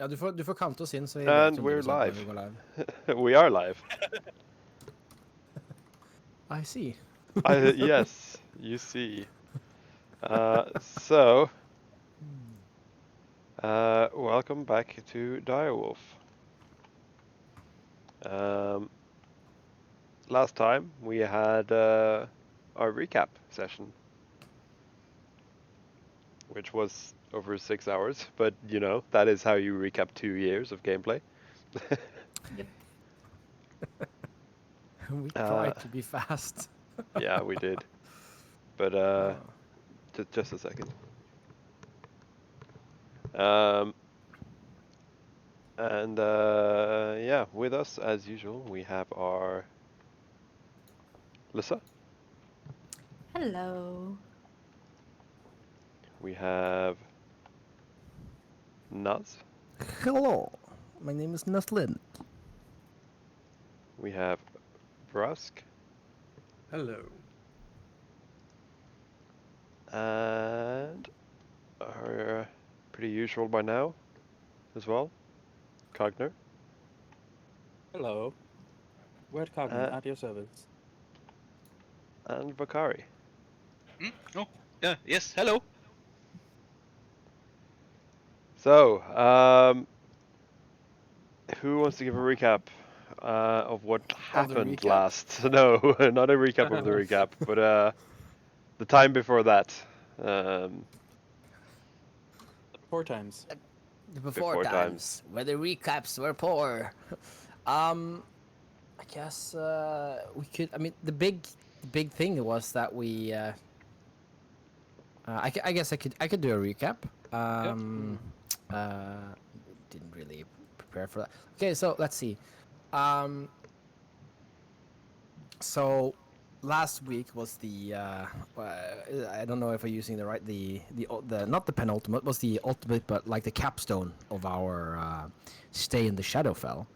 Ja, du får kante oss inn, så vi And vet om we're det når live. vi går live. We are live. I see. Yes, you see. So, welcome back to Direwolf. Last time we had our recap session, which was over 6 hours, but you know, that is how you recap 2 years of gameplay. Yep. We tried to be fast. Yeah, we did. But just a second. And yeah, with us as usual, we have our Lissa. Hello. We have Naz. Hello, my name is Naslin. We have Brusk. Hello. And our pretty usual by now as well, Cogner. Hello. Word Cogman, at your service. And Vakari. Oh, yeah, yes, hello. So, who wants to give a recap of what happened recap? last? No, not a recap of the recap, but the time before that. Four times. The Before times. where the recaps were poor. I guess we could. I mean, the big thing was that we. I guess I could do a recap. Didn't really prepare for that. Okay, so let's see. So last week was the I don't know if I'm using the right the not the penultimate, was the ultimate, but like the capstone of our stay in the Shadowfell.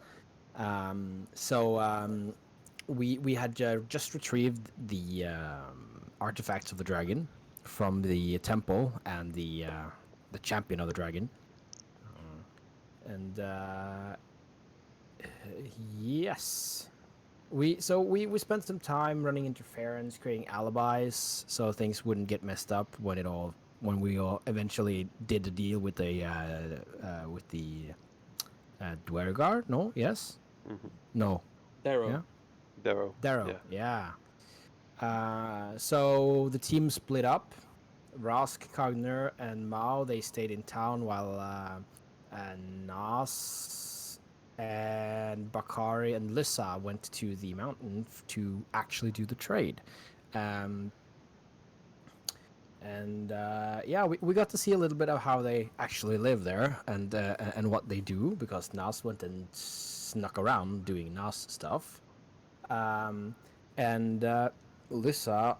We had just retrieved the artifacts of the dragon from the temple and the champion of the dragon, and yes. We spent some time running interference, creating alibis, so things wouldn't get messed up when we all eventually did the deal with the Dwergar. No, yes, no, Darrow. yeah, Darrow. Darrow. Yeah. So the team split up. Rask, Cogner, and Mao, they stayed in town while Nas and Bakari and Lissa went to the mountain to actually do the trade. Yeah, we got to see a little bit of how they actually live there and what they do, because Nas went and snuck around doing Nas stuff. Lissa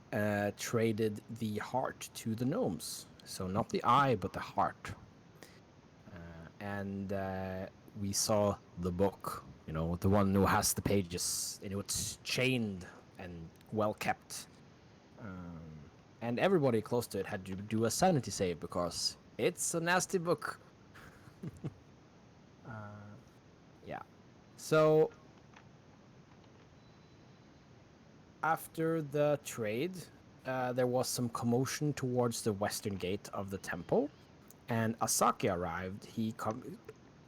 traded the heart to the gnomes. So not the eye, but the heart. We saw the book, you know, the one who has the pages, and it's chained and well kept. And everybody close to it had to do a sanity save because it's a nasty book. Yeah. So after the trade, there was some commotion towards the western gate of the temple, and Asaki arrived. He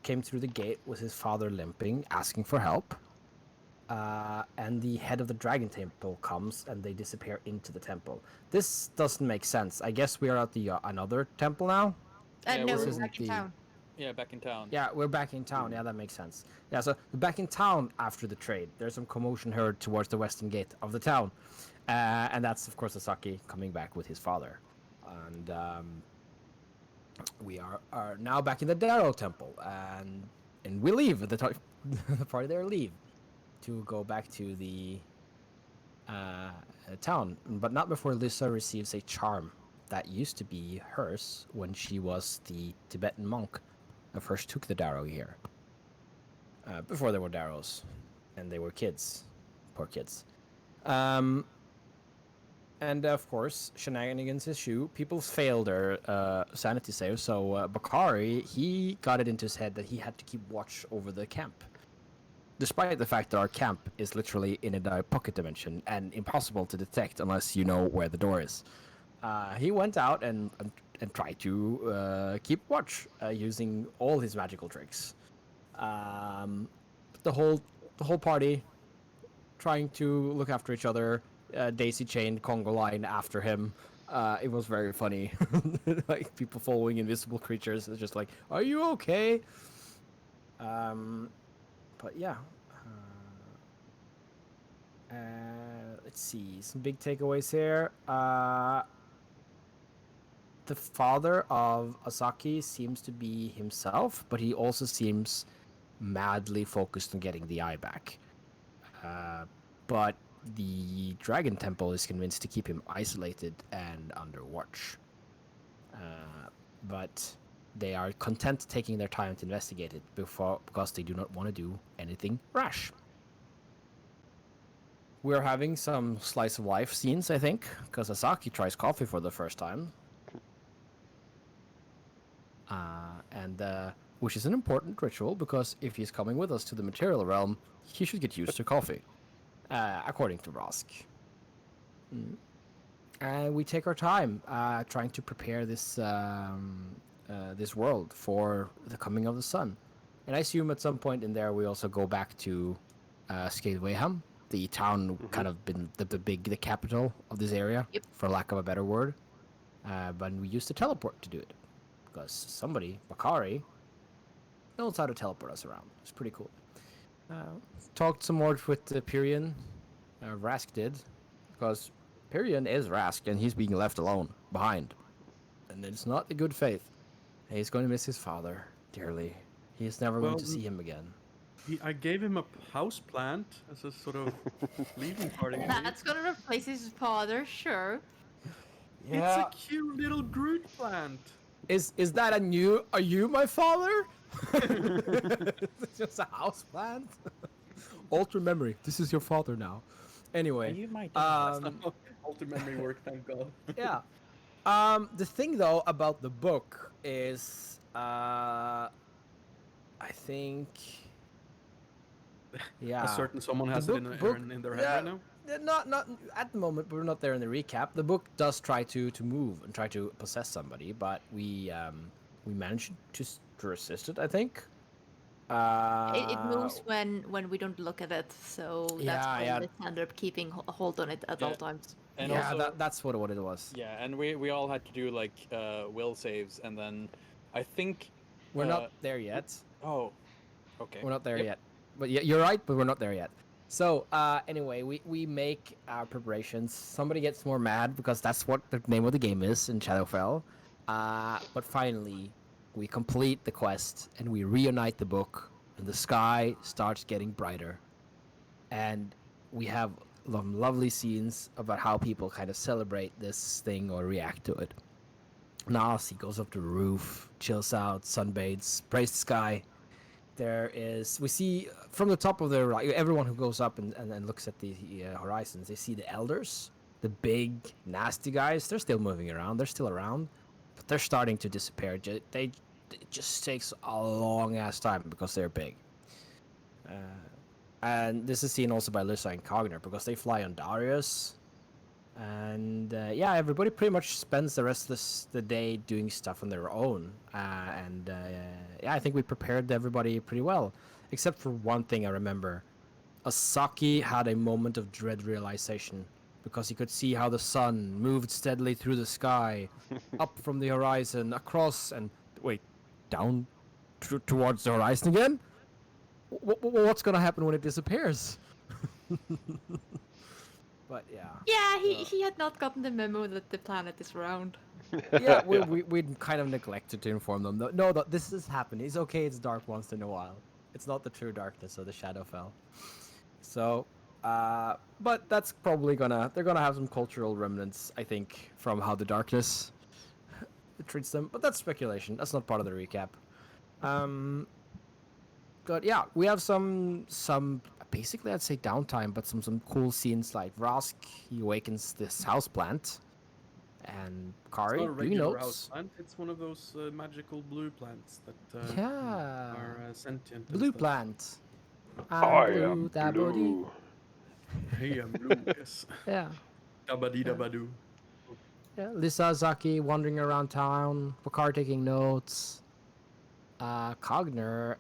came through the gate with his father limping, asking for help. And the head of the dragon temple comes, and they disappear into the temple. This doesn't make sense. I guess we are at the another temple now. No, This we're isn't back in town. Yeah, back in town. Yeah, we're back in town. Yeah, that makes sense. Yeah, so we're back in town after the trade. There's some commotion heard towards the western gate of the town. And that's, of course, Asaki coming back with his father. And we are now back in the Darrow Temple. And we leave. The party there leave to go back to the town. But not before Lissa receives a charm that used to be hers when she was the Tibetan monk that first took the Darrow here. Before there were Darrows, and they were kids. Poor kids. And of course, shenanigans ensue. People fail their sanity save, so Bakari, he got it into his head that he had to keep watch over the camp. Despite the fact that our camp is literally in a pocket dimension and impossible to detect unless you know where the door is. He went out and tried to keep watch using all his magical tricks. The whole party trying to look after each other. Daisy chained Congo line after him. It was very funny. Like people following invisible creatures. It's just like, are you okay? But yeah. Let's see. Some big takeaways here. The father of Asaki seems to be himself, but he also seems madly focused on getting the eye back. But the Dragon Temple is convinced to keep him isolated and under watch. But they are content taking their time to investigate it because they do not want to do anything rash. We're having some slice of life scenes, I think, because Asaki tries coffee for the first time. Which is an important ritual, because if he's coming with us to the material realm, he should get used to coffee, according to Rosk. And we take our time trying to prepare this this world for the coming of the sun. And I assume at some point in there we also go back to Skadewayham, the town kind of been the capital of this area, for lack of a better word. But we used to teleport to do it, because somebody, Bakari, knows how to teleport us around. It's pretty cool. Talked some more with Pyrian. Rask did, because Pyrian is Rask, and he's being left alone behind. And it's not a good faith. He's going to miss his father dearly. He's never going to see him again. I gave him a house plant as a sort of leaving party. That's gonna replace his father, sure. Yeah. It's a cute little Groot plant. Is that a new? Are you my father? It's just a house plant. Alter memory. This is your father now. Anyway. You might. Alter memory work. Thank God. Yeah. The thing though about the book is, I think. Yeah. A certain someone has it in their head right now. Not at the moment. We're not there in the recap. The book does try to move and try to possess somebody, but we managed to resist it, I think. It moves when we don't look at it, so that's why we end up keeping a hold on it at all times. And yeah, also, that's what it was. Yeah, and we all had to do like will saves, and then I think we're not there yet. Oh, okay. We're not there yet. But yeah, you're right, but we're not there yet. So anyway, we make our preparations. Somebody gets more mad because that's what the name of the game is in Shadowfell. But finally, we complete the quest and we reunite the book, and the sky starts getting brighter. And we have lovely scenes about how people kind of celebrate this thing or react to it. Nasi goes up to the roof, chills out, sunbathes, prays the sky. We see from the top of everyone who goes up and looks at the horizons, they see the elders, the big, nasty guys. They're still moving around. They're still around, but they're starting to disappear. It just takes a long-ass time because they're big. And this is seen also by Lyssa and Cogner because they fly on Darius. And everybody pretty much spends the rest of the day doing stuff on their own. I think we prepared everybody pretty well. Except for one thing I remember. Asaki had a moment of dread realization because he could see how the sun moved steadily through the sky, up from the horizon, across, and down towards the horizon again? What's going to happen when it disappears? But He had not gotten the memo that the planet is round. Yeah, we kind of neglected to inform them. No, this is happening. It's okay. It's dark once in a while. It's not the true darkness of the Shadowfell. So, but that's probably they're gonna have some cultural remnants, I think, from how the darkness treats them. But that's speculation. That's not part of the recap. But yeah, we have some basically I'd say downtime, but some cool scenes like Rask, he awakens this houseplant, and It's Kari, not a doing regular notes. house plant. It's one of those magical blue plants that Yeah, are sentient. blue and stuff. plant. I I'm am blue, that body. blue. Hey, I'm blue. Yes. Yeah. Dabadi dabadoo. Yeah, Lisa Zaki wandering around town, Bakar taking notes. Cogner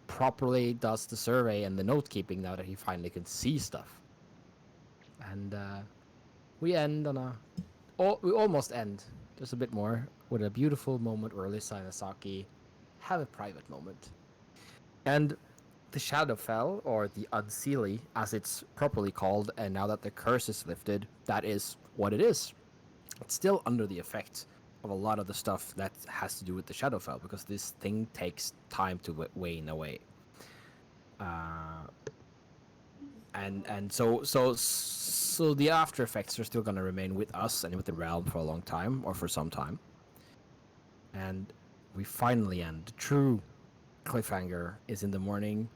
properly does the survey and the note keeping now that he finally can see stuff. And we end on a. We almost end, just a bit more, with a beautiful moment where Lisa and Asaki have a private moment. And the Shadowfell, or the Unseelie, as it's properly called, and now that the curse is lifted, that is what it is. It's still under the effect of a lot of the stuff that has to do with the Shadowfell, because this thing takes time to wane away. And so the after effects are still going to remain with us and with the realm for a long time, or for some time. And we finally end. The true cliffhanger is in the morning.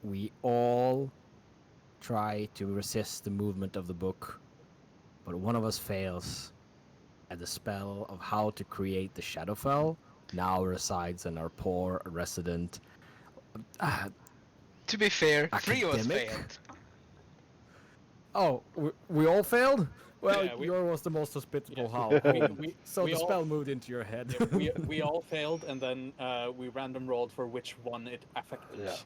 We all try to resist the movement of the book, but one of us fails, and the spell of how to create the Shadowfell now resides in our poor resident To be fair, 3 of us academic. failed. Oh, we all failed? Well, Yeah, yours was the most hospitable yeah, how home. we- So we the all- spell moved into your head. Yeah, we all failed, and then we random rolled for which one it affected. Yeah.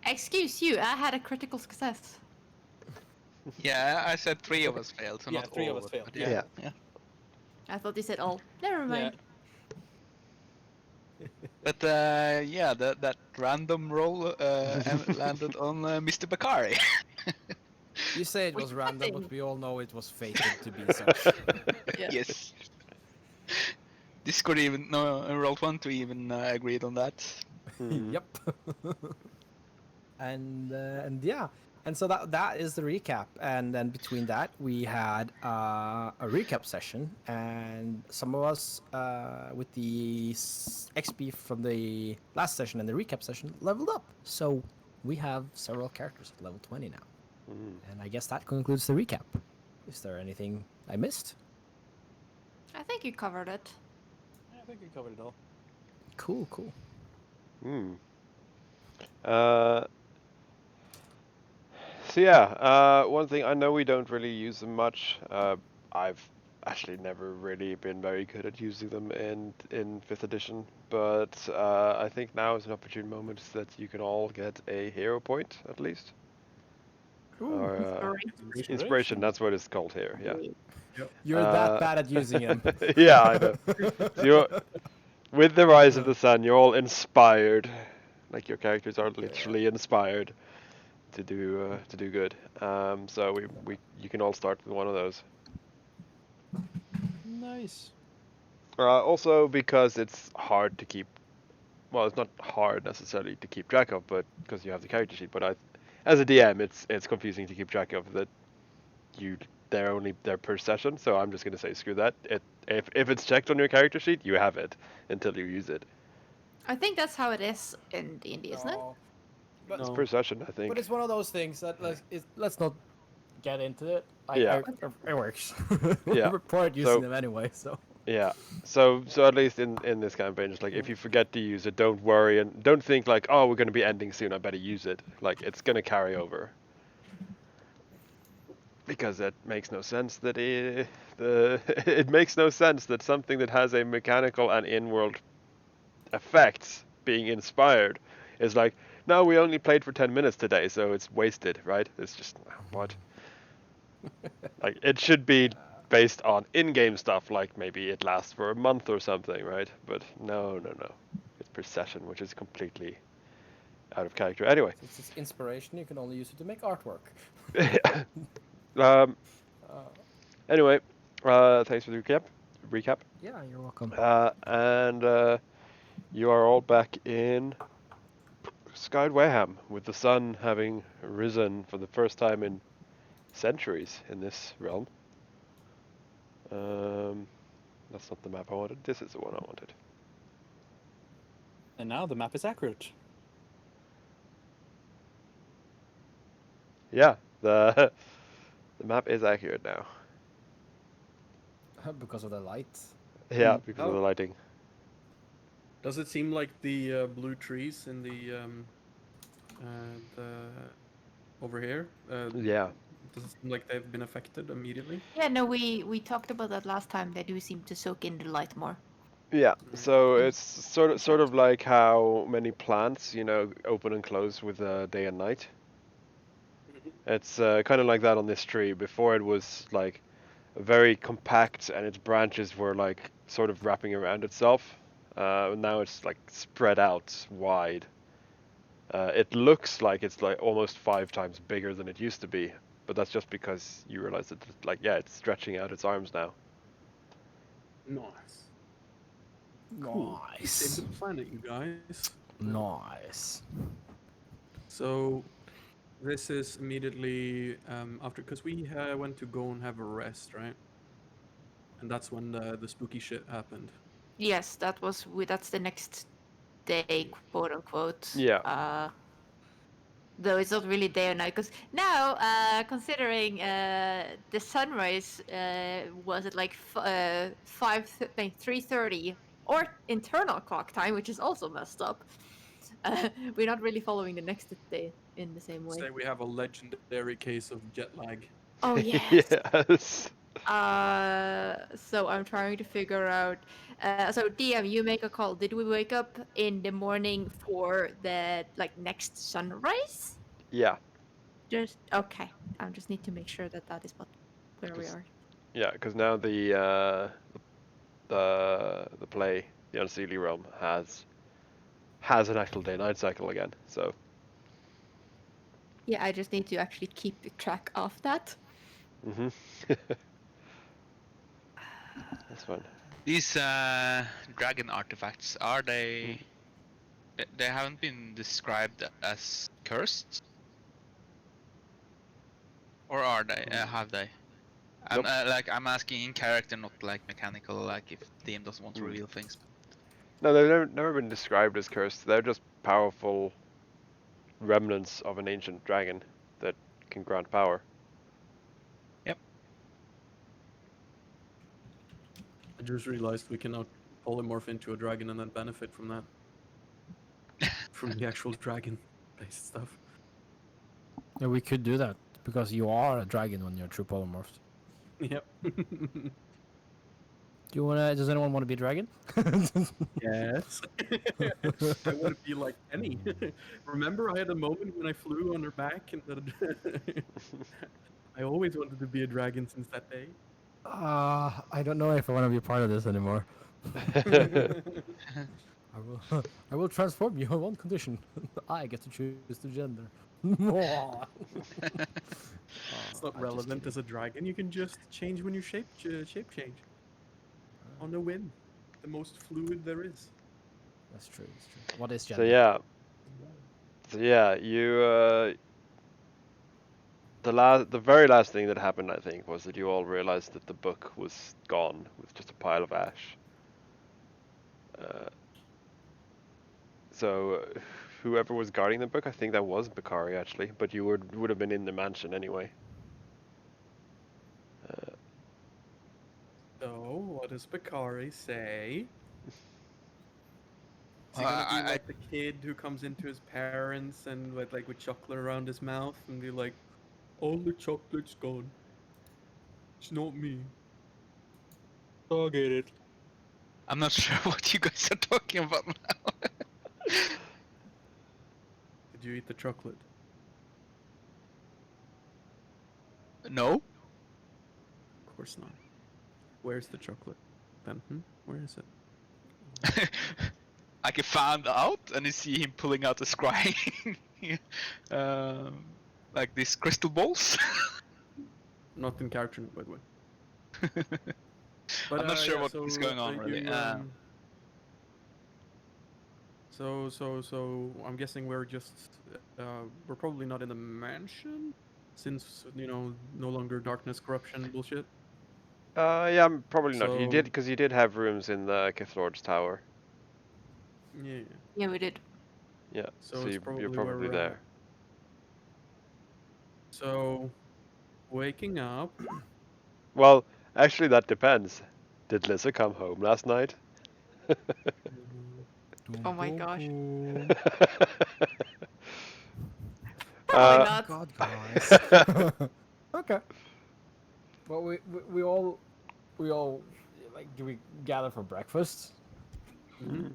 Excuse you, I had a critical success. Yeah, I said 3 of us failed, so Yeah, not 3 of all us failed, but yeah. yeah. I thought you said all. Never mind. But yeah, that random roll landed on Mr. Bakari. You say it Which was random, thing? but we all know it was fated to be such. Yeah. Yes. Discord even Roll20 even agreed on that. Yep. And yeah, and so that is the recap. And then between that, we had a recap session, and some of us with the XP from the last session and the recap session leveled up. So we have several characters at level 20 now. And I guess that concludes the recap. Is there anything I missed? I think you covered it. I think we covered it all. Cool. So yeah, one thing, I know we don't really use them much. I've actually never really been very good at using them in 5th edition, but I think now is an opportune moment that you can all get a hero point at least. Or inspiration, that's what it's called here. Yeah. You're that bad at using them. Yeah, I know. So you're, with the rise of the sun, you're all inspired. Like your characters are literally inspired to do good. So you can all start with one of those. Nice. Also because it's hard to keep. Well, it's not hard necessarily to keep track of, but because you have the character sheet. But as a DM, it's confusing to keep track of that. They're per session, so I'm just gonna say screw that. If it's checked on your character sheet, you have it until you use it. I think that's how it is in D&D, isn't it? But, It's per session, I think. but it's one of those things that let's not get into it. Yeah. It works. Yeah. We're poor at using So- them anyway, so. Yeah. So at least in this campaign, it's like if you forget to use it, don't worry and don't think like, oh, we're gonna be ending soon, I better use it. Like it's gonna carry over. Because that makes no sense that it makes no sense that something that has a mechanical and in-world effects being inspired is like, no, we only played for 10 minutes today, so it's wasted, right? It's just what? Like it should be based on in-game stuff, like maybe it lasts for a month or something, right? But no. It's per session, which is completely out of character. Anyway. Since it's inspiration, you can only use it to make artwork. Anyway, thanks for the recap. Yeah, you're welcome. And you are all back in Skyward Wareham, with the sun having risen for the first time in centuries in this realm. That's not the map I wanted. This is the one I wanted. And now the map is accurate. Yeah, the map is accurate now. Because of the light. Yeah, Mm. because of the lighting. Does it seem like the blue trees in the over here? Yeah. Does it seem like they've been affected immediately? Yeah, no, we talked about that last time. They do seem to soak in the light more. Yeah, so And it's sort of like how many plants, open and close with day and night. It's kind of like that on this tree. Before it was like very compact and its branches were like sort of wrapping around itself. Now it's like spread out wide. It looks like it's like almost 5 times bigger than it used to be, but that's just because you realize that it's stretching out its arms now. Nice. Cool. We saved the planet, you guys. Nice. So this is immediately after, because we went to go and have a rest, right? And that's when the spooky shit happened. yes, that's the next day, quote unquote. Yeah. Though it's not really day or night, because now, considering the sunrise was at like 3:30 or internal clock time, which is also messed up. We're not really following the next day in the same way. Say we have a legendary case of jet lag. Oh yes. Yes. So I'm trying to figure out. So DM, you make a call. Did we wake up in the morning for the next sunrise? Yeah. Just okay. I just need to make sure that that is where we 'Cause- are. Yeah, because now the play, the Unseelie Realm, has an actual day-night cycle again. So Yeah, I just need to actually keep track of that. that's fun. These dragon artifacts, are they? They haven't been described as cursed, or are they? Have they? Nope. I'm asking in character, not like mechanical. Like if DM doesn't want to reveal things. No, they've never been described as cursed. They're just powerful remnants of an ancient dragon that can grant power. Yep. I just realized we can now polymorph into a dragon and then benefit from that. From the actual dragon-based stuff. Yeah, we could do that because you are a dragon when you're true polymorphs. Yep. Does anyone want to be a dragon? Yes. I want to be like Penny. Remember, I had a moment when I flew on her back, and I always wanted to be a dragon since that day. I don't know if I want to be part of this anymore. I will transform you on one condition. I get to choose the gender. It's not relevant as a dragon. You can just change when you shape change. On the whim. The most fluid there is. That's true. That's true. What is So gender? yeah, you the very last thing that happened, I think, was that you all realized that the book was gone with just a pile of ash. So whoever was guarding the book, I think that was Bakari actually, but you would have been in the mansion anyway. So, what does Bakari say? Is he gonna be like the kid who comes into his parents and with chocolate around his mouth and be like, all the chocolate's gone. It's not me. I get it. I'm not sure what you guys are talking about now. Did you eat the chocolate? No. Of course not. Where's the chocolate? Then, where is it? I can find out, and you see him pulling out a scrying, like these crystal balls. Not in character, by the way. But, I'm not sure yeah, what is going on really. So I'm guessing we're just we're probably not in the mansion, since no longer darkness, corruption, bullshit. Yeah, probably not. You So- did, because you did have rooms in the Kith Lord's tower. Yeah. Yeah, we did. Yeah, So so it's you're probably where probably we're there. So, waking up. Well, actually, that depends. Did Lisa come home last night? Oh my gosh. Probably Uh, not. God, guys. Okay. Well, we all like. Do we gather for breakfast? Mhm.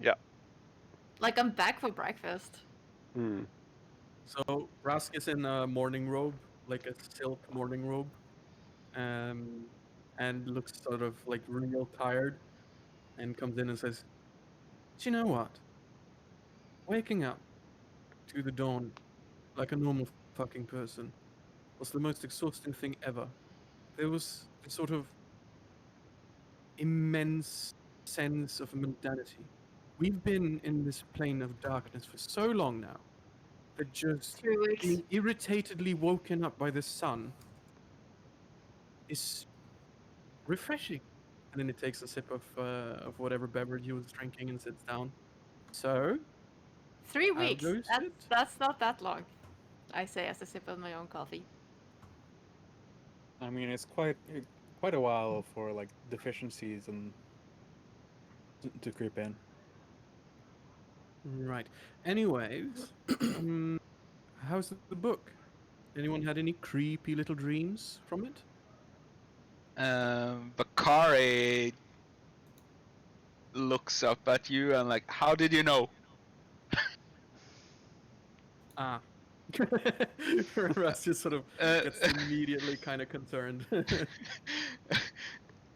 yeah. Like I'm back for breakfast. Hmm. So Rask is in a morning robe, like a silk morning robe, um, and looks sort of like real tired, and comes in and says, "Do you know what? Waking up to the dawn like a normal fucking person was the most exhausting thing ever. There was a sort of immense sense of mundanity. We've been in this plane of darkness for so long now that just 3 weeks. being irritatedly woken up by the sun is refreshing." And then he takes a sip of whatever beverage he was drinking and sits down. So, 3 how weeks. goes it? That's not that long. I say as I sip on my own coffee. I mean, it's quite a while for like deficiencies and to creep in. Right. Anyways, how's the book? Anyone had any creepy little dreams from it? Bakari looks up at you and like, how did you know? Ah. Russ just sort of Uh, gets immediately kind of concerned.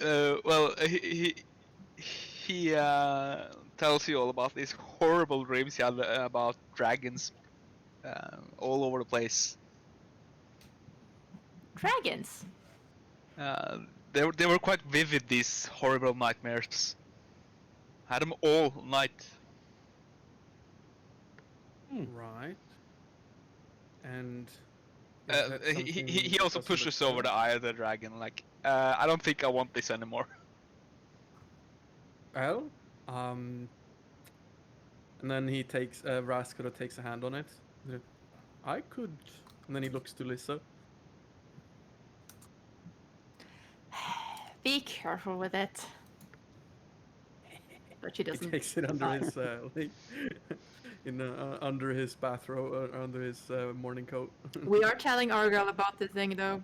well, he tells you all about these horrible dreams he had about dragons all over the place. Dragons. Uh, they were quite vivid, these horrible nightmares. Had them all night. Right. And is that He, something he that also doesn't look pushes over good? the eye of the dragon, like, I don't think I want this anymore. Well, and then he takes Raskado takes a hand on it. I could, and then he looks to Lissa. Be careful with it. But she He doesn't. takes it under decide. his like, under his bathrobe, under his morning coat. We are telling Argyle about the thing though.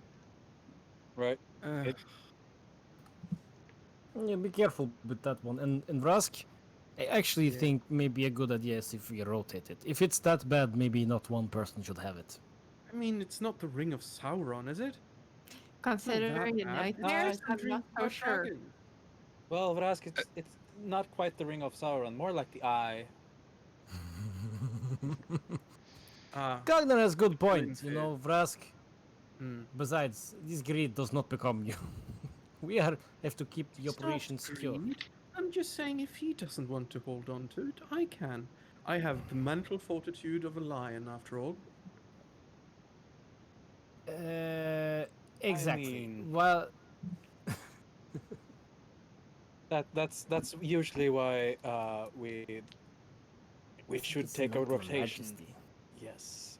Right. Uh, Yeah, be careful with that one. And Rask, I actually Yeah. think maybe a good idea is if we rotate it. If it's that bad, maybe not one person should have it. I mean, it's not the Ring of Sauron, is it? It's not Considering the that bad. It's nightmares, just a I'm dream not so about sure. dragons. Well, Vrask, it's not quite the Ring of Sauron, more like the Eye. Ah, Gagner has good Going point. You to- know, Vrask. hmm. Besides, this greed does not become you. We have to keep the It's not operation secure. greed. I'm just saying, if he doesn't want to hold on to it, I can. I have the mental fortitude of a lion, after all. Exactly. mean- Well, That's usually why we should it's take a not Your rotation. Majesty. Yes.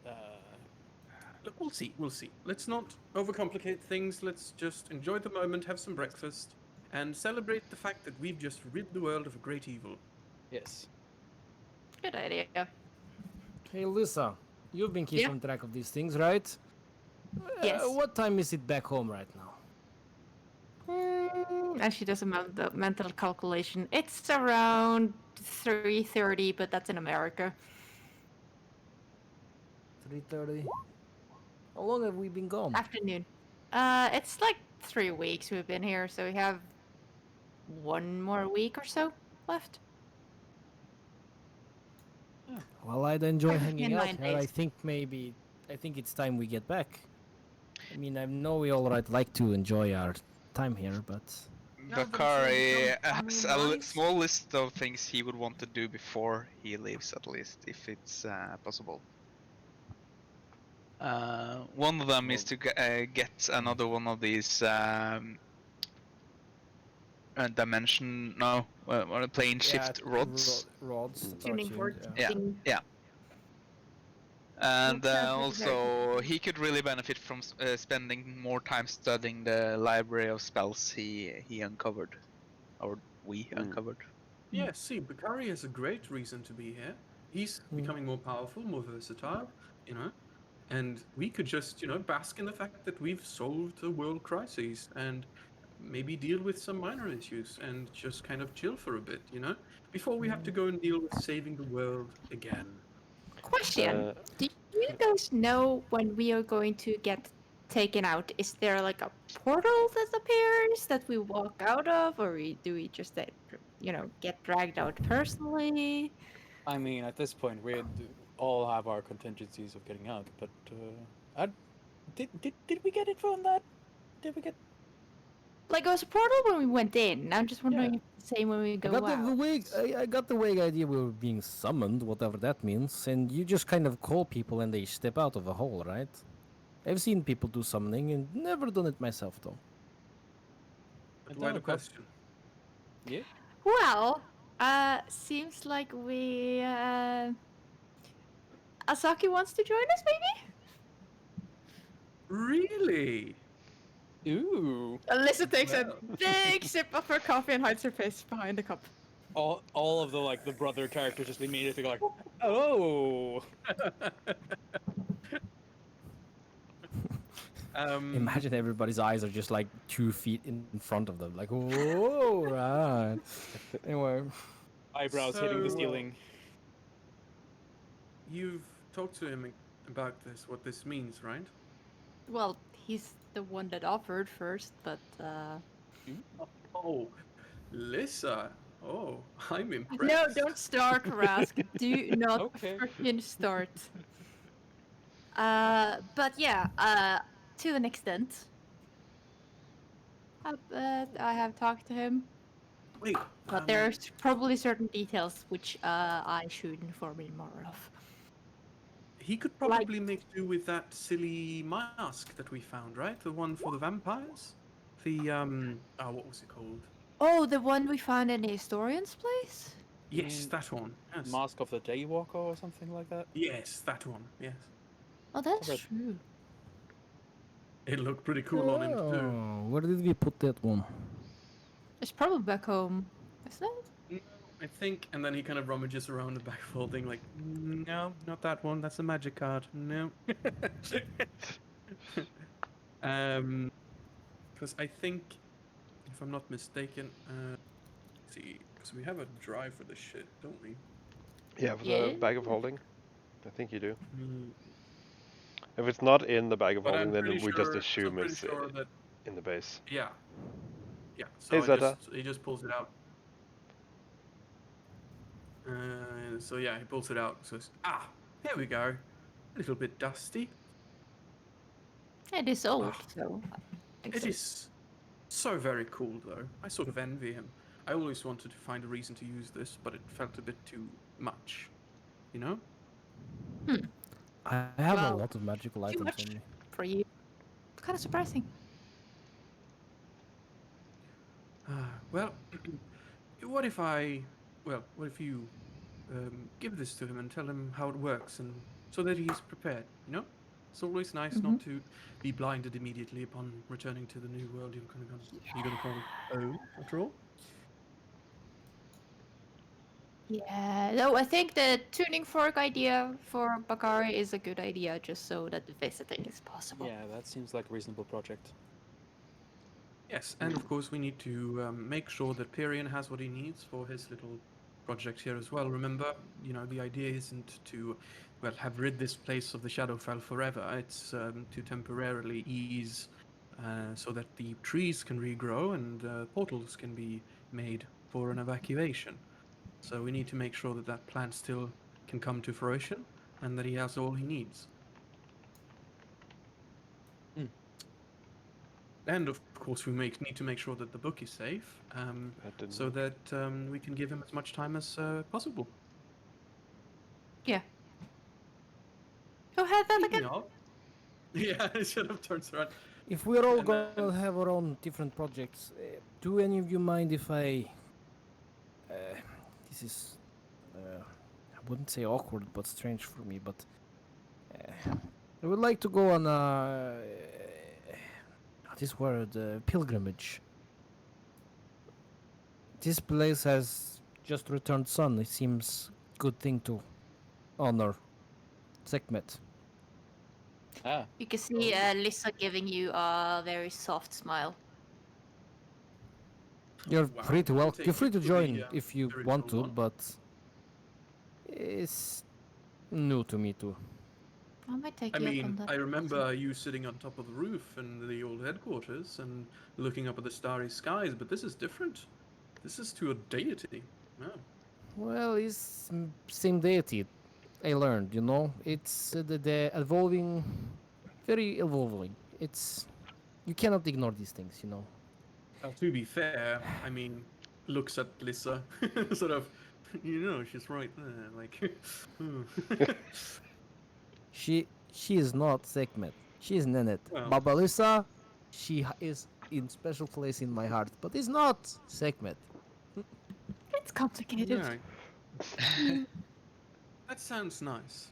Look, we'll see. We'll see. Let's not overcomplicate things. Let's just enjoy the moment, have some breakfast, and celebrate the fact that we've just rid the world of a great evil. Yes. Good idea. Hey, Lisa, you've been Yeah. keeping track of these things, right? Yes. What time is it back home right now? And she does a mental calculation. It's around 3:30, but that's in America. 3:30. How long have we been gone? Afternoon. It's like 3 weeks we've been here, so we have 1 more week or so left. Well, I'd enjoy Like hanging in out 9 here. days. I think it's time we get back. I mean, I know we all like to enjoy our time here, but Bakari has a small list of things he would want to do before he leaves, at least, if it's possible. One of them is to get another one of these dimension, no, plane shift rods. rods that are Tuning tuned. fork Yeah. thing. Yeah. And sounds very also, he could really benefit from spending more time studying the library of spells he uncovered, or we uncovered. Yeah, see, Bakari has a great reason to be here. He's becoming more powerful, more versatile, you know, and we could just, bask in the fact that we've solved a world crisis and maybe deal with some minor issues and just kind of chill for a bit, before we have to go and deal with saving the world again. Question. Do you guys know when we are going to get taken out? Is there like a portal that appears that we walk out of, or do we just, get dragged out personally? I mean, at this point, we all have our contingencies of getting out, but did we get info on that? Did we get? Like, it was a portal when we went in. I'm just wondering Yeah. if it's the same when we I go got out. I got the vague idea we were being summoned, whatever that means, and you just kind of call people and they step out of a hole, right? I've seen people do summoning and never done it myself though. But why the question? Yeah. Well, seems like Asaki wants to join us, maybe? Really? Ooh. Alyssa takes Well. a big sip of her coffee and hides her face behind the cup. All of the brother characters just immediately go like, oh. Imagine everybody's eyes are just like 2 feet in front of them, like, oh, right. Anyway, Eyebrows hitting the So- ceiling. You've talked to him about this, what this means, right? Well, he's the one that offered first, but Oh, Lissa. Oh, I'm impressed. no, don't start, Rask. Do not Okay. freaking start. But yeah, to an extent. I have talked to him, Wait, but there's probably certain details which I should inform him more of. he could probably make do with that silly mask that we found, right? The one for the vampires? The, what was it called? Oh, the one we found in the historian's place? You Yes, mean that one. Yes. Mask of the Daywalker or something like that? Yes, that one. Yes. Oh, that's Okay. true. It looked pretty cool on him too. oh, where did we put that one? It's probably back home, isn't it? No, I think, and then he kind of rummages around the back folding, like, no, not that one. That's a magic card. No. Because I think, if I'm not mistaken, let's see, because we have a drive for this shit, don't we? Yeah, for Yeah. the bag of holding. I think you do. Mm, If it's not in the bag of But holding, I'm then pretty we just sure, assume pretty it's sure that, in the base. yeah. Yeah, so Hey, Zeta. he just pulls it out. So yeah, he pulls it out and says, here we go. A little bit dusty. It is old, so. I think It so. is so very cool, though. I sort of envy him. I always wanted to find a reason to use this, but it felt a bit too much. You know? I have Well, a lot of magical too items much. on me. For you. It's kind of surprising. Well, what if you give this to him and tell him how it works, and so that he's prepared, you know? It's always nice not to be blinded immediately upon returning to the new world you're gonna call home, after all. Yeah, no, I think the tuning fork idea for Bakari is a good idea, just so that the visiting is possible. Yeah, that seems like a reasonable project. Yes, and of course we need to make sure that Pyrian has what he needs for his little project here as well. Remember, the idea isn't to, have rid this place of the Shadowfell forever. It's to temporarily ease so that the trees can regrow and portals can be made for an evacuation. So we need to make sure that that plan still can come to fruition and that he has all he needs. And of course, we need to make sure that the book is safe, so that we can give him as much time as possible. Yeah. Go ahead, then Speaking again. of, yeah, it should have turned around. If we're all And gonna have our own different projects, do any of you mind if I... this is... I wouldn't say awkward, but strange for me, but... I would like to go on this word pilgrimage. This place has just returned sun. It seems good thing to honor Sekhmet. Ah, You can see Lissa giving you a very soft smile. You're Wow, free to I'll You're take free you to the, join if you want spiritual to, one. but it's new to me too. I might take I you up on mean, that. I remember you sitting on top of the roof in the old headquarters and looking up at the starry skies, but this is different. This is to a deity. Yeah. Well, it's same deity. I learned, you know, it's the evolving, very evolving. It's you cannot ignore these things, you know. To be fair, I mean, looks at Lissa, sort of, she's right there. Like, hmm. She is not Sekhmet. She is Nenet. Well, Babalisa, is in special place in my heart, but is not Sekhmet. It's complicated. yeah, that sounds nice.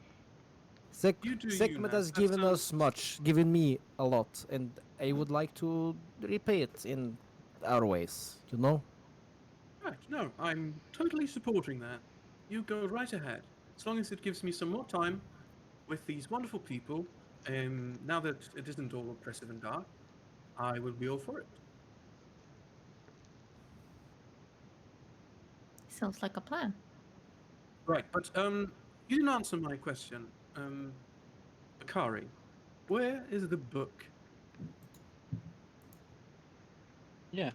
You do you, Sekhmet Naz. has That given us sounds much, given me a lot, and I would like to repay it in our ways, you know? right. No, I'm totally supporting that. You go right ahead, as long as it gives me some more time with these wonderful people. Now that it isn't all oppressive and dark, I will be all for it. Sounds like a plan. Right, but you didn't answer my question. Akari, where is the book? yeah.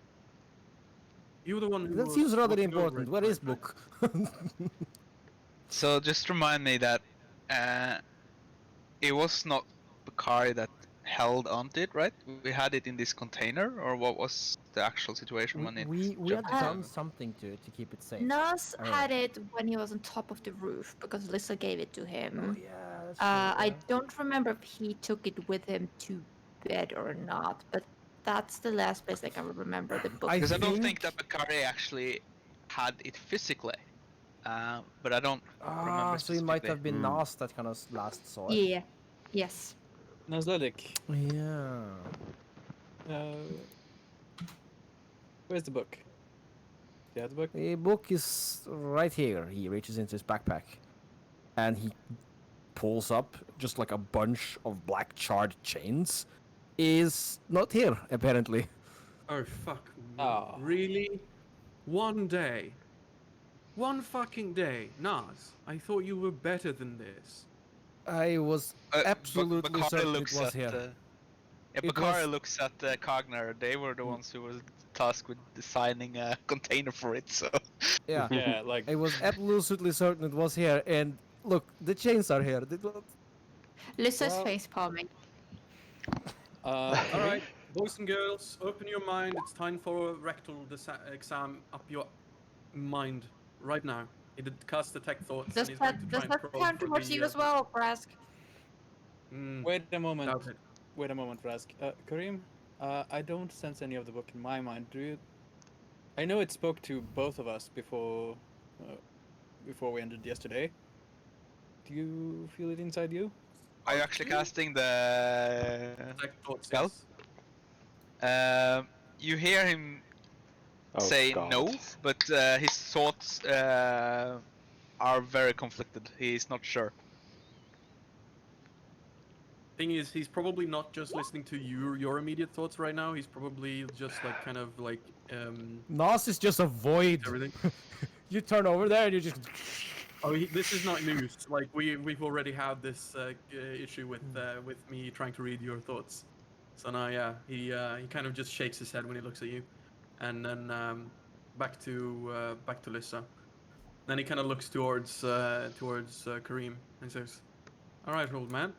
You were the one who That was seems rather looking over important. it, Where right? is book? So just remind me that it was not Bakari that held onto it, right? We had it in this container, or what was the actual situation when it We had jumped done into? something to it to keep it safe. Nas I had remember. it when he was on top of the roof because Lissa gave it to him. Oh yeah, that's I don't remember if he took it with him to bed or not, but that's the last place I can remember the book. I Because I don't think- think that Bakari actually had it physically, but I don't remember So it might specifically. have been Hmm. Nas that kind of last saw it. Yeah. Yes. Nazledik, Yeah. where's the book? Do you have the book? The book is right here. He reaches into his backpack, and he pulls up just like a bunch of black charred chains. Is not here apparently. Oh fuck! Ah. Really? One day, one fucking day, Nas. I thought you were better than this. I was absolutely Bakari certain it looks was at. here. Yeah, It Bakari was- looks at Cogner. They were the ones who were tasked with designing a container for it. So Yeah. Yeah, like I was absolutely certain it was here. And look, the chains are here. Lissa's Well- face palming. All Kareem? right, boys and girls, open your mind. It's time for a rectal exam up your mind right now. He did cast detect thoughts, Does and he's going to that try does and that probe count for towards the. you as well, Brask? Wait a moment. Doubt it. Wait a moment, Rask. Kareem, I don't sense any of the book in my mind. Do you? I know it spoke to both of us before we ended yesterday. Do you feel it inside you? are you actually Okay. casting the Detect thoughts, spell? yes. You hear him Oh, say God. no, but his thoughts are very conflicted. He's not sure. Thing is, he's probably not just listening to your immediate thoughts right now. He's probably just like kind of like Nas is just a void. everything. You turn over there and you just. Oh, this is not news. Like we've already had this issue with me trying to read your thoughts. So now, yeah, he kind of just shakes his head when he looks at you, and then back to Lissa. Then he kind of looks towards Kareem and says, "All right, old man,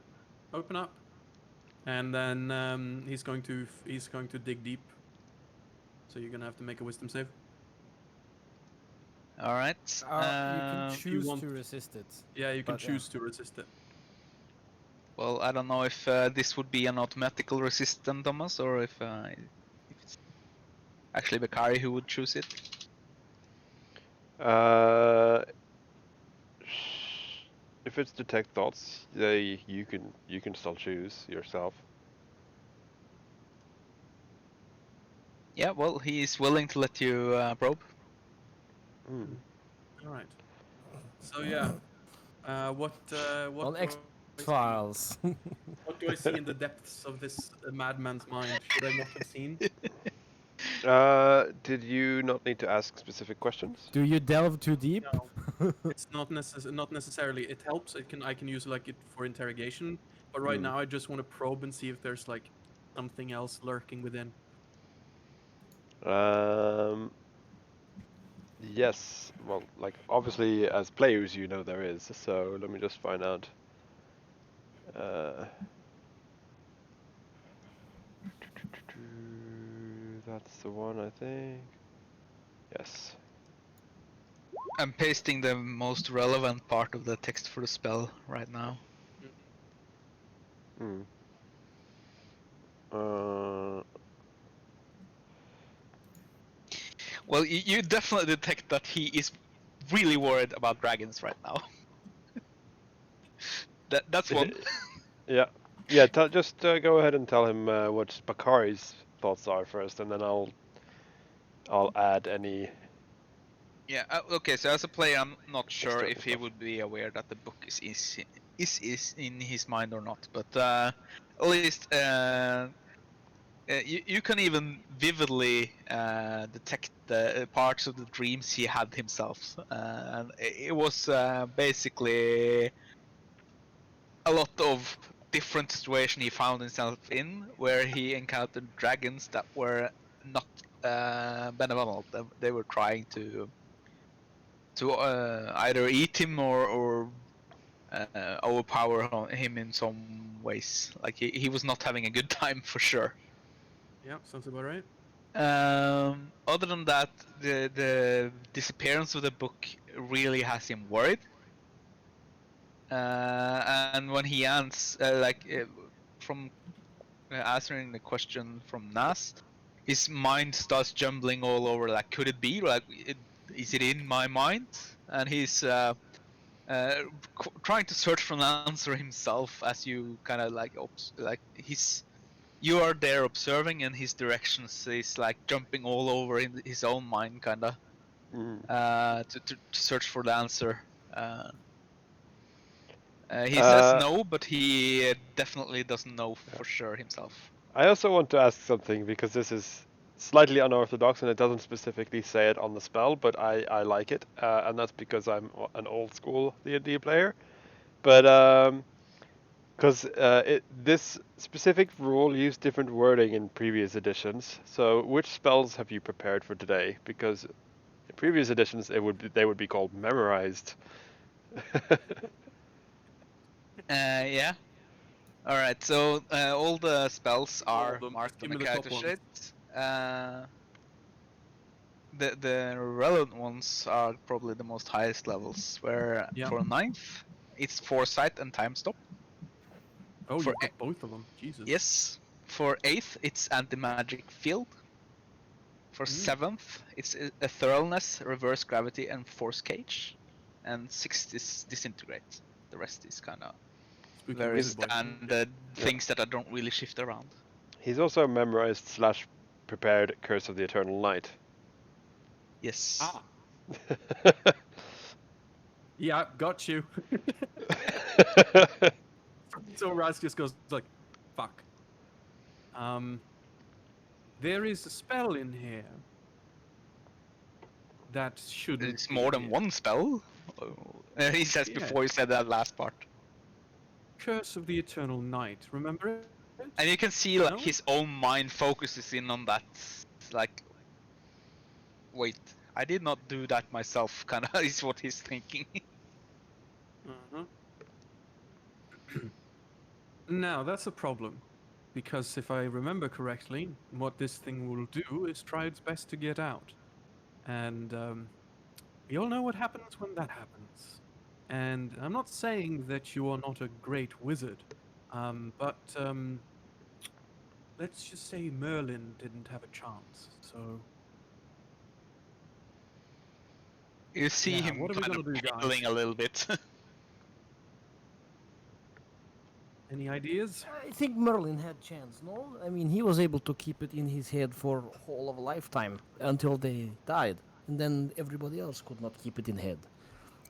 open up." And then he's going to dig deep. So you're gonna have to make a wisdom save. All right. You can choose want- to resist it. Yeah, you can But, yeah. choose to resist it. Well, I don't know if this would be an automatical resistance, Thomas, or if it's actually Bakari who would choose it. if it's detect thoughts, you can still choose yourself. Yeah, well, he's willing to let you probe. Hmm. All right. So yeah, what On do I see? X-Files. What do I see in the depths of this madman's mind? Should I not have seen? Did you not need to ask specific questions? Do you delve too deep? No, it's not necessarily. It helps. I can use like it for interrogation. But right Hmm. now, I just want to probe and see if there's like something else lurking within. Yes. Well, like obviously as players you know there is. So let me just find out. That's the one I think. Yes. I'm pasting the most relevant part of the text for the spell right now. Hmm. Uh, Well, you definitely detect that he is really worried about dragons right now. That's one. yeah. Yeah. Just go ahead and tell him what Bakari's thoughts are first, and then I'll add any Yeah. Okay. So as a player, I'm not sure external if he stuff. would be aware that the book is in his mind or not. But at least you can even vividly detect the parts of the dreams he had himself, and it was basically a lot of different situation he found himself in, where he encountered dragons that were not benevolent. They were trying to either eat him or overpower him in some ways. Like he was not having a good time for sure. Yeah, sounds about right. Other than that, the disappearance of the book really has him worried. And when he from answering the question from Nas, his mind starts jumbling all over. Like, could it be? Is it in my mind? And he's trying to search for an answer himself as you kind of you are there observing, and his directions is like jumping all over in his own mind, kind of Mm. to search for the answer. He says Uh, no, but he definitely doesn't know for sure himself. I also want to ask something because this is slightly unorthodox and it doesn't specifically say it on the spell, but I like it, and that's because I'm an old school D&D player. But because this specific rule used different wording in previous editions, so which spells have you prepared for today? Because in previous editions they would be called memorized. Yeah. All right. So all the spells All of are them. Just marked give on the me the top character ones. sheet. The relevant ones are probably the most highest levels. Where Yeah. for ninth, it's foresight and time stop. Oh, For you've got both of them. Jesus. yes, for eighth, it's anti-magic field. For Mm. seventh, it's a thoroughness, reverse gravity, and force cage. And sixth is disintegrate. The rest is kind of Spooky very wizard boy. standard Yeah. things that I don't really shift around. He's also memorized slash prepared Curse of the Eternal Night. Yes. Ah. Yeah, got you. So Raz just goes like, "Fuck." There is a spell in here that shouldn't It's be more than here. one spell. He says Yeah. before he said that last part. Curse of the Eternal Night. Remember it? And you can see like No? his own mind focuses in on that. Like, wait, I did not do that myself. Kind of is what he's thinking. Uh-huh. Now, that's a problem. Because if I remember correctly, what this thing will do is try its best to get out. And we all know what happens when that happens. And I'm not saying that you are not a great wizard, but let's just say Merlin didn't have a chance. So, You see yeah, him what are we kind gonna of do, guys? paling a little bit. Any ideas? I think Merlin had chance, no? I mean, he was able to keep it in his head for whole of a lifetime until they died, and then everybody else could not keep it in head.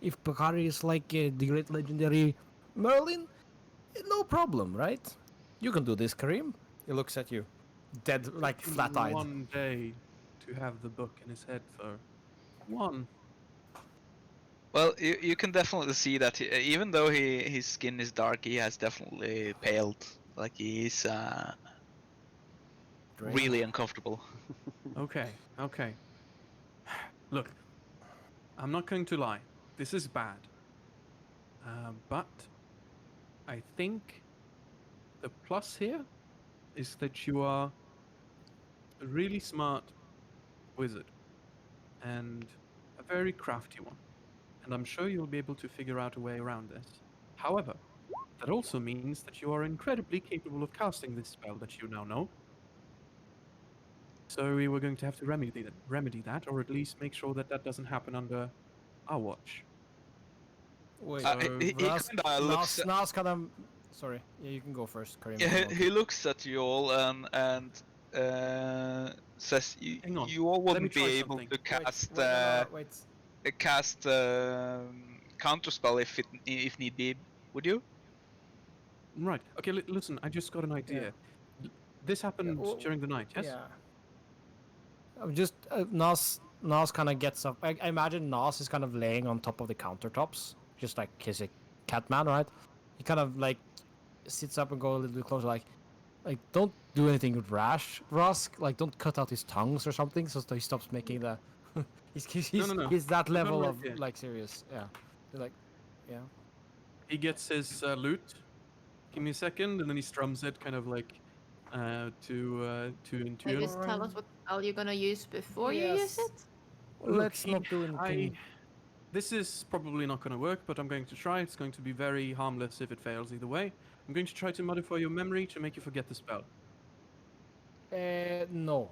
If Bakari is like the great legendary Merlin, no problem, right? You can do this, Kareem. He looks at you, dead, like Took him flat-eyed. 1 day to have the book in his head, though. 1. Well, you can definitely see that even though his skin is dark, he has definitely paled. Like he's Drained. really uncomfortable. Okay, okay. Look, I'm not going to lie. This is bad. But I think the plus here is that you are a really smart wizard and a very crafty one. And I'm sure you'll be able to figure out a way around this. However, that also means that you are incredibly capable of casting this spell that you now know. So we were going to have to remedy that, or at least make sure that that doesn't happen under our watch. Wait, he Ras- kinda looks. Nas kind of. Sorry, yeah, you can go first, Kareem. Yeah, if you want he to. looks at you all and says Hang on, you all let me wouldn't be try able something. to cast Wait, no, wait. cast counterspell if need be, would you? Right. Okay, listen, I just got an idea. This happened well, during the night, yes? Yeah. I'm just Nas kind of gets up. I imagine Nas is kind of laying on top of the countertops, just like he's a cat man, right? He kind of like sits up and go a little bit closer, like don't do anything rash, Rusk. Like don't cut out his tongues or something, so he stops making the. No. He's that I've got an level of idea. like serious. Yeah. Like, yeah. He gets his lute. Give me a second, and then he strums it, kind of like to in Can you tune. just tell us what spell you're gonna use before you use Yes. it? Let's not do anything. This is probably not going to work, but I'm going to try. It's going to be very harmless if it fails either way. I'm going to try to modify your memory to make you forget the spell. No,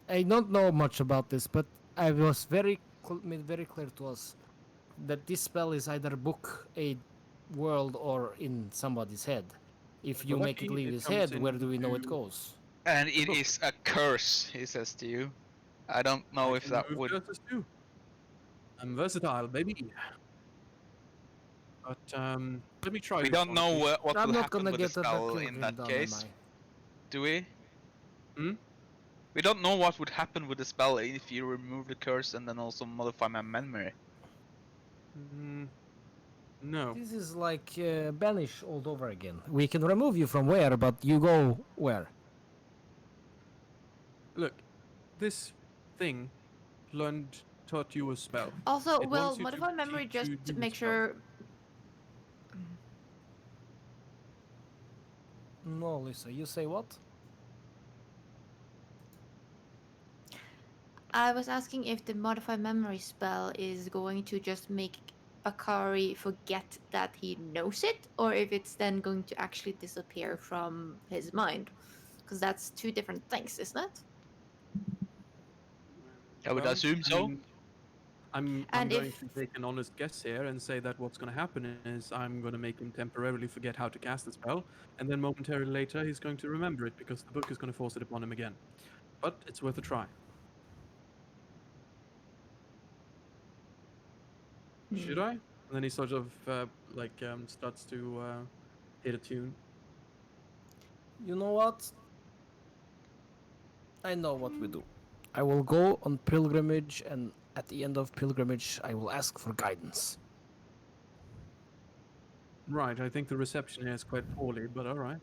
I don't know much about this, but I was made very clear to us that this spell is either book a world or in somebody's head. If you make it Lucky leave it his comes head, where do we know it into goes? And it book. is a curse, he says to you. I don't know I if can that remove would. curses too. I'm versatile, baby. But let me try We this don't one. know what I'm will not happen gonna with the get a spell in pilgrim that done, case, am I? do we? Hmm? We don't know what would happen with the spell if you remove the curse and then also modify my memory. No. This is like banish all over again. We can remove you from where, but you go where? Look, this thing taught you a spell. Also, It well, wants you to modify memory teach just you to the make spell. sure. No, Lisa, you say what? I was asking if the modify memory spell is going to just make Akari forget that he knows it, or if it's then going to actually disappear from his mind. Because that's two different things, isn't it? I would Well, assume I so. mean, I'm And going if to take an honest guess here and say that what's going to happen is I'm going to make him temporarily forget how to cast the spell, and then momentarily later he's going to remember it because the book is going to force it upon him again. But it's worth a try. Should I? And then he sort of starts to hit a tune. You know what? I know what we do. I will go on pilgrimage, and at the end of pilgrimage, I will ask for guidance. Right, I think the reception here is quite poorly, but all right.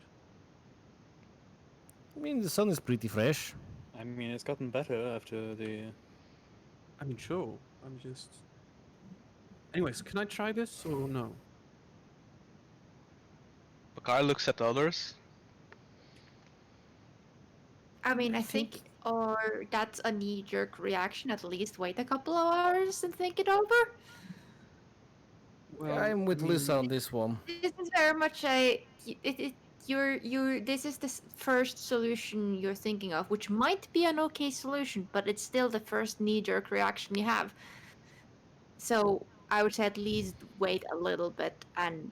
I mean, the sun is pretty fresh. I mean, it's gotten better after the. I mean, sure. I'm just. Anyways, can I try this or no? Bakar looks at the others. I mean, I think, or that's a knee-jerk reaction. At least wait a couple of hours and think it over. Well, I'm with I Lisa on mean, this one. This is very much a you're this is the first solution you're thinking of, which might be an okay solution, but it's still the first knee-jerk reaction you have. So I would say at least wait a little bit and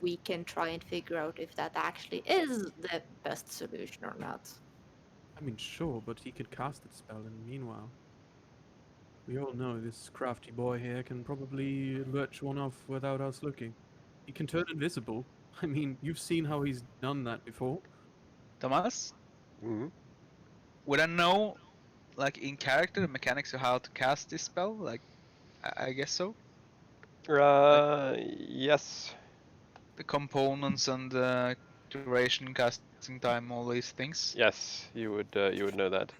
we can try and figure out if that actually is the best solution or not. I mean, sure, but he could cast that spell, and meanwhile, we all know this crafty boy here can probably lurch one off without us looking. He can turn invisible. I mean, you've seen how he's done that before. Thomas, Hmm. would I know, like in character, the mechanics of how to cast this spell? Like, I guess so. Yes. The components and the duration, casting time, all these things. Yes, you would know that.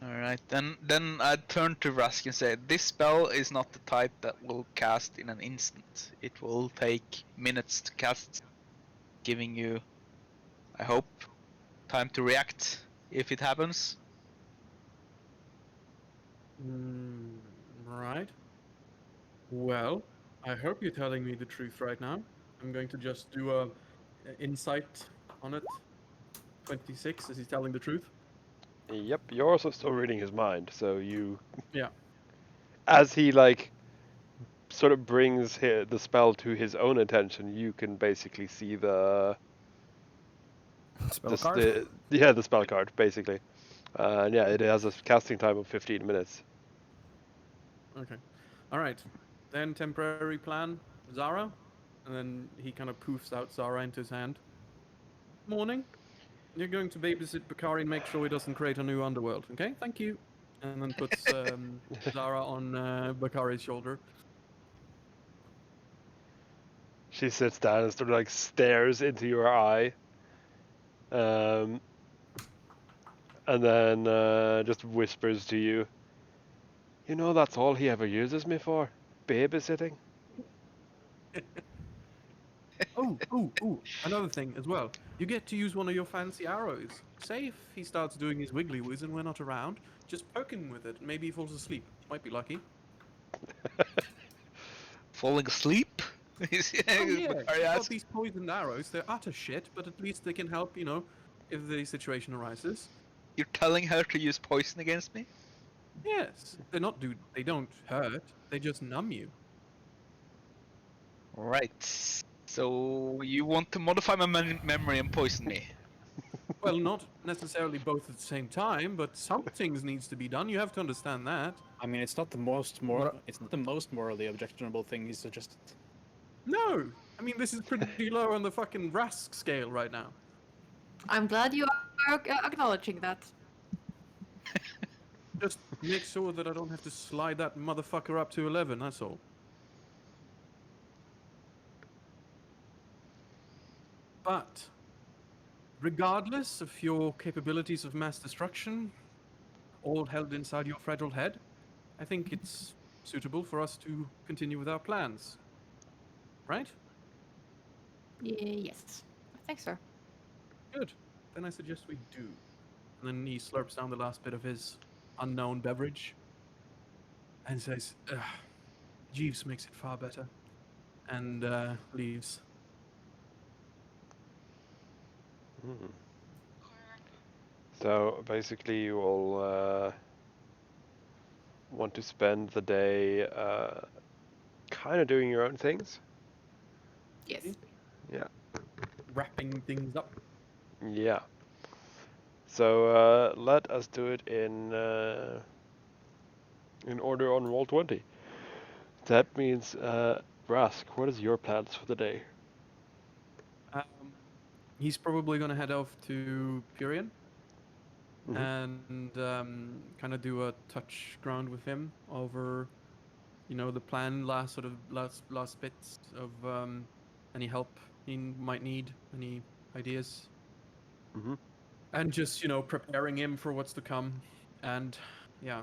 All right, then I'd turn to Rask and say, this spell is not the type that will cast in an instant. It will take minutes to cast, giving you, I hope, time to react if it happens. Right. Well, I hope you're telling me the truth right now. I'm going to just do a insight on it. 26, is he telling the truth? Yep, you're also still reading his mind, so you, Yeah. as he like sort of brings the spell to his own attention, you can basically see the Spell card. the spell card basically, and yeah, it has a casting time of 15 minutes. Okay. All right. Then temporary plan, Zara. And then he kind of poofs out Zara into his hand. Morning. You're going to babysit Bakari and make sure he doesn't create a new underworld, okay? Thank you. And then puts Zara on Bakari's shoulder. She sits down and sort of like stares into your eye, and then just whispers to you. You know, that's all he ever uses me for, babysitting. Oh, another thing as well. You get to use one of your fancy arrows. Say if he starts doing his wiggly whiz and we're not around, just poke him with it. Maybe he falls asleep. Might be lucky. Falling asleep? Oh yeah, Bakari you've got asks. these poisoned arrows. They're utter shit, but at least they can help, if the situation arises. You're telling her to use poison against me? Yes, they don't hurt. They just numb you. Right. So you want to modify my memory and poison me? Well, not necessarily both at the same time, but some things needs to be done. You have to understand that. I mean, it's not the most morally objectionable thing he suggested. No, I mean this is pretty low on the fucking Rask scale right now. I'm glad you are acknowledging that. Just make sure that I don't have to slide that motherfucker up to 11. That's all. But regardless of your capabilities of mass destruction, all held inside your fragile head, I think it's suitable for us to continue with our plans. Right? Yes, I think so. Good. Then I suggest we do. And then he slurps down the last bit of his unknown beverage and says, Jeeves makes it far better. And leaves. Hmm. So basically, you all want to spend the day kind of doing your own things. Yes. Yeah. Wrapping things up. Yeah. So let us do it in order on roll 20. That means, Rask, what is your plans for the day? He's probably going to head off to Purian Mhm. and kind of do a touch ground with him over, the plan, last bits of any help he might need, any ideas, Mhm. and just preparing him for what's to come, and yeah,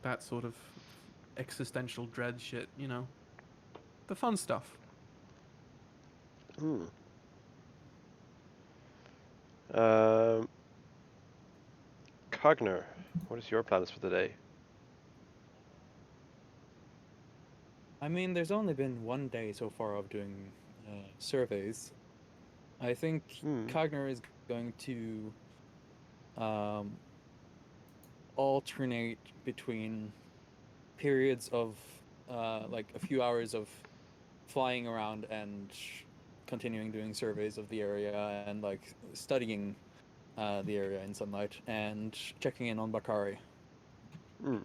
that sort of existential dread shit, the fun stuff. Hmm. Um, Cogner, what is your plans for the day? I mean, there's only been one day so far of doing surveys. I think Cogner is going to um, alternate between periods of like a few hours of flying around and continuing doing surveys of the area and like studying the area in sunlight and checking in on Bakari. Hmm.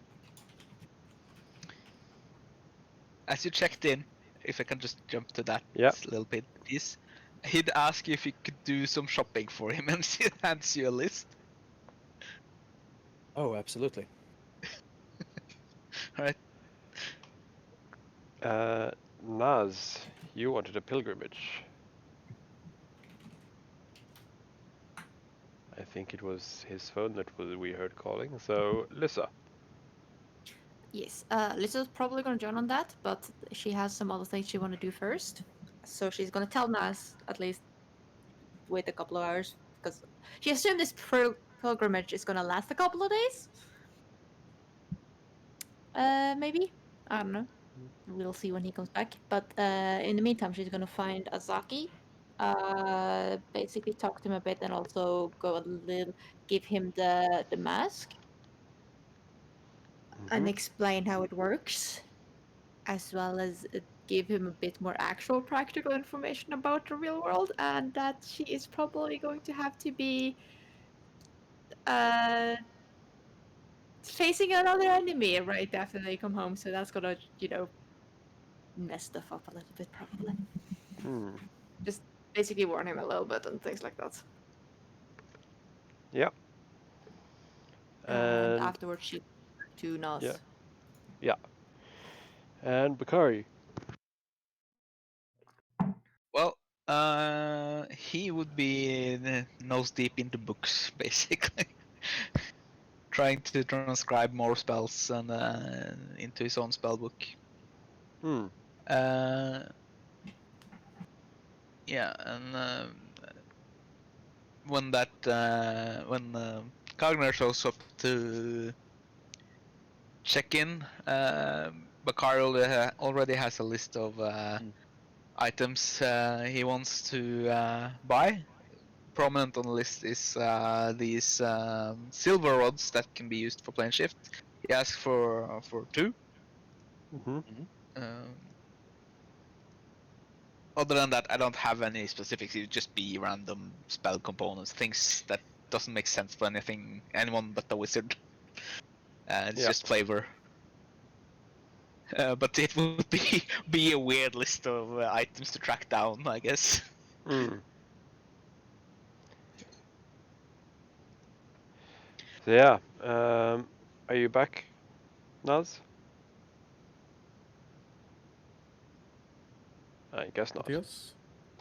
As you checked in, if I can just jump to that Yeah. little bit piece, he'd ask you if you could do some shopping for him, and he hands you a list. Oh, absolutely. Right. Naz, you wanted a pilgrimage. I think it was his phone that we heard calling. So, Lissa. Yes, Lisa's probably gonna join on that, but she has some other things she wanna do first. So she's gonna tell Nas at least wait a couple of hours because she assumed this pilgrimage is gonna last a couple of days. Maybe, I don't know. We'll see when he comes back. But in the meantime, she's gonna find Azaki. Basically talk to him a bit, and also go a little, give him the mask, and explain how it works, as well as give him a bit more actual practical information about the real world, and that she is probably going to have to be facing another enemy right after they come home. So that's gonna, mess stuff up a little bit, probably. Hmm. Just basically warn him a little bit and things like that. Yeah. And And afterwards, she to Nas. yeah. Yeah. And Bakari. Well, he would be nose deep into books, basically, trying to transcribe more spells and into his own spell book. Hmm. Yeah, and when Kagner shows up to check in, Bakari already has a list of items he wants to buy. Prominent on the list is these silver rods that can be used for plane shift. He asks for 2. Mm-hmm. Um, Other than that, I don't have any specifics. It would just be random spell components, things that doesn't make sense for anyone but the wizard. It's Yeah. just flavor. But it would be a weird list of items to track down, I guess. Hmm. So yeah. Are you back, Naz? I guess not. Yes.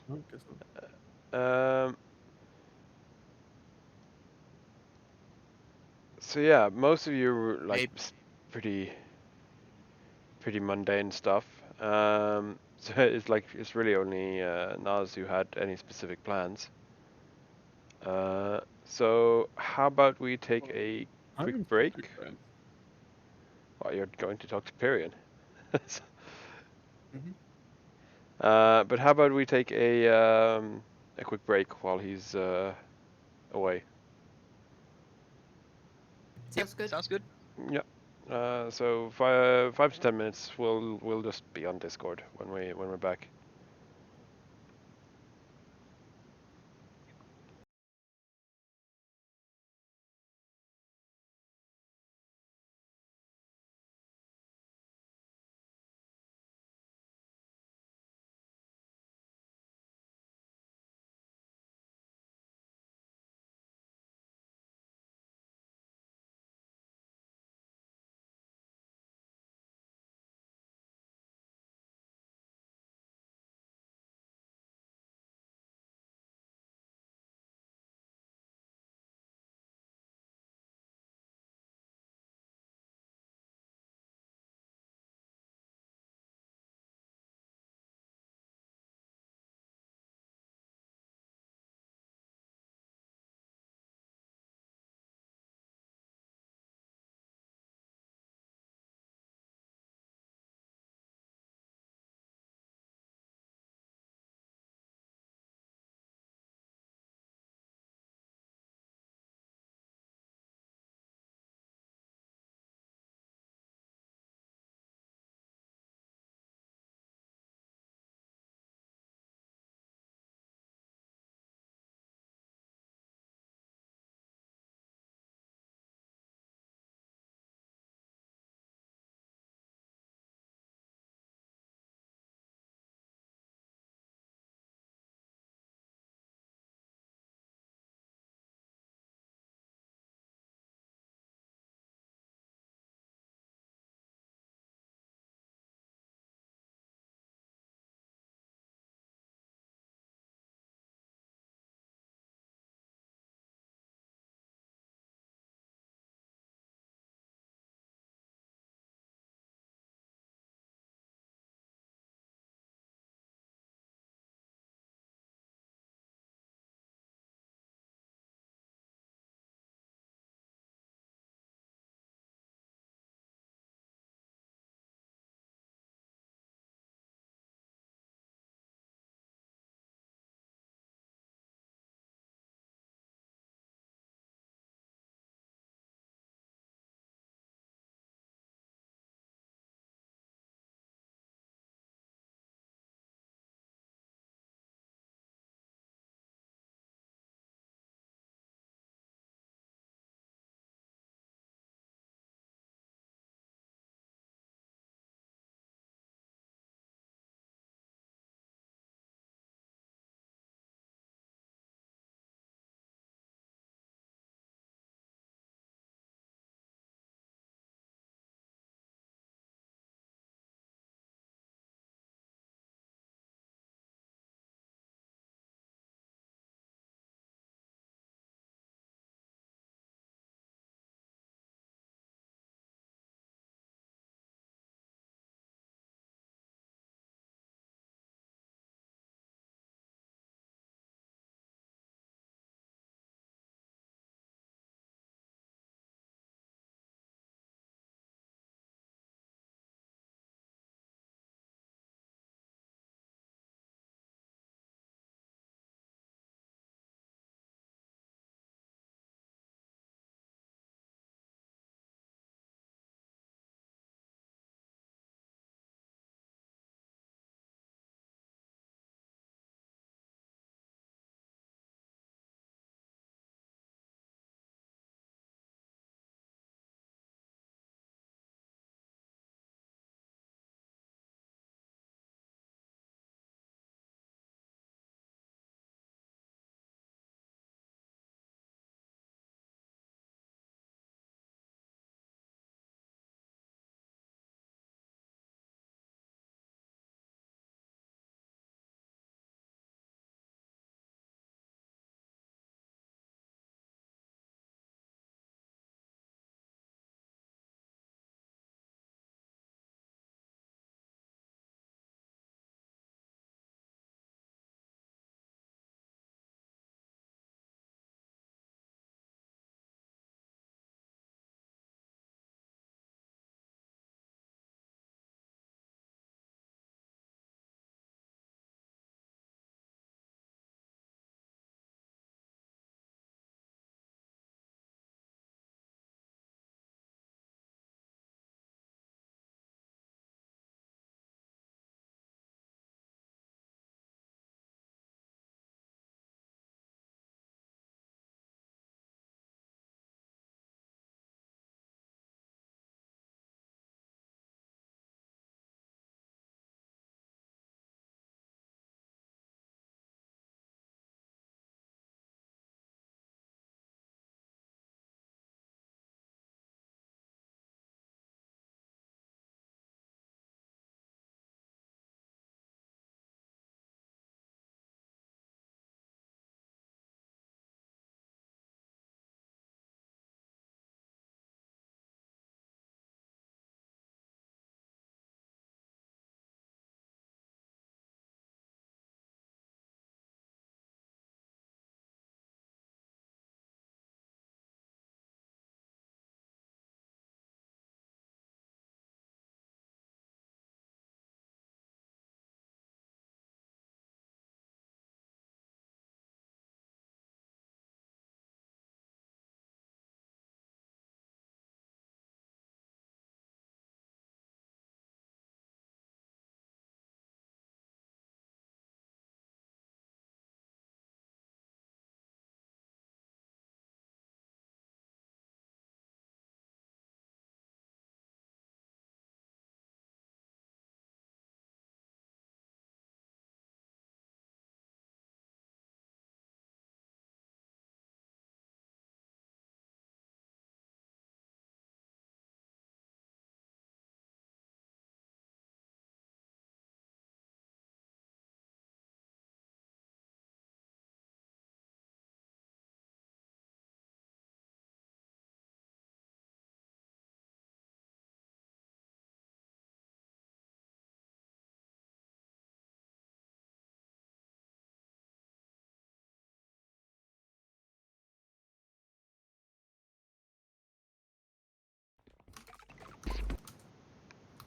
No, guess not. So yeah, most of you were like Maybe. pretty mundane stuff. So it's really only Naz who had any specific plans. So how about we take a I quick haven't break? specific plans. Well, you're going to talk to Pyrian. Mhm. But how about we take a quick break while he's away? Sounds good. Sounds good. Yeah. So 5 to 10 minutes. We'll just be on Discord when we're back.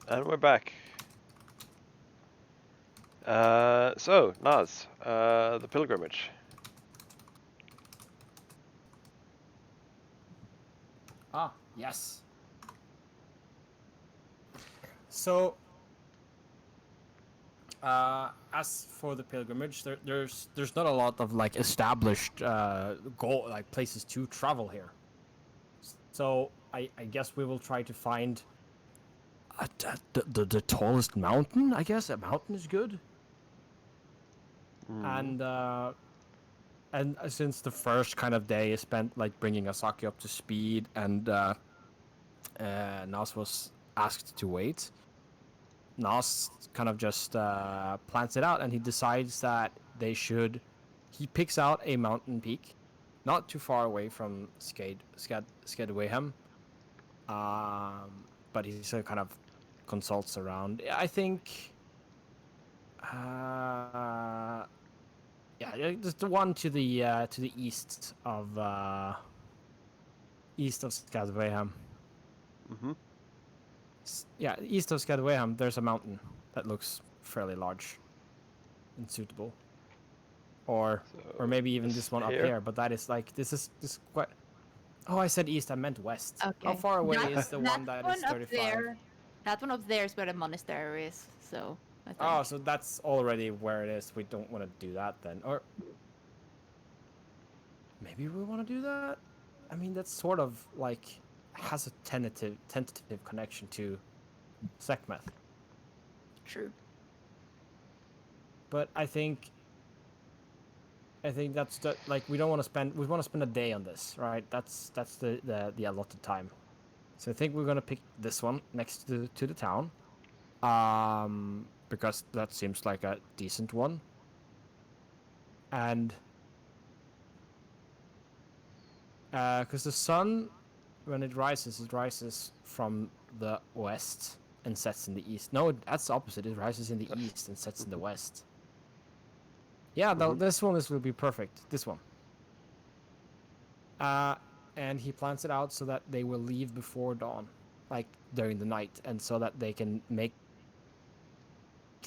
And we're back. So, Naz, the pilgrimage. Ah, yes. So, as for the pilgrimage, there's not a lot of like established places to travel here. So I guess we will try to find the tallest mountain. I guess a mountain is good. And since the first kind of day is spent like bringing Asaki up to speed, and Nas was asked to wait, Nas kind of just plans it out, and he decides that he picks out a mountain peak, not too far away from Skadwayham, but he kind of consults around. I think, just the one to the east of Skadwayham. Mm-hmm. Yeah, east of Skadwayham, there's a mountain that looks fairly large and suitable. Or maybe even this one up here, but that is like this is quite. Oh, I said east. I meant west. Okay. How far away is the one that is 35? That one up there is where the monastery is. So I think. Oh, so that's already where it is. We don't want to do that then, or maybe we want to do that. I mean, that's sort of like has a tentative connection to Sekhmet. True. But I think that's like we want to spend a day on this, right? That's the allotted time. So I think we're gonna pick this one next to the town, because that seems like a decent one. And because the sun, when it rises from the west and sets in the east. No, that's the opposite. It rises in the east and sets in the west. Yeah, this one will be perfect. This one. And he plans it out so that they will leave before dawn, like during the night, and so that they can make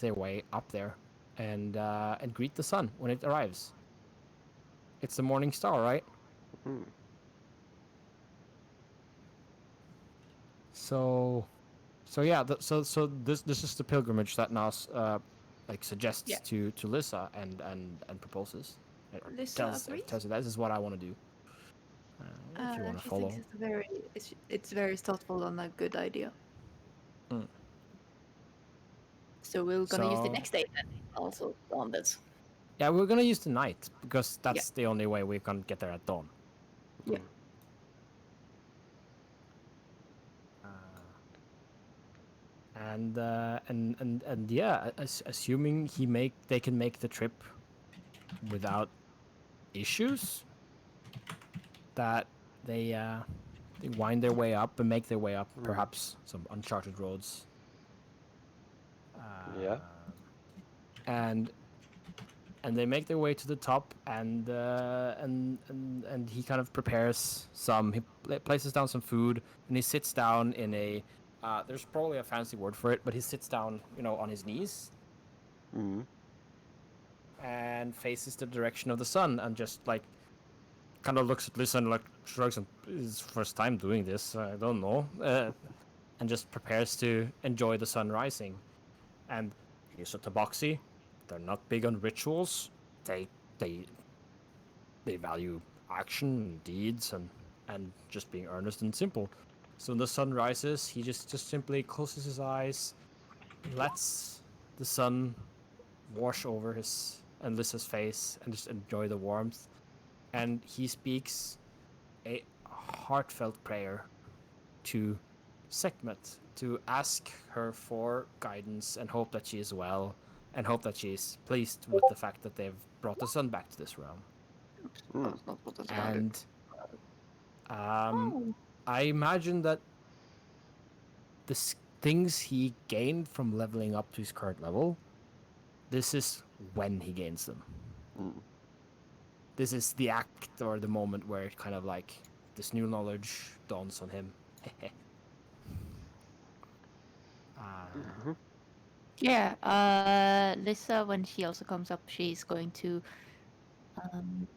their way up there and greet the sun when it arrives. It's the morning star, right? Mm. So yeah. So this is the pilgrimage that Nas suggests to Lissa and proposes. Lissa tells agrees? her this is what I want to do. If you want to She follow. thinks it's very thoughtful and a good idea. Mm. So we're gonna use the next day then, also on this. Yeah, we're gonna use the night because that's the only way we can get there at dawn. Yeah. And yeah, assuming they can make the trip without issues, that they wind their way up and make their way up perhaps some uncharted roads. And they make their way to the top, and he kind of prepares he places down some food, and he sits down in a there's probably a fancy word for it, but he sits down, on his knees, and faces the direction of the sun, and just like kind of looks at Lisa and like shrugs, and his first time doing this, I don't know, and just prepares to enjoy the sun rising. And he's a tabaxi. They're not big on rituals. They value action, deeds, and just being earnest and simple. So when the sun rises, he just simply closes his eyes, lets the sun wash over his and Lissa's face, and just enjoy the warmth. And he speaks a heartfelt prayer to Sekhmet, to ask her for guidance and hope that she is well, and hope that she is pleased with the fact that they've brought the sun back to this realm. And I imagine that the things he gained from leveling up to his current level, this is when he gains them. This is the act or the moment where it kind of like this new knowledge dawns on him. Mhm. Yeah, Lisa, when she also comes up, she's going to,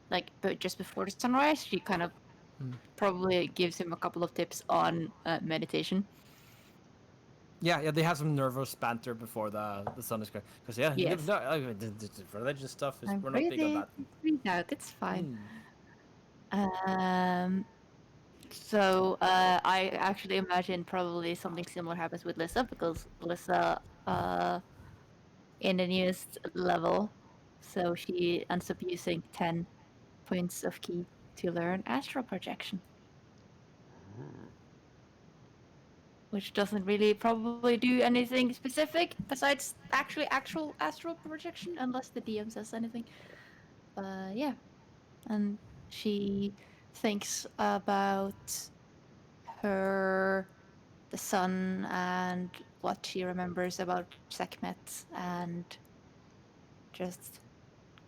but just before the sunrise, she kind of probably gives him a couple of tips on meditation. Yeah, they have some nervous banter before the sun is going. Because Yes. the religious stuff is we're not big on that. Breathe out. It's fine. Hmm. So I actually imagine probably something similar happens with Lissa, because Lissa in the newest level, so she ends up using 10 points of key to learn astral projection, which doesn't really probably do anything specific besides actual astral projection, unless the DM says anything. Yeah, and she thinks about the sun and what she remembers about Sekhmet, and just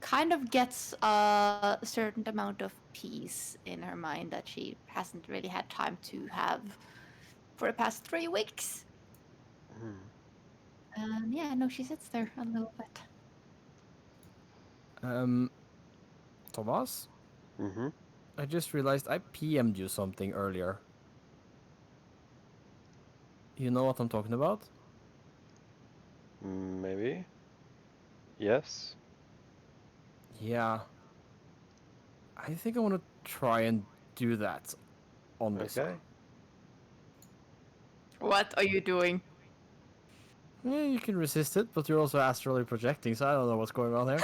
kind of gets a certain amount of peace in her mind that she hasn't really had time to have for the past 3 weeks. And yeah, no, she sits there a little bit. Thomas, Mhm. I just realized I PM'd you something earlier. You know what I'm talking about? Maybe. Yes. Yeah. I think I want to try and do that on Lisa. Okay. What are you doing? Yeah, you can resist it, but you're also astrally projecting, so I don't know what's going on there.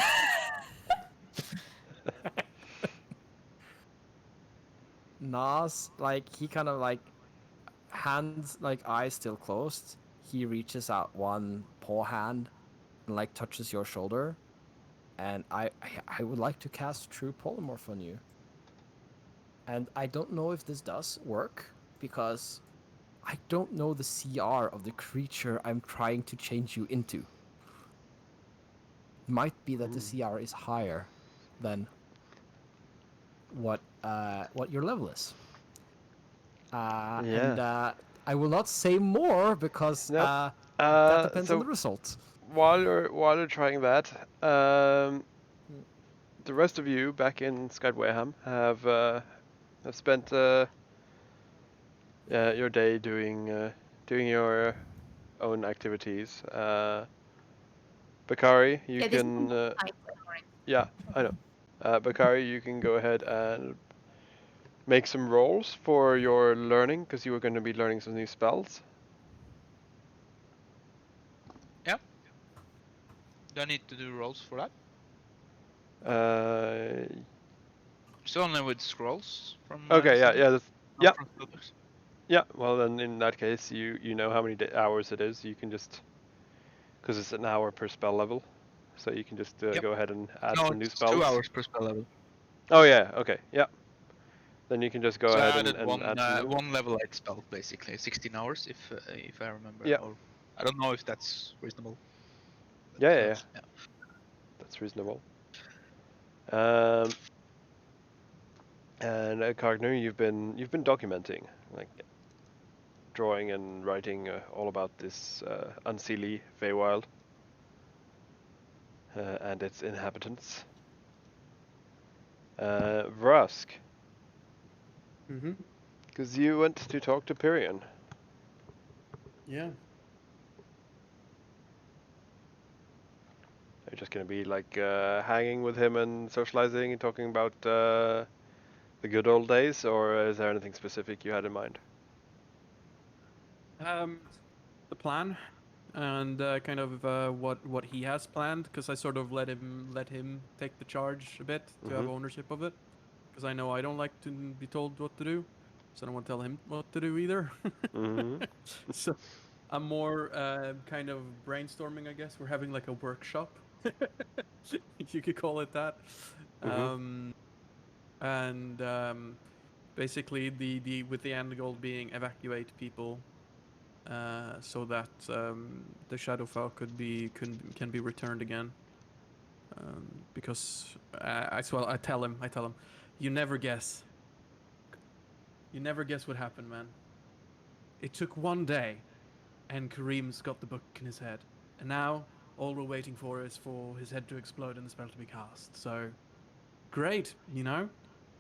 Nas, like, he kind of like hands, like eyes still closed. He reaches out one paw hand and like touches your shoulder, and I would like to cast True Polymorph on you. And I don't know if this does work because I don't know the CR of the creature I'm trying to change you into. Might be that the CR is higher than what your level is. And Yeah. I will not say more because Nope. that depends on So the result. while you're trying that, the rest of you back in Skydwareham have spent your day doing your own activities. Bakari, you Yeah, this is can night and morning. yeah, I know. Bakari, you can go ahead and make some rolls for your learning because you were going to be learning some new spells. Yeah. Do I need to do rolls for that? It's only with scrolls from Okay, yeah, studies, that's, not yeah, from spellbooks. yeah. Well, then in that case, you know how many hours it is. You can just, because it's an hour per spell level, so you can just Yep. go ahead and add No, some new it's spells. 2 hours per spell level. Oh yeah, okay, yeah. Then you can just go So I ahead added and add some new. one level 8 spell, basically 16 hours, if I remember. Yeah. Or I don't know if that's reasonable. But, Yeah. That's reasonable. And Cogner, you've been documenting, like drawing and writing all about this unseelie Feywild and its inhabitants. Vrask, Mm-hmm. because you went to talk to Pyrion. Yeah. You're just gonna be like hanging with him and socializing and talking about the good old days, or is there anything specific you had in mind? The plan and kind of what he has planned, because I sort of let him take the charge a bit to have ownership of it, because I know I don't like to be told what to do, so I don't want to tell him what to do either. So I'm more kind of brainstorming, I guess. We're having like a workshop, if you could call it that. And basically the with the end goal being evacuate people, so that the Shadowfell can be returned again. Because I tell him, you never guess what happened, man. It took one day, and Kareem's got the book in his head. And now all we're waiting for is for his head to explode and the spell to be cast. So great, you know?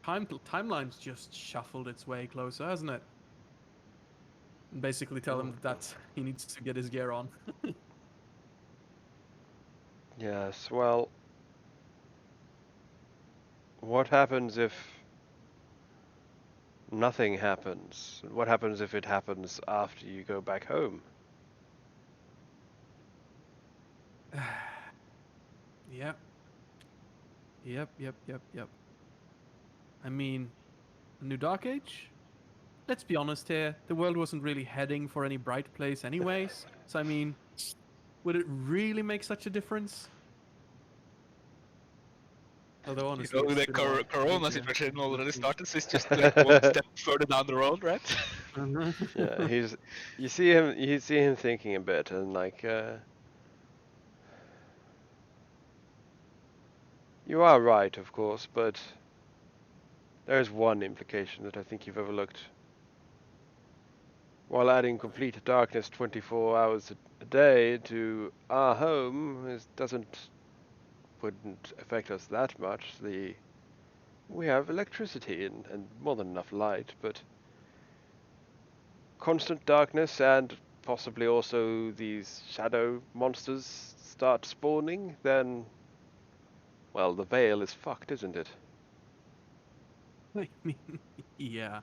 Timeline's just shuffled its way closer, hasn't it? And basically tell him that he needs to get his gear on. Yes, well, what happens if nothing happens? What happens if it happens after you go back home? Yep. Yep. I mean, a new Dark Age? Let's be honest here, the world wasn't really heading for any bright place anyways. So I mean, would it really make such a difference? Although You honestly, know, it's the been a while. corona Yeah. situation already Dark Age. started, so it's just like one step further down the road, right? Yeah, you see him thinking a bit, and like, you are right, of course, but there's one implication that I think you've overlooked. While adding complete darkness 24 hours a day to our home wouldn't affect us that much. We have electricity and more than enough light, but constant darkness and possibly also these shadow monsters start spawning, then, well, the Vale is fucked, isn't it? I mean, yeah.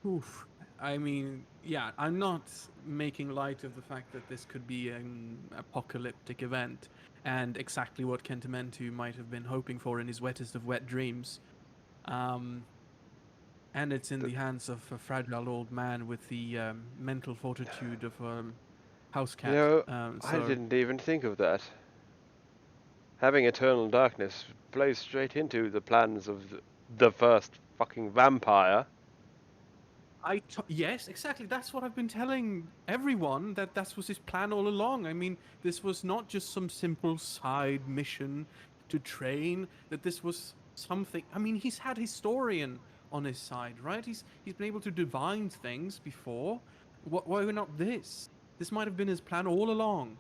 Oof. I mean, yeah, I'm not making light of the fact that this could be an apocalyptic event and exactly what Kentamentu might have been hoping for in his wettest of wet dreams. And it's in the hands of a fragile old man with the mental fortitude of a house You cat. know, I So didn't even think of that. Having eternal darkness plays straight into the plans of the first fucking vampire. yes, exactly. That's what I've been telling everyone, that was his plan all along. I mean, this was not just some simple side mission to train. That this was something. I mean, he's had historian on his side, right? He's been able to divine things before. Why not this? This might have been his plan all along,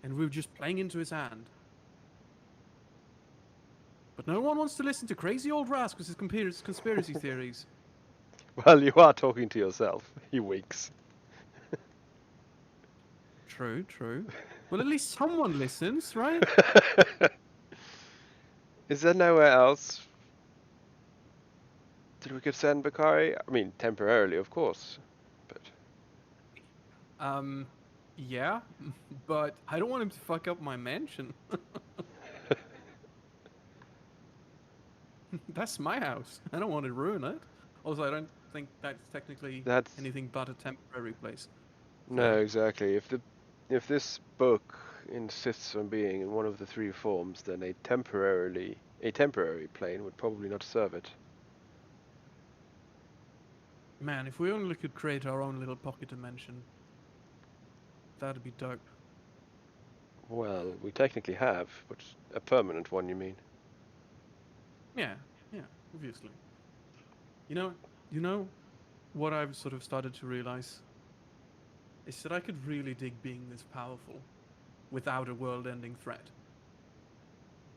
and we were just playing into his hand. But no one wants to listen to crazy old Rask with his conspiracy theories. Well, you are talking to yourself. He winks. True. Well, at least someone listens, right? Is there nowhere else that we could send Bakari? I mean, temporarily, of course. But Yeah, but I don't want him to fuck up my mansion. That's my house. I don't want to ruin it. Also, I don't think that's technically that's anything but a temporary place. no, exactly. If this book insists on being in one of the three forms, then a temporary plane would probably not serve it. Man, if we only could create our own little pocket dimension, that'd be dope. Well, we technically have, but a permanent one, you mean? Yeah, obviously. You know what I've sort of started to realize is that I could really dig being this powerful without a world-ending threat.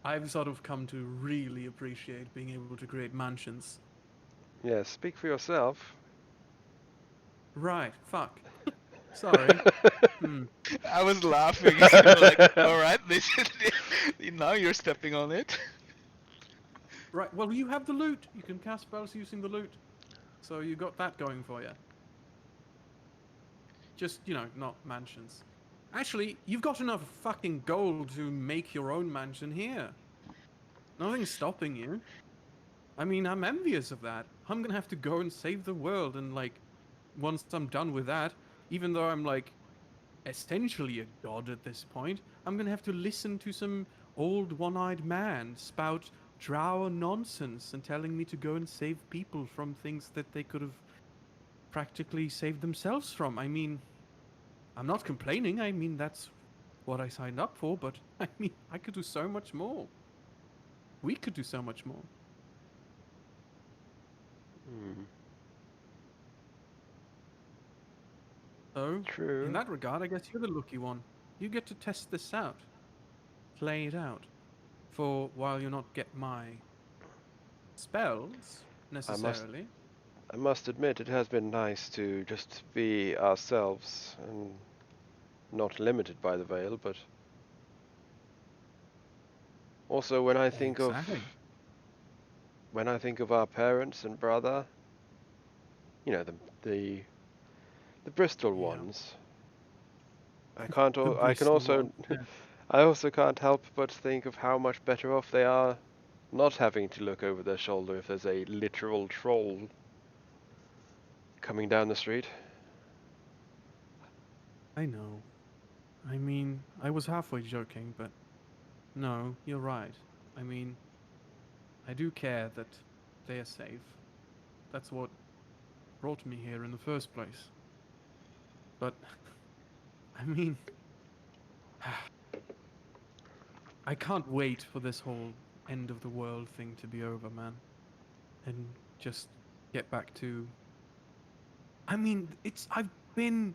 I've sort of come to really appreciate being able to create mansions. Yes, speak for yourself. Right, fuck. Sorry. I was laughing. You know, like, all right, this now you're stepping on it. Right, well, you have the loot. You can cast spells using the loot. So you got that going for you. Just, not mansions. Actually, you've got enough fucking gold to make your own mansion here. Nothing's stopping you. I mean, I'm envious of that. I'm gonna have to go and save the world, and, like, once I'm done with that, even though I'm, like, essentially a god at this point, I'm gonna have to listen to some old one-eyed man spout drow nonsense and telling me to go and save people from things that they could have practically saved themselves from. I mean, I'm not complaining. I mean, that's what I signed up for, but I mean, I could do so much more. We could do so much more. So, True. in that regard, I guess you're the lucky one. You get to test this out, play it out, for while you're not get my spells necessarily. I must admit, it has been nice to just be ourselves and not limited by the veil, but also Exactly. when I think of our parents and brother, you know, the the Bristol Yeah. ones, The I can Bristol also one. Yeah. I also can't help but think of how much better off they are not having to look over their shoulder if there's a literal troll coming down the street. I know. I mean, I was halfway joking, but no, you're right. I mean, I do care that they are safe. That's what brought me here in the first place. But, I mean, I can't wait for this whole end of the world thing to be over, man. And just get back to. I mean, I've been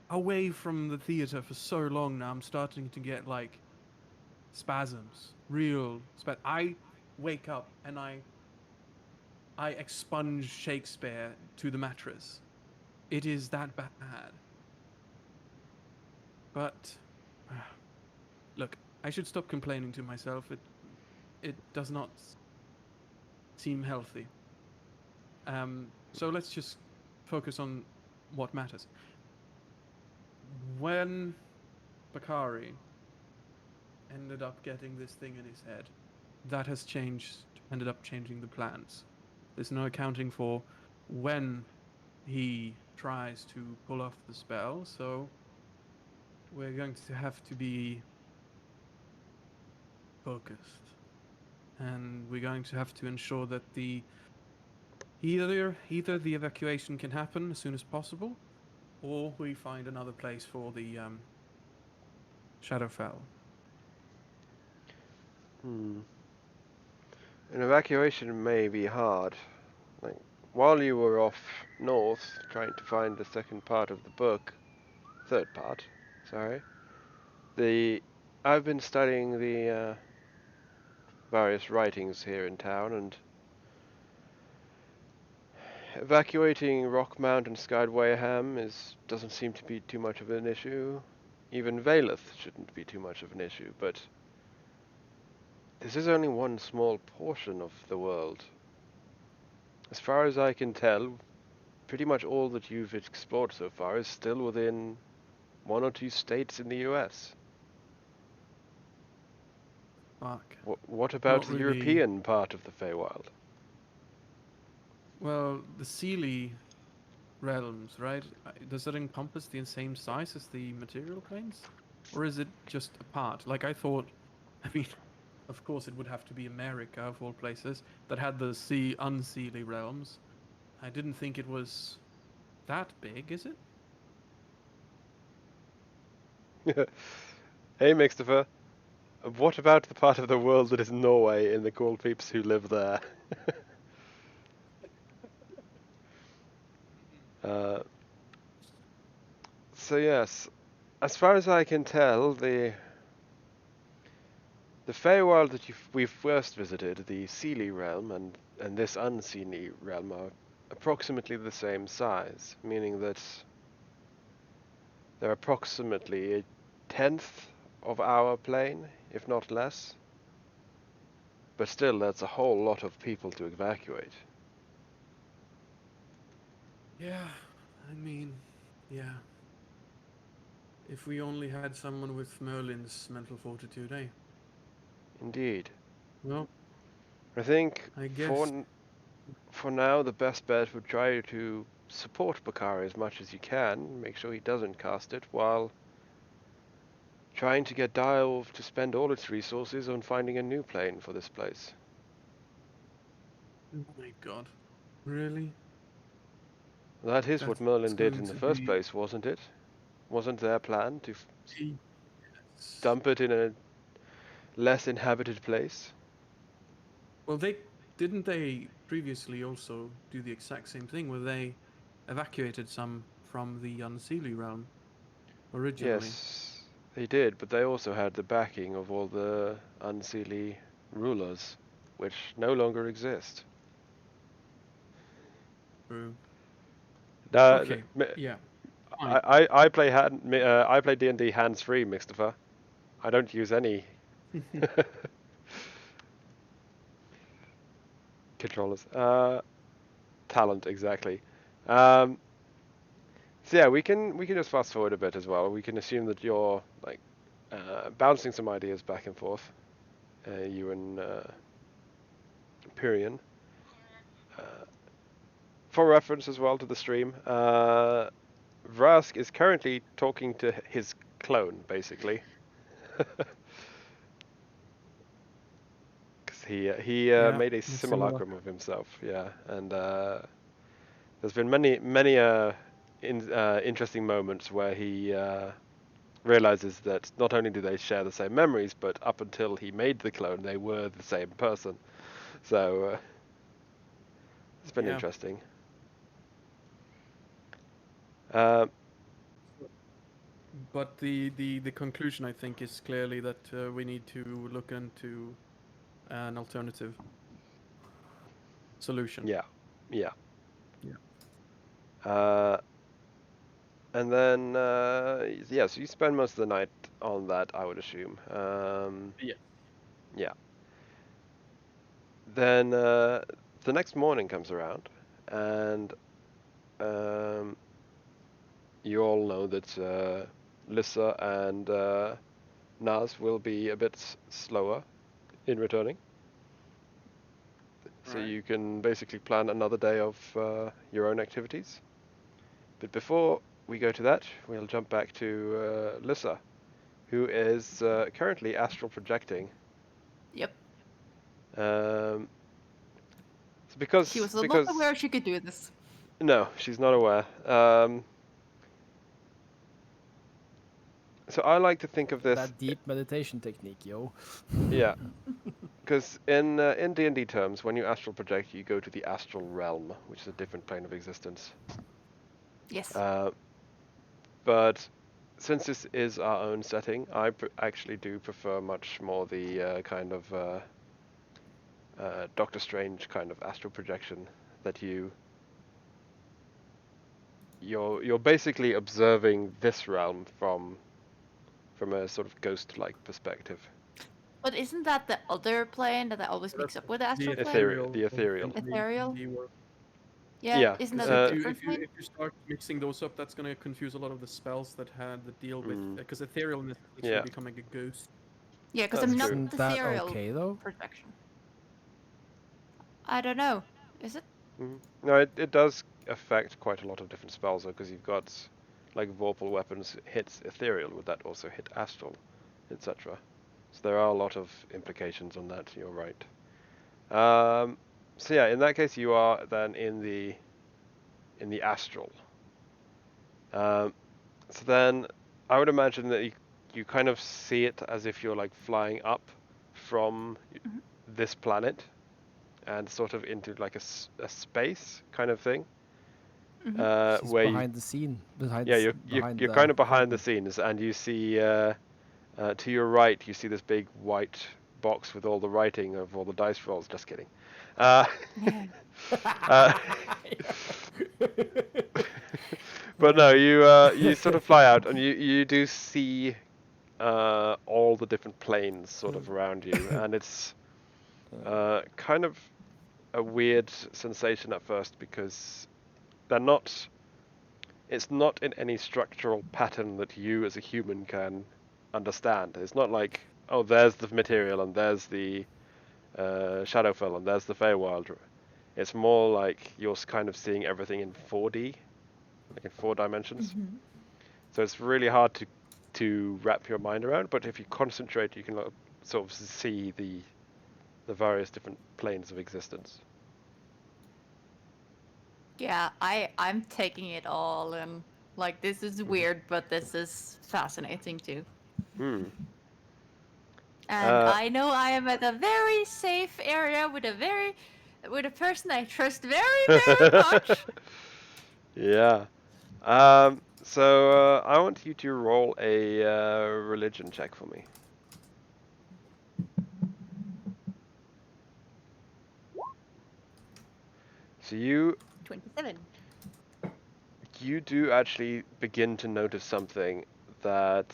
away from the theater for so long now. I'm starting to get like spasms. I wake up and I expunge Shakespeare to the mattress. It is that bad. But look, I should stop complaining to myself. It does not seem healthy. So let's just focus on what matters. When Bakari ended up getting this thing in his head, that has ended up changing the plans. There's no accounting for when he tries to pull off the spell, so we're going to have to be focused. And we're going to have to ensure that either the evacuation can happen as soon as possible, or we find another place for the Shadowfell. Hmm. An evacuation may be hard. Like, while you were off north trying to find the third part, sorry, I've been studying the various writings here in town, and evacuating Rockmount and Skydwayham doesn't seem to be too much of an issue. Even Valeth shouldn't be too much of an issue, but this is only one small portion of the world. As far as I can tell, pretty much all that you've explored so far is still within one or two states in the US. Fuck. What about Not the really. European part of the Feywild? Well, the Sealy realms, right? Does that encompass the same size as the material planes? Or is it just a part? Like I thought, I mean, of course it would have to be America of all places that had the unseelie realms. I didn't think it was that big, is it? Hey, Mixtifer. What about the part of the world that is Norway and the cool peeps who live there? uh, so yes, as far as I can tell, the Feywild that we've first visited, the Seelie realm and this Unseelie realm, are approximately the same size, meaning that they're approximately a tenth of our plane, if not less. But still, that's a whole lot of people to evacuate. Yeah, I mean, yeah. If we only had someone with Merlin's mental fortitude, eh? Indeed. Well, I think I guess. for now, the best bet would try to support Bakari as much as you can, make sure he doesn't cast it, while trying to get DIREWOLF to spend all its resources on finding a new plane for this place. Oh my god. Really? That is what That's Merlin did going in the to first be. place, wasn't it? Wasn't their plan to Yes. dump it in a less inhabited place? Well, they previously also do the exact same thing where they evacuated some from the Unseelie realm originally. Yes, they did, but they also had the backing of all the Unseelie rulers, which no longer exist. True. Uh, Okay. Yeah. Fine. I play I play D&D hands-free, Mixtifer. I don't use any controllers. Talent, exactly. So yeah, we can just fast forward a bit as well. We can assume that you're like bouncing some ideas back and forth, you and Pyrian. For reference as well to the stream, Vrask is currently talking to his clone, basically. Because he Yeah, made a the simulacrum of himself, yeah, and there's been many interesting moments where he realizes that not only do they share the same memories, but up until he made the clone, they were the same person. So it's been interesting. But the conclusion, I think, is clearly that we need to look into an alternative solution. Yeah. Yeah. And then yeah, so you spend most of the night on that, I would assume. Yeah. Yeah. Then the next morning comes around, and you all know that Lissa and Naz will be a bit slower in returning. So Right. you can basically plan another day of your own activities. But before we go to that, we'll jump back to Lissa, who is currently astral projecting. Yep. So because She was not aware she could do this. no, she's not aware. So I like to think of this. That deep meditation technique, yo. Yeah, because in D&D terms, when you astral project, you go to the astral realm, which is a different plane of existence. Yes. But since this is our own setting, I actually do prefer much more the kind of Doctor Strange kind of astral projection that you're basically observing this realm from a sort of ghost-like perspective. But isn't that the other plane that I always mix up with the astral plane? The ethereal. Ethereal? Yeah, Yeah, isn't that a different if plane? you start mixing those up, that's going to confuse a lot of the spells that deal with because ethereal is literally becoming a ghost. Yeah, because That's I'm not true. Isn't that ethereal okay though? projection. I don't know. Is it? No, it does affect quite a lot of different spells though, because you've got like Vorpal weapons hits ethereal, would that also hit astral, etc. So there are a lot of implications on that. You're right. So yeah, in that case, you are then in the astral. So then I would imagine that you kind of see it as if you're like flying up from this planet and sort of into like a space kind of thing. She's Where behind the scene. you're kind of behind the scenes, and you see to your right you see this big white box with all the writing of all the dice rolls. Just kidding. But no, you sort of fly out, and you do see all the different planes sort of around you, and it's kind of a weird sensation at first because they're not. It's not in any structural pattern that you as a human can understand. It's not like, oh, there's the material and there's the Shadowfell and there's the Feywild. It's more like you're kind of seeing everything in 4D, like in 4 dimensions. So it's really hard to wrap your mind around. But if you concentrate, you can sort of see the various different planes of existence. Yeah, I'm taking it all in. Like, this is weird, but this is fascinating too. And I know I am at a very safe area with a person I trust very, very much. Yeah. So I want you to roll a religion check for me. So you 27. do actually begin to notice something that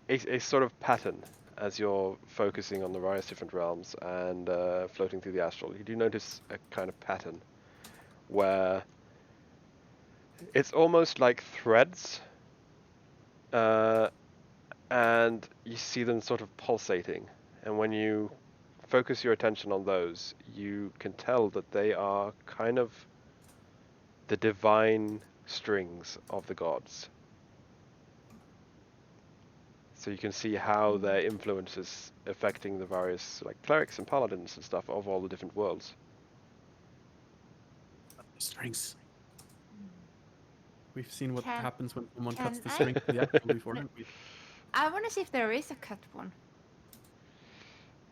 a sort of pattern as you're focusing on the various different realms and floating through the astral. You do notice a kind of pattern where it's almost like threads, and you see them sort of pulsating. And when you focus your attention on those, you can tell that they are kind of the divine strings of the gods. So you can see how their influence is affecting the various like clerics and paladins and stuff of all the different worlds. Strings. We've seen what Can- happens when someone cuts can the I- string to the actual before, haven't we? I want to see if there is a cut one.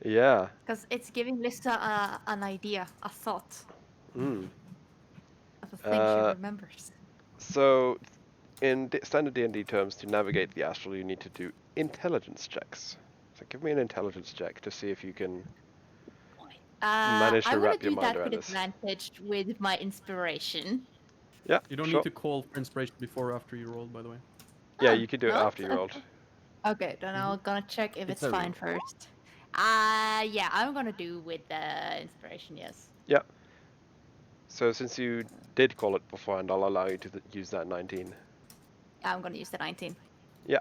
Yeah. Because it's giving Lisa an idea, a thought Mm. of a thing she Uh, remembers. So in standard D&D terms, to navigate the astral, you need to do intelligence checks. So give me an intelligence check to see if you can manage I to want wrap to your do mind that around with this. advantage with my inspiration. Yeah, You don't sure. need to call for inspiration before or after you roll, by the way. Yeah, Oh, you can do it no? after you rolled. Okay, then I'm gonna check if It's it's a fine roll. first. Yeah, I'm gonna do with the inspiration, yes. Yeah. So since you did call it beforehand, I'll allow you to use that 19. I'm gonna use the 19. Yeah.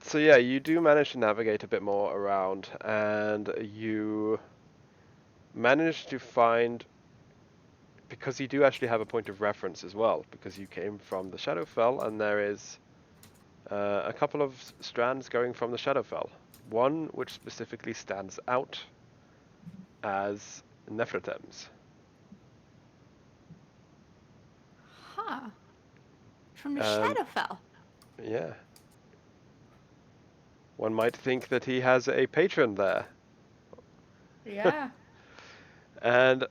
So yeah, you do manage to navigate a bit more around, and you manage to find, because you do actually have a point of reference as well, because you came from the Shadowfell, and there is a couple of strands going from the Shadowfell. One which specifically stands out as Nephrotems. Huh. From the And Shadowfell. yeah, one might think that he has a patron there. Yeah. And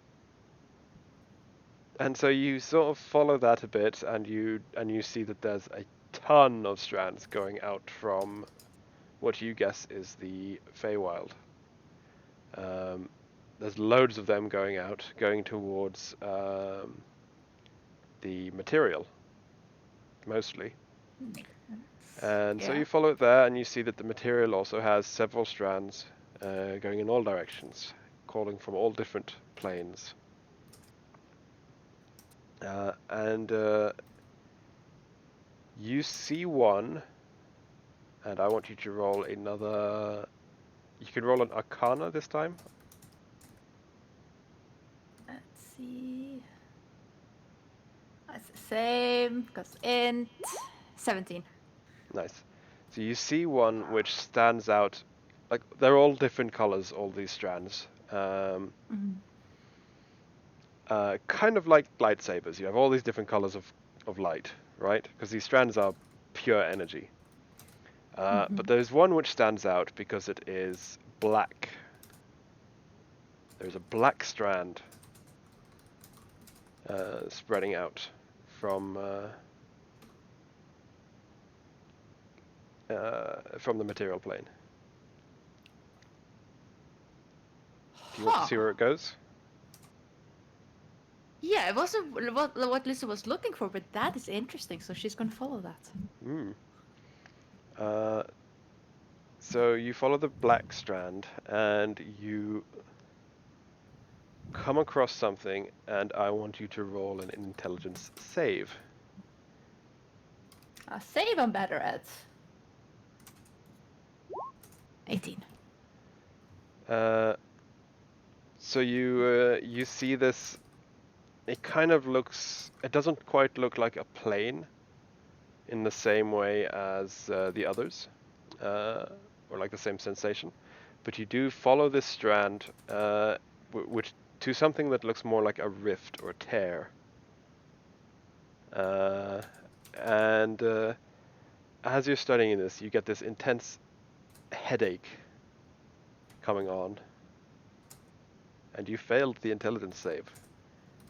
so you sort of follow that a bit, and you see that there's a ton of strands going out from what you guess is the Feywild. There's loads of them going out, going towards the material, mostly. And so Yeah. you follow it there, and you see that the material also has several strands going in all directions, calling from all different planes. And you see one, and I want you to roll another. You can roll an Arcana this time. Let's see. That's the same, because int 17. Nice. So you see one which stands out. Like they're all different colors, all these strands. Kind of like lightsabers. You have all these different colors of light, right? Because these strands are pure energy. But there's one which stands out because it is black. There's a black strand spreading out from the material plane. Do you want to see where it goes? Yeah, it wasn't what Lisa was looking for, but that is interesting, so she's gonna follow that. So you follow the black strand, and you come across something, and I want you to roll an intelligence save. Save I'm better at. 18. So you see this. It kind of looks. It doesn't quite look like a plane in the same way as the others, or like the same sensation. But you do follow this strand, which to something that looks more like a rift or tear. And as you're studying this, you get this intense headache coming on, and you failed the intelligence save,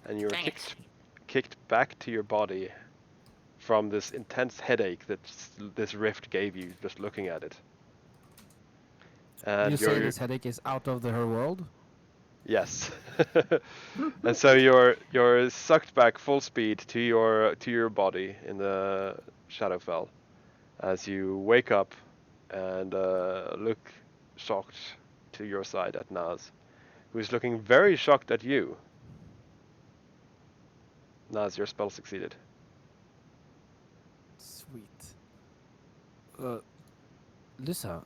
and you are Dang kicked kicked back to your body from this intense headache that this rift gave you just looking at it. And You say this headache is out of her world? yes. And so you're sucked back full speed to your body in the Shadowfell as you wake up and look shocked to your side at Naz, who is looking very shocked at you. Naz, your spell succeeded. Sweet. Lisa,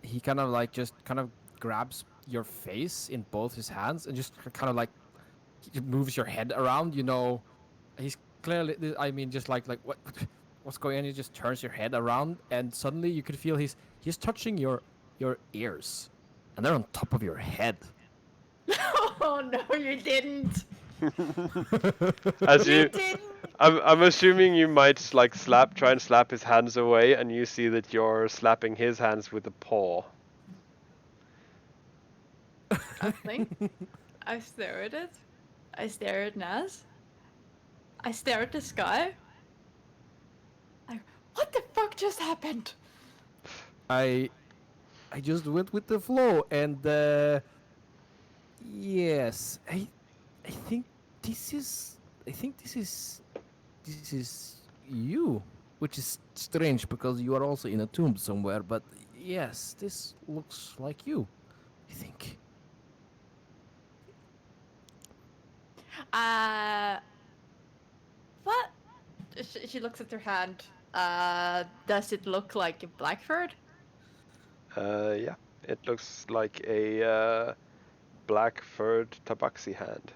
he kind of like just kind of grabs your face in both his hands and just kind of like moves your head around. You know, he's clearly. I mean, just like what's going on? He just turns your head around, and suddenly you could feel he's touching your ears, and they're on top of your head. Oh no, you didn't. As You you, didn't. I'm assuming you might like try and slap his hands away, and you see that you're slapping his hands with a paw. I think I stare at it. I stare at Naz. I stare at the sky. Like, what the fuck just happened? I just went with the flow, and yes, I think this is this is you, which is strange because you are also in a tomb somewhere. But yes, this looks like you. I think. What? She looks at her hand. Does it look like a blackbird? Yeah, it looks like a black furred tabaxi hand.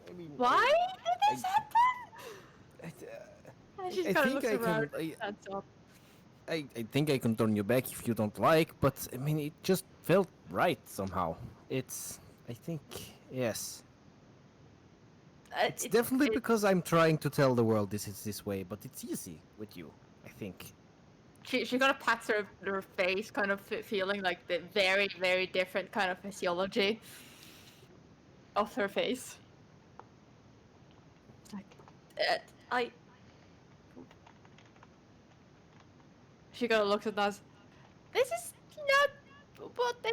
I mean, Why did this happen? And she I kind of think looks I around. can. Hands up. I think I can turn you back if you don't like, but I mean, it just felt right somehow. It's. I think yes. It's definitely because I'm trying to tell the world this is this way, but it's easy with you, I think. She kind of pats her face, kind of feeling like the very, very different kind of physiology of her face. It's like, I. She kind of looks at us. This is not what they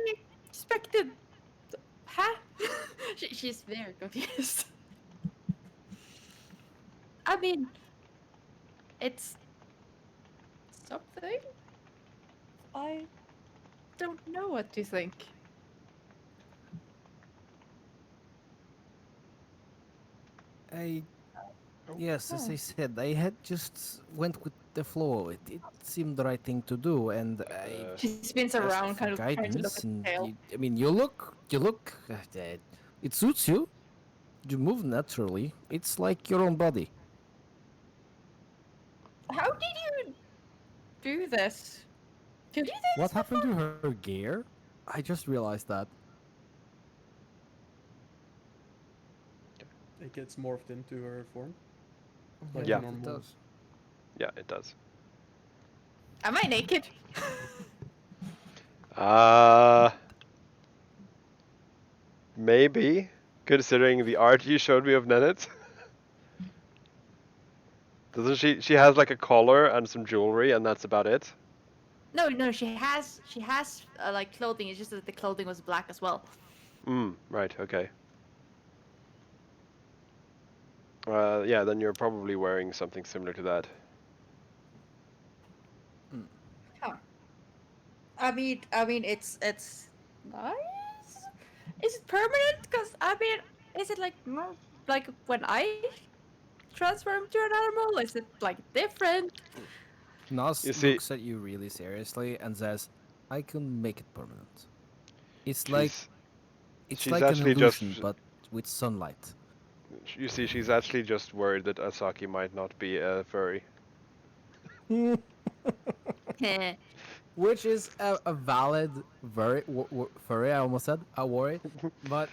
expected. Huh? She's very confused. I mean, it's something. I don't know what to think. Yes, as I said, I had just went with the flow. It seemed the right thing to do, and I She spins asked around, for kind of trying to look guidance. at And the tail. I mean, you look, it suits you. You move naturally. It's like your own body. How did you do this? Did you do What this happened before? to her gear? I just realized that. It gets morphed into her form. Yeah, Like Yeah. it normal. does. Yeah, it does. Am I naked? Maybe, considering the art you showed me of Nennet. Doesn't she has like a collar and some jewelry and that's about it? No, she has like clothing. It's just that the clothing was black as well. Right, okay. Yeah, then you're probably wearing something similar to that. Huh. I mean, it's nice. Is it permanent? Cause I mean, is it like more like when I transform to an animal? Is it like different? Nas You see, looks at you really seriously and says, "I can make it permanent. It's she's she's like an actually just illusion, but with sunlight." you see she's actually just worried that Asaki might not be a furry. Heh. Which is a valid furry. I almost said a worry, but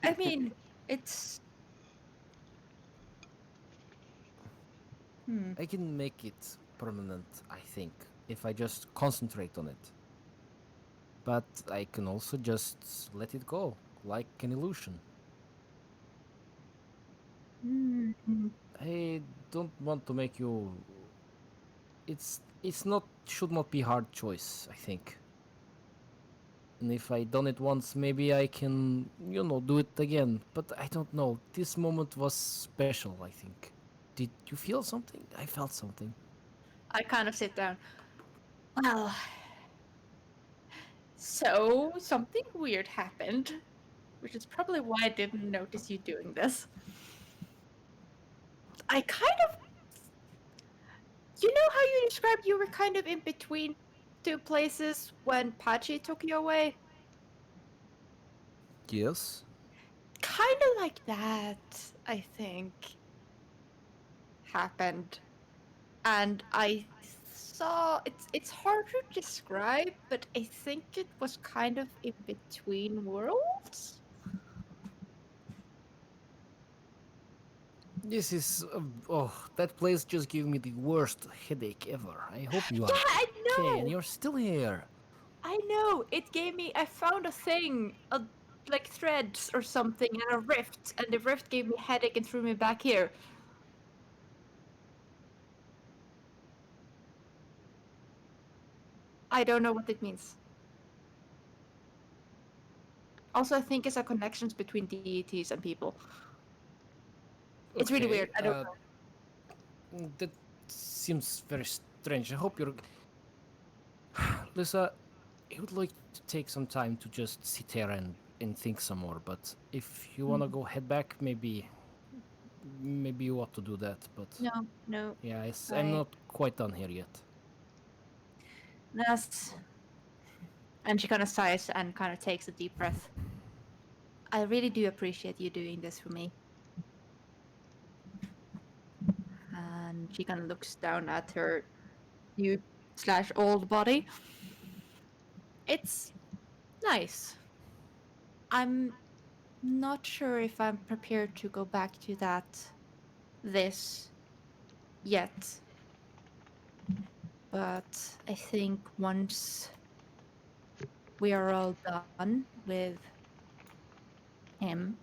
I mean, it's. I can make it permanent. I think if I just concentrate on it. But I can also just let it go, like an illusion. Mm. I don't want to make you. It's not should not be hard choice. I think. And if I done it once, maybe I can, do it again. But I don't know. This moment was special. I think. Did you feel something? I felt something. I kind of sit down. Well, so something weird happened, which is probably why I didn't notice you doing this. I kind of, you know how you described you were kind of in between two places when Pachi took you away? Yes. Kind of like that, I think, happened. And I saw it's hard to describe, but I think it was kind of in between worlds. This is. That place just gave me the worst headache ever. I hope you Yeah, are I okay and know. you're still here. I know. It gave me. I found a thing, like threads or something, and a rift, and the rift gave me a headache and threw me back here. I don't know what it means. Also, I think it's a connections between deities and people. It's really Okay. weird. I don't That seems very strange. I hope you're. Lisa, I would like to take some time to just sit here and think some more. But if you know. wanna go head back, maybe you ought to do that. But No, no. yeah, I'm not quite done here yet. That's. And she kind of sighs and kind of takes a deep breath. I really do appreciate you doing this for me. And she kind of looks down at her new slash old body. It's nice. I'm not sure if I'm prepared to go back to this yet. But I think once we are all done with him,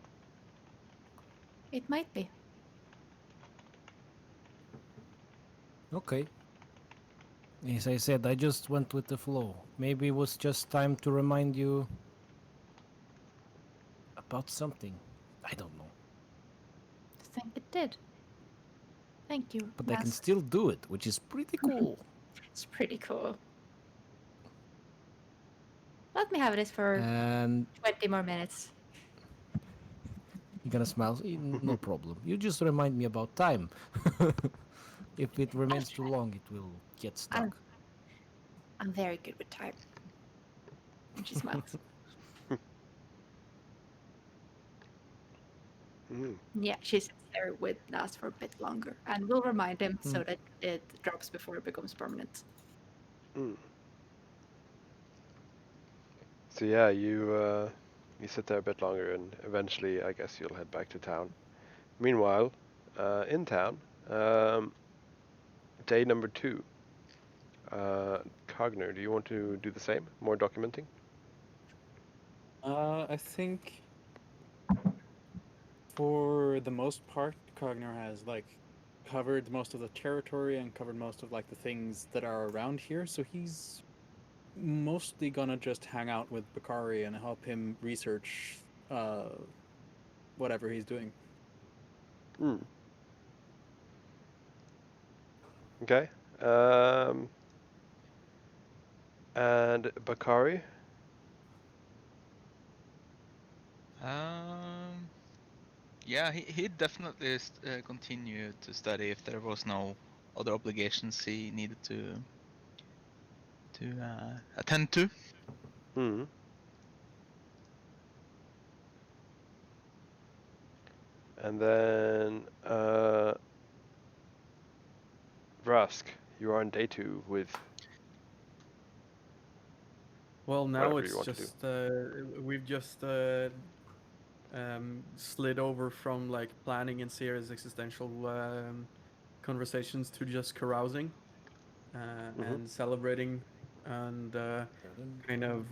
it might be. Okay. As I said, I just went with the flow. Maybe it was just time to remind you about something. I don't know. I think it did. Thank you, But I can Rask. still do it, which is pretty cool. It's pretty cool. Let me have this for And 20 more minutes. you're gonna smile. No problem. You just remind me about time. If it I'll remains too try. long, it will get I'm, stuck. I'm very good with time. And she smiles. Mm. Yeah, she sits there with Nas for a bit longer. And we'll remind him so that it drops before it becomes permanent. Mm. So yeah, you sit there a bit longer, and eventually, I guess you'll head back to town. Meanwhile, in town, day number 2. Cogner, do you want to do the same? More documenting? I think for the most part, Cogner has covered most of the territory and covered most of the things that are around here. So he's mostly gonna just hang out with Bakari and help him research whatever he's doing. Mm. Okay. And Bakari? Yeah, he'd definitely continue to study if there was no other obligations he needed to attend to. Hmm. And then Vrask, you are on day 2 with Well, now whatever you it's want to do. just we've just slid over from like planning and serious existential conversations to just carousing Mm-hmm. and celebrating and kind of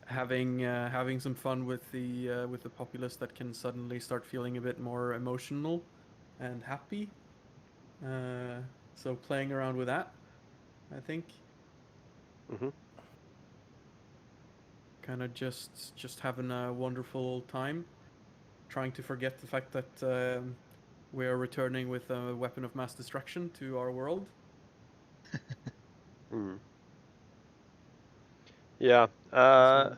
having some fun with the populace that can suddenly start feeling a bit more emotional and happy. So playing around with that, I think, Mm-hmm. kind of just having a wonderful time, trying to forget the fact that we are returning with a weapon of mass destruction to our world. Mm. Yeah. So,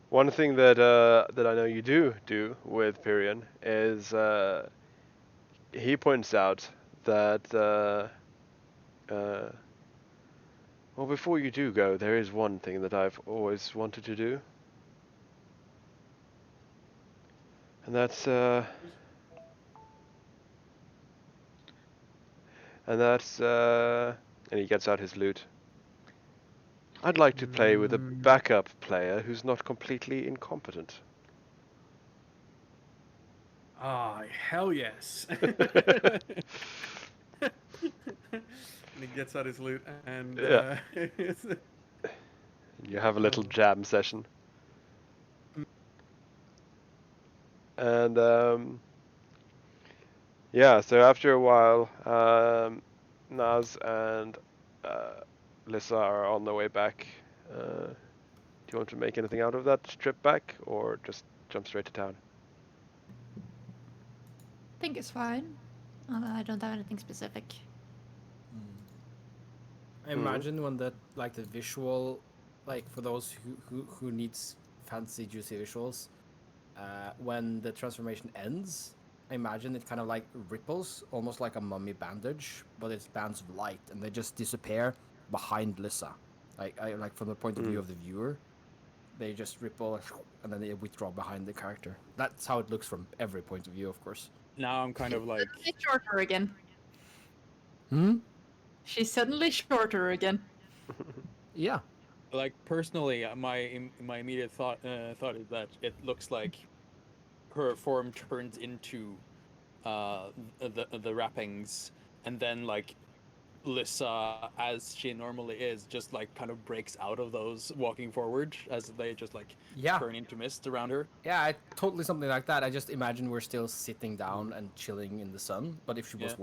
One thing that I know you do with Pyrian is he points out that well, before you do go, there is one thing that I've always wanted to do, and that's and he gets out his lute. I'd like to play with a backup player who's not completely incompetent. ah, hell yes. And he gets out his loot and Yeah. You have a little jam session. And yeah, so after a while, Naz and Lissa are on their way back. Do you want to make anything out of that trip back, or just jump straight to town? I think it's fine. I don't have anything specific. I imagine when the visual, like for those who needs fancy juicy visuals, when the transformation ends, I imagine it kind of like ripples, almost like a mummy bandage, but it's bands of light, and they just disappear behind Lissa. Like from the point of view of the viewer, they just ripple and then they withdraw behind the character. That's how it looks from every point of view, of course. Now I'm kind of like, She's shorter again. Hmm. She's suddenly shorter again. Yeah. personally, my immediate thought is that it looks like her form turns into the wrappings, and then like Lissa, as she normally is, just like kind of breaks out of those walking forward as they just like Yeah. turn into mist around her. Yeah, totally something like that. I just imagine we're still sitting down and chilling in the sun, but if she was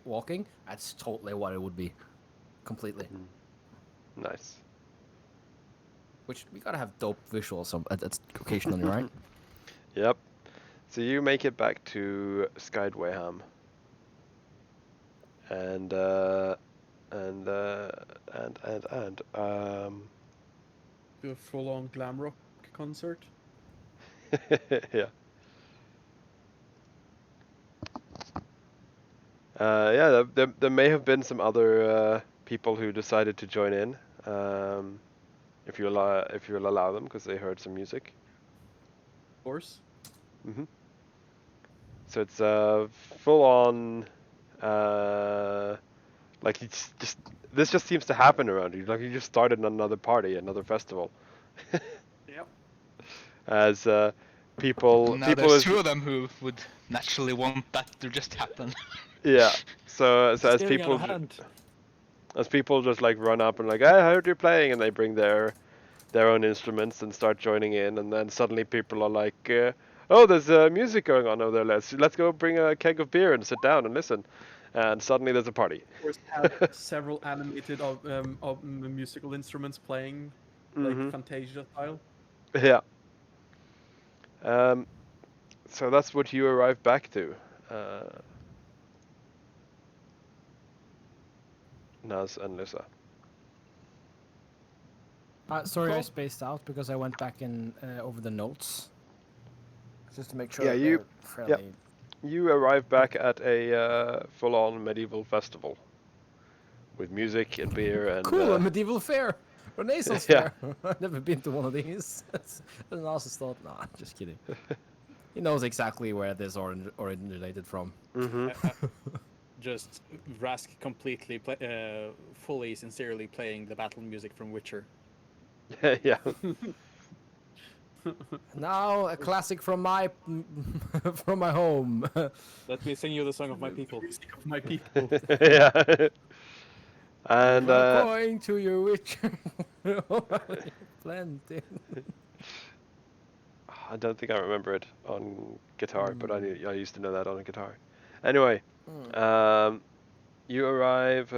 walking, that's totally what it would be. Completely. Nice. Which we gotta have dope visuals occasionally, right? Yep. So you make it back to Skydwayham. And do a full-on glam rock concert. yeah. Yeah, there may have been some other people who decided to join in, if you'll allow them, because they heard some music. Of course. Mm-hmm. So it's full on, like it's just this just seems to happen around you. Like you just started another party, another festival. Yep. As people Now people there's is, two of them who would naturally want that to just happen. yeah. So It's as getting out of people hand. as people just like run up and like, I heard you're playing, and they bring their own instruments and start joining in, and then suddenly people are like, oh, there's music going on over there. Let's go bring a keg of beer and sit down and listen, and suddenly there's a party. Of course, have several animated musical instruments playing, like Fantasia style. Yeah. So that's what you arrive back to, Naz and Lissa. Sorry, I Cool. spaced out because I went back in over the notes, just to make sure Yeah, that you- they're fairly. You arrive back at a full-on medieval festival with music and beer and Cool, a medieval fair, Renaissance Yeah. fair. I've never been to one of these. And also thought, nah, just kidding. He knows exactly where this originated from. Just Rask completely, fully, sincerely playing the battle music from Witcher. yeah. Now a classic from my from my home. Let me sing you the song of my people. Music of my people. Yeah. And We are going to your witch. Plenty. I don't think I remember it on guitar, but I used to know that on a guitar. Anyway, you arrive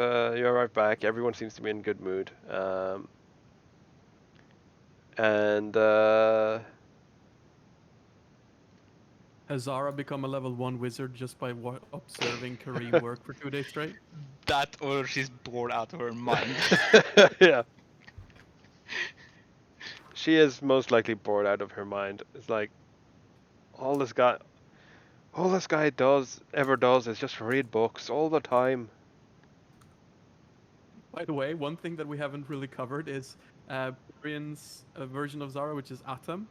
back. Everyone seems to be in good mood. And Has Zara become a level 1 wizard just by observing Kareem work for 2 days straight? That or she's bored out of her mind. yeah, she is most likely bored out of her mind. It's like all this guy ever does is just read books all the time. By the way, one thing that we haven't really covered is Brian's version of Zara, which is Atom.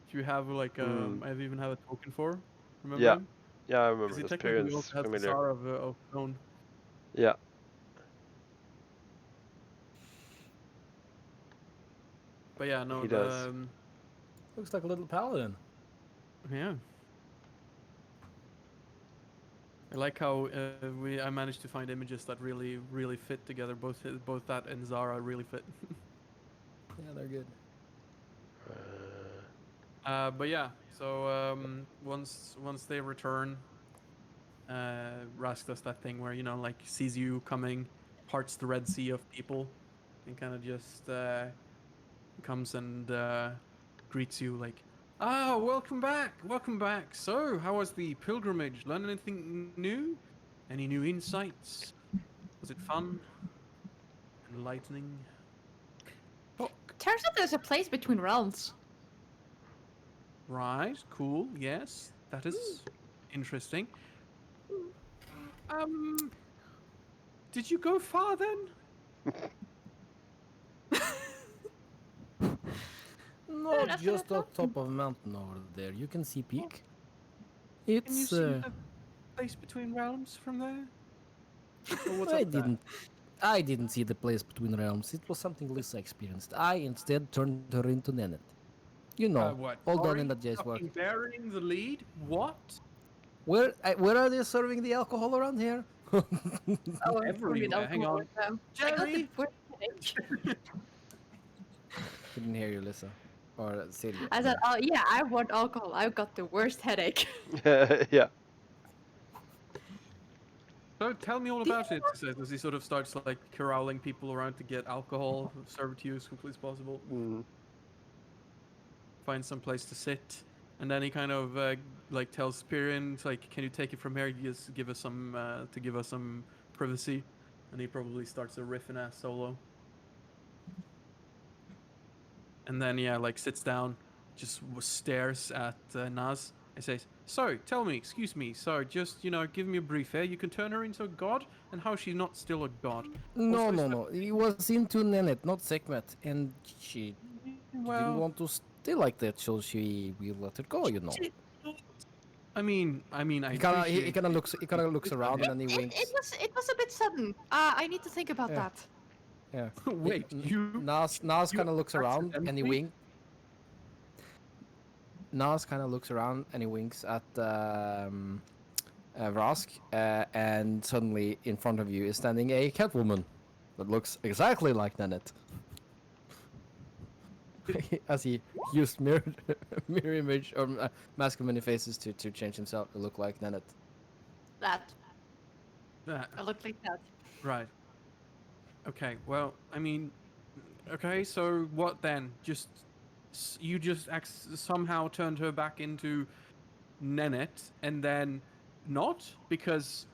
If you have like, I even have a token for. Remember Yeah. him? Yeah, I Because remember he this. technically Pyrian's also has a familiar. Zara of his own. Yeah. But yeah, no, He does. Looks like a little paladin. Yeah. I like how I managed to find images that really fit together. Both that and Zara really fit. Yeah, they're good. But yeah, so once they return, Rask does that thing where like sees you coming, parts the Red Sea of people, and kind of just comes and greets you like, "Ah, welcome back, welcome back. So, how was the pilgrimage? Learn anything new? Any new insights? Was it fun? Enlightening?" Turns out there's a place between realms. Right, cool. Yes, that is interesting. Did you go far then? No, that's just what I on top of a mountain over there. You can see peak. Can you It's. see the place between realms from there? Or what's I up with that? didn't see the place between realms. It was something Lisa experienced. I instead turned her into Nennet. You know, What? all done Sorry? in that day's work. Fucking burying the lead? What? Where are they serving the alcohol around here? Oh, Everywhere. Hang on. I got the Jerry? worst headache. Couldn't hear you, Lisa. Or Celia. I said, "Oh yeah, I want alcohol. I've got the worst headache." Yeah. So tell me all about it, he says, as he sort of starts like corralling people around to get alcohol served to you as quickly as possible. Find some place to sit, and then he kind of like tells Pyrian, like, "Can you take it from here? Just give us some privacy." And he probably starts a riffing ass solo. And then yeah, like sits down, just stares at Naz and says, "So, tell me, excuse me, so just give me a brief here. You can turn her into a god, and how she's not still a god?" No, Also, no, is no. He was into Nennet, not Sekhmet, and she didn't well, want to stay like that, so we let it go. You know. I mean, I He kind of looks around and then he It winks. was a bit sudden. I need to think about Yeah. that. Yeah. Wait, Nas you kind of looks around and he accidentally- winks. Nas kind of looks around and he winks at Rask, and suddenly in front of you is standing a Catwoman that looks exactly like Nennet. As he used mirror image or mask of many faces to change himself to look like Nennet. That That. I look like that. Right. Okay. Well, I mean, okay. So what then? You just somehow turned her back into Nennet, and then not because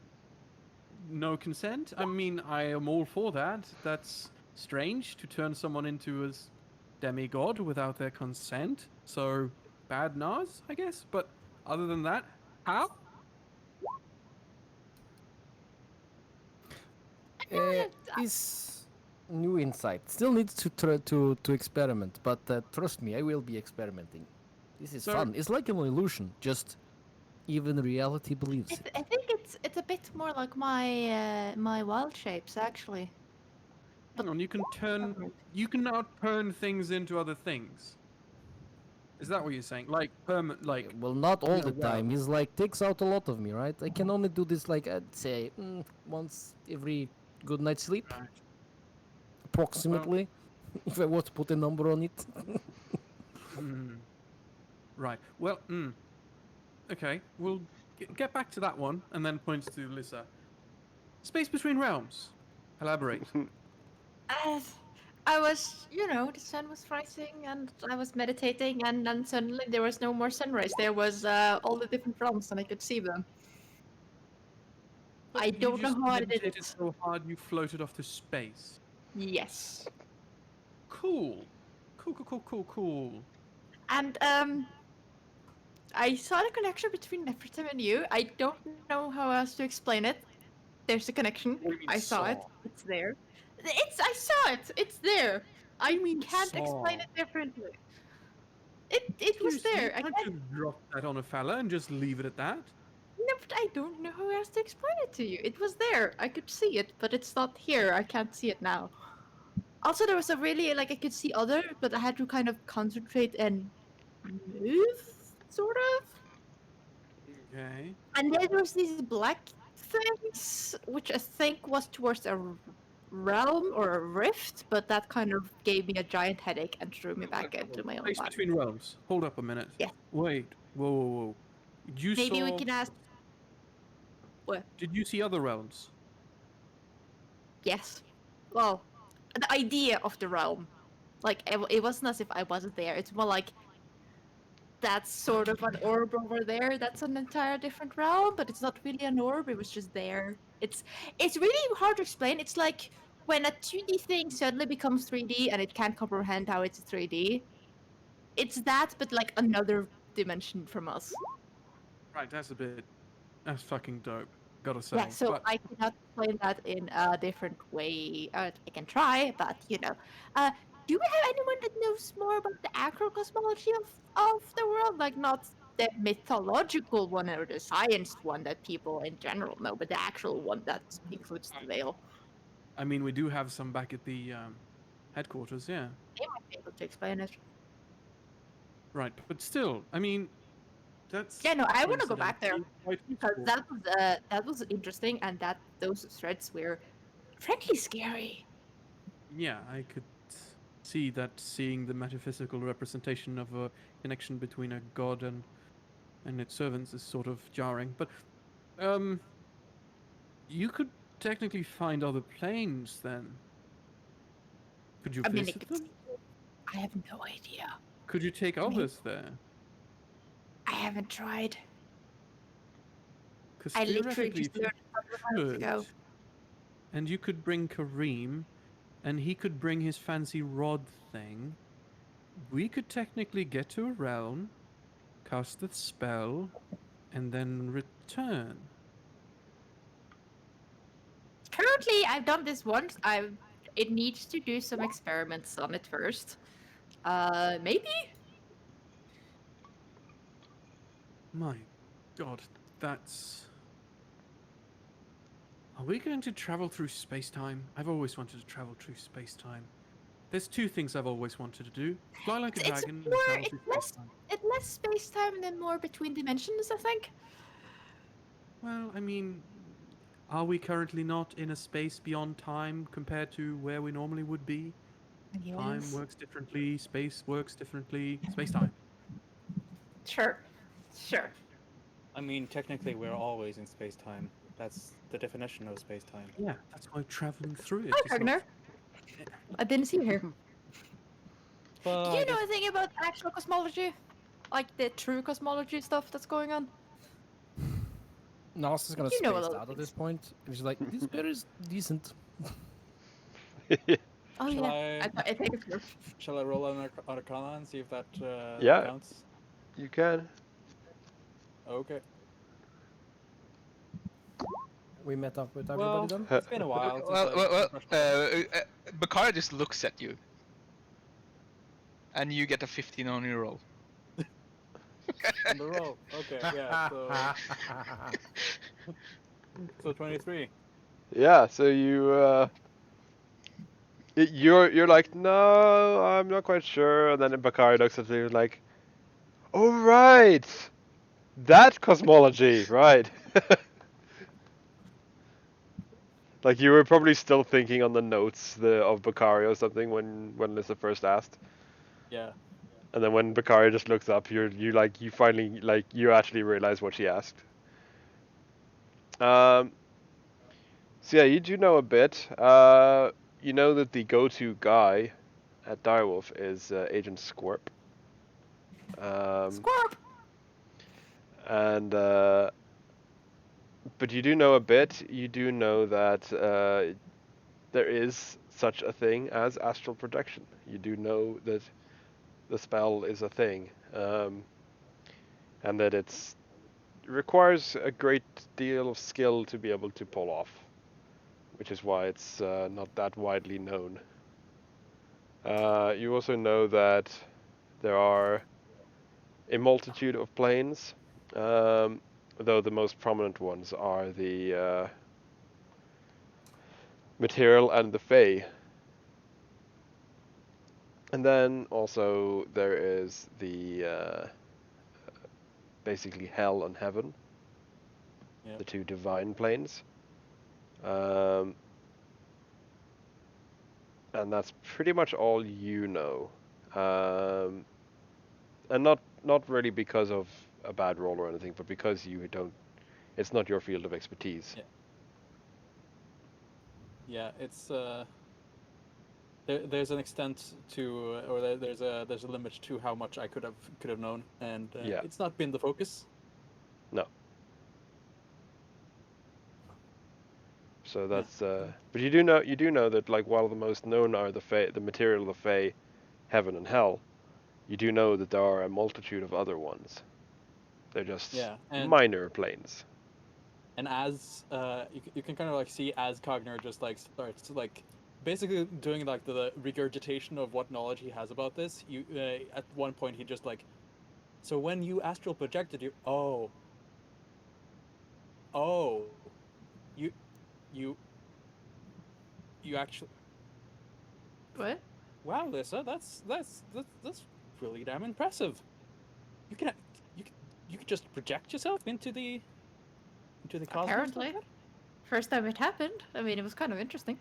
no consent. I mean, I am all for that. That's strange to turn someone into a demigod without their consent. So bad Nas, I guess. But other than that, how? Is new insight. Still needs to try to experiment, but trust me, I will be experimenting. This is So- fun. It's like an illusion, just even reality believes it. I think it's a bit more like my wild shapes actually. Hang on, you can now turn things into other things. Is that what you're saying? Like permanent, like Well, not all Yeah, the well. time. He's like takes out a lot of me, right? I can only do this like I'd say once every good night's sleep, right. approximately. If I were to put a number on it. Mm, right. Well. Okay. We'll get back to that one, and then points to Lissa. Space between realms. Elaborate. I was, the sun was rising and I was meditating, and then suddenly there was no more sunrise. There was all the different realms, and I could see them. I You don't know just how I did meditated it. so hard you floated off to space. Yes. Cool. Cool. And I saw the connection between Nefertum and you. I don't know how else to explain it. There's a connection. What do you mean I saw it. saw? It's there. I saw it. It's there. What do I you mean can't explain saw? it differently. It was Seriously, you there. I can't can't. just drop that on a fella and just leave it at that. No, but I don't know how else to explain it to you. It was there. I could see it, but it's not here. I can't see it now. Also, there was a really I could see other, but I had to kind of concentrate and move, sort of. Okay. And then there was these black things, which I think was towards a realm or a rift, but that kind of gave me a giant headache and threw me back into my own Space body. between realms. Hold up a minute. Yeah. Wait. Whoa. You Maybe we saw? can ask. What? Did you see other realms? Yes. Well, the idea of the realm, it wasn't as if I wasn't there. It's more like that's sort of an orb over there. That's an entire different realm, but it's not really an orb. It was just there. It's really hard to explain. It's like when a 2D thing suddenly becomes 3D and it can't comprehend how it's 3D. It's that, but like another dimension from us. Right. That's fucking dope. Gotta say. Yeah, so But I cannot explain that in a different way. I can try, but do we have anyone that knows more about the actual cosmology of the world? Like not the mythological one or the science one that people in general know, but the actual one that includes the veil. I mean, we do have some back at the headquarters. Yeah. They might be able to explain it. Right. But still, I mean, that's. Yeah, no, I want to go back there coincidentally quite because useful. that was interesting, and those threats were frankly scary. Yeah, I could see that seeing the metaphysical representation of a connection between a god and its servants is sort of jarring. But you could technically find other planes then. Could you I mean, visit them? I have no idea. Could you take I mean- others there? I haven't tried. Because I literally theoretically, just if you learned a couple of months ago. could, and you could bring Kareem, and he could bring his fancy rod thing, we could technically get to a realm, cast the spell, and then return. Currently, I've done this once. It needs to do some experiments on it first. Maybe? My god, that's... Are we going to travel through space-time? I've always wanted to travel through space-time. There's two things I've always wanted to do. Fly like a It's dragon and more- travel it's through less- space-time. It's less space time than more between dimensions, I think. Well, I mean, are we currently not in a space beyond time compared to where we normally would be? Time Yes. works differently, space works differently. Space-time. Sure. I mean, technically, we're always in space time. That's the definition of space time. Yeah, that's why traveling through it Hi, is not- Ragnar. I didn't see you here. But Do you know anything about actual cosmology? Like the true cosmology stuff that's going on? Nas is gonna You know a space lot of out at this things. point. And she's like, this bear is decent. Oh Shall yeah, I think it's true. shall I roll an Arcana and see if that Yeah. counts? You can. Okay. We met up with Well, everybody then. it's been a while. since Well, I've brushed my- Bakara just looks at you, and you get a 15 on your roll. on the roll. Okay, yeah. So 23. Yeah. So you're like, no, I'm not quite sure. And then Bakari looks at you like, Oh right, that cosmology, right? Like you were probably still thinking on the notes of Bakari or something when Lisa first asked, Yeah. and then when Bakari just looks up, you finally you actually realize what she asked. Um, so yeah, you do know a bit. You know that the go-to guy at Direwolf is Agent Squirp. Um, Squirp! and but you do know a bit. You do know that there is such a thing as astral projection. You do know that the spell is a thing, and that it requires a great deal of skill to be able to pull off, which is why it's not that widely known. You also know that there are a multitude of planes, though the most prominent ones are the material and the Fey. And then also there is the basically hell and heaven, Yeah. the two divine planes. Um, and that's pretty much all you know. And not really because of a bad roll or anything, but because you don't. It's not your field of expertise. Yeah. Yeah. It's there's an extent to, or there's a limit to how much I could have known, and Yeah. it's not been the focus. No. So Yeah. that's. But you do know that like while the most known are the material of the Fey, heaven and hell, you do know that there are a multitude of other ones. They're just Yeah. And minor planes. as you can kind of like see as Cogner just like starts to like basically doing like the regurgitation of what knowledge he has about this. You at one point he just like, so when you astral projected, you oh you you you actually, What? wow, Lissa, that's really damn impressive. You can you can, you can just project yourself into the cosmos like Apparently. that. First time it happened. I mean, it was kind of interesting.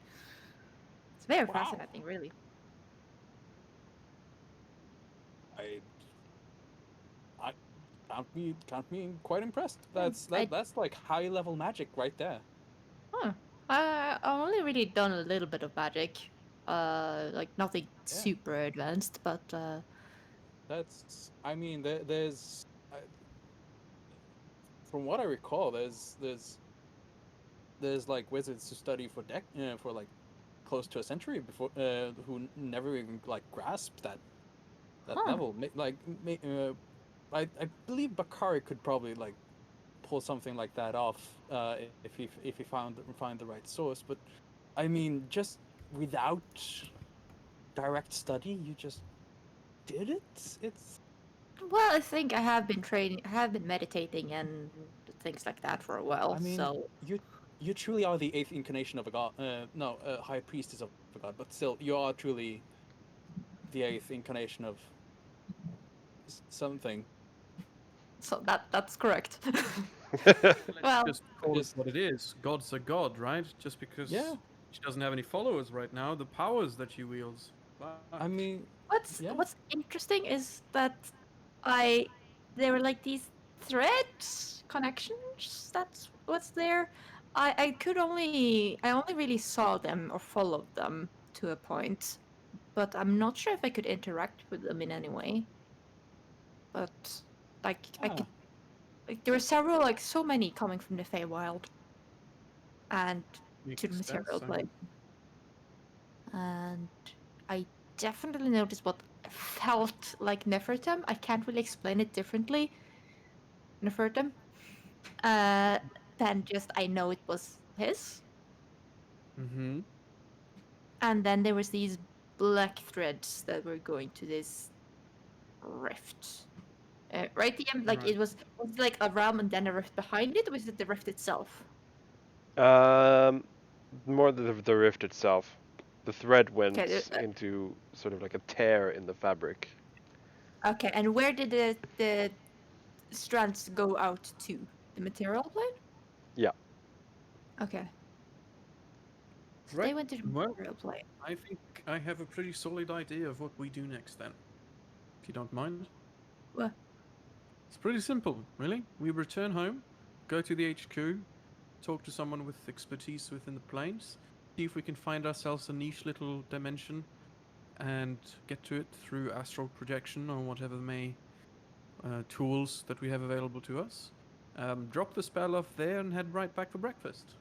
It's very Wow. fascinating, really. I I count me quite impressed. Hmm, That's like high level magic right there. huh. I only really done a little bit of magic. Like nothing Yeah, super advanced, but that's. I mean, there's from what I recall, there's like wizards who study for like close to a century before who never even like grasped that huh. level. I believe Bakari could probably like pull something like that off if he find the right source. But I mean, just without direct study, you just did it. It's Well, I think I have been training, I have been meditating and things like that for a while. I mean, So you truly are the eighth incarnation of a god. No, high priestess of a god, but still, you are truly the eighth incarnation of something. that's correct. Let's Well, just call it Just what it is. God's a god, right? Just yeah. because she doesn't have any followers right now, the powers that she wields. Fuck. I mean, yeah. what's interesting is that I there were like these threads connections. That's what's there. I only really saw them or followed them to a point, but I'm not sure if I could interact with them in any way. But like I Ah, could like there were several like so many coming from the Feywild and to the Makes material sense. I mean, plane, and I definitely noticed what felt like Nefertum. I can't really explain it differently, Nefertum, uh, than just I know it was his. mm-hmm. And then there was these black threads that were going to this rift. Right, DM? Like Right. was it like a realm and then a rift behind it, or was it the rift itself? um, more the rift itself. The thread Okay, went into sort of like a tear in the fabric. Okay, and where did the strands go out to? The material plane? Yeah. Okay. So they Right. went to the Well, material plane. I think I have a pretty solid idea of what we do next then. If you don't mind. Well, It's pretty simple, really. We return home, go to the HQ, talk to someone with expertise within the planes, see if we can find ourselves a niche little dimension and get to it through astral projection or whatever tools that we have available to us. Drop the spell off there and head right back for breakfast.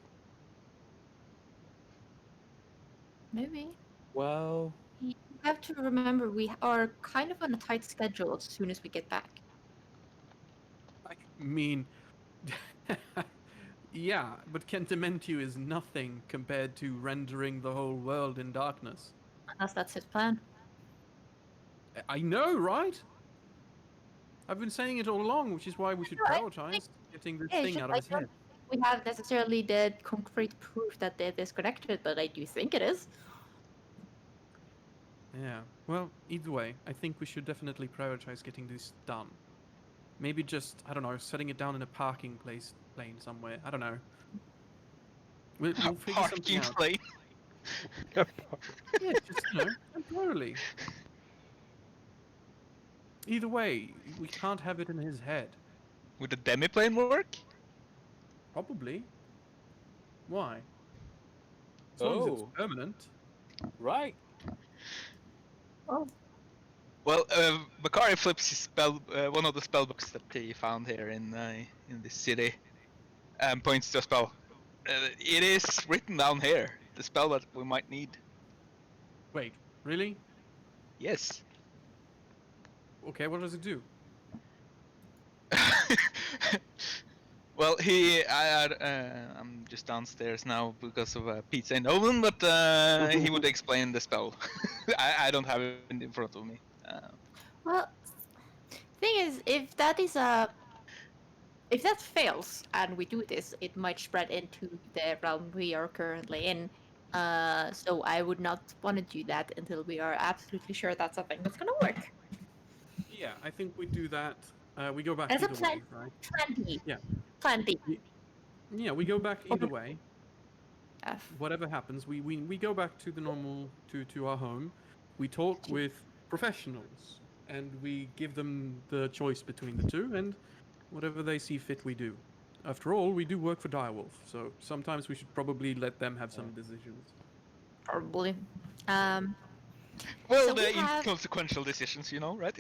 maybe. Well, You have to remember we are kind of on a tight schedule as soon as we get back. I mean, yeah, but Kentimentu is nothing compared to rendering the whole world in darkness. Unless that's his plan. I know, right? I've been saying it all along, which is why we should No, I think prioritize getting this yeah, it's thing just out of his I don't head. think we have necessarily the concrete proof that they're disconnected, but I do think it is. Yeah. Well, either way, I think we should definitely prioritize getting this done. Maybe just, I don't know, setting it down in a parking place lane somewhere. I don't know. We'll figure something Parking out. plane. Yeah, just, temporarily. Either way, we can't have it in his head. Would the demi-plane work? Probably. Why? As long as it's oh, permanent. right. Oh, Well, Bakari flips his spell, one of the spell books that he found here in this city, and points to a spell. It is written down here, the spell that we might need. Wait, really? Yes. Okay, what does it do? Well, I'm just downstairs now because of pizza in the oven, but he would explain the spell. I don't have it in front of me. well, thing is, if that fails and we do this, it might spread into the realm we are currently in. So I would not want to do that until we are absolutely sure that's something that's gonna work. Yeah, I think we do that. We go back As a either way, right? plan B. Yeah. Plan B. Yeah, we go back either way. F. Whatever happens, we go back to the normal to our home. We talk with professionals and we give them the choice between the two, and whatever they see fit, we do. After all, we do work for Direwolf, so sometimes we should probably let them have some decisions. Probably. Um. Well, So we the have. inconsequential decisions, right?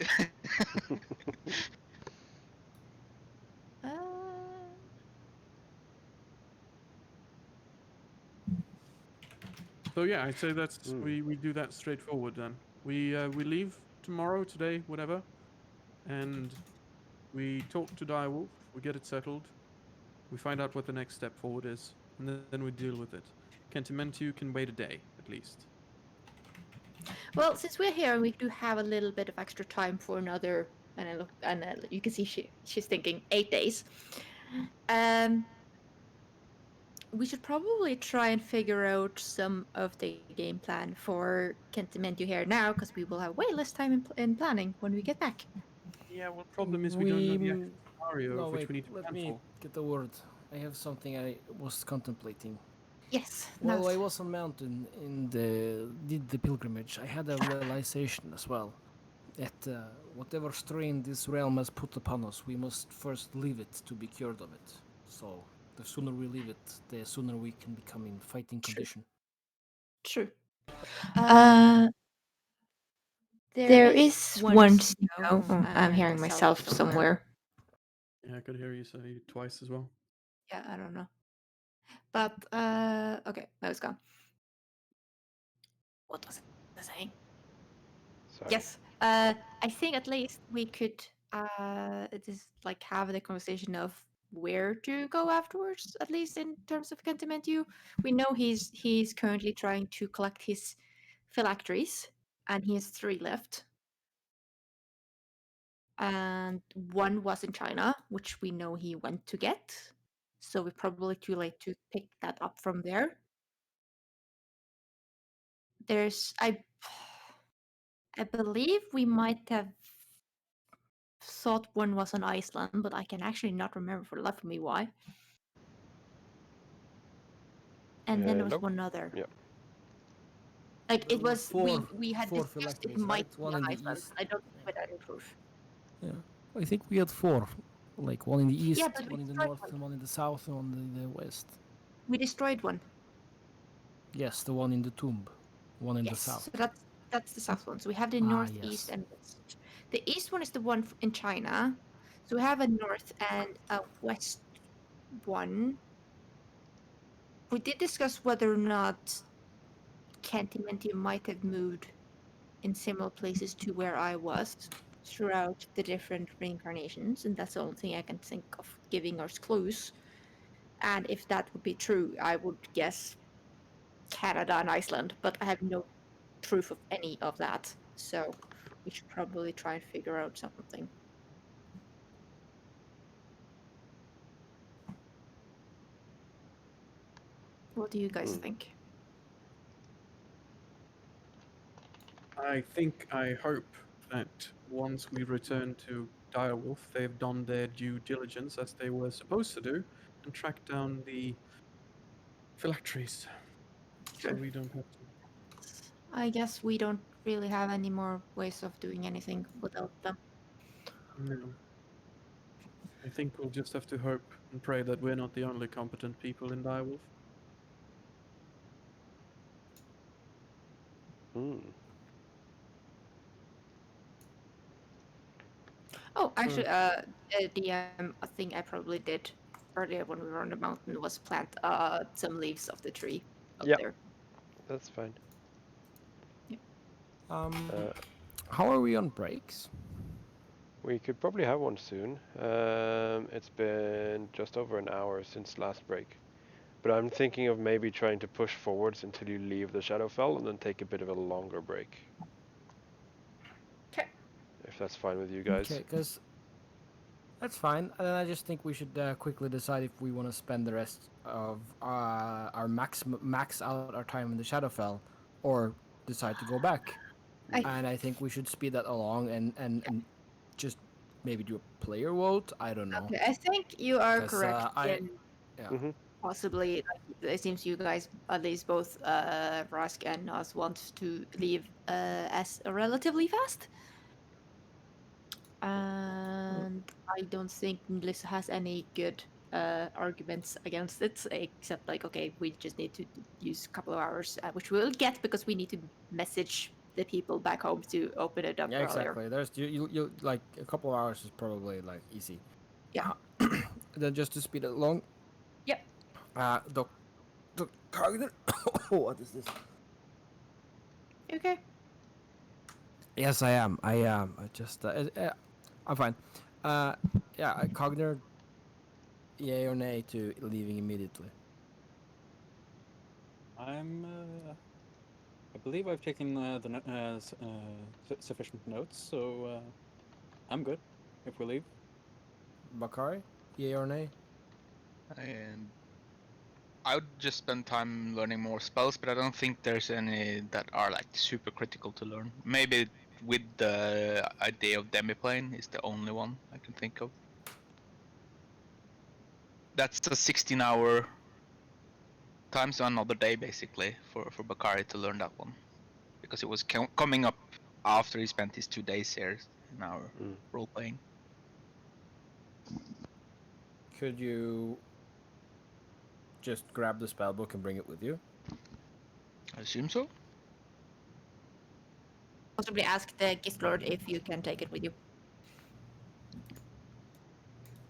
Uh, So yeah, I'd say that's Hmm. we do that straightforward then. We leave tomorrow, today, whatever, and we talk to Direwolf. We get it settled. We find out what the next step forward is, and then we deal with it. Kentimentu can wait a day at least. well, since we're here and we do have a little bit of extra time for another, and I look, and you can see she's thinking 8 days. Um. We should probably try and figure out some of the game plan for Kentimentu here now, because we will have way less time in planning when we get back. Yeah, well, problem is we don't know We. the actual scenario No, of which wait, we need to let plan me for. get the word. I have something I was contemplating. Yes. While No. I was on mountain did the pilgrimage, I had a realization as well that whatever strain this realm has put upon us, we must first leave it to be cured of it. So the sooner we leave it, the sooner we can become in fighting True. condition. True. Uh, There is one snow. Oh, I'm hearing myself somewhere. Yeah, I could hear you say twice as well. Yeah, I don't know. But okay, now it's gone. What was I saying? Sorry. Yes. I think at least we could just like have the conversation of where to go afterwards, at least in terms of Kentimentu. We know he's currently trying to collect his phylacteries, and he has 3 left. And 1 was in China, which we know he went to get. So we're probably too late to pick that up from there. There's I believe we might have thought one was on Iceland, but I can actually not remember for the life of me why. And then there was Nope. one other. Yeah. Like There it were was we had four discussed it phylacteries, might right? be One on in the Iceland. east. I don't think we had any proof. Yeah, I think we had 4, like one in the east, Yeah, but we one in the destroyed north, one. and one in the south, and one in the west. We destroyed one. Yes, the one in the tomb, one in the Yes, south. so that's the south one. So we have the Ah, north, yes. east, and west. The east one is the one in China. So we have a north and a west one. We did discuss whether or not Cantimenti might have moved in similar places to where I was throughout the different reincarnations, and that's the only thing I can think of giving us clues. And if that would be true, I would guess Canada and Iceland, but I have no proof of any of that. So we should probably try and figure out something. What do you guys think? I hope that once we return to Direwolf, they've done their due diligence as they were supposed to do and tracked down the phylacteries. So Sure. we don't have to. I guess we don't really have any more ways of doing anything without them. No. I think we'll just have to hope and pray that we're not the only competent people in Direwolf. Oh, actually, the DM thing I probably did earlier when we were on the mountain was plant some leaves of the tree up Yep. there. That's fine. How are we on breaks? We could probably have one soon. It's been just over an hour since last break. But I'm thinking of maybe trying to push forwards until you leave the Shadowfell and then take a bit of a longer break. Okay. If that's fine with you guys. Okay, because that's fine. And I just think we should quickly decide if we want to spend the rest of our max out our time in the Shadowfell, or decide to go back. And I think we should speed that along and just maybe do a player vote. I don't know. Okay, I think you are 'Cause, correct in Mhm. possibly. Like, it seems you guys, at least both Rask and us, want to leave as relatively fast. And I don't think Melissa has any good arguments against it, except like, okay, we just need to use a couple of hours, which we'll get because we need to message the people back home to open it up Yeah, earlier. exactly. There's you like a couple of hours is probably like easy. Yeah. Then just to speed it along. Yep. Doc Cogner. What is this? Okay. Yes, I am. I just I'm fine. Yeah, Cogner. Yay or nay to leaving immediately? I believe I've taken sufficient notes, so I'm good if we leave. Bakari, yay or nay? And I would just spend time learning more spells, but I don't think there's any that are like super critical to learn. Maybe with the idea of demiplane is the only one I can think of. That's a 16-hour time, so another day basically for Bakari to learn that one, because it was coming up after he spent his 2 days here in our role playing. Could you just grab the spellbook and bring it with you? I assume so. Possibly ask the gift lord if you can take it with you.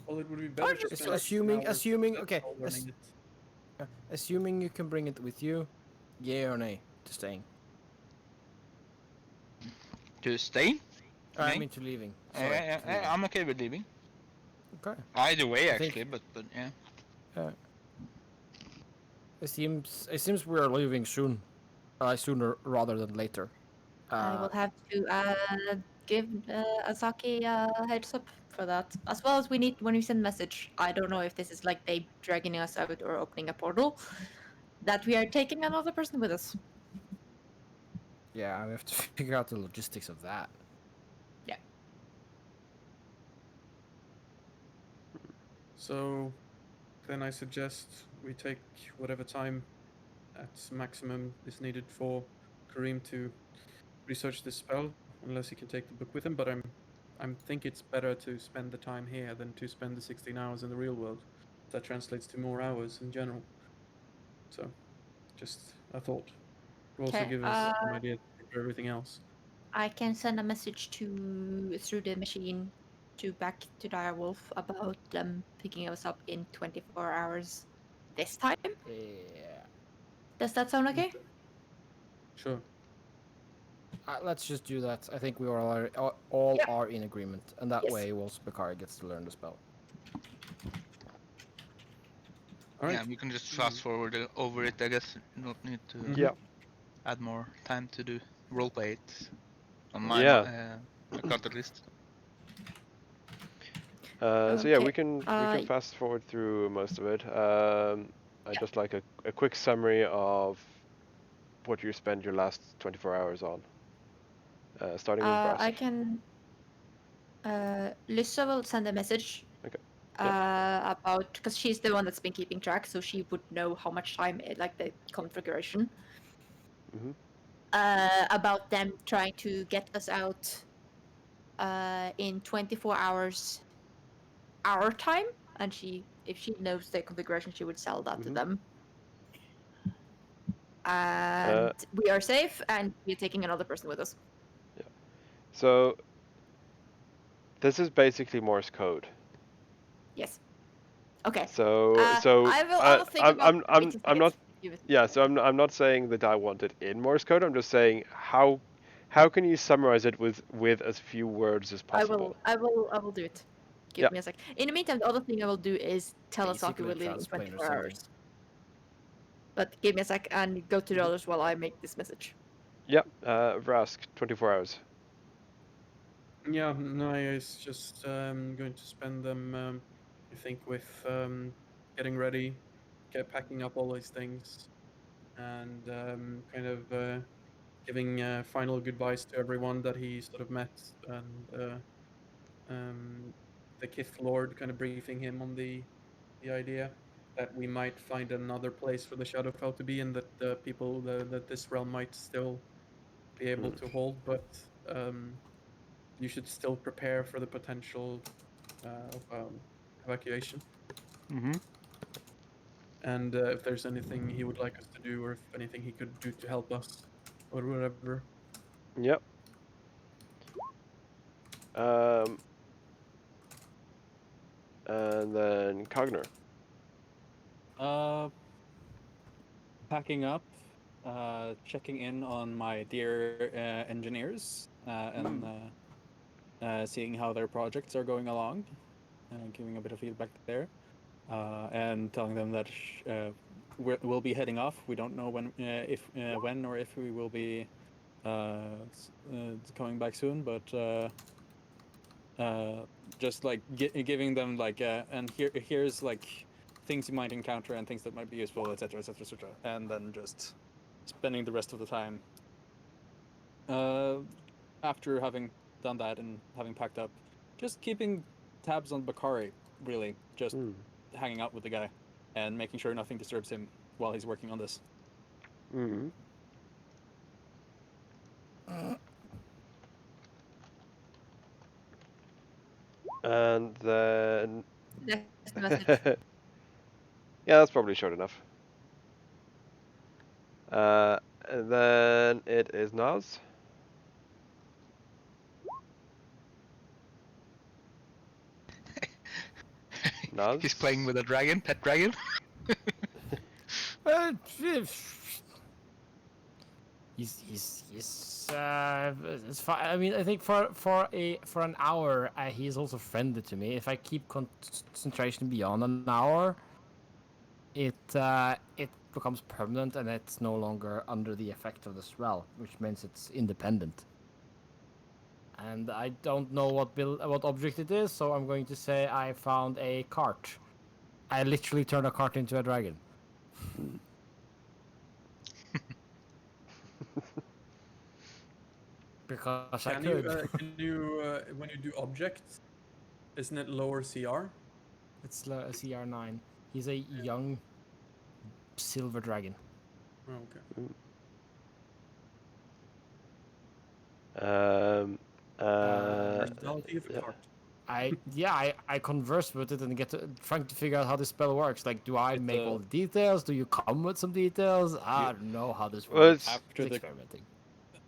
Well, it would be better to spend assuming an hour okay, learning it. assuming you can bring it with you, yay or nay to staying? To stay? I mean to leaving. Sorry, to leaving. I'm okay with leaving. Okay. Either way, I think- actually, but yeah. It seems we are leaving soon, sooner rather than later. I will have to give Asaki a heads up for that. As well as we need, when we send message, I don't know if this is like they dragging us out or opening a portal, that we are taking another person with us. Yeah, we have to figure out the logistics of that. Yeah. So then I suggest we take whatever time at maximum is needed for Kareem to research this spell, unless he can take the book with him. But I think it's better to spend the time here than to spend the 16 hours in the real world. That translates to more hours in general. So, just a thought. Will also Okay. give us some ideas for everything else. I can send a message through the machine back to Direwolf about them picking us up in 24 hours this time. Yeah. Does that sound okay? Sure. Let's just do that. I think we all Yep. are in agreement, and that Yes. way, also Bakari gets to learn the spell. All right. Yeah, we can just fast forward over it, I guess. You don't need to Yeah. add more time to do roleplay it. On my Yeah. account at least. So yeah, Okay, we can fast forward through most of it. I just like a quick summary of what you spend your last 24 hours on. Starting with Brask. I can. Lyssa will send a message. Okay. About, because she's the one that's been keeping track, so she would know how much time like the configuration. Mhm. About them trying to get us out in 24 hours our time, and if she knows the configuration, she would sell that to Mhm. them. And we are safe, and we're taking another person with us. Yeah. So this is basically Morse code. Yes. Okay. So I will think about the way to say I'm it. not Give it- yeah, so I'm not saying that I want it in Morse code. I'm just saying how can you summarize it with as few words as possible? I will do it. Give Yeah. me a sec. In the meantime, the other thing I will do is tell Asaki Basically, we're leaving in transplanar 24 symbol. hours. But give me a sec and go to the Mhm. others while I make this message. Yeah. Vrask, 24 hours. Yeah, Naya is just going to spend them, I think, with getting ready, packing up all these things, and kind of giving final goodbyes to everyone that he sort of met, and the Kith Lord kind of briefing him on the idea that we might find another place for the Shadowfell to be, and that the people that this realm might still be able to hold, but you should still prepare for the potential of evacuation. Mhm. And if there's anything he would like us to do, or if anything he could do to help us, or whatever. Yep. And then Cogner. Packing up, checking in on my dear engineers, and seeing how their projects are going along, giving a bit of feedback there, and telling them that we'll be heading off. We don't know when or if we will be coming back soon, but just like giving them like and here's like things you might encounter and things that might be useful, etc., etc., etc., and then just spending the rest of the time after having done that and having packed up, just keeping tabs on Bakari, really, just hanging out with the guy and making sure nothing disturbs him while he's working on this. Mm-hmm. And then That's the message. yeah, that's probably short enough. And then it is Naz. Naz. He's playing with a dragon, pet dragon. He's it's fine. I mean, I think for an hour, he's also friendly to me. If I keep concentration beyond an hour, it becomes permanent and it's no longer under the effect of the spell, which means it's independent. And I don't know what object it is, so I'm going to say I found a cart. I literally turned a cart into a dragon. Because I Can could. you when you do objects, isn't it lower CR? It's a CR9. He's a young silver dragon. Oh, okay. Personality of a Yeah. cart. I conversed with it and trying to figure out how this spell works. Like, do I It, make all the details? Do you come with some details? I don't know how this Well, works. after It's the experimenting.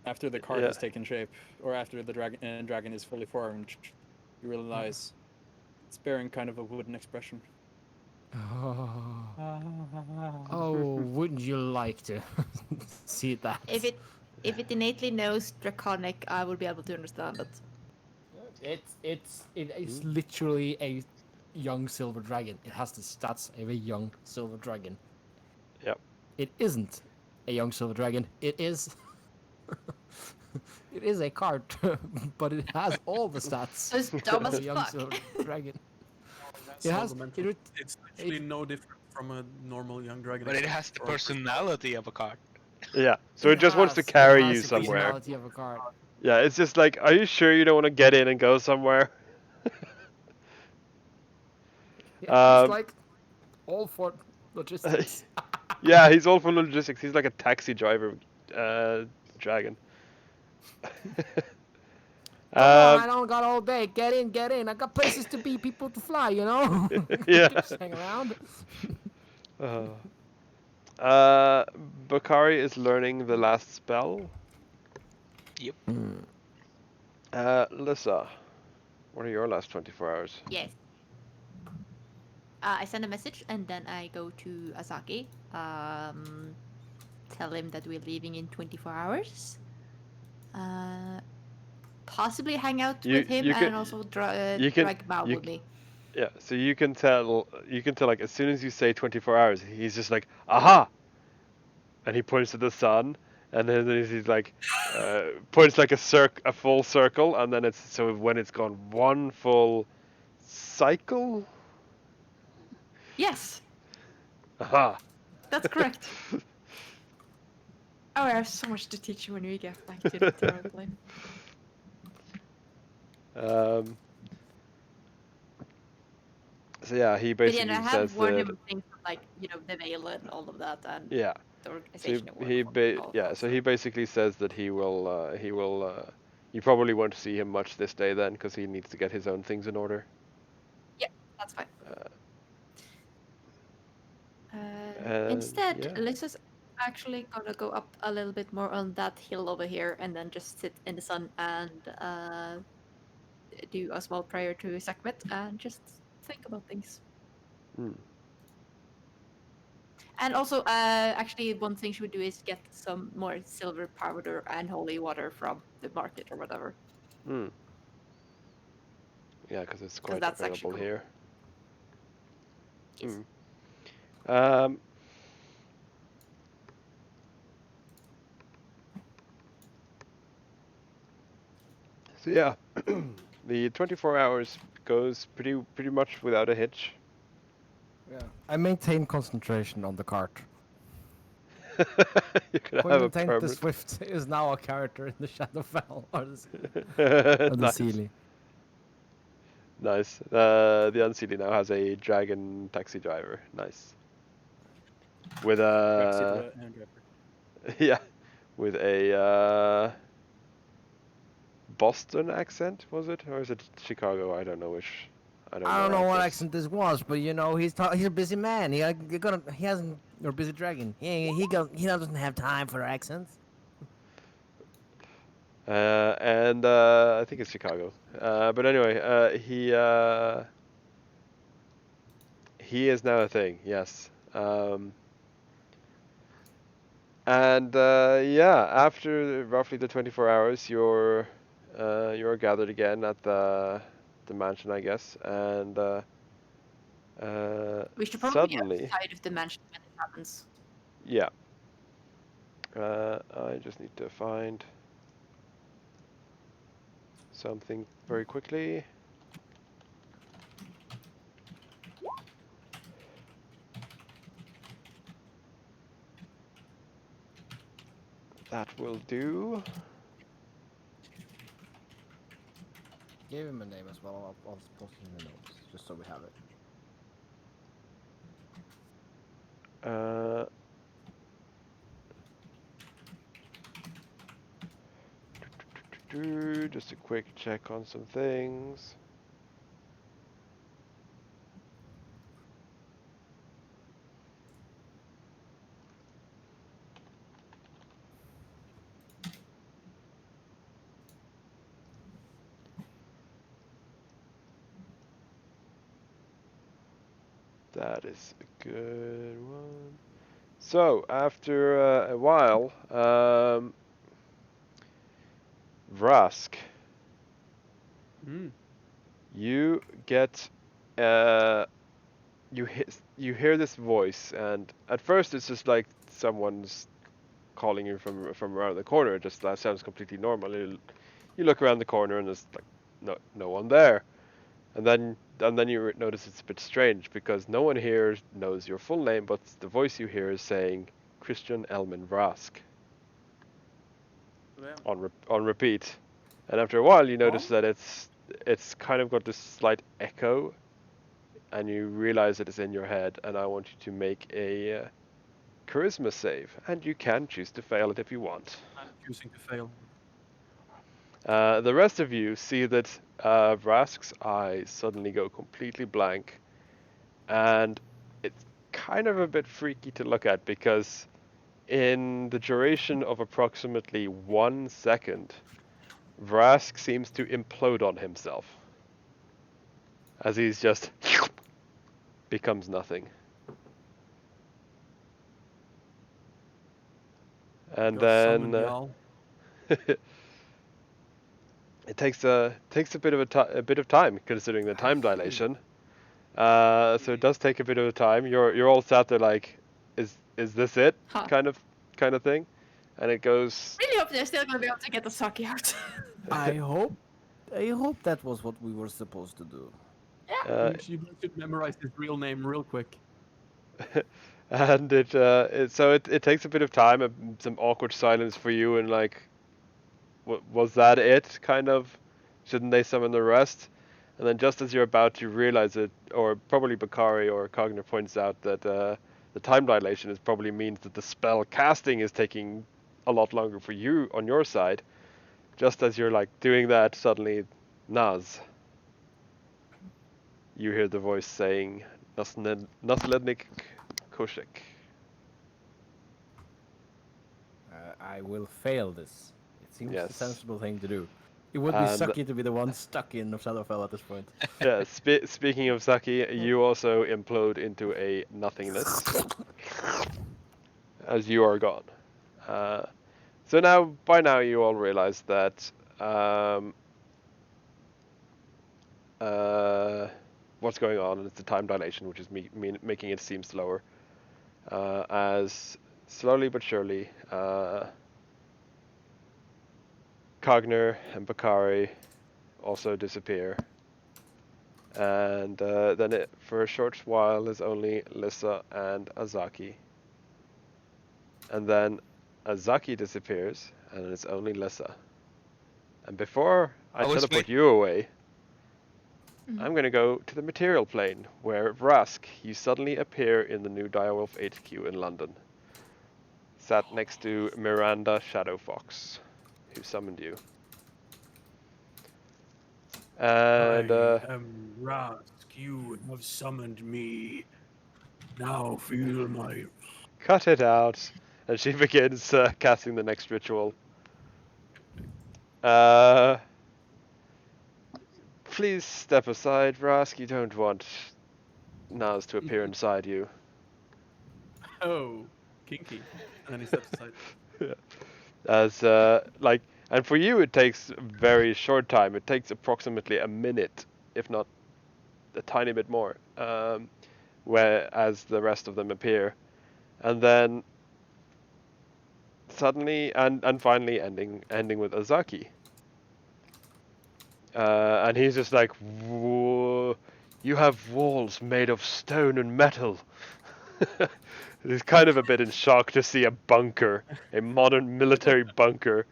after the cart Yeah. has taken shape, or after the dragon is fully formed, you realize it's bearing kind of a wooden expression. Oh, wouldn't you like to see that? If it innately knows draconic, I will be able to understand it. It's literally a young silver dragon. It has the stats of a young silver dragon. Yep. It isn't a young silver dragon. It is. It is a cart, but it has all the stats So it's dumb of as a young fuck. silver dragon. That's It has. fundamental. It's actually no different from a normal young dragon. But it except has the for personality of a card. Yeah. So it just wants to carry you somewhere. Personality of a cart. Yeah. It's just like, are you sure you don't want to get in and go somewhere? Yeah, he's like all for logistics. Yeah, he's all for logistics. He's like a taxi driver, dragon. Come on, I don't got all day. Get in, get in. I got places to be, people to fly, you know? Yeah. Just hang around. Bakari is learning the last spell. Yep. Lissa, what are your last 24 hours? Yes. I send a message and then I go to Asaki. Tell him that we're leaving in 24 hours. Possibly hang out with him and also drag Mao with me. Yeah, so you can tell like as soon as you say 24 hours, he's just like, aha! And he points to the sun, and then he's like, points like a full circle, and then it's, so when it's gone one full cycle? Yes, Aha! that's correct. Oh, I have so much to teach you when we get back to the roleplay. So yeah, he But basically yeah, I says have warned that, him of things like, the veil and all of that, and yeah. the So organization. he basically says that he will you probably won't see him much this day then, because he needs to get his own things in order. Yeah, that's fine. Instead, yeah. Alyssa's actually gonna go up a little bit more on that hill over here, and then just sit in the sun and do a small prayer to Sekhmet and just think about things. And also, actually, one thing she would do is get some more silver powder and holy water from the market or whatever. Yeah, because it's quite that's available actually here. Yes. So yeah, the 24 hours goes pretty much without a hitch. Yeah. I maintain concentration on the cart. You're gonna have a Quintain the permanent. Swift is now a character in the Shadowfell or the Nice. Sealy. Nice. The Unseelie now has a dragon taxi driver. Nice. With a yeah, with a Boston accent, was it, or is it Chicago? I don't know which. I don't know what accent this was, but he's a busy man. He hasn't, or busy dragon. He doesn't have time for accents. And I think it's Chicago. But anyway, he is now a thing. Yes. And yeah, after roughly the 24 hours, you're gathered again at the mansion, I guess, and We should probably be suddenly, outside of the mansion when this happens. yeah. I just need to find something very quickly. That will do. Give him a name as well. I'll post it in the notes just so we have it. Just a quick check on some things. That is a good one. So, after a while, Vrask, you get, you hear this voice, and at first it's just like someone's calling you from around the corner. Just that sounds completely normal. You look around the corner and there's like no one there. And then you notice it's a bit strange because no one here knows your full name, but the voice you hear is saying Christian Elman Vrask on repeat. And after a while, you notice that it's kind of got this slight echo, and you realize it is in your head. And I want you to make a charisma save, and you can choose to fail it if you want. I'm choosing to fail. The rest of you see that Vrask's eyes suddenly go completely blank, and it's kind of a bit freaky to look at because in the duration of approximately 1 second, Vrask seems to implode on himself as he's just becomes nothing. And Just summon then y'all. it takes a bit of time considering the time dilation. So it does take a bit of time. You're all sat there like, is this it? Huh. kind of thing, and it goes. Really hope they're still gonna be able to get the sake out. I hope that was what we were supposed to do. You should memorize his real name real quick. And it takes a bit of time, some awkward silence for you, and like, was that it? Kind of, shouldn't they summon the rest? And then just as you're about to realize it, or probably Bakari or Cogner points out that the time dilation probably means that the spell casting is taking a lot longer for you on your side. Just as you're like doing that, suddenly, Naz, you hear the voice saying, Naslednik Koshik. I will fail this. It seems Yes. the sensible thing to do. It would be And- sucky to be the one stuck in Shadowfell at this point. Yeah, speaking of Saki, you also implode into a nothingness as you are gone. So by now you all realize that what's going on, and it's the time dilation, which is making it seem slower. As slowly but surely, Cogner and Bakari also disappear. And then for a short while is only Lissa and Azaki. And then Azaki disappears, and it's only Lissa. And before I teleport you away, I'm going to go to the material plane, where Vrask, you suddenly appear in the new Direwolf HQ in London. Sat next to Miranda Shadowfox, who summoned you. And I am Rask. You have summoned me. Now feel my. cut it out. And she begins casting the next ritual. Please step aside, Vrask. You don't want Naz to appear inside you. Oh, kinky. And then he steps aside. As and for you it takes a very short time. It takes approximately a minute, if not a tiny bit more, whereas the rest of them appear, and then suddenly and finally ending with Azaki. And he's just like, you have walls made of stone and metal. He's kind of a bit in shock to see a bunker, a modern military bunker.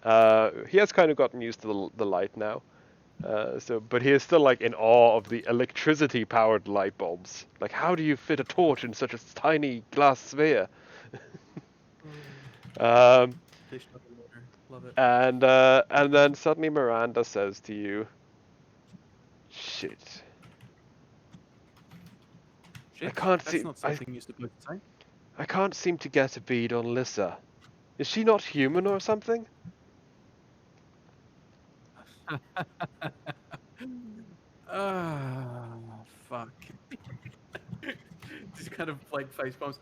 He has kind of gotten used to the light now. But he is still like in awe of the electricity-powered light bulbs. Like, how do you fit a torch in such a tiny glass sphere? Dish out of water. Love it. And then suddenly Miranda says to you, "Shit, Shit, can't that's see- not I- something you're supposed to say. I can't seem to get a bead on Lissa. Is she not human or something?" Ah, fuck. Just kind of like face palms.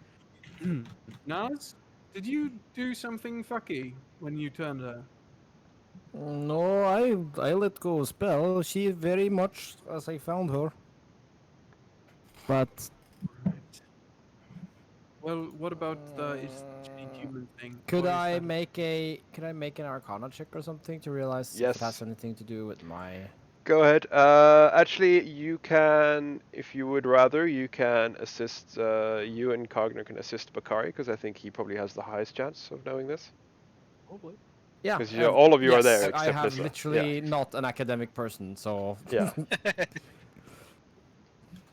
Nas, did you do something fucky when you turned her? No, I let go of spell. She very much as I found her. But Right. Well, what about the is she human thing? could What is I that? make an Arcana check or something to realize if it has Yes. anything to do with my? Go ahead. Actually, you can, if you would rather, you can assist. You and Cogner can assist Bakari because I think he probably has the highest chance of knowing this. Probably. Yeah, Because all of you are yes, there I except have Lissa. literally not an academic person, so Yeah.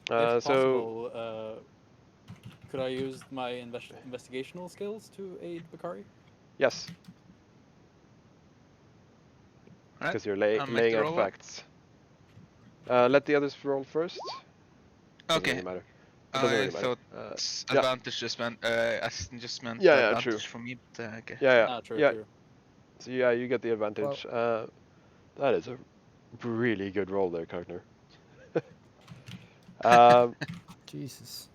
If So possible, could I use my investigational skills to aid Bakari? yes, Alright, because you're I'll make laying the out roll. facts. Let the others roll first. Doesn't Okay, really matter. It doesn't I really matter. thought Yeah. advantage just meant assistant just meant Yeah, yeah, advantage true. for me, but okay. Yeah, Ah, true, yeah. true. So yeah, you get the well, advantage. That is a really good roll there, Cogner. um, Jesus.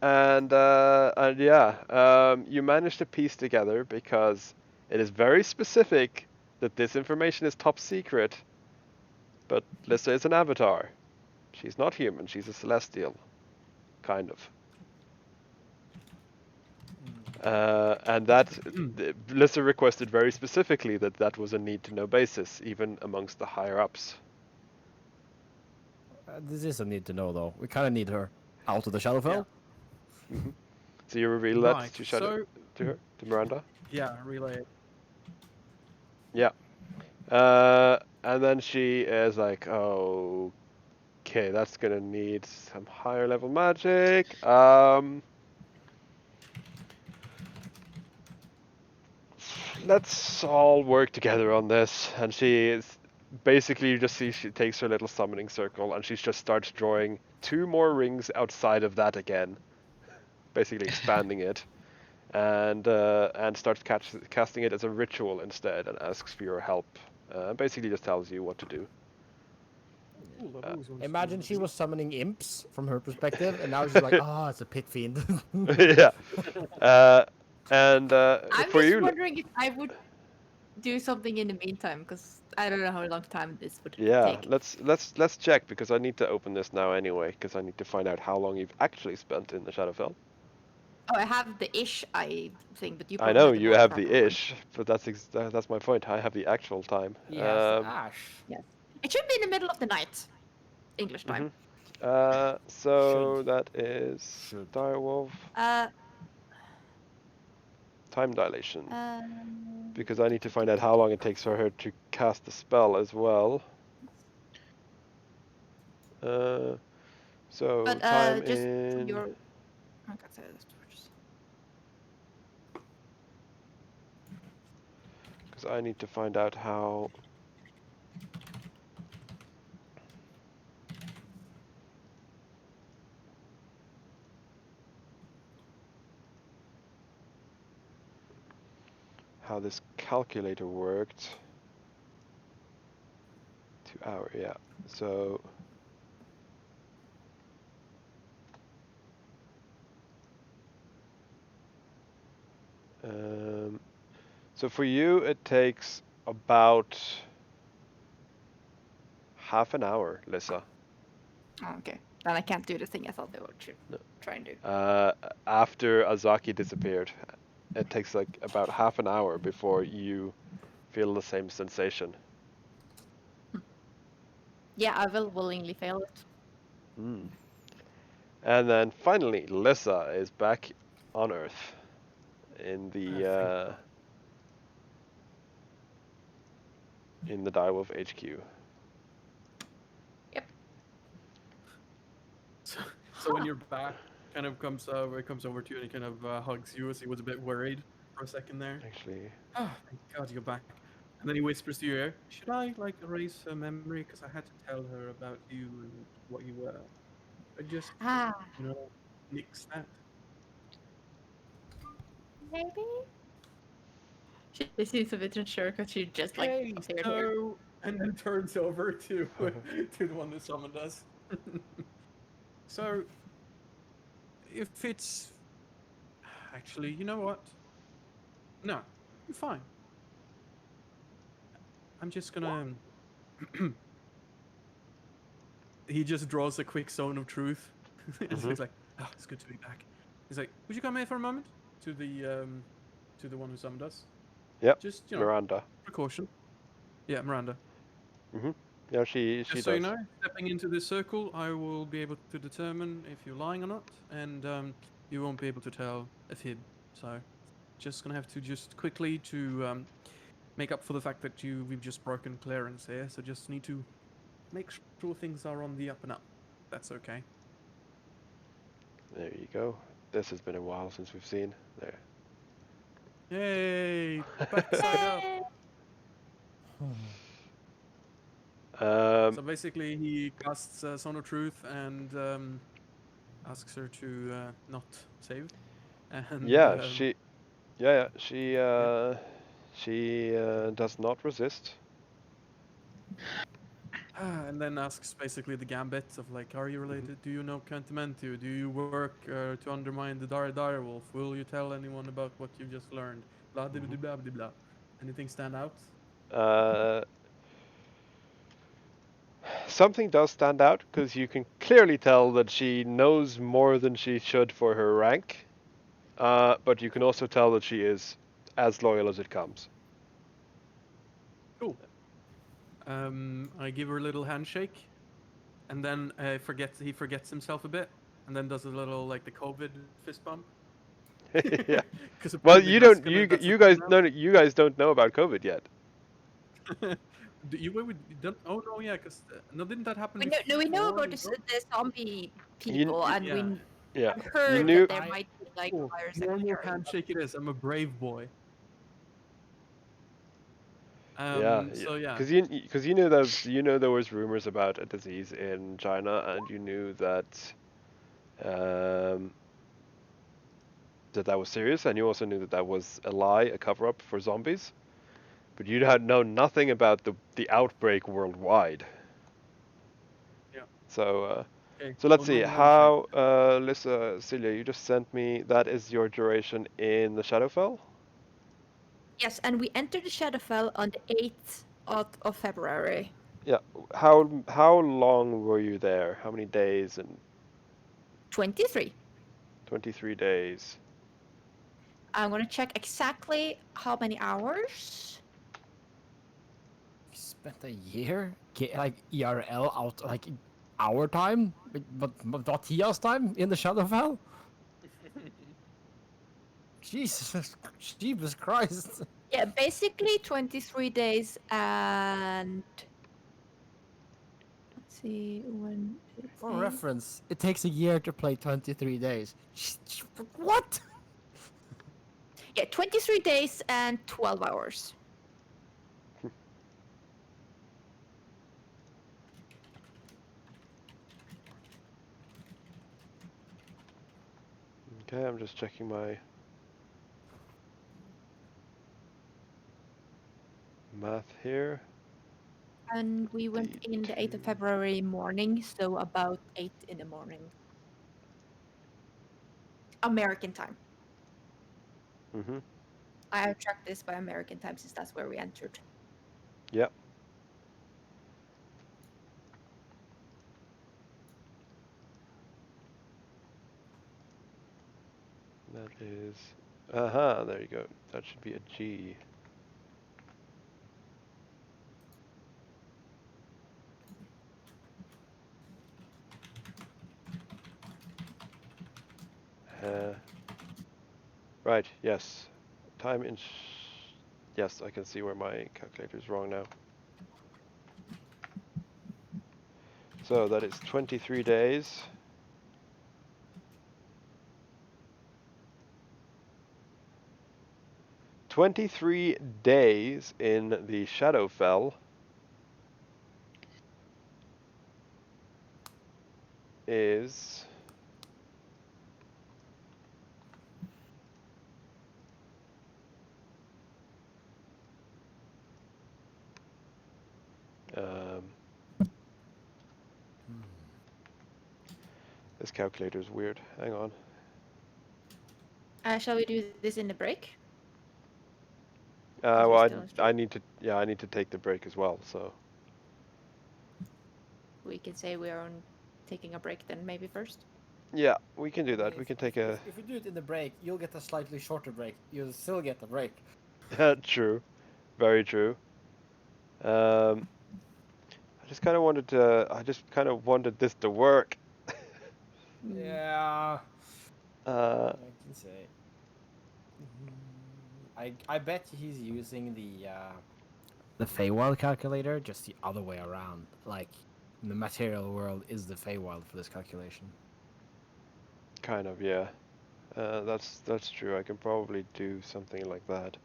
and yeah, you managed to piece together because it is very specific that this information is top secret. But Lissa is an avatar. She's not human. She's a celestial, kind of. And that Lissa requested very specifically that that was a need-to-know basis, even amongst the higher-ups. This is a need to know, though. We kind of need her out of the Shadowfell. So you reveal that Right. to So to her, to Miranda. yeah, relay it. Yeah. And then she is like, "Oh, okay, that's gonna need some higher level magic. Let's all work together on this." And she is basically, you just see she takes her little summoning circle and she just starts drawing 2 more rings outside of that again, basically expanding it, and starts casting it as a ritual instead and asks for your help. Basically, just tells you what to do. Ooh, I've always wanted to Imagine do she that. was summoning imps from her perspective, and now she's like, "Oh, it's a pit fiend." Yeah. And I'm for just you, wondering if I would do something in the meantime, because I don't know how long time this would yeah, take. let's check because I need to open this now anyway because I need to find out how long you've actually spent in the Shadowfell. Oh, I have the ish I thing, but you I probably know have the you more have proper the one. ish, but that's my point. I have the actual time. He has the ash. Yes. It should be in the middle of the night, English time. So Should. that is Should. Direwolf Uh, time dilation um, because I need to find out how long it takes for her to cast the spell as well. So but time just for in your. I can say this first. because I need to find out how. How this calculator worked. 2 hour, yeah. So so for you it takes about half an hour, Lissa. Oh, okay. Then I can't do the thing I thought they would No. try and do. After Azaki disappeared, it takes like about half an hour before you feel the same sensation. Yeah, I will willingly fail it. And then finally, Lissa is back on Earth in the Direwolf HQ. So when you're back, kind of comes over to you and he kind of hugs you as he was a bit worried for a second there. Actually, Oh, thank God you're back. And then he whispers to your ear, "Should I like erase her memory because I had to tell her about you and what you were? I just, Ah, you know, nix that." maybe? She seems a bit unsure because she just like Okay, appeared here. so and then turns over to to the one that summoned us. So if it's actually, you know what? No, I'm fine. I'm just gonna. He just draws a quick zone of truth. And Mhm. he's like, "Oh, it's good to be back." He's like, "Would you come here for a moment?" To the one who summoned us. Yep, Just Miranda. precaution. Yeah, Miranda. Mhm. Yeah, she Just so you does. know, stepping into this circle, I will be able to determine if you're lying or not, and you won't be able to tell a fib. So, just gonna have to just quickly to make up for the fact that we've just broken clearance here. So just need to make sure things are on the up and up. That's okay. There you go. This has been a while since we've seen. There. Yay! Backside up. Yay! Um, So basically, he casts Son of Truth and asks her to not save. And yeah, she yeah. does not resist. And then asks basically the gambit of like, are you related? Do you know Cantimentu? Do you work to undermine the Direwolf? Will you tell anyone about what you just learned? Blah blah blah blah blah. Blah. Anything stand out? Uh, Something does stand out because you can clearly tell that she knows more than she should for her rank. But you can also tell that she is as loyal as it comes. Cool. I give her a little handshake, and then he forgets himself a bit, and then does a little like the COVID fist bump. Yeah. Because Well, apparently you that's don't. gonna that's the You thing guys no, you guys don't know about COVID yet. now. We don't, oh no, yeah, because no, didn't that happen We know before about as well? the zombie You people, and Yeah. yeah. have You heard knew. that there I might be like Cool. virus Normal appearing. handshake it is. I'm a brave boy. Yeah, So yeah. because you knew that there was rumors about a disease in China, and you knew that um, that was serious, and you also knew that that was a lie, a cover up for zombies. But you had known nothing about the outbreak worldwide. Yeah. So Okay. so let's So see normal handshake. how Lisa Celia, you just sent me that is your duration in the Shadowfell. Yes, and we entered the Shadowfell on the 8th of February. Yeah. How long were you there? How many days? And 23. 23 days. I'm gonna check exactly how many hours. spent a year, like ERL out, like our time, but not Tia's time in the Shadowfell. Jesus Christ! Yeah, basically 23 days and let's see when did it For say? reference, it takes a year to play 23 days. What? Yeah, 23 days and 12 hours. Okay, I'm just checking my math here. And we went in the 8th of 52. February morning, so about 8 in the morning. American time. Mm-hmm. I have tracked this by American time since that's where we entered. Yep. That is. Aha, there you go. That should be a G. Uh, right, yes. Time in. Yes, I can see where my calculator is wrong now. So that is 23 days. 23 days in the Shadowfell is this calculator is weird. Hang on. Shall we do this in the break? Well, we're still on stream? I need to take the break as well. So We can say we are on taking a break then maybe first. yeah, we can do that. We can take a. If you do it in the break, you'll get a slightly shorter break. You'll still get the break. True, very true. I just kind of wanted to. I just kind of wanted this to work. Yeah. I can say. I bet he's using the Feywild calculator, just the other way around. Like, the material world is the Feywild for this calculation. Kind of, yeah. That's true. I can probably do something like that.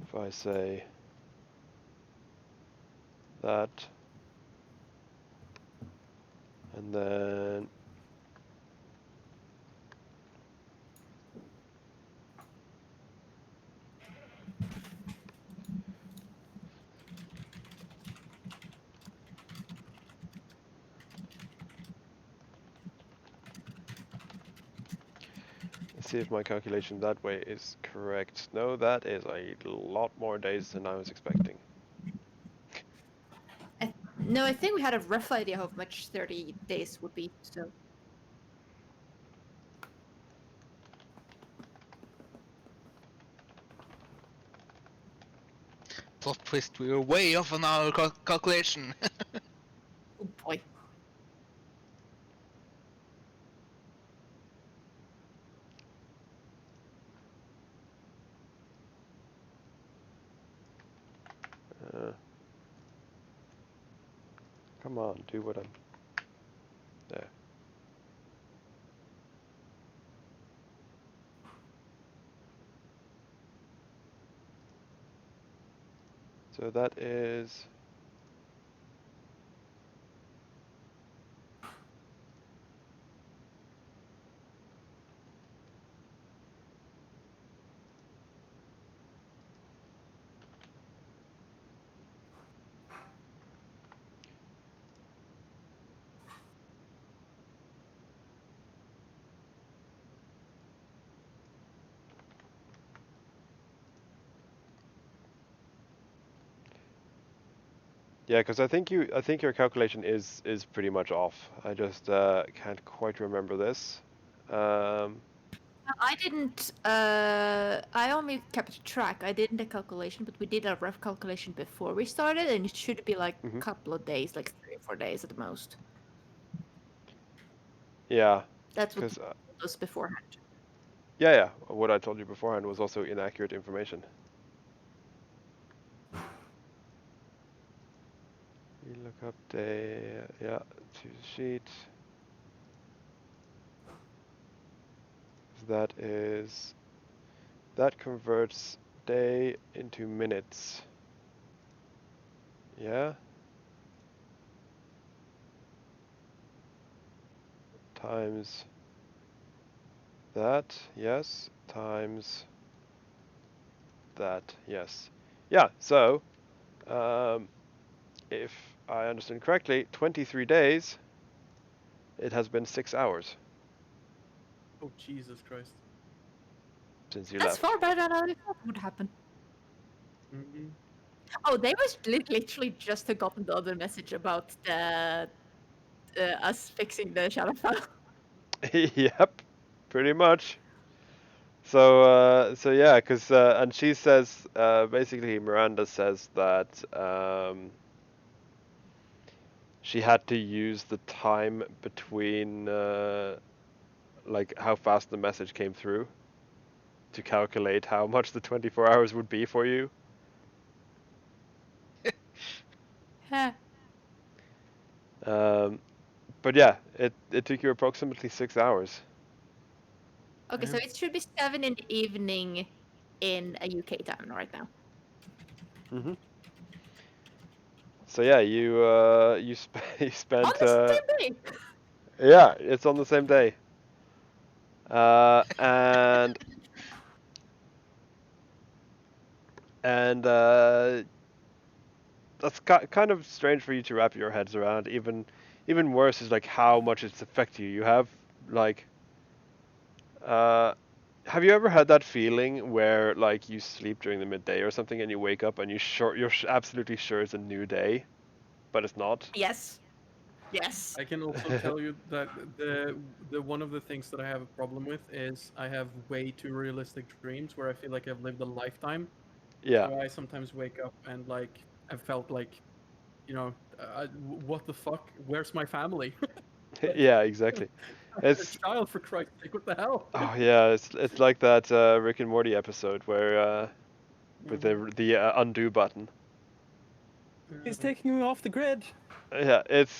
If I say that, and then let's see if my calculation that way is correct. No, that is a lot more days than I was expecting. No, I think we had a rough idea how much 30 days would be, so. Plot twist, we were way off on our calculation. Oh boy. Come on, do what I'm. There. So that is. Yeah, because I think your calculation is pretty much off. I just can't quite remember this. I didn't, I only kept track. I didn't a calculation, but we did a rough calculation before we started, and it should be like a couple of days, like 3 or 4 days at the most. Yeah. That's what Because was beforehand. yeah, what I told you beforehand was also inaccurate information. You look up day, yeah, to the sheet. That converts day into minutes. Yeah. Times that, yes, times that, yes. Yeah, so, if I understand correctly, 23 days, it has been 6 hours Oh, Jesus Christ. since you That's left. far better than I thought would happen. Mm-hmm. Oh, they was literally just gotten the other message about the us fixing the shadow file. Yep, pretty much. So yeah, because and she says basically Miranda says that she had to use the time between like how fast the message came through to calculate how much the 24 hours would be for you. But yeah, it took you approximately 6 hours. Okay, so it should be 7 in the evening in a UK town right now. Mm-hmm. So yeah, you you On spent the same day. yeah, it's on the same day. And that's kind of strange for you to wrap your heads around. Even worse is like how much it's affected you. You have like have you ever had that feeling where like you sleep during the midday or something and you wake up and absolutely sure it's a new day, but it's not? Yes. Yes. I can also tell you that the one of the things that I have a problem with is I have way too realistic dreams where I feel like I've lived a lifetime. Yeah. So I sometimes wake up and like I felt like, what the fuck? Where's my family? Like, Yeah, exactly. I'm a It's child, for Christ's sake. What the hell? oh yeah, it's like that Rick and Morty episode where with the undo button. He's taking me off the grid. Yeah, it's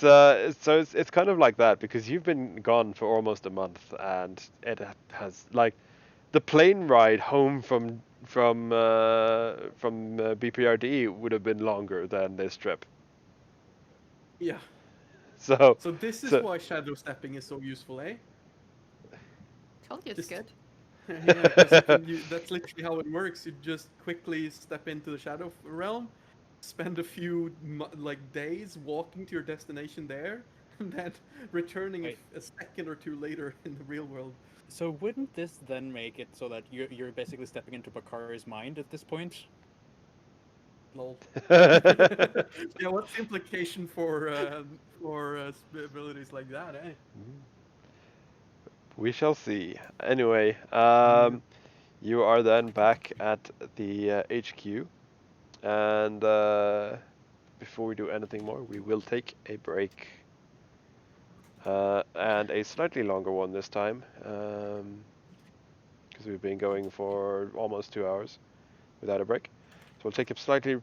kind of like that because you've been gone for almost a month and it has like the plane ride home from BPRD would have been longer than this trip. Yeah. So So this is so why shadow stepping is so useful, eh? Told you it's Just good. yeah, because that's literally how it works. You just quickly step into the shadow realm, spend a few like days walking to your destination there, and then returning Wait. a second or two later in the real world. So wouldn't this then make it so that you're basically stepping into Bakari's mind at this point? Lol. Yeah, what's the implication for abilities like that, eh? we shall see. Anyway, Yeah. you are then back at the HQ, and before we do anything more, we will take a break. And a slightly longer one this time, because we've been going for almost 2 hours without a break. So we'll take a slightly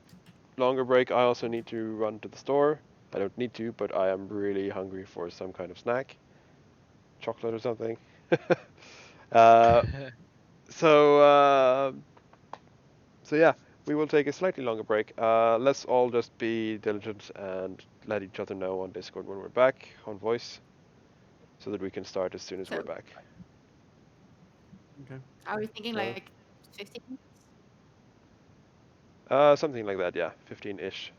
longer break. I also need to run to the store. I don't need to, but I am really hungry for some kind of snack, chocolate or something. uh, so, so yeah, we will take a slightly longer break. Let's all just be diligent and let each other know on Discord when we're back on voice, so that we can start as soon as we're So back. Okay. are we thinking Uh, like 15? Something like that, yeah, 15-ish.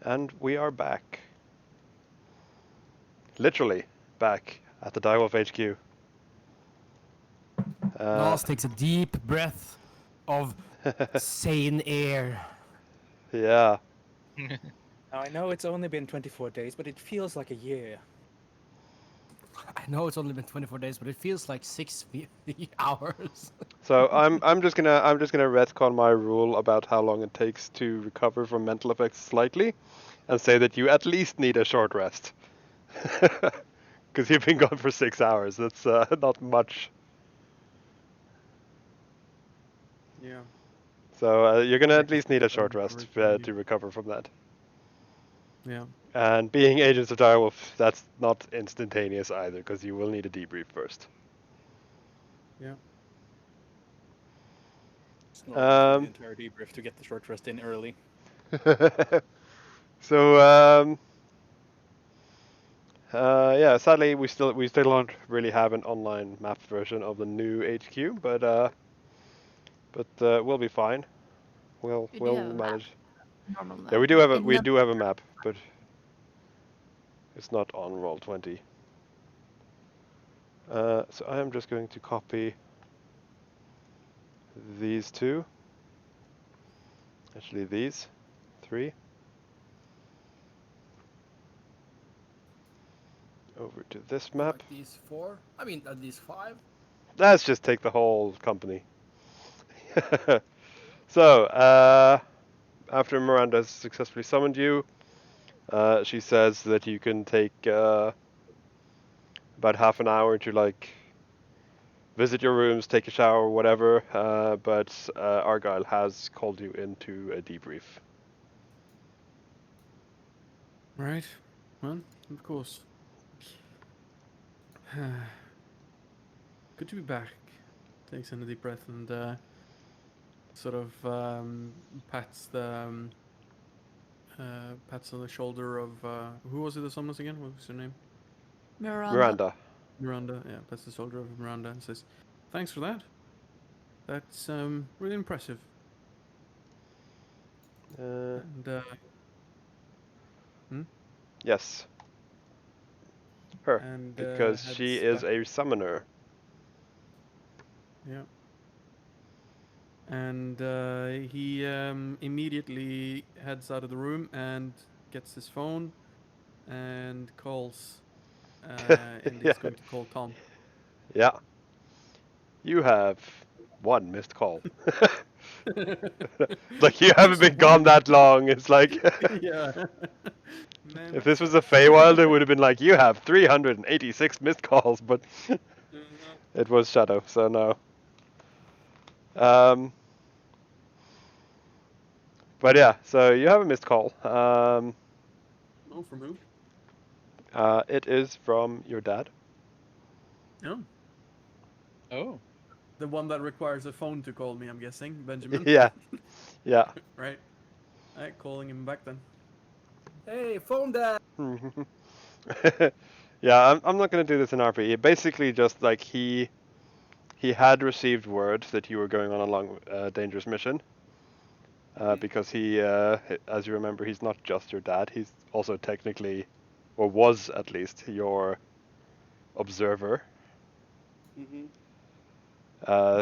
And we are back. Literally back at the Direwolf HQ. Nas takes a deep breath of sane air. Yeah. Now, I know it's only been 24 days, but it feels like a year. I know it's only been 24 days, but it feels like 6 hours. So I'm just gonna retcon my rule about how long it takes to recover from mental effects slightly, and say that you at least need a short rest. Because you've been gone for 6 hours. That's not much. Yeah. So you're gonna I at can least need see a short that rest originally. to recover from that. Yeah. And being agents of Direwolf, that's not instantaneous either, because you will need a debrief first. Yeah. Snoring through the entire debrief to get the short rest in early. So yeah, sadly we still don't really have an online map version of the new HQ, but we'll be fine. We'll We do have a map. manage. Normal map. Yeah, we do have a In map, but it's not on Roll20. So I am just going to copy these two. Actually, these 3 over to this map. Like these 4? I mean, these 5? Let's just take the whole company. So, after Miranda has successfully summoned you, she says that you can take about half an hour to like visit your rooms, take a shower, whatever. But Argyle has called you into a debrief. Right. Well, of course. Good to be back. Takes in a deep breath and sort of pats on the shoulder of who was it that summoned us again? What was her name? Miranda. Miranda. Yeah, pats the shoulder of Miranda and says, "Thanks for that. That's really impressive." And Yes. Her. and Because she is a summoner. Yeah. And he immediately heads out of the room and gets his phone and calls. And Yeah. he's going to call Tom. Yeah. You have 1 missed call. Like you haven't been gone that long. It's like Yeah. Man, if that this was a sucks. Feywild, it would have been like you have 386 missed calls, but it was Shadow, so no. But yeah, so you have a missed call. Oh, from who? It is from your dad. Oh. Oh. The one that requires a phone to call me, I'm guessing. Benjamin. Yeah, yeah. Right. Alright, calling him back then. Hey, phone dad! Yeah, I'm not gonna do this in RP. Basically, just like he had received word that you were going on a long, dangerous mission. Because he, as you remember, he's not just your dad. He's also technically, or was at least, your observer.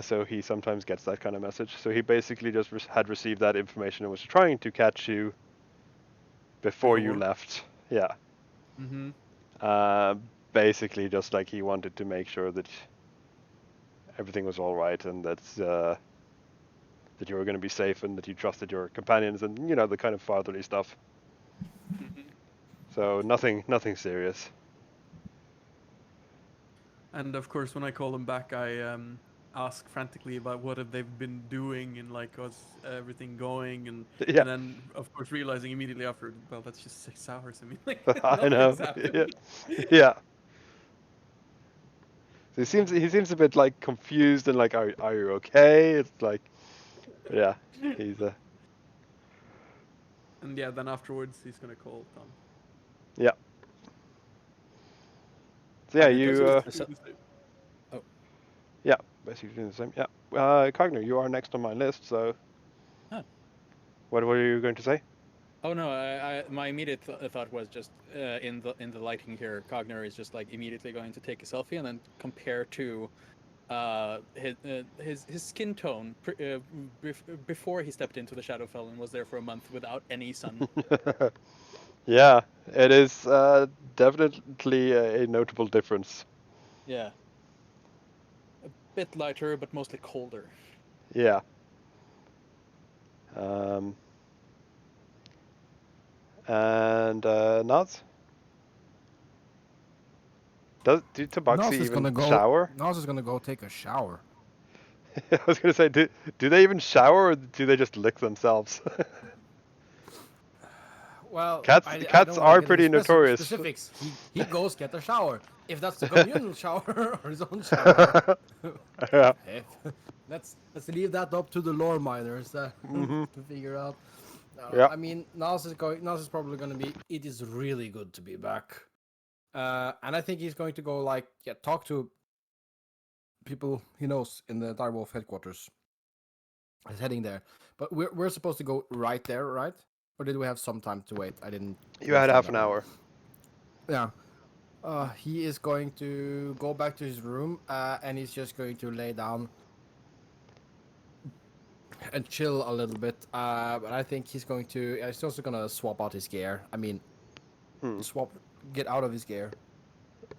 So he sometimes gets that kind of message. So he basically just had received that information and was trying to catch you before you left. Yeah. Basically, just like he wanted to make sure that everything was all right and that that you were going to be safe and that you trusted your companions and the kind of fatherly stuff. So nothing serious. And of course, when I call him back, I ask frantically about what have they've been doing and like how's everything going, and Yeah. and then of course realizing immediately after, well, that's just 6 hours. I mean, like I know. nothing's happened. Yeah. So he seems a bit like confused and like, are you okay? It's like, yeah, he's And yeah, then afterwards he's gonna call Tom. yeah. So yeah, Okay, you Oh. yeah, basically doing the same. Yeah, Cogner, you are next on my list. So What were you going to say? Oh no, my immediate thought was just in the lighting here, Cogner is just like immediately going to take a selfie and then compare to his skin tone before he stepped into the Shadowfell and was there for a month without any sun. Yeah, it is definitely a notable difference. Yeah, a bit lighter, but mostly colder. Yeah. And Naz? Do Nas Tabaxi is even gonna go. shower? Nas is gonna go take a shower. I was gonna say, do they even shower, or do they just lick themselves? Well, Cats I cats don't want to are get into pretty notorious. specifics. He goes get a shower. If that's the communal shower or his own shower, Yeah. let's leave that up to the lore miners Mm-hmm. to figure out. Yeah. I mean, Nas is probably going to be. It is really good to be back, and I think he's going to go like talk to people he knows in the Direwolf headquarters. He's heading there, but we're supposed to go right there, right? Or did we have some time to wait? I didn't. You had understand half that an one. hour. Yeah. He is going to go back to his room, and he's just going to lay down and chill a little bit. But I think he's going to. He's also gonna swap out his gear. I mean, get out of his gear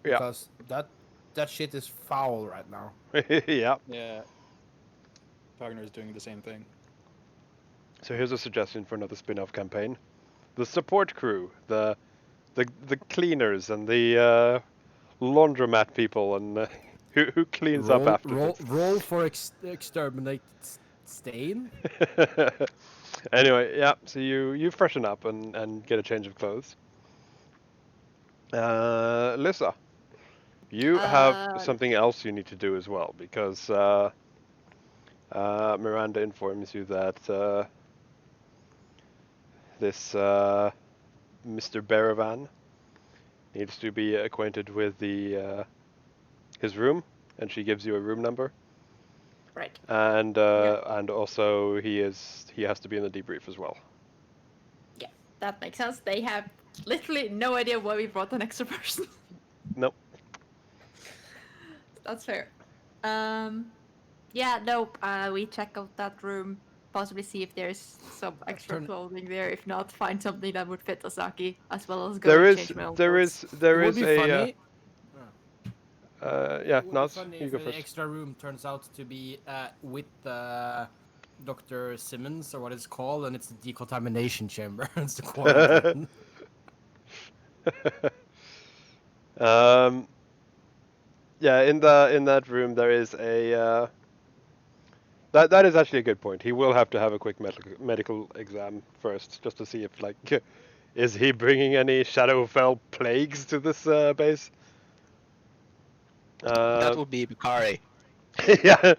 Yeah. because that shit is foul right now. Yeah. Yeah, Cogner is doing the same thing. So here's a suggestion for another spin-off campaign: the support crew, the cleaners, and the laundromat people, and who cleans up after Roll for exterminate stain. Anyway, yeah. So you freshen up and get a change of clothes. Lissa, you have something else you need to do as well because Miranda informs you that this Mr. Baravan needs to be acquainted with his room, and she gives you a room number. Right. And and also he has to be in the debrief as well. Yeah, that makes sense. They have literally no idea why we brought an extra person. Nope. That's fair. Yeah, nope. We check out that room, possibly see if there's some extra clothing there. If not, find something that would fit Asaki, as well as go and change my own clothes. There It would is be a funny. yeah, It would be Naz, funny you if go the first. extra room turns out to be with Dr. Simmons or what it's called, and it's the decontamination chamber. It's the quarantine. Yeah, in that room there is a that is actually a good point. He will have to have a quick medical exam first, just to see if is he bringing any Shadowfell plagues to this base. That will be Bakari. Yeah.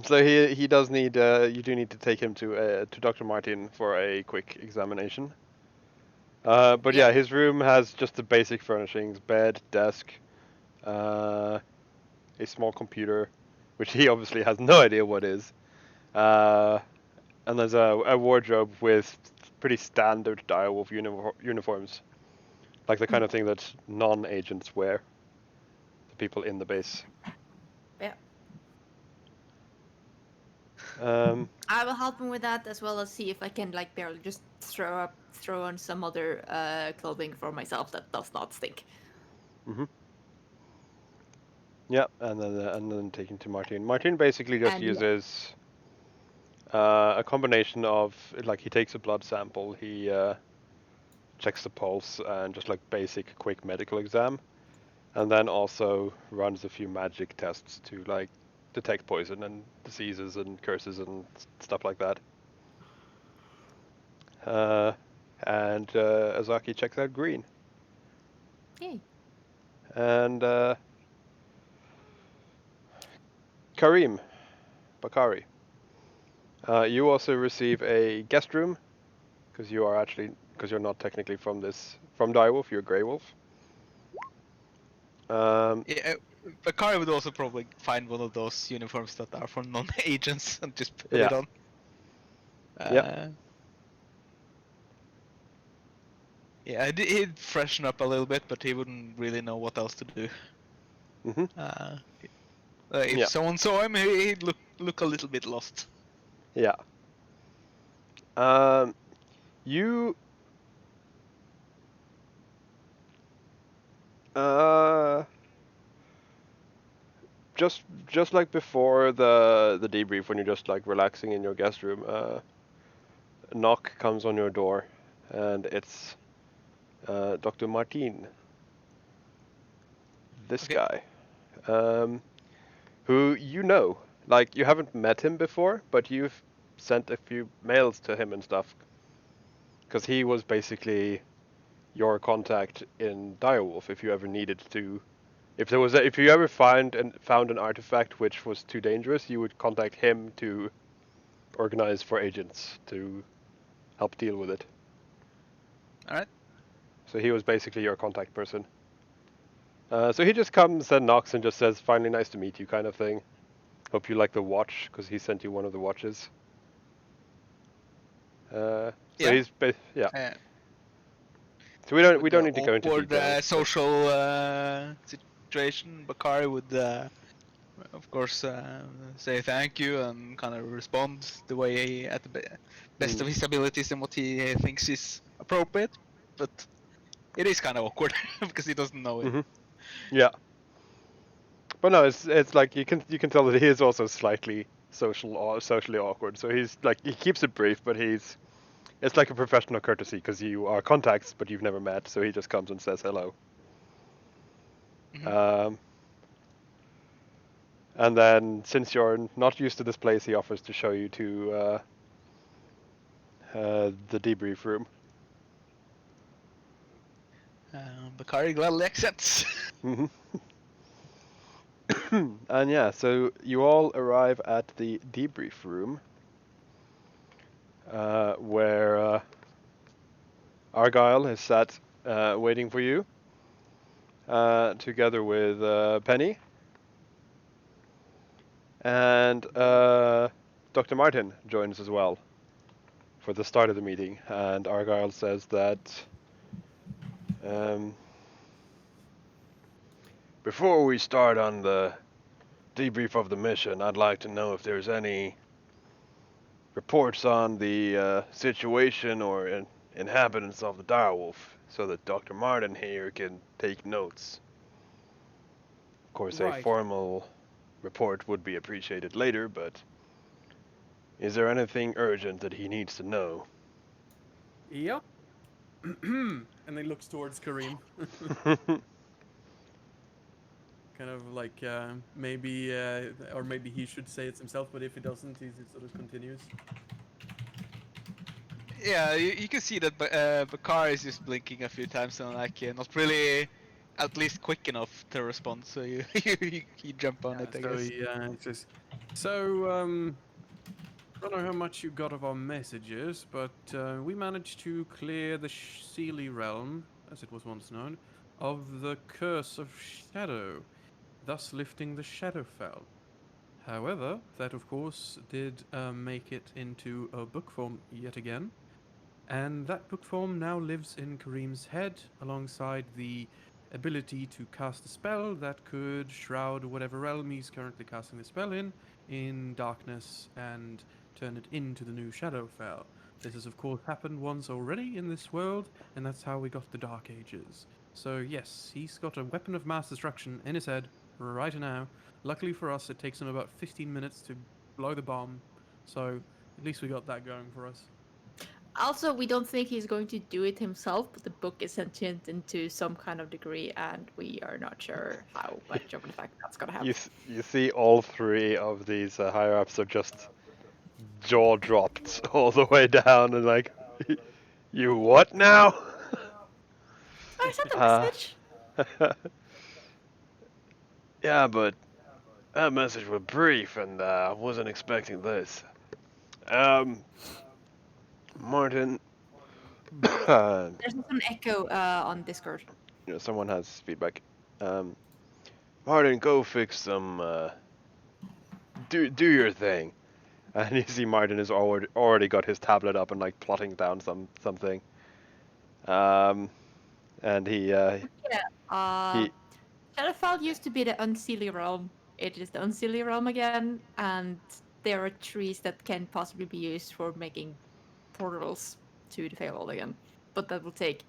So he does need you do need to take him to Dr. Martin for a quick examination. But yeah, his room has just the basic furnishings: bed, desk, a small computer, which he obviously has no idea what is, and there's a wardrobe with pretty standard direwolf uniforms, like the kind of thing that non-agents wear, the people in the base. Yeah. I will help him with that, as well as see if I can barely just throw on some other clothing for myself that does not stink. Yeah, and then taking to Martin. Martin basically just uses a combination of he takes a blood sample, he checks the pulse, and just basic quick medical exam, and then also runs a few magic tests to detect poison and diseases and curses and stuff like that. And Azaki checks out green. Yay. And Karim, Bakari, you also receive a guest room because you're not technically from Direwolf, you're Grey Wolf. Yeah, Bakari would also probably find one of those uniforms that are for non-agents and just put it on. Yeah. Yeah, he'd freshen up a little bit, but he wouldn't really know what else to do. Mm-hmm. If Yeah. someone saw him, he'd look a little bit lost. Yeah. You. Just like before the debrief, when you're just like relaxing in your guest room, a knock comes on your door, and it's Dr. Martin. This Okay. guy, who you know, like you haven't met him before, but you've sent a few mails to him and stuff, because he was basically your contact in Direwolf if you ever needed to. If you ever found an artifact which was too dangerous, you would contact him to organize for agents to help deal with it. All right. So he was basically your contact person. So he just comes and knocks and just says, "Finally, nice to meet you," kind of thing. Hope you like the watch, because he sent you one of the watches. So Yeah. he's yeah. Uh, So we don't with don't the need to go into awkward details. social situation, Bakari would, of course, say thank you and kind of respond the way he, at the best of his abilities and what he thinks is appropriate. But it is kind of awkward because he doesn't know it. Mm-hmm. Yeah. But no, it's like you can tell that he is also slightly socially awkward. So he's like he keeps it brief, but it's like a professional courtesy because you are contacts, but you've never met. So he just comes and says hello. Mm-hmm. And then since you're not used to this place, he offers to show you to the debrief room. Bakari gladly accepts. Mm-hmm. And yeah, so you all arrive at the debrief room, where Argyle is sat waiting for you, together with Penny and Dr. Martin joins as well for the start of the meeting. And Argyle says that before we start on the debrief of the mission, I'd like to know if there's any reports on the situation or inhabitants of the Direwolf, so that Dr. Martin here can take notes. Of course, a Right. formal report would be appreciated later, but is there anything urgent that he needs to know? Yep. And he looks towards Kareem. Kind of like maybe, or maybe he should say it himself, but if he doesn't, he sort of continues. Yeah, you can see that Bakari is just blinking a few times and like not really, at least quick enough to respond. So you jump on it, I So guess. he says, so, I don't know how much you got of our messages, but we managed to clear the Sealy realm, as it was once known, of the curse of shadow, thus lifting the Shadowfell. However, that of course did make it into a book form yet again, and that book form now lives in Kareem's head alongside the ability to cast a spell that could shroud whatever realm he's currently casting the spell in darkness and turn it into the new Shadowfell. This has of course happened once already in this world, and that's how we got the Dark Ages. So yes, he's got a weapon of mass destruction in his head right now. Luckily for us, it takes him about 15 minutes to blow the bomb, so at least we got that going for us. Also, we don't think he's going to do it himself, but the book is sentient into some kind of degree, and we are not sure how much of an effect that's going to have. You see all three of these higher ups are just jaw dropped all the way down and like, you what now? I sent a Uh, message. Yeah, but that message was brief and I wasn't expecting this. Martin, There's an echo on Discord. someone has feedback. Martin, go fix some. Do your thing. And you see Martin has already got his tablet up and like plotting down something. And he Shadowfell used to be the Unseelie realm. It is the Unseelie realm again, and there are trees that can possibly be used for making portals to the Feywild again. But that will take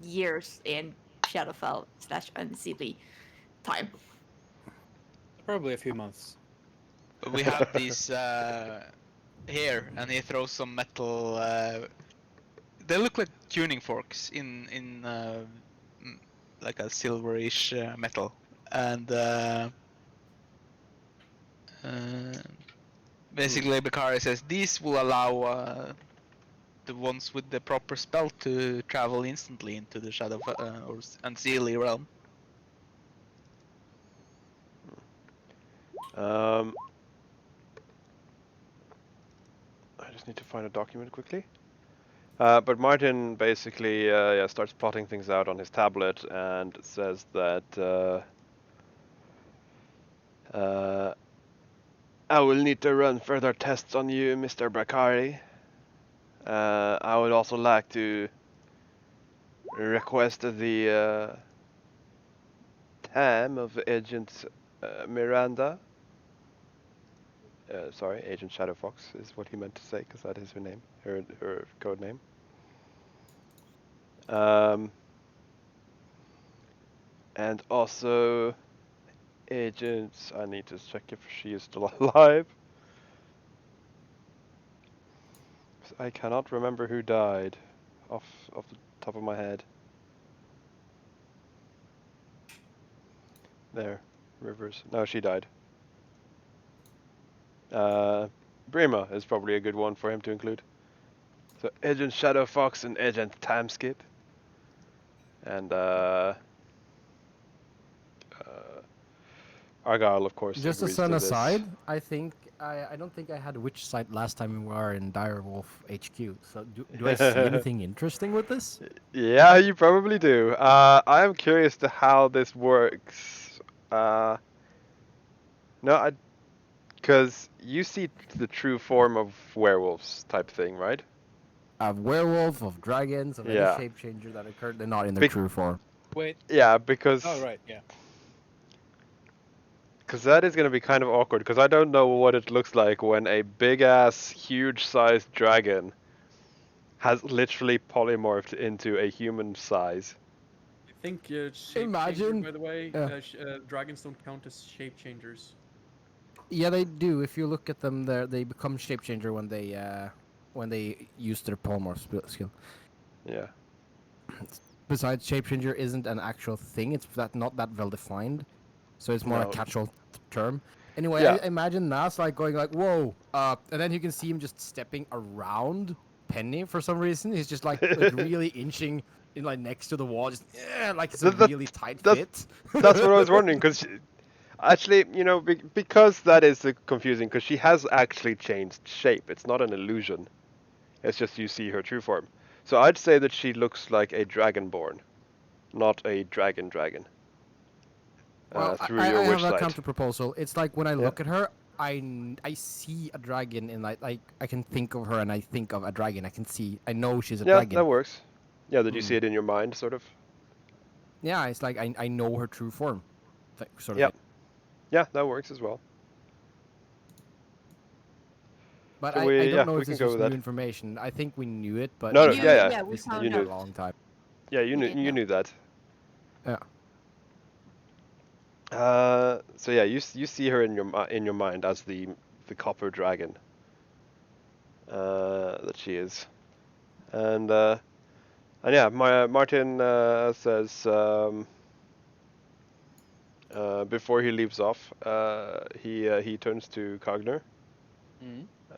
years in Shadowfell / Unseelie time. Probably a few months. We have these here, and he throws some metal. They look like tuning forks in like a silverish metal, and basically Bakari says these will allow the ones with the proper spell to travel instantly into the Shadow or Unseelie realm. I just need to find a document quickly. But Martin basically starts plotting things out on his tablet and says that I will need to run further tests on you, Mr. Bakari. I would also like to request the time of Agent Miranda. Sorry, Agent Shadowfox is what he meant to say, because that is her name, her code name. And also, agents, I need to check if she is still alive. I cannot remember who died off the top of my head. There, Rivers. No, she died. Brima is probably a good one for him to include. So Agent Shadowfox and Agent Timeskip. And Argyle, of course, Just agrees as an to this. aside, I don't think I had Witch Sight last time we were in Direwolf HQ. So do I see anything interesting with this? Yeah, you probably do. I am curious to how this works. Because you see the true form of werewolves type thing, right? Of werewolf, of dragons, of Yeah. any shape changer that occurred, they're not in their true form. Wait. Yeah, because Oh, right. Yeah. Because that is going to be kind of awkward, because I don't know what it looks like when a big-ass, huge-sized dragon has literally polymorphed into a human size. I think shape Imagine- changer, by the way, yeah. dragons don't count as shape changers. Yeah, they do. If you look at them, they become shape changer when they use their polymorph skill. Yeah. Besides, shape changer isn't an actual thing. It's not that well defined, so it's more a No. catch-all term. Anyway, Yeah. I imagine Nas like going like, "Whoa!" And then you can see him just stepping around Penny for some reason. He's just like really inching in like next to the wall, just like it's a really tight fit. That's what I was wondering, because actually, because that is confusing, because she has actually changed shape. It's not an illusion. It's just you see her true form. So I'd say that she looks like a dragonborn, not a dragon. Well, through I your have witch a sight. counter proposal. It's like when I Yeah. look at her, I see a dragon, and like I can think of her, and I think of a dragon. I know she's a Yeah, dragon. that works. Yeah, that you see it in your mind, sort of. Yeah, it's like I know her true form, sort of Yep. thing. Yeah, that works as well. But So I don't know we if can this go was with new that. information. I think we knew it, but No, We knew- yeah. we this found You for knew. a long time. Yeah, you We did know. knew that. Yeah. So yeah, you see her in your mind as the copper dragon that she is, and yeah, Martin says before he leaves off, he turns to Cogner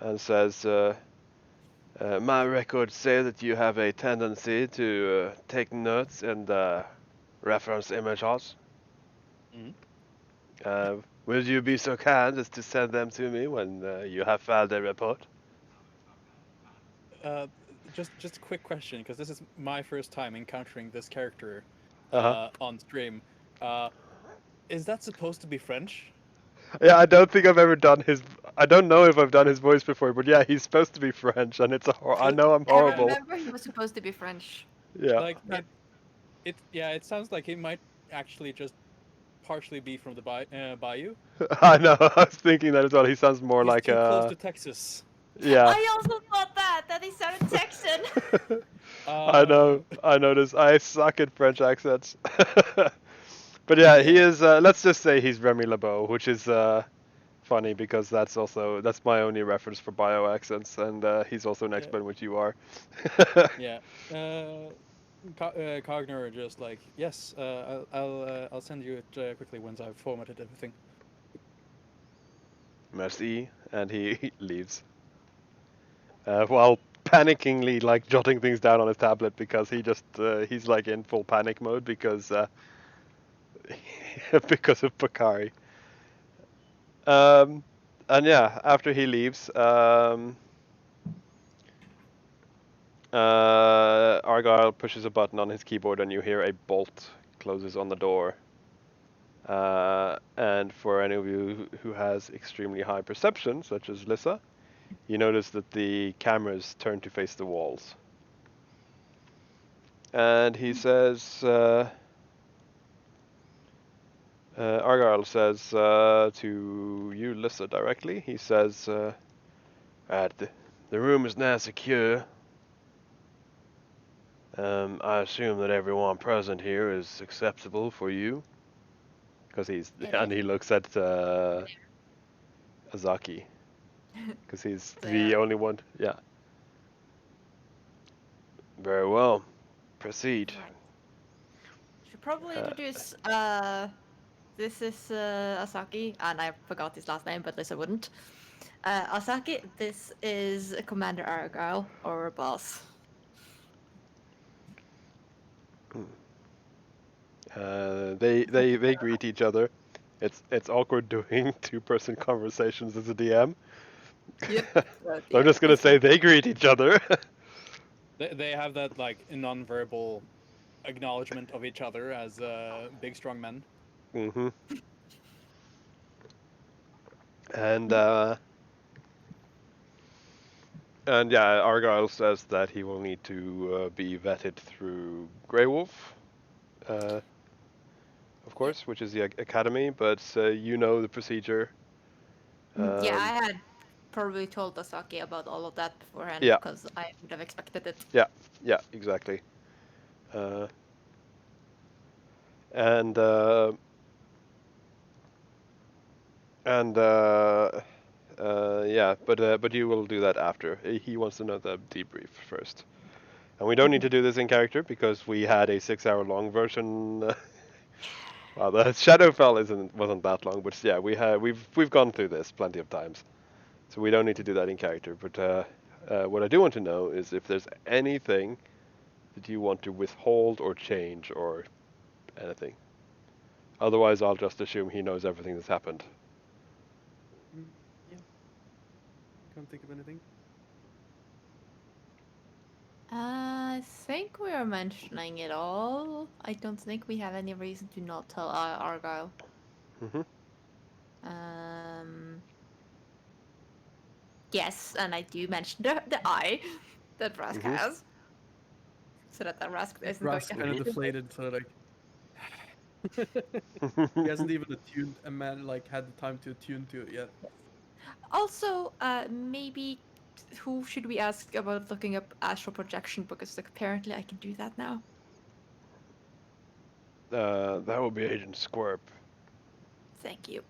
and says, my records say that you have a tendency to take notes and reference images. Will you be so kind as to send them to me when you have filed a report? Just a quick question, because this is my first time encountering this character on stream. Is that supposed to be French? Yeah, I don't think I've ever done his. I don't know if I've done his voice before, but yeah, he's supposed to be French, and I know I'm I horrible. remember he was supposed to be French. Yeah. Like it sounds like it might actually just partially be from the bayou. I know. I was thinking that as well. He sounds more He's like too close to Texas. yeah. I also thought that he sounded Texan. I noticed. I suck at French accents. But yeah, he is. Let's just say he's Remy LeBeau, which is funny because that's my only reference for bio accents, and he's also an Yeah. expert, which you are. Yeah. Cogner just like, yes, I'll send you it quickly once I've formatted everything. Merci, and he leaves. While panickingly like jotting things down on his tablet because he's like in full panic mode because because of Bakari. And yeah, after he leaves, Argyle pushes a button on his keyboard and you hear a bolt closes on the door. And for any of you who has extremely high perception, such as Lissa, you notice that the cameras turn to face the walls. And he says, Argyle says to you, Lissa, directly, he says, right, the room is now secure. I assume that everyone present here is acceptable for you. Because he looks at Azaki. Because he's the only one, yeah. Very well. Proceed. Right. Should probably introduce. This is Asaki, and I forgot his last name, but Lisa wouldn't. Asaki, this is Commander Argyle, or boss. They greet each other. It's awkward doing two-person conversations as a DM. Yep. I'm just gonna say they greet each other. They have that like non-verbal acknowledgement of each other as big strong men. Mm-hmm. And yeah, Argyle says that he will need to be vetted through DIREWOLF, of course, which is the academy. But you know the procedure. Yeah, I had probably told Asaki about all of that beforehand Yeah. because I would have expected it. Yeah, exactly. And yeah, but you will do that after. He wants to know the debrief first. And we don't need to do this in character because we had a 6-hour-long version. Well, the Shadowfell wasn't that long, but yeah, we've gone through this plenty of times, so we don't need to do that in character. But what I do want to know is if there's anything that you want to withhold or change or anything. Otherwise, I'll just assume he knows everything that's happened. Yeah. Can't think of anything. I think we are mentioning it all. I don't think we have any reason to not tell Argyle. Mm-hmm. Yes, and I do mention the eye that Rask Mhm. has. So that the Rask isn't Rask going kind of to deflated, so like he hasn't even attuned a man like had the time to attune to it yet. Also, maybe who should we ask about looking up astral projection? Because like, apparently I can do that now. That would be Agent Squirp. Thank you.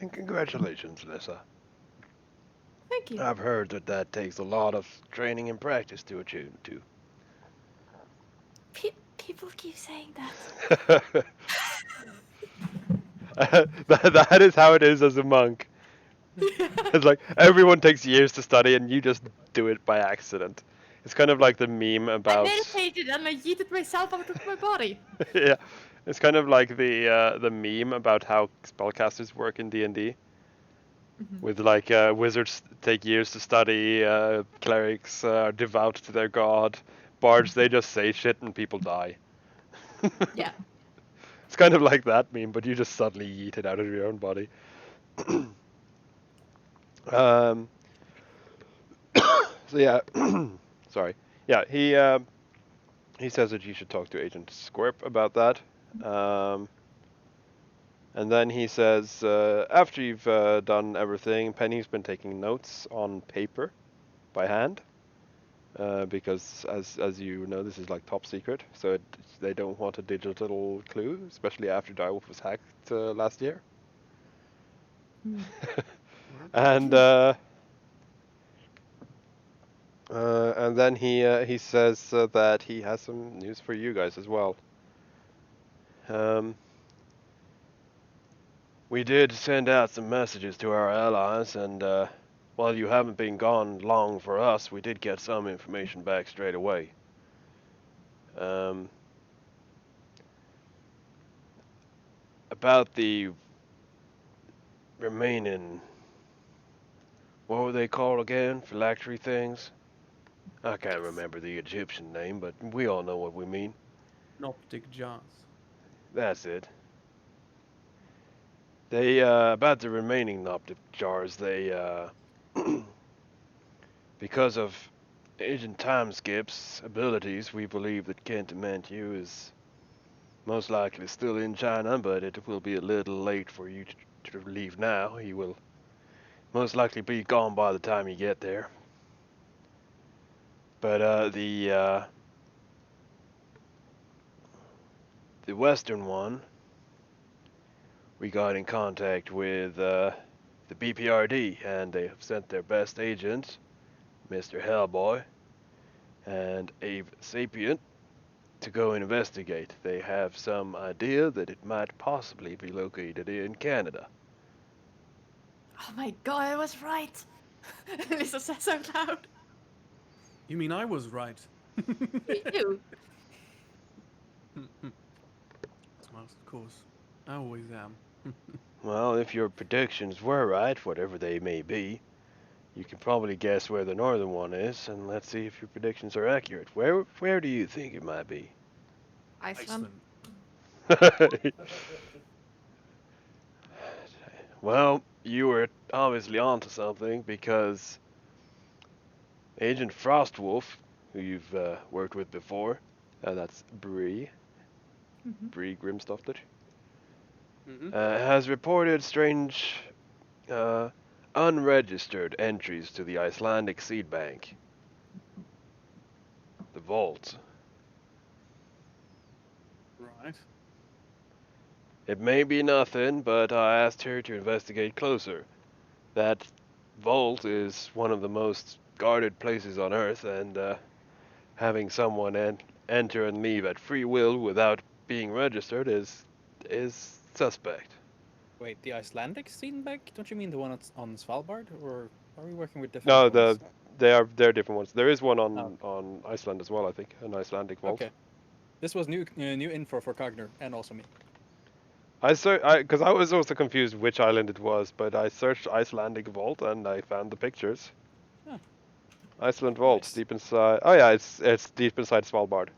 And congratulations, Lissa. Thank you. I've heard that takes a lot of training and practice to attune to. People keep saying that. That is how it is as a monk. It's like everyone takes years to study and you just do it by accident. It's kind of like the meme I about meditated and I yeeted myself out of my body. yeah. It's kind of like the meme about how spellcasters work in D&D. With like wizards take years to study, clerics are devout to their god, bards they just say shit and people die. Yeah. It's kind of like that meme, but you just suddenly yeet it out of your own body. So yeah, sorry. Yeah, he says that you should talk to Agent Squirp about that. And then he says, after you've done everything, Penny's been taking notes on paper by hand. Because as you know, this is like top secret, so they don't want a digital clue, especially after Direwolf was hacked last year. And then he says that he has some news for you guys as well. We did send out some messages to our allies, and while you haven't been gone long for us, we did get some information back straight away. About the remaining, what were they called again? Phylactery things? I can't remember the Egyptian name, but we all know what we mean. Optic jars. That's it. They, about the remaining Noptic jars, they, because of Agent Timeskip's abilities, we believe that Kent Mantiu is most likely still in China, but it will be a little late for you to leave now. He will most likely be gone by the time you get there. But the western one, we got in contact with the BPRD, and they have sent their best agent, Mr. Hellboy, and Abe Sapient, to go investigate. They have some idea that it might possibly be located in Canada. Oh my god, I was right! Lisa says out loud. You mean I was right? You. Well, of course. I always am. Well, if your predictions were right, whatever they may be, you can probably guess where the northern one is, and let's see if your predictions are accurate. Where do you think it might be? Iceland. Well, you were obviously onto something, because Agent Frostwolf, who you've worked with before, that's Bree, Bree Grimstofter, has reported strange, unregistered entries to the Icelandic seed bank, the vault. Right. It may be nothing, but I asked her to investigate closer. That vault is one of the most guarded places on Earth, and having someone enter and leave at free will without being registered is suspect. Wait, the Icelandic scene back? Don't you mean the one that's on Svalbard, or are we working with different No, ones? they're different ones. There is one Oh. on Iceland as well, I think, an Icelandic vault. Okay. This was new info for Cogner and also me. Because I was also confused which island it was, but I searched Icelandic vault and I found the pictures. Huh. Iceland vault, Nice. deep inside. Oh yeah, it's deep inside Svalbard.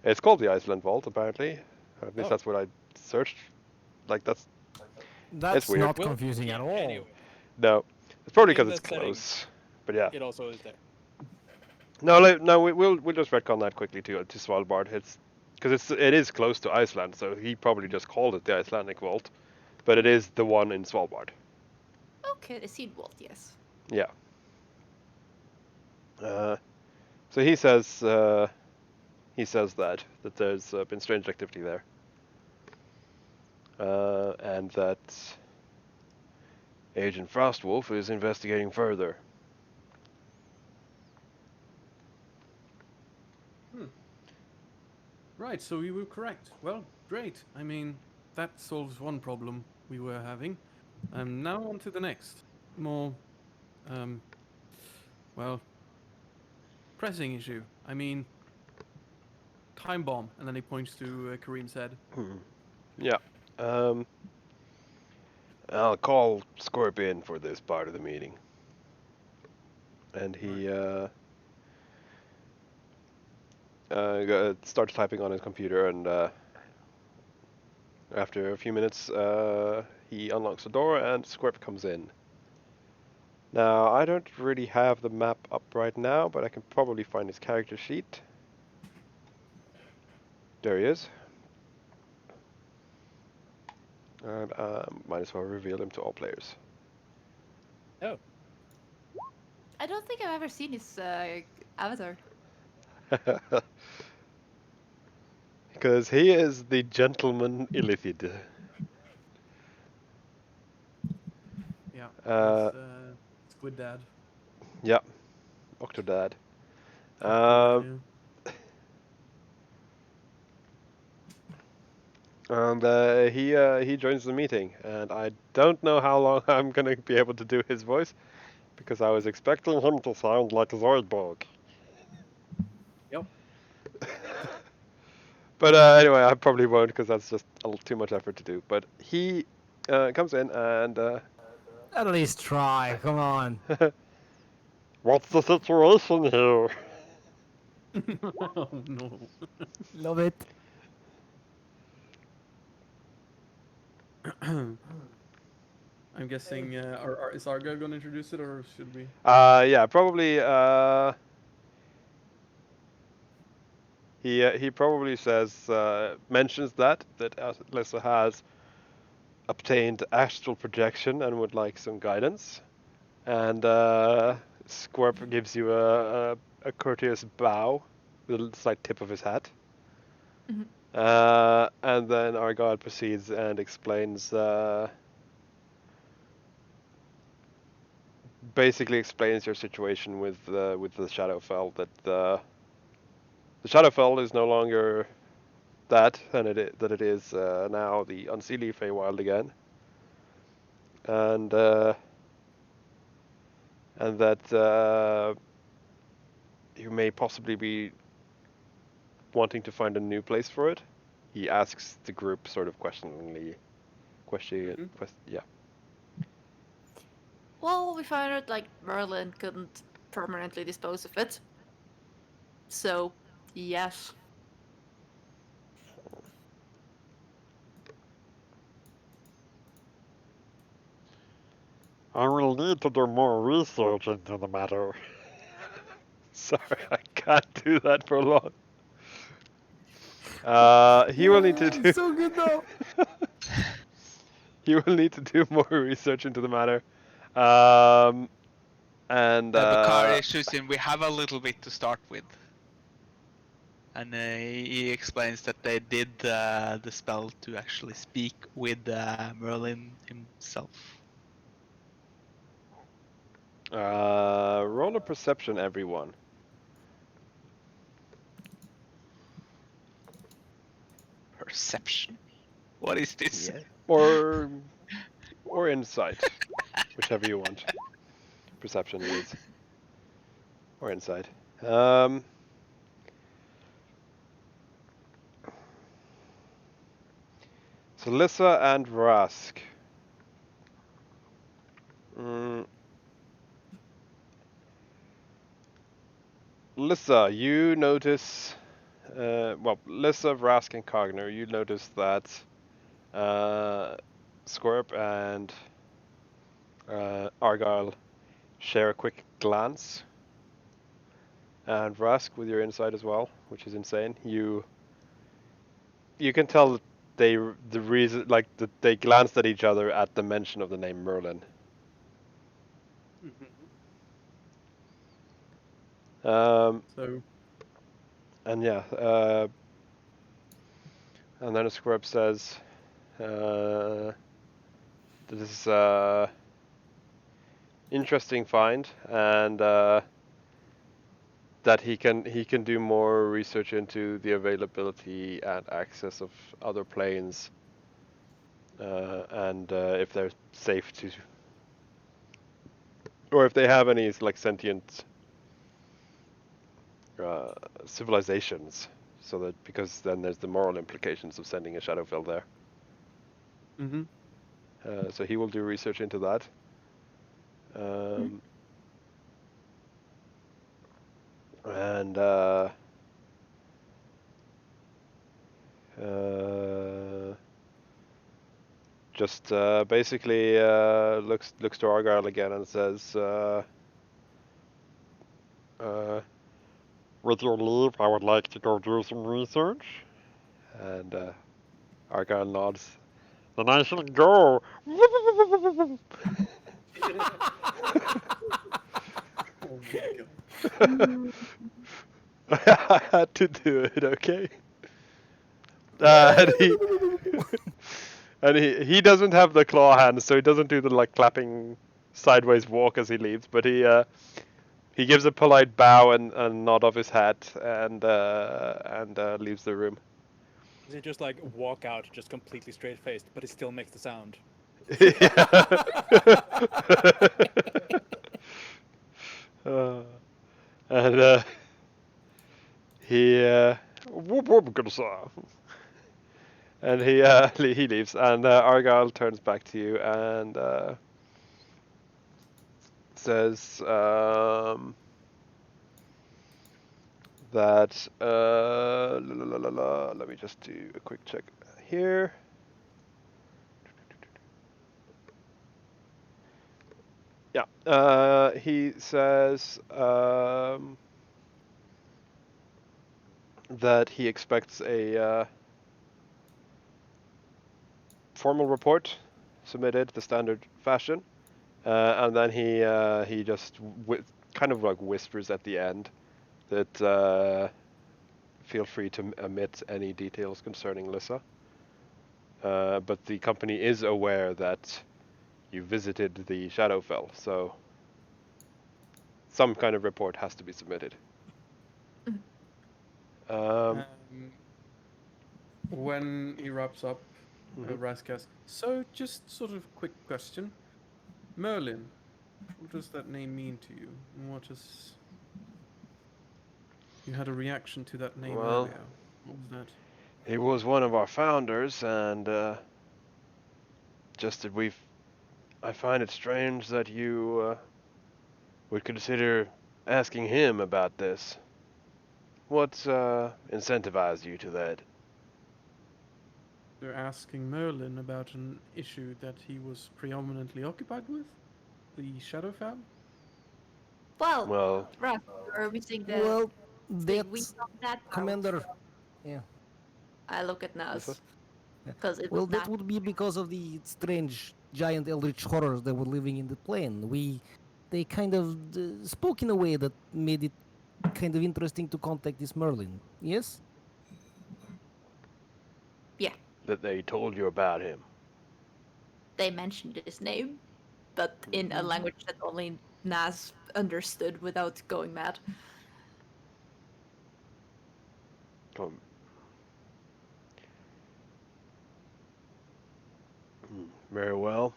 It's called the Iceland vault, apparently. Or at least that's what I searched. Like that's weird. not Well, confusing yeah, at all. anyway. no. It's probably In because it's that setting, close. But yeah. It also is there. No, we'll just retcon that quickly to Svalbard. It's because it is close to Iceland, so he probably just called it the Icelandic vault, but it is the one in Svalbard. Okay, the seed vault, yes. Yeah. So he says that there's been strange activity there, and that Agent Frostwolf is investigating further. Right, so you were correct. Well, great. I mean, that solves one problem we were having. Now on to the next. More, well, pressing issue. I mean, time bomb. And then he points to Kareem's head. Yeah. I'll call Scorpion for this part of the meeting. And he starts typing on his computer, and after a few minutes, he unlocks the door, and Scorp comes in. Now, I don't really have the map up right now, but I can probably find his character sheet. There he is. And might as well reveal him to all players. Oh, I don't think I've ever seen his avatar. Because he is the gentleman Illithid. Yeah, Uh, he's Squid Dad. yeah, Octodad. Octodad, yeah. And he joins the meeting, and I don't know how long I'm gonna be able to do his voice, because I was expecting him to sound like Zoidberg. Yep. But anyway, I probably won't, because that's just a little too much effort to do. But he comes in and At least try. Come on. what's the situation here? Oh no. Love it. I'm guessing. Is Arga gonna introduce it, or should we? Yeah, probably. He probably says mentions that Alyssa has obtained astral projection and would like some guidance, and Squirp gives you a courteous bow with a slight tip of his hat. Mhm. And then our god proceeds and explains, basically explains your situation with the Shadowfell, that the Shadowfell is no longer that, and that it is now the Unseelie Feywild again, and that you may possibly be wanting to find a new place for it. He asks the group sort of questioningly, Mhm. yeah. Well, we found out like Merlin couldn't permanently dispose of it. So, yes. I will need to do more research into the matter. Sorry, I can't do that for long. He will need to do. So good though. He will need to do more research into the matter. Um, and Bakari shoots in. We have a little bit to start with. And he explains that they did the spell to actually speak with Merlin himself. roll a perception, everyone. Perception. What is this? Yeah. Or insight, whichever you want. Perception it is. Or insight. So Lissa and Rask. Lissa, you notice. Lissa, Rask, and Cogner, you notice that Scorp and Argyle share a quick glance, and Rask with your insight as well, which is insane. You can tell that they glanced at each other at the mention of the name Merlin. Mhm. So And yeah, and then Scorp says, "This is interesting find, and that he can do more research into the availability and access of other planes, and if they're safe to, or if they have any like sentient civilizations, so that, because then there's the moral implications of sending a Shadowfell there. Mhm. So he will do research into that. And just basically looks to Argyle again and says, "With your leave, I would like to go do some research." And Argyle nods. Then I shall go. Oh my god. I had to do it, okay? And he and he doesn't have the claw hands, so he doesn't do the like clapping sideways walk as he leaves. But he gives a polite bow and nod of his hat and leaves the room. Does he just like walk out just completely straight faced, but he still makes the sound? And he whoop whoop good sir. And he leaves, and Argyle turns back to you and says that let me just do a quick check here. Yeah, he says that he expects a formal report submitted the standard fashion, and then he just kind of like whispers at the end that feel free to omit any details concerning Lissa. But the company is aware that you visited the Shadowfell, so some kind of report has to be submitted. When he wraps up, Mhm. Rask asks, so just sort of quick question. Merlin, what does that name mean to you? And what is... You had a reaction to that name Well, earlier. What was that? he was one of our founders, and just that I find it strange that you would consider asking him about this. What incentivized you to that? You're asking Merlin about an issue that he was predominantly occupied with? The Shadowfell? Well, Well, Russ, are we saying that Well, saying we that's found that out? Commander. Yeah. I look at Lissa? Nas because it Well, was that not. would be because of the strange giant eldritch horrors that were living in the plane. They kind of spoke in a way that made it kind of interesting to contact this Merlin. Yes. Yeah, That they told you about him. they mentioned his name, but in a language that only Nas understood without going mad. Um, Very well.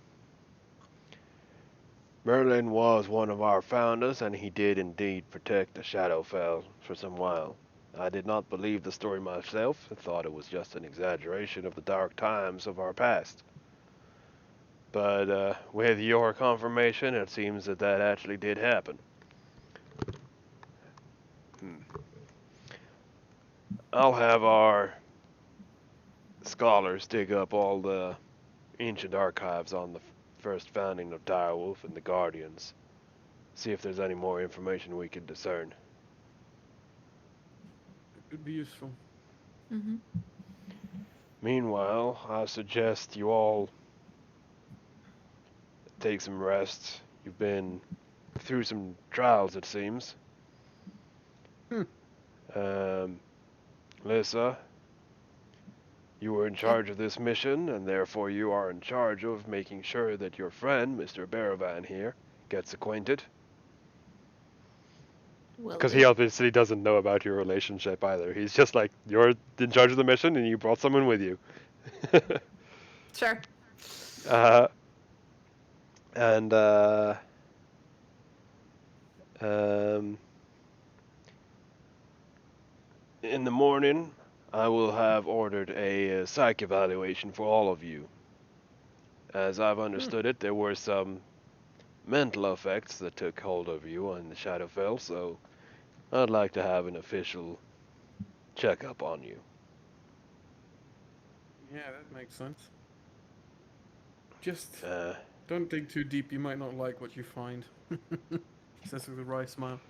Merlin was one of our founders, and he did indeed protect the Shadowfell for some while. I did not believe the story myself, and thought it was just an exaggeration of the dark times of our past. But with your confirmation, it seems that actually did happen. I'll have our scholars dig up all the ancient archives on the first founding of Direwolf and the Guardians. See if there's any more information we can discern. It could be useful. Mm-hmm. Meanwhile, I suggest you all take some rest. You've been through some trials, it seems. Hmm. Lissa, you were in charge of this mission, and therefore you are in charge of making sure that your friend, Mr. Baravan here, gets acquainted. Will Because do. he obviously doesn't know about your relationship either. He's just like, you're in charge of the mission, and you brought someone with you. Sure. uh, and in the morning, I will have ordered a psych evaluation for all of you. As I've understood it, there were some mental effects that took hold of you on the Shadowfell, so I'd like to have an official checkup on you. Yeah, that makes sense. Just Uh, don't dig too deep. You might not like what you find. Says with a wry smile,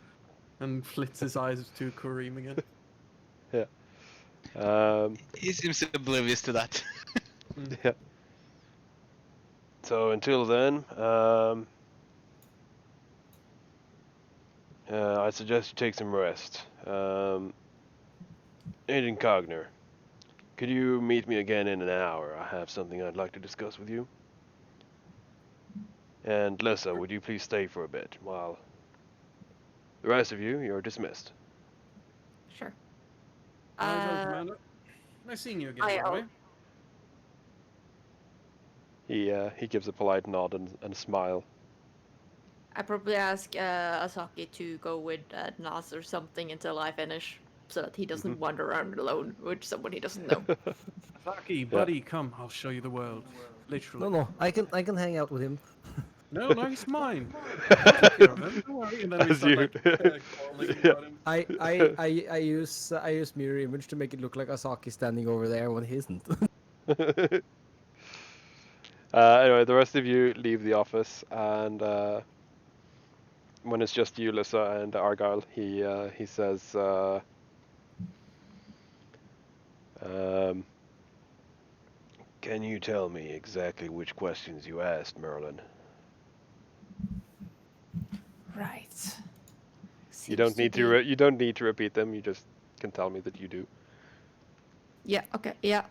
and flits his eyes to Kareem again. yeah. Um, He seems oblivious to that. yeah. So until then, I suggest you take some rest. Agent Cogner, could you meet me again in an hour? I have something I'd like to discuss with you. And Lissa, would you please stay for a bit while the rest of you're dismissed. Sure. Eyes on, Uh, Commander. Nice seeing you again, I by the way. He gives a polite nod and a smile. I probably ask Asaki to go with Nas or something until I finish, so that he doesn't wander around alone with someone he doesn't know. Saki, Yeah. buddy, come. I'll show you the world. Literally. No, I can hang out with him. No, no, he's mine. I'll take care of him. Don't worry. And then we As start you- like calling Yeah. about him. I use mirror image to make it look like Asaki standing over there when he isn't. Anyway, the rest of you leave the office, and when it's just you, Lissa, and Argyle, he says, "Can you tell me exactly which questions you asked, Merlin?" Right. You don't need to. You don't need to repeat them. You just can tell me that you do. Yeah. Okay. Yeah.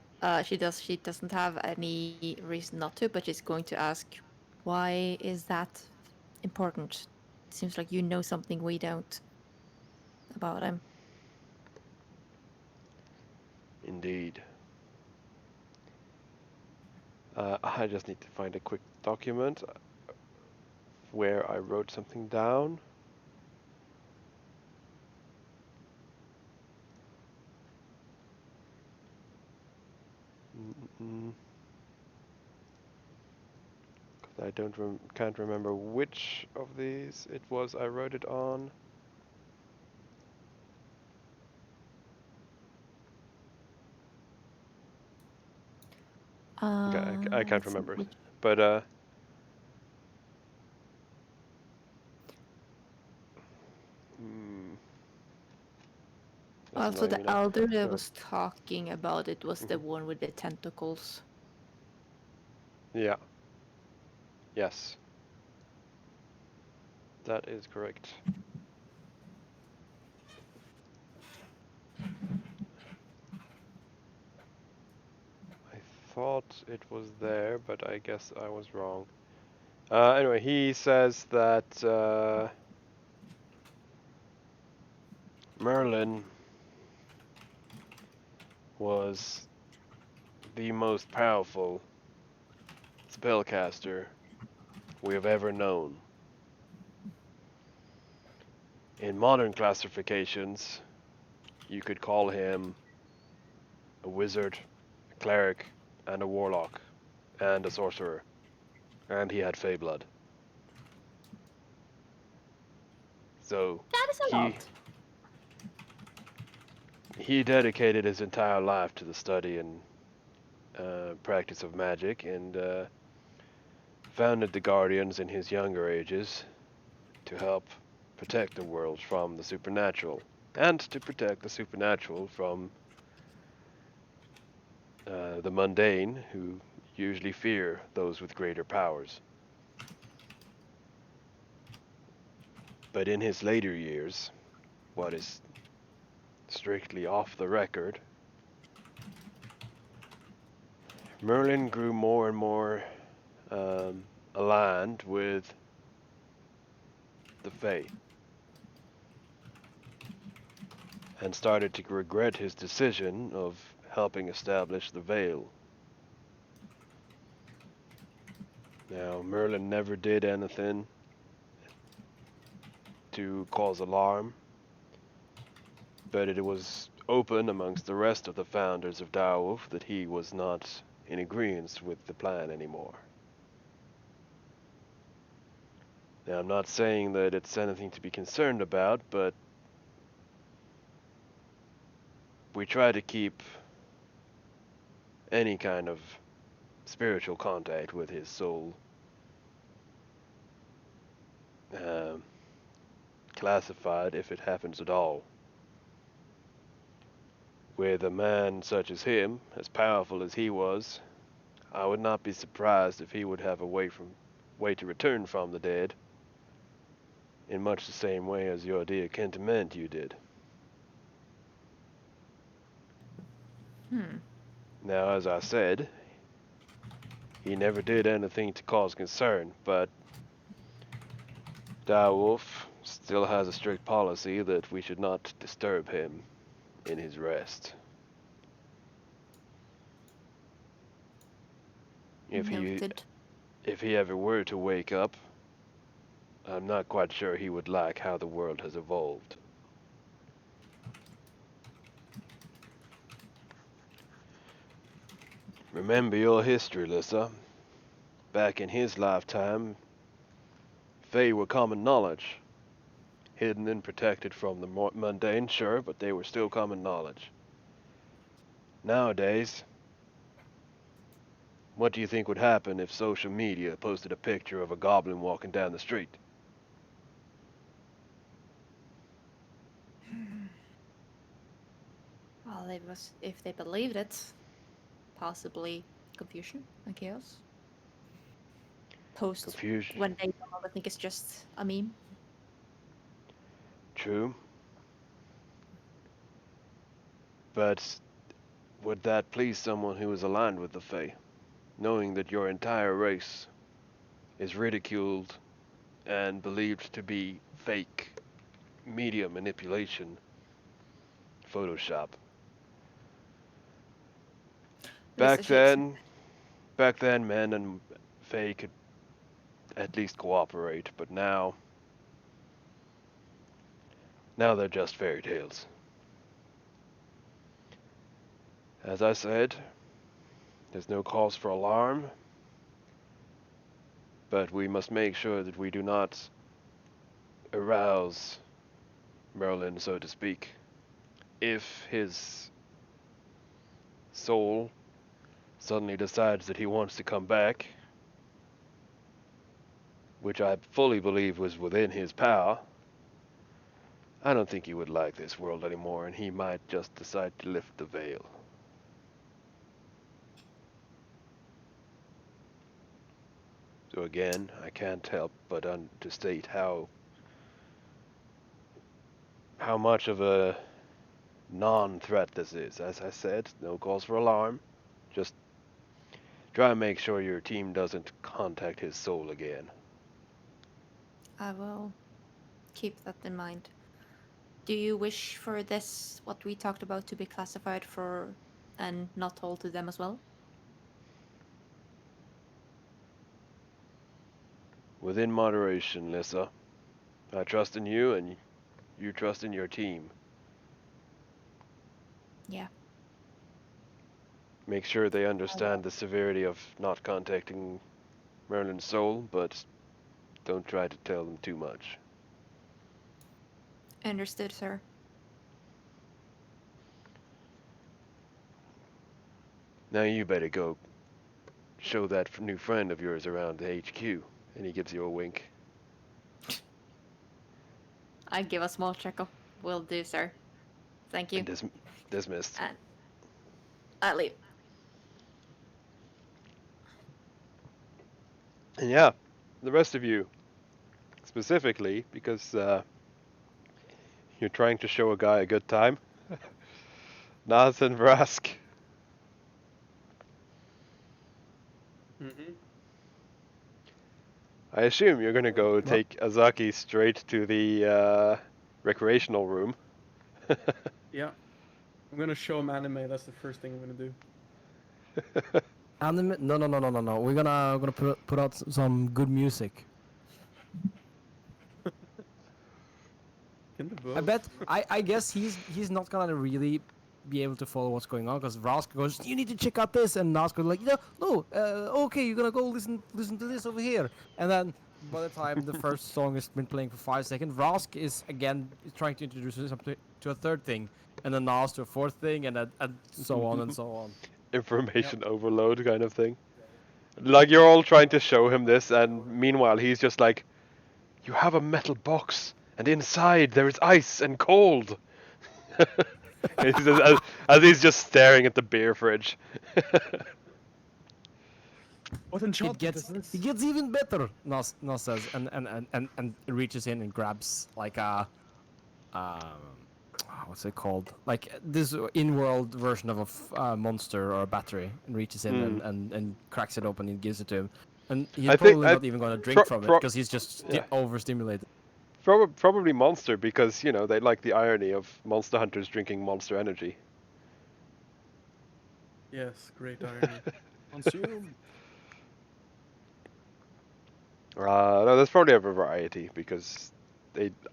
She does. She doesn't have any reason not to, but she's going to ask, "Why is that important? Seems like you know something we don't about him." Indeed. I just need to find a quick document where I wrote something down. Mm-mm. 'Cause I can't remember which of these it was I wrote it on. Okay, I can't Let's see, remember, which- but hmm, that's Well, so annoying the me now. elder that Go ahead. was talking about it was the Mhm. one with the tentacles. Yeah. Yes. That is correct. I thought it was there, but I guess I was wrong. Anyway, he says that Merlin was the most powerful spellcaster we have ever known. In modern classifications, you could call him a wizard, a cleric, and a warlock, and a sorcerer. And he had Fey blood. So That is a he lot. he dedicated his entire life to the study and practice of magic, and founded the Guardians in his younger ages to help protect the world from the supernatural, and to protect the supernatural from the mundane, who usually fear those with greater powers. But in his later years, what is strictly off the record, Merlin grew more and more aligned with the Fae, and started to regret his decision of helping establish the Veil. Now, Merlin never did anything to cause alarm, but it was open amongst the rest of the founders of DIREWOLF that he was not in agreement with the plan anymore. Now, I'm not saying that it's anything to be concerned about, but we try to keep any kind of spiritual contact with his soul. Classified if it happens at all. With a man such as him, as powerful as he was, I would not be surprised if he would have a way to return from the dead, in much the same way as your dear Kentiment you did. Now, as I said, he never did anything to cause concern, but Direwolf still has a strict policy that we should not disturb him in his rest. Noted. If he ever were to wake up, I'm not quite sure he would like how the world has evolved. Remember your history, Lissa. Back in his lifetime, Fae were common knowledge. Hidden and protected from the mundane, sure, but they were still common knowledge. Nowadays, what do you think would happen if social media posted a picture of a goblin walking down the street? Well, if they believed it, possibly confusion and chaos. Post Confusion. when they probably think it's just a meme. True. But would that please someone who is aligned with the Fae, knowing that your entire race is ridiculed and believed to be fake media manipulation, Photoshop? Back then, men and Fae could at least cooperate, but now they're just fairy tales. As I said, there's no cause for alarm, but we must make sure that we do not arouse Merlin, so to speak. If his soul suddenly decides that he wants to come back, which I fully believe was within his power, I don't think he would like this world anymore, and he might just decide to lift the veil. So again, I can't help but to state how much of a non-threat this is. As I said, no cause for alarm. Just try and make sure your team doesn't contact his soul again. I will keep that in mind. Do you wish for this, what we talked about, to be classified for and not told to them as well? Within moderation, Lissa. I trust in you, and you trust in your team. Yeah. Make sure they understand the severity of not contacting Merlin's soul, but don't try to tell them too much. Understood, sir. Now you better go show that new friend of yours around the HQ. And he gives you a wink. I give a small chuckle. Will do, sir. Thank you. And dismissed. And I leave. And yeah, the rest of you, specifically, because you're trying to show a guy a good time. Naz and Vrask. Mm-hmm. I assume you're gonna go take Azaki straight to the recreational room. Yeah. I'm gonna show him anime. That's the first thing I'm gonna do. Anime? No. We're gonna put out some good music. In the book. I bet. I guess he's not gonna really be able to follow what's going on because Rask goes, "You need to check out this," and Nask goes like, "No, okay, you're gonna go listen to this over here." And then by the time the first song has been playing for 5 seconds, Rask is again trying to introduce something to a third thing, and then Nask to a fourth thing, and so on and so on. Information overload kind of thing. Like you're all trying to show him this, and meanwhile he's just like, "You have a metal box, and inside there is ice and cold." He says, as he's just staring at the beer fridge. What It enchantment is gets this? even better. Nos says and reaches in and grabs like a what's it called? Like this in-world version of a monster or a battery, and reaches in Hmm. and cracks it open and gives it to him. And he's I think probably not even gonna drink from it pro- because he's just yeah. overstimulated. Probably Monster, because you know they like the irony of monster hunters drinking Monster Energy. Yes, great irony. Consume. No, there's probably a variety because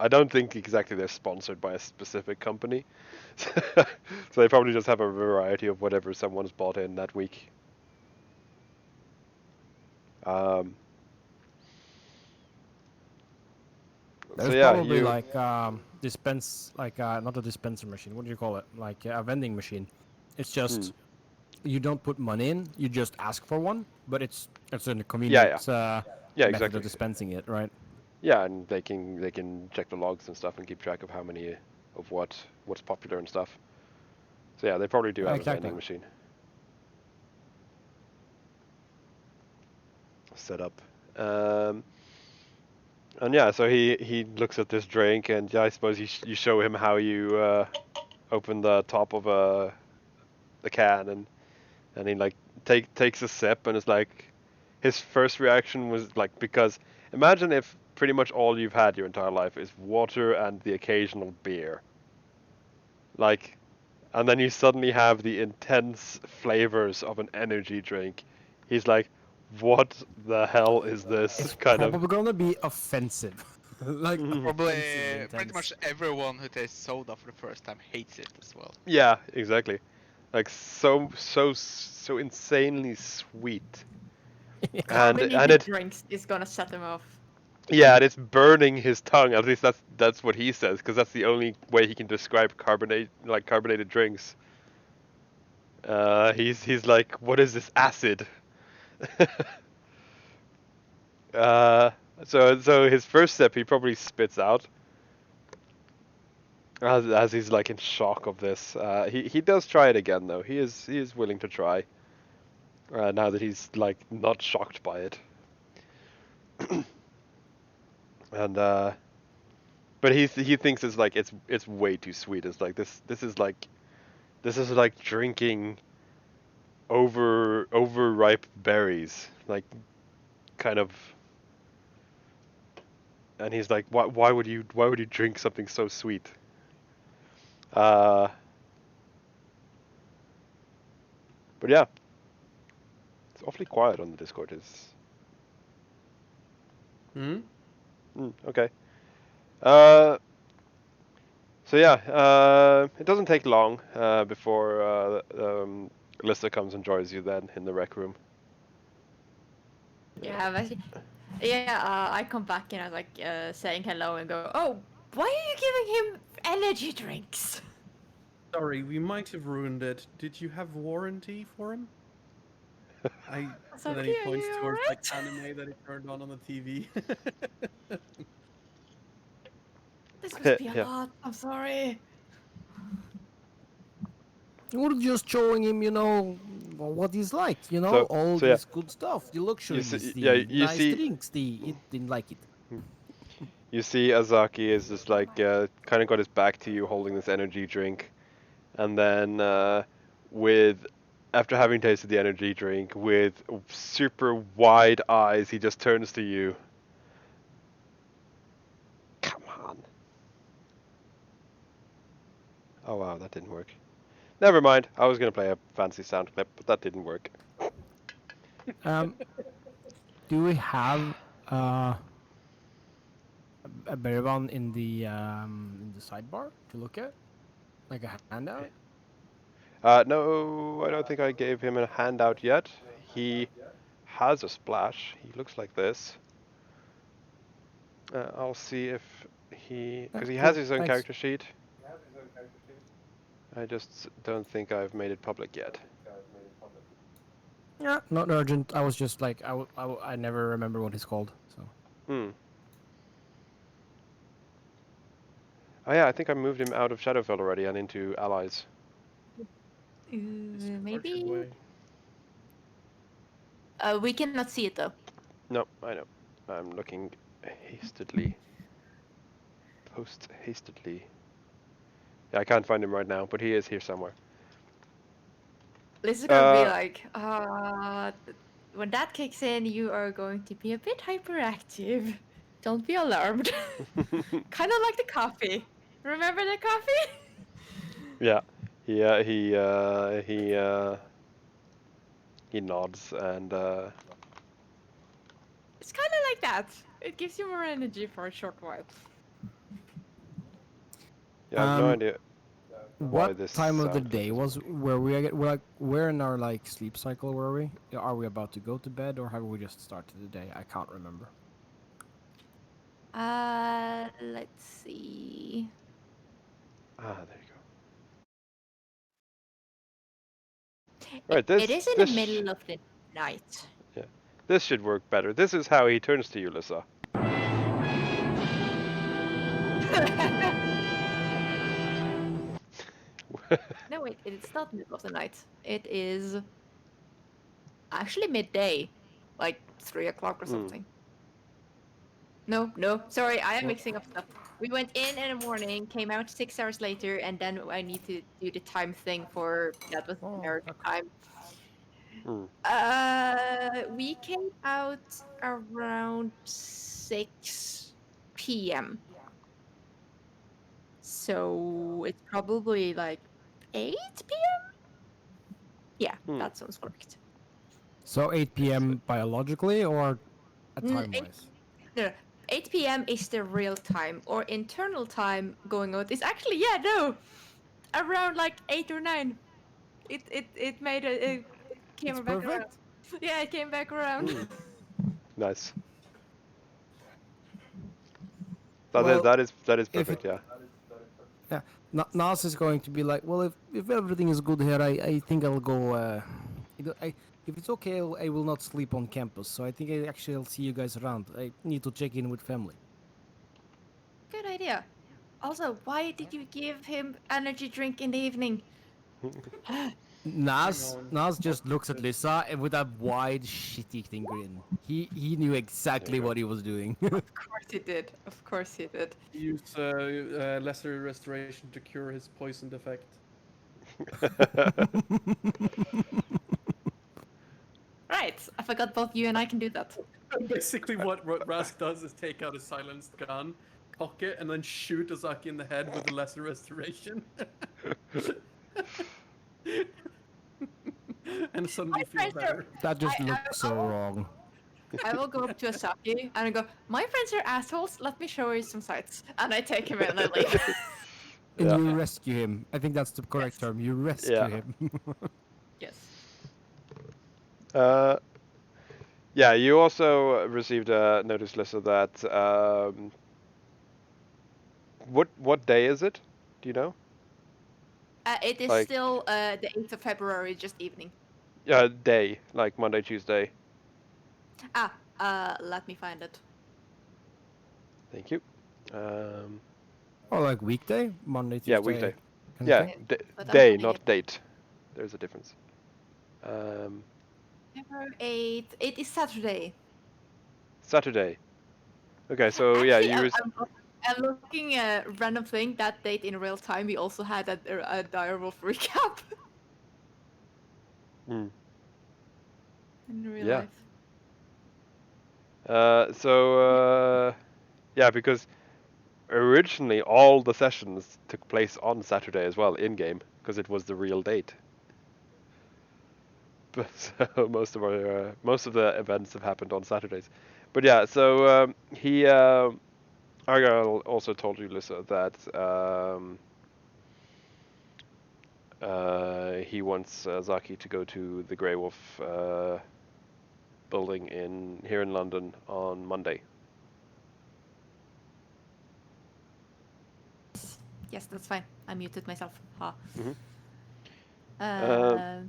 I don't think exactly they're sponsored by a specific company, so they probably just have a variety of whatever someone's bought in that week. So There's yeah, probably you like dispense like not a dispenser machine. What do you call it? Like a vending machine. It's just you don't put money in. You just ask for one, but it's a convenient yeah, method exactly. of dispensing it, right? Yeah, and they can check the logs and stuff and keep track of how many of what's popular and stuff. So yeah, they probably do have a Exactly. vending machine set up. And yeah, so he looks at this drink, and yeah, I suppose you show him how you open the top of the can, and he like takes a sip, and it's like his first reaction was like, because imagine if pretty much all you've had your entire life is water and the occasional beer, like, and then you suddenly have the intense flavors of an energy drink. He's like, what the hell is this It's kind of? probably gonna be offensive. Like Probably offensively pretty intense. much everyone who tastes soda for the first time hates it as well. Yeah, exactly. Like so insanely sweet. And Carbonated it drinks is gonna set them off. yeah, and it's burning his tongue. At least that's what he says, because that's the only way he can describe carbonated drinks. He's like, what is this acid? uh, so his first sip he probably spits out as he's like in shock of this. He does try it again though. He is willing to try. Now that he's like not shocked by it. And but he thinks it's like it's way too sweet. It's like this is like drinking overripe berries, like kind of. And he's like, why would you drink something so sweet? But yeah, it's awfully quiet on the Discord. Hmm? Okay. So yeah, it doesn't take long before Alyssa comes and joins you then in the rec room. Yeah, but I come back and I like saying hello and go, oh, why are you giving him energy drinks? Sorry, we might have ruined it. Did you have warranty for him? And then he Saki, are points you towards like alright? anime that he turned on the TV. This must be a Yeah. lot. I'm sorry. We're just showing him, what he's like, So all so yeah, this good stuff, the luxuries, yeah, the nice drinks, it didn't like it. you see Azaki is just like kind of got his back to you, holding this energy drink, and then with after having tasted the energy drink, with super wide eyes, he just turns to you. Come on. Oh wow, that didn't work. Never mind. I was gonna play a fancy sound clip, but that didn't work. Um, do we have a better one in the sidebar to look at, like a handout? No, I don't think I gave him a handout yet. He has a splash. He looks like this. I'll see if because he has Cool, his own thanks. character sheet. I just don't think I've made it public yet. Yeah, not urgent. I was just like, I never remember what it's called. So Hmm. Oh yeah, I think I moved him out of Shadowfell already and into allies. He's archered Maybe. away. We cannot see it though. No, I know. I'm looking hastily. Post hastily. Yeah, I can't find him right now, but he is here somewhere. This is gonna be Uh, like, when that kicks in, you are going to be a bit hyperactive. Don't be alarmed. Kind of like the coffee. Remember the coffee? yeah, he nods and It's kind of like that. It gives you more energy for a short while. yeah, I have no um, idea why what this time of the sound clip day is was working. where we we're like where in our like sleep cycle were we? Are we about to go to bed or have we just started the day? I can't remember. Let's see. Ah, there you go. Right, It is in the middle of the night. yeah, this should work better. This is how he turns to you, Lissa. No, wait, it's not middle of the night. It is actually midday, like 3 o'clock or Hmm. something. No, sorry, I am mixing up stuff. We went in the morning, came out 6 hours later, and then I need to do the time thing for that was Oh, American okay. time. Hmm. We came out around 6 p.m. So it's probably like 8 p.m. Yeah, Hmm. that sounds correct. So 8 Yes. p.m. biologically or a Mm, time 8, wise? no, 8 p.m. is the real time, or internal time going out is actually, yeah, no, around like 8 or 9. It made it It's came back around. perfect. Yeah, it came back around. Hmm. Nice. Well, That is if it perfect. Yeah. yeah, Nas is going to be like, well, if everything is good here, I think I'll go. If it's okay, I will not sleep on campus. So I think I actually will see you guys around. I need to check in with family. Good idea. Also, why did you give him energy drink in the evening? Hang on. Nas just Focus looks at this. Lisa and with a wide shit-eating grin. He knew There you exactly go. what he was doing. Of course he did. Of course he did. Use lesser restoration to cure his poisoned effect. Right. I forgot both you and I can do that. Basically, what Rask does is take out a silenced gun, cock it, and then shoot Ozaki in the head with a lesser restoration. And suddenly My feel friends are. better. That just I, looks so wrong. I will go up to Asaki and I go, my friends are assholes. Let me show you some sights. And I take him in and I leave. And Yeah. you rescue him. I think that's the correct Yes. term. You rescue Yeah. him. Yes. Uh, yeah. You also received a notice, Lissa, that what day is it? Do you know? It is Like, still the 8th of February, just evening. day, like Monday, Tuesday. Let me find it. Thank you. Um, Or like weekday, Monday, yeah, Tuesday, weekday. kind of Yeah, thing. But I'm day, finding not it. date. There's a difference. Um, February 8th. It is Saturday. Saturday. Okay, so yeah, Actually, you. I'm looking at random thing. That date in real time, we also had a Direwolf recap Hmm. in real Yeah. life. Yeah, because originally all the sessions took place on Saturday as well, in game, because it was the real date. But so most of the events have happened on Saturdays. But yeah, so Argyle also told you, Lissa, that he wants Zaki to go to the Grey Wolf building here in London on Monday. Yes, that's fine. I muted myself. Ha. Mhm. Uh,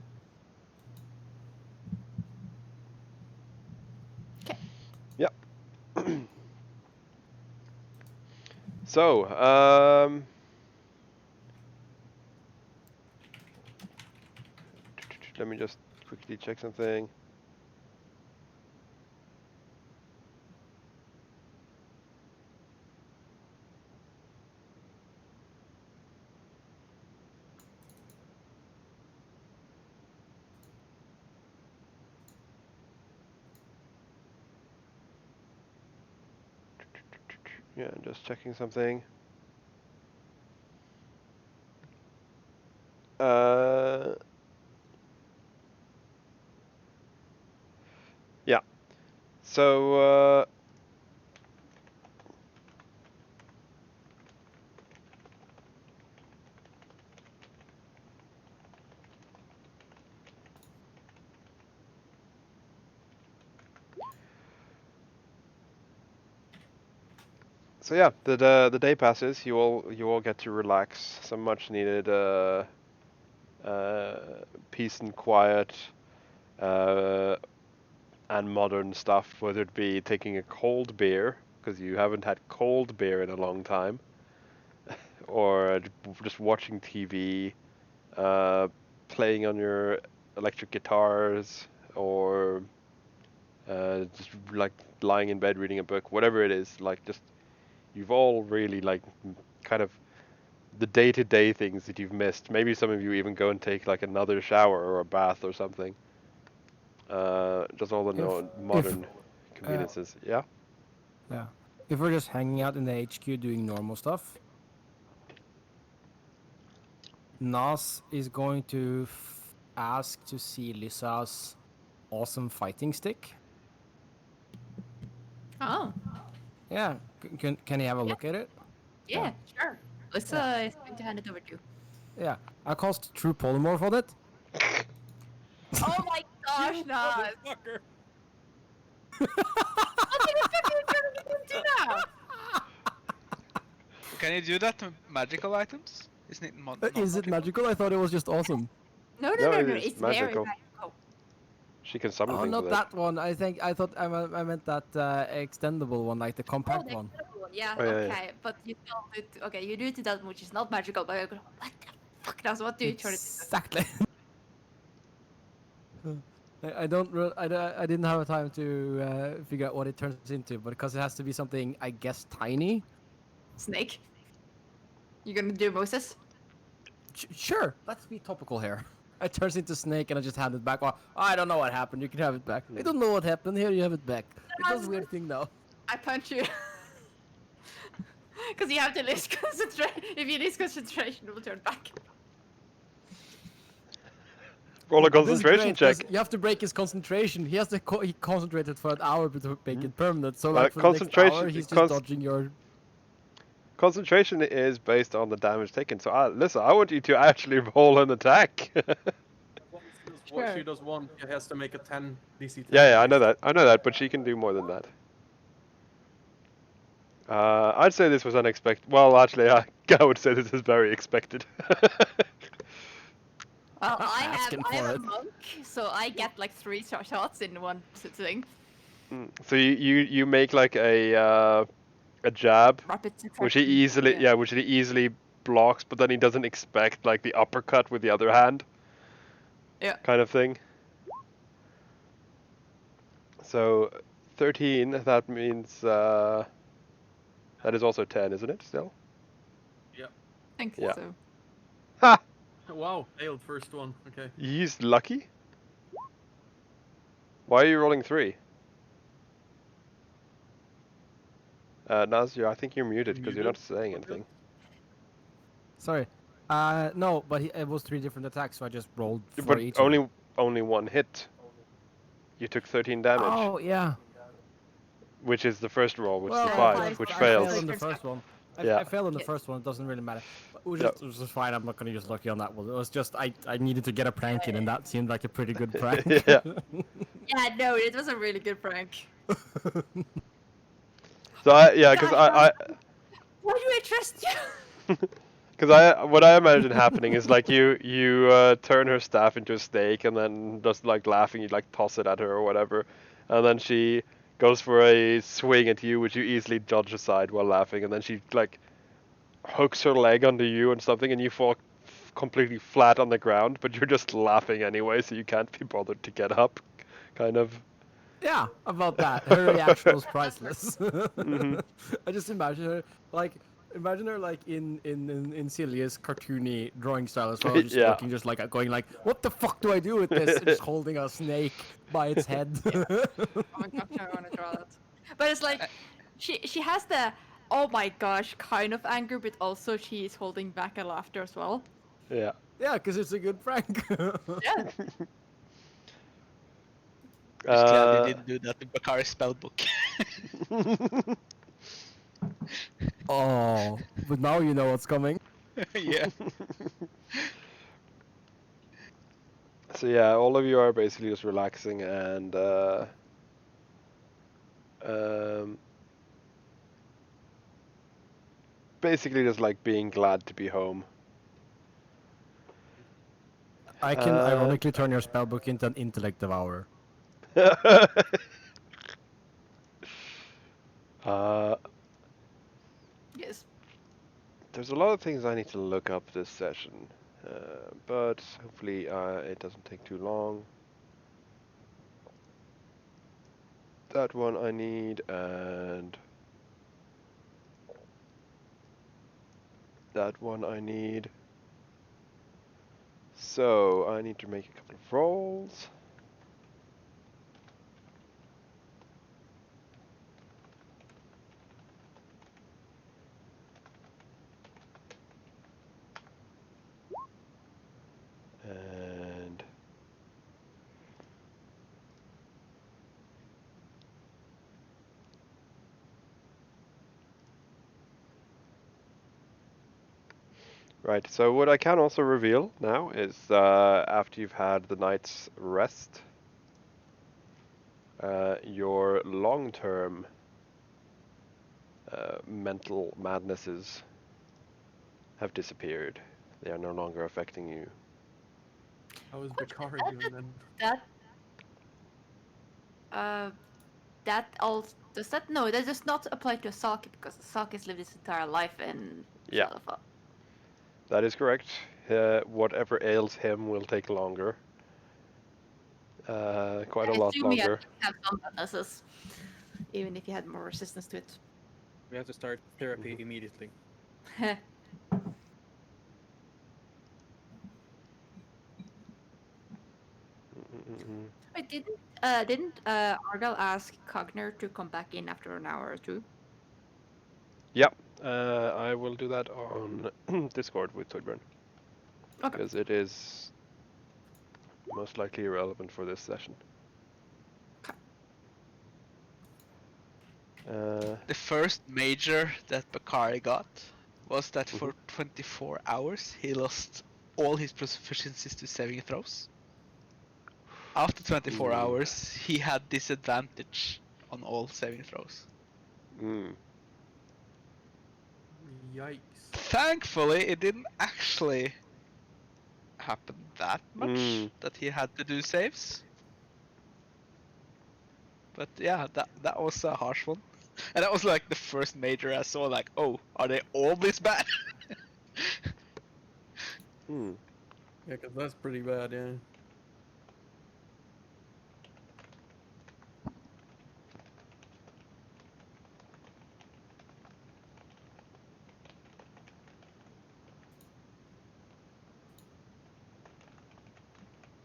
So, let me just quickly check something. Yeah, just checking something. Yeah. So, so yeah, the day passes. You all get to relax. Some much needed peace and quiet, and modern stuff. Whether it be taking a cold beer because you haven't had cold beer in a long time, or just watching TV, playing on your electric guitars, or just like lying in bed reading a book, whatever it is. Like just you've all really like kind of the day-to-day things that you've missed. Maybe some of you even go and take like another shower or a bath or something. Just all the modern conveniences. Yeah. Yeah. If we're just hanging out in the HQ doing normal stuff, Nas is going to ask to see Lissa's awesome fighting stick. Oh, Yeah. Can he have a look at it? yeah, sure. Lissa is going to hand it over to you. Yeah. I cast True Polymorph on it. Oh my gosh, You Nas! motherfucker! What the fuck are you trying to do now? Can you do that to magical items? Isn't it Is it magical? I thought it was just awesome. No, No, no, it no. is It's very magical. magical. She can summon Oh, things not with that one. I thought I meant that extendable one, like the Oh, compact the one. incredible one. Yeah, Oh, yeah, yeah. okay. But you still do it. Okay, you do it to that, which is not magical. But you're going, what the fuck, Nas? What do you try to do? Exactly. I don't. I didn't have time to figure out what it turns into, but because it has to be something, I guess, tiny. Snake. You gonna do Moses? Sure. Let's be topical here. It turns into snake, and I just hand it back. Oh, I don't know what happened. You can have it back. I don't know what happened. Here, you have it back. It does weird thing now. I punch you. Because you have to lose concentration. If you lose concentration, it will turn back. Roll a This is concentration great, 'cause check. you have to break his concentration. He has to he concentrated for an hour to make it permanent. So Well, like for the next concentration- hour, he's just dodging your. Concentration is based on the damage taken. So, listen, I want you to actually roll an attack. What Sure. she does one, she has to make a 10 DC 10. Yeah, I know that. I know that, but she can do more than that. I'd say this was unexpected. Well, actually, I would say this is very expected. Well, Not I asking am for a it. monk, so I get like 3 shots in one sitting. So you make like a jab, Rapid which he succession. easily which he easily blocks, but then he doesn't expect like the uppercut with the other hand. Yeah. Kind of thing. So 13, that means that is also 10, isn't it? Still. I think Yeah. so. Ha! Wow, failed first one. Okay. He's lucky. Why are you rolling 3? Naz, I think you're muted because you're not saying anything. Sorry. No, but it was 3 different attacks, so I just rolled for But each. of them. only one hit. You took 13 damage, Oh yeah. which is the first roll, which Well, is a five, 5, which I fails. failed on the first one. Yeah. I failed on the Yeah. first one. It doesn't really matter. Which Yep. is fine. I'm not gonna use lucky on that one. It was just I needed to get a prank in, and that seemed like a pretty good prank. Yeah. Yeah, no, it was a really good prank. So because Why do I trust you? because what I imagine happening is like you turn her staff into a snake and then just like laughing you like toss it at her or whatever, and then she goes for a swing at you which you easily dodge aside while laughing, and then she like hooks her leg under you and something, and you fall completely flat on the ground, but you're just laughing anyway, so you can't be bothered to get up, kind of. Yeah, about that. Her reaction was priceless. Mhm. I just imagine her like in Celia's cartoony drawing style as well, just Yeah. looking just like going like, what the fuck do I do with this? And just holding a snake by its head. Oh my gosh, I want to draw that. But it's like she has the oh my gosh kind of anger, but also she's holding back a laughter as well. Yeah. Yeah, because it's a good prank. Yeah. Just glad you didn't do that in Bakari's spellbook. Oh, but now you know what's coming. Yeah. So yeah, all of you are basically just relaxing and basically just like being glad to be home. I can ironically turn your spellbook into an intellect devourer. Yes. There's a lot of things I need to look up this session, but hopefully it doesn't take too long. That one I need, and that one I need. So I need to make a couple of rolls. And right, so what I can also reveal now is after you've had the night's rest, your long-term mental madnesses have disappeared. They are no longer affecting you. How is Bakari doing then? That all does that no, that does not apply to Asaki because Asaki has lived his entire life in Yeah. Shadowfall. That is correct. Whatever ails him will take longer. Quite a I lot assume he had longer. to have some bonuses, even if he had more resistance to it. We have to start therapy immediately. Mm-mm-mm. Wait, didn't Argyle ask Cogner to come back in after an hour or two? Yep, I will do that on Discord with Toydburn. Okay. Because it is most likely irrelevant for this session. The first major that Bakari got was that Mhm. for 24 hours he lost all his proficiencies to saving throws. After 24 Mm. hours, he had disadvantage on all saving throws. Mm. Yikes. Thankfully, it didn't actually happen that much Mm. that he had to do saves. But yeah, that was a harsh one. And that was like the first major I saw, like, oh, are they all this bad? Mm. Yeah, because that's pretty bad, yeah.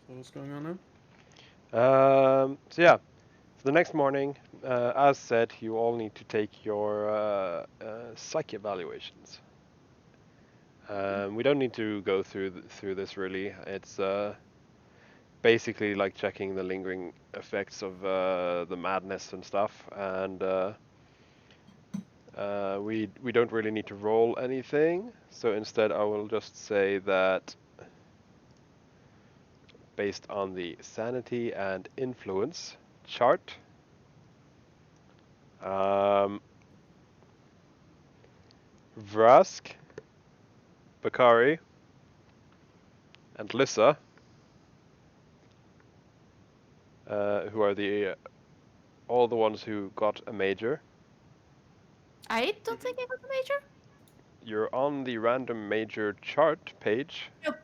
So what's going on now? So yeah, for the next morning, as said, you all need to take your psych evaluations. We don't need to go through this really. It's basically like checking the lingering effects of the madness and stuff, and we don't really need to roll anything. So instead, I will just say that based on the sanity and influence chart, Vrask, Bakari, and Lissa, who are the all the ones who got a major. I don't think I got a major. you're on the random major chart page. No,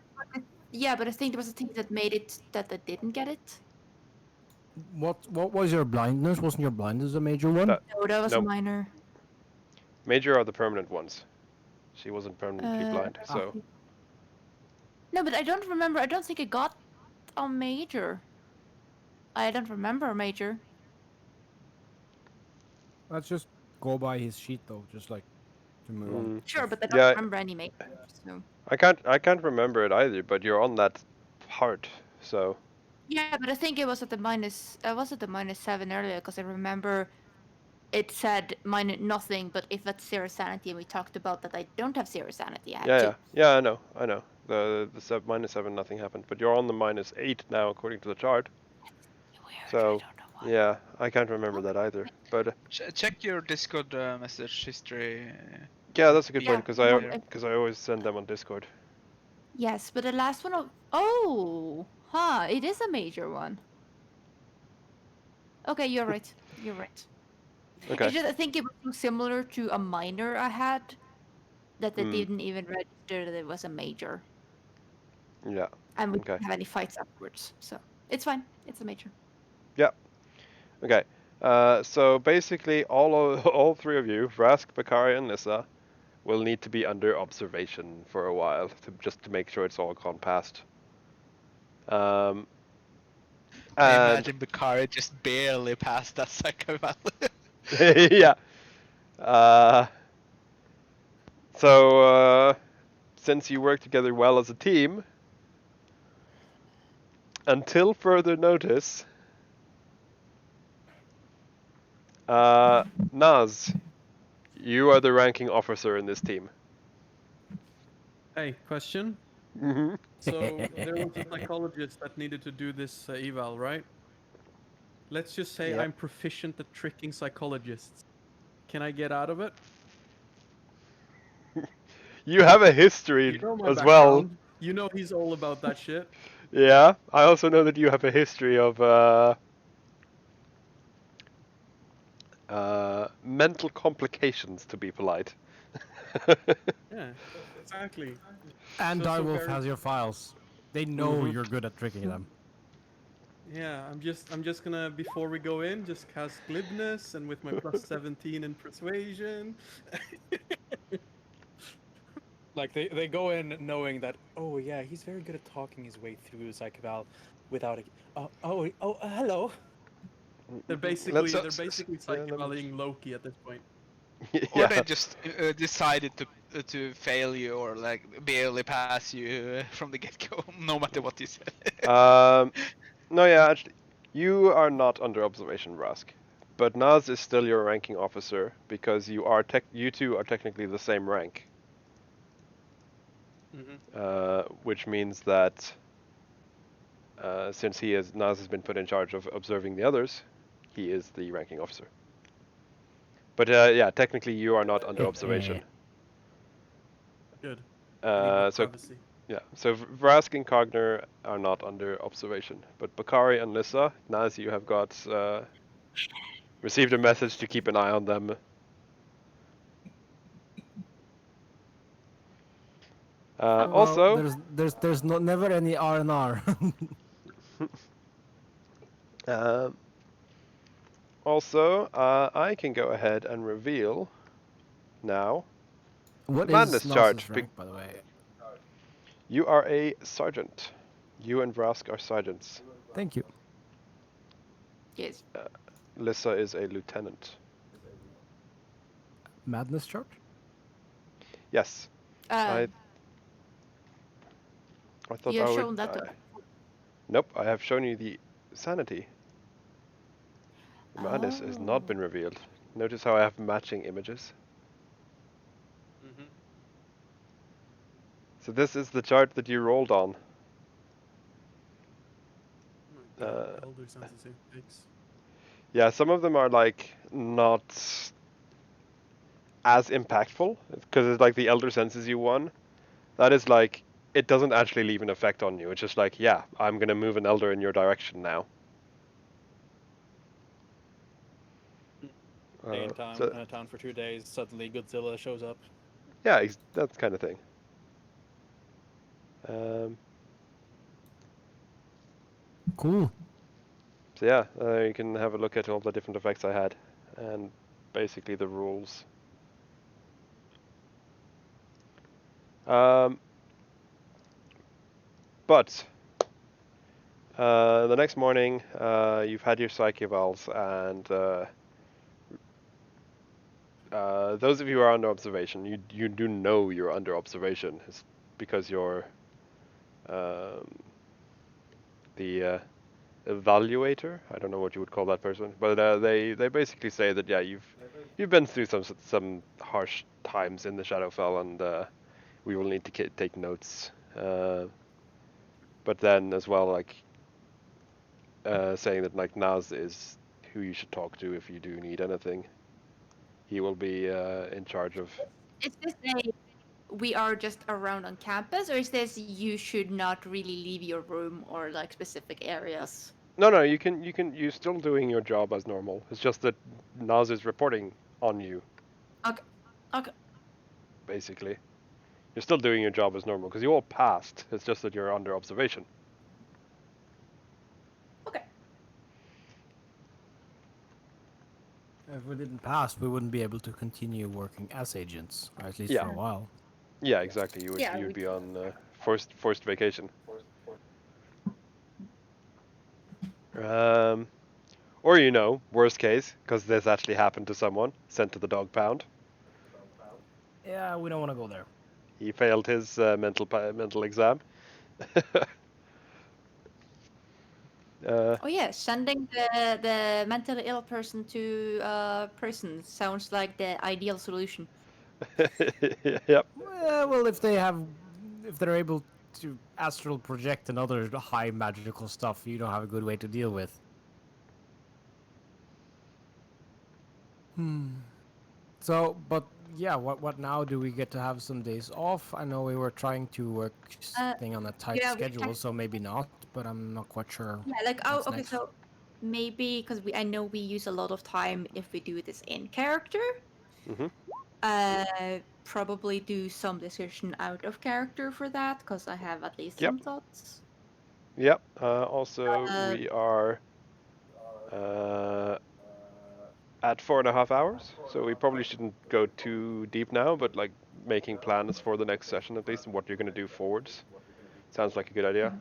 yeah, but I think there was a thing that made it that I didn't get it. What was your blindness? Wasn't your blindness a major one? That No, that was a no, minor. major are the permanent ones. She wasn't permanently blind, I so think- No, but I don't remember. I don't think I got a major. I don't remember a major. Let's just go by his sheet though, just like to move on. Sure, but I don't yeah, remember any majors. So. I can't remember it either. But you're on that part, so Yeah, but I think it was at the minus. I was at the -7 earlier because I remember it said minus nothing. But if that's 0 sanity, and we talked about that, I don't have 0 sanity. I have 2. yeah. I know. The -7, nothing happened. But you're on the -8 now, according to the chart. Weird. So I don't know why. yeah, I can't remember that either. But Check your Discord message history. yeah, that's a good Yeah, point no, because I always send them on Discord. Yes, but the last one. Oh, it is a major one. Okay, you're right. You're right. Okay. It's just, I think it was so similar to a minor I had that they didn't even register that it was a major. Yeah. And we Okay. didn't have any fights afterwards, so it's fine. It's a major. Yeah. Okay. So basically, all three of you, Vrask, Bakari, and Nissa, will need to be under observation for a while just to make sure it's all gone past. I And imagine Bakari just barely passed that psychoval. yeah. So since you work together well as a team, until further notice, Naz, you are the ranking officer in this team. Hey, question. Mm-hmm. So there was a psychologist that needed to do this eval, right? Let's just say Yep. I'm proficient at tricking psychologists. Can I get out of it? You have a history You know my as well. background. You know he's all about that shit. Yeah, I also know that you have a history of mental complications, to be polite. Yeah, exactly. And So Direwolf very- has your files. They know you're good at tricking them. Yeah, I'm just gonna, before we go in, just cast glibness, and with my plus 17 in persuasion. Like they go in knowing that, oh yeah, he's very good at talking his way through Psychoval without a hello. They're basically Let's- psychovaling Loki at this point. Or they just decided to fail you or like barely pass you from the get-go, no matter what you said. No, yeah, actually, you are not under observation, Vrask. But Naz is still your ranking officer because you two are technically the same rank. Which means that since Naz has been put in charge of observing the others, he is the ranking officer. But yeah, technically you are not under observation. Good. I need So privacy. yeah, so Vrask and Cogner are not under observation, but Bakari and Lissa, Naz, you have got received a message to keep an eye on them. Also, there's never any R&R. Also, I can go ahead and reveal now. What Madness is charge, Naz's rank, by the way? You are a sergeant. You and Vrask are sergeants. Thank you. Yes. Lissa is a lieutenant. Madness charge? Yes. I thought you I have would. shown that. Nope, I have shown you the sanity. The madness has not been revealed. Notice how I have matching images. So this is the chart that you rolled on. Elder sensitive pics. Yeah, some of them are like not as impactful because it's like the elder senses you won. That is like it doesn't actually leave an effect on you. It's just like, yeah, I'm gonna move an elder in your direction now. Stay in town for 2 days. Suddenly Godzilla shows up. Yeah, that kind of thing. Um, Cool. so yeah, you can have a look at all the different effects I had, and basically the rules. But the next morning, you've had your psyche evals, and those of you who are under observation, you do know you're under observation, it's because you're the evaluator. I don't know what you would call that person, but they basically say that yeah, you've been through some harsh times in the Shadowfell, and we will need to take notes. But then as well, like saying that like Naz is who you should talk to if you do need anything. He will be in charge of. Is this we are just around on campus, or is this you should not really leave your room or like specific areas? No, you're still doing your job as normal. It's just that Naz is reporting on you, Okay. Okay. basically. You're still doing your job as normal because you all passed. It's just that you're under observation. Okay. If we didn't pass, we wouldn't be able to continue working as agents, or at least Yeah. for a while. Yeah, exactly. Yeah, You'd we be on forced vacation. Or worst case, because this actually happened to someone, sent to the dog pound. Yeah, we don't want to go there. He failed his mental exam. Oh yeah, sending the mentally ill person to prison sounds like the ideal solution. Yep. Well, if they're able to astral project and other high magical stuff, you don't have a good way to deal with. So, but yeah, what now? Do we get to have some days off? I know we were trying to work thing on a tight yeah, schedule, so maybe not. But I'm not quite sure. Yeah, like what's okay, next. so maybe because I know we use a lot of time if we do this in character. Mhm. Probably do some discussion out of character for that because I have at least Yep. some thoughts. Yep. Also, Uh, we are at 4.5 hours, so we probably shouldn't go too deep now. But like making plans for the next session at least, and what you're going to do forwards, sounds like a good idea.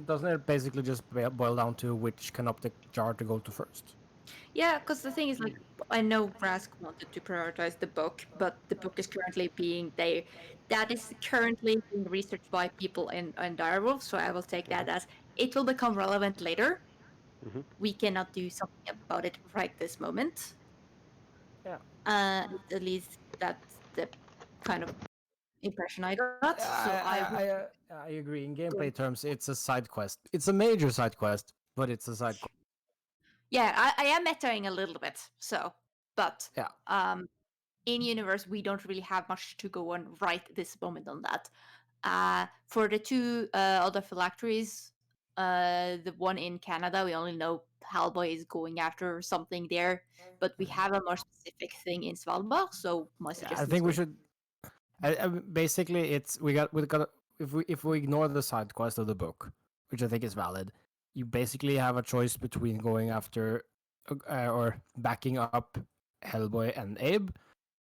Doesn't it basically just boil down to which canoptic jar to go to first? yeah, because the thing is, like, I know Rask wanted to prioritize the book, but the book is currently being there. That is currently being researched by people in Direwolf, so I will take that as it will become relevant later. Mhm. We cannot do something about it right this moment. Yeah. At least that's the kind of impression I got. So I agree. In gameplay terms, it's a side quest. It's a major side quest, but it's a side quest. yeah, I am metaing a little bit. So, but Yeah. In universe, we don't really have much to go on right this moment on that. For the two other phylacteries, the one in Canada, we only know Hellboy is going after something there, but we have a more specific thing in Svalbard. So my Yeah, suggestion I is think we should. Basically, we got if we ignore the side quest of the book, which I think is valid, you basically have a choice between going after or backing up Hellboy and Abe,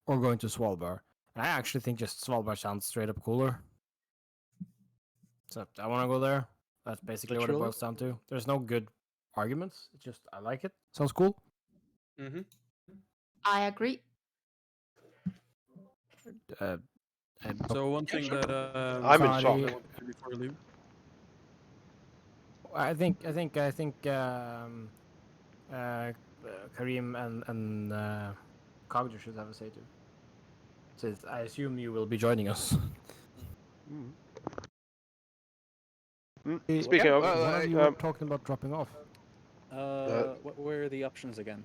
or going to Svalbard. And I actually think just Svalbard sounds straight up cooler. So I want to go there. That's basically what it Literally. boils down to. There's no good arguments. It's just I like it. Sounds cool. Mm-hmm. I agree. Uh, So one thing that I'm in I shock. wanted to do before we leave. I think Kareem and Kagju should have a say too. Since I assume you will be joining us. Speaking of, One of you were talking about dropping off. What were the options again?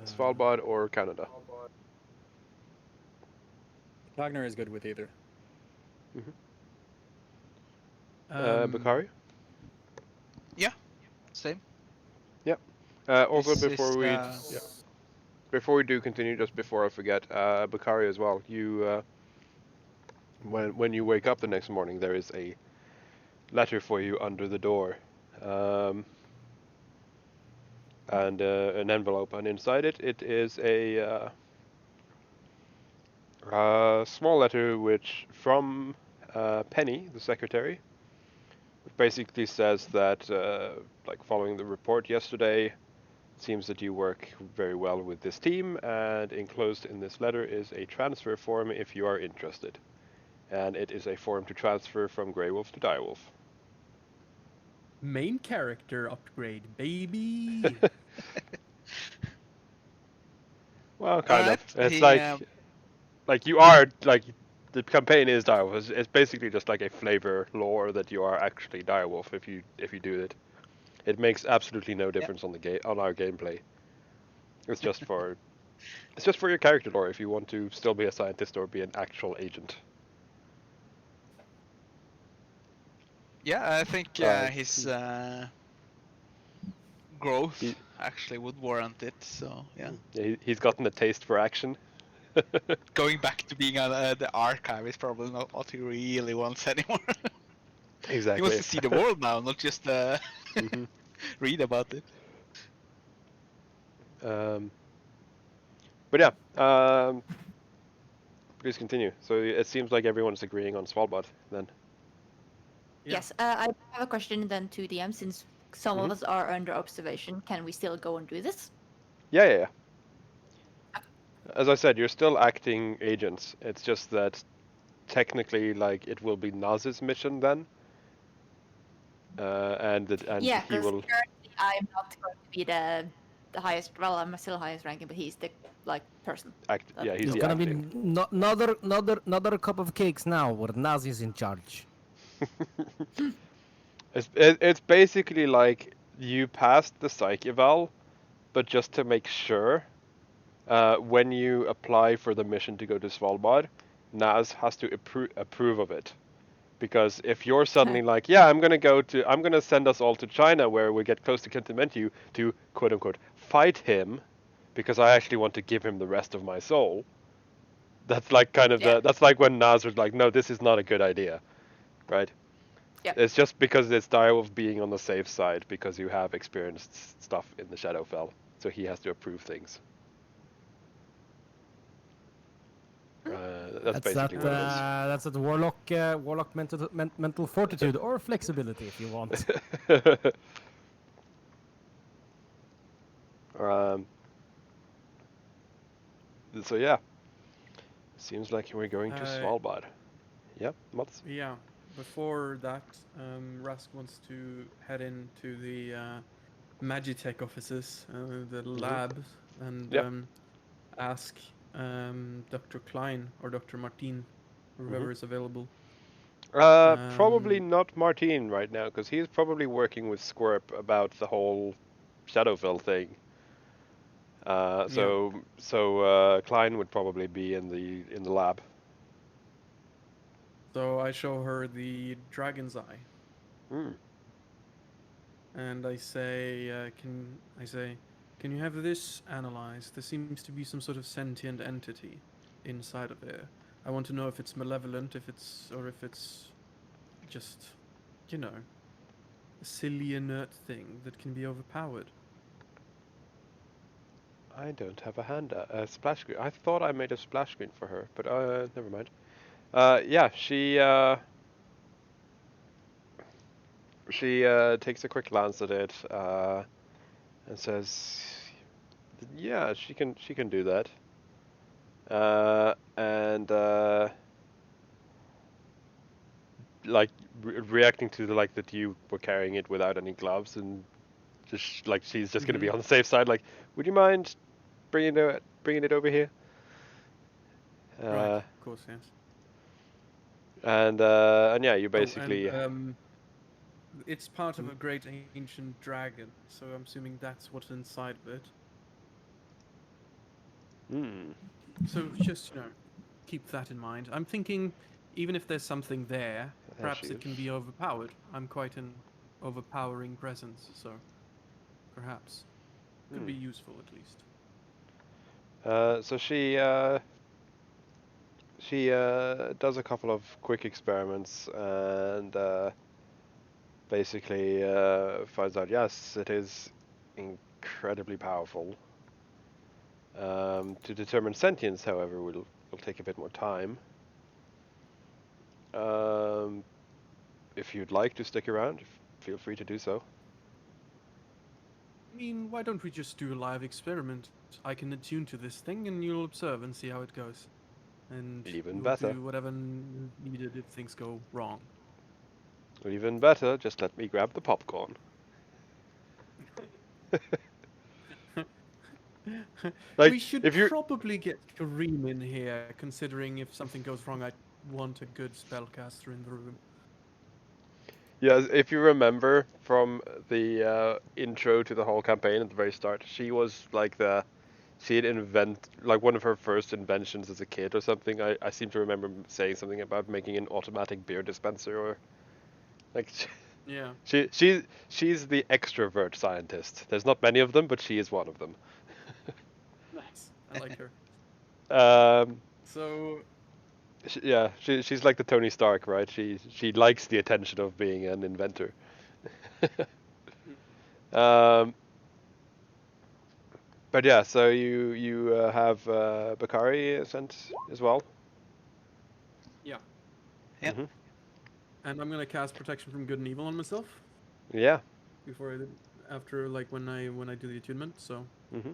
Svalbard or Canada. Wagner is good with either. Bakari? Yeah, same. Yep. All This good is before we. Yeah. before we do continue, just before I forget, Bakari as well. You, when you wake up the next morning, there is a letter for you under the door, and an envelope, and inside it is a small letter which from Penny, the secretary, which basically says that, like following the report yesterday, it seems that you work very well with this team, and enclosed in this letter is a transfer form if you are interested. And it is a form to transfer from DIREWOLF to DIREWOLF. Main character upgrade, baby. Well, kind of. Alright, It's he, like you are, like, the campaign is DIREWOLF. It's basically just like a flavor lore that you are actually DIREWOLF if you do it. It makes absolutely no difference on the on our gameplay. It's just for your character lore if you want to still be a scientist or be an actual agent. Yeah, I think his growth He- actually would warrant it. So yeah, He's gotten a taste for action. going back to being the archive is probably not what he really wants anymore. Exactly. He wants to see the world now, not just Mhm. read about it. But yeah, please continue. So it seems like everyone's agreeing on Svalbard then. Yeah. Yes, I have a question then to DM. Since some of us are under observation, can we still go and do this? Yeah. As I said, you're still acting agents. It's just that technically, like, it will be Naz's mission then, and Yeah, he because will currently I'm not going to be the highest. Well, I'm still highest ranking, but he's the person. act. Yeah, he's It's the gonna acting. be another cup of cakes now, where Nazi's in charge. It's basically like you passed the psych eval, but just to make sure, when you apply for the mission to go to Svalbard, Naz has to approve of it. Because if you're suddenly like, yeah, I'm gonna send us all to China where we get close to Kentimentu to quote unquote fight him, because I actually want to give him the rest of my soul. That's like kind of that's like when Naz was like, no, this is not a good idea, right? Yeah. It's just because it's Direwolf being on the safe side because you have experienced stuff in the Shadowfell, so he has to approve things. That's basically what it is. That's a warlock mental fortitude or flexibility if you want. So yeah, seems like we're going to Svalbard. Yep, Mats? Yeah. Before that, Rask wants to head into the Magitech offices, the labs, and ask Dr. Klein or Dr. Martin, whoever is available. Probably not Martin right now, because he's probably working with Squirp about the whole Shadowfell thing. So Klein would probably be in the lab. So I show her the dragon's eye. And I say, can you have this analyzed? There seems to be some sort of sentient entity inside of there. I want to know if it's malevolent, if it's just, a silly inert thing that can be overpowered. I don't have a splash screen. I thought I made a splash screen for her, but never mind. Yeah, she takes a quick glance at it and says, "Yeah, she can do that." And like reacting to the like that you were carrying it without any gloves, and just like she's just gonna be on the safe side. Like, would you mind bringing it over here? Right, of course, yes. And yeah, you basically. It's part of a great ancient dragon, so I'm assuming that's what's inside of it. So just, keep that in mind. I'm thinking, even if there's something there, perhaps it can be overpowered. I'm quite an overpowering presence, so perhaps. Could be useful, at least. So she does a couple of quick experiments and basically finds out, yes, it is incredibly powerful. To determine sentience, however, will take a bit more time. If you'd like to stick around, feel free to do so. I mean, why don't we just do a live experiment? I can attune to this thing and you'll observe and see how it goes. And Even we'll better. do whatever needed if things go wrong. Even better, just let me grab the popcorn. Like, We should if you're probably get Kareem in here, considering if something goes wrong, I want a good spellcaster in the room. Yeah, if you remember from the intro to the whole campaign at the very start, she was like she had like one of her first inventions as a kid or something. I seem to remember saying something about making an automatic beer dispenser or like Yeah. she's the extrovert scientist. There's not many of them, but she is one of them. Nice. I like her. Um, So, she's like the Tony Stark, right? She likes the attention of being an inventor. um, but yeah, so you have Bakari sent as well. yeah. Yep. Hmm. And I'm gonna cast Protection from Good and Evil on myself Yeah. before after like when I do the attunement. So, Hmm.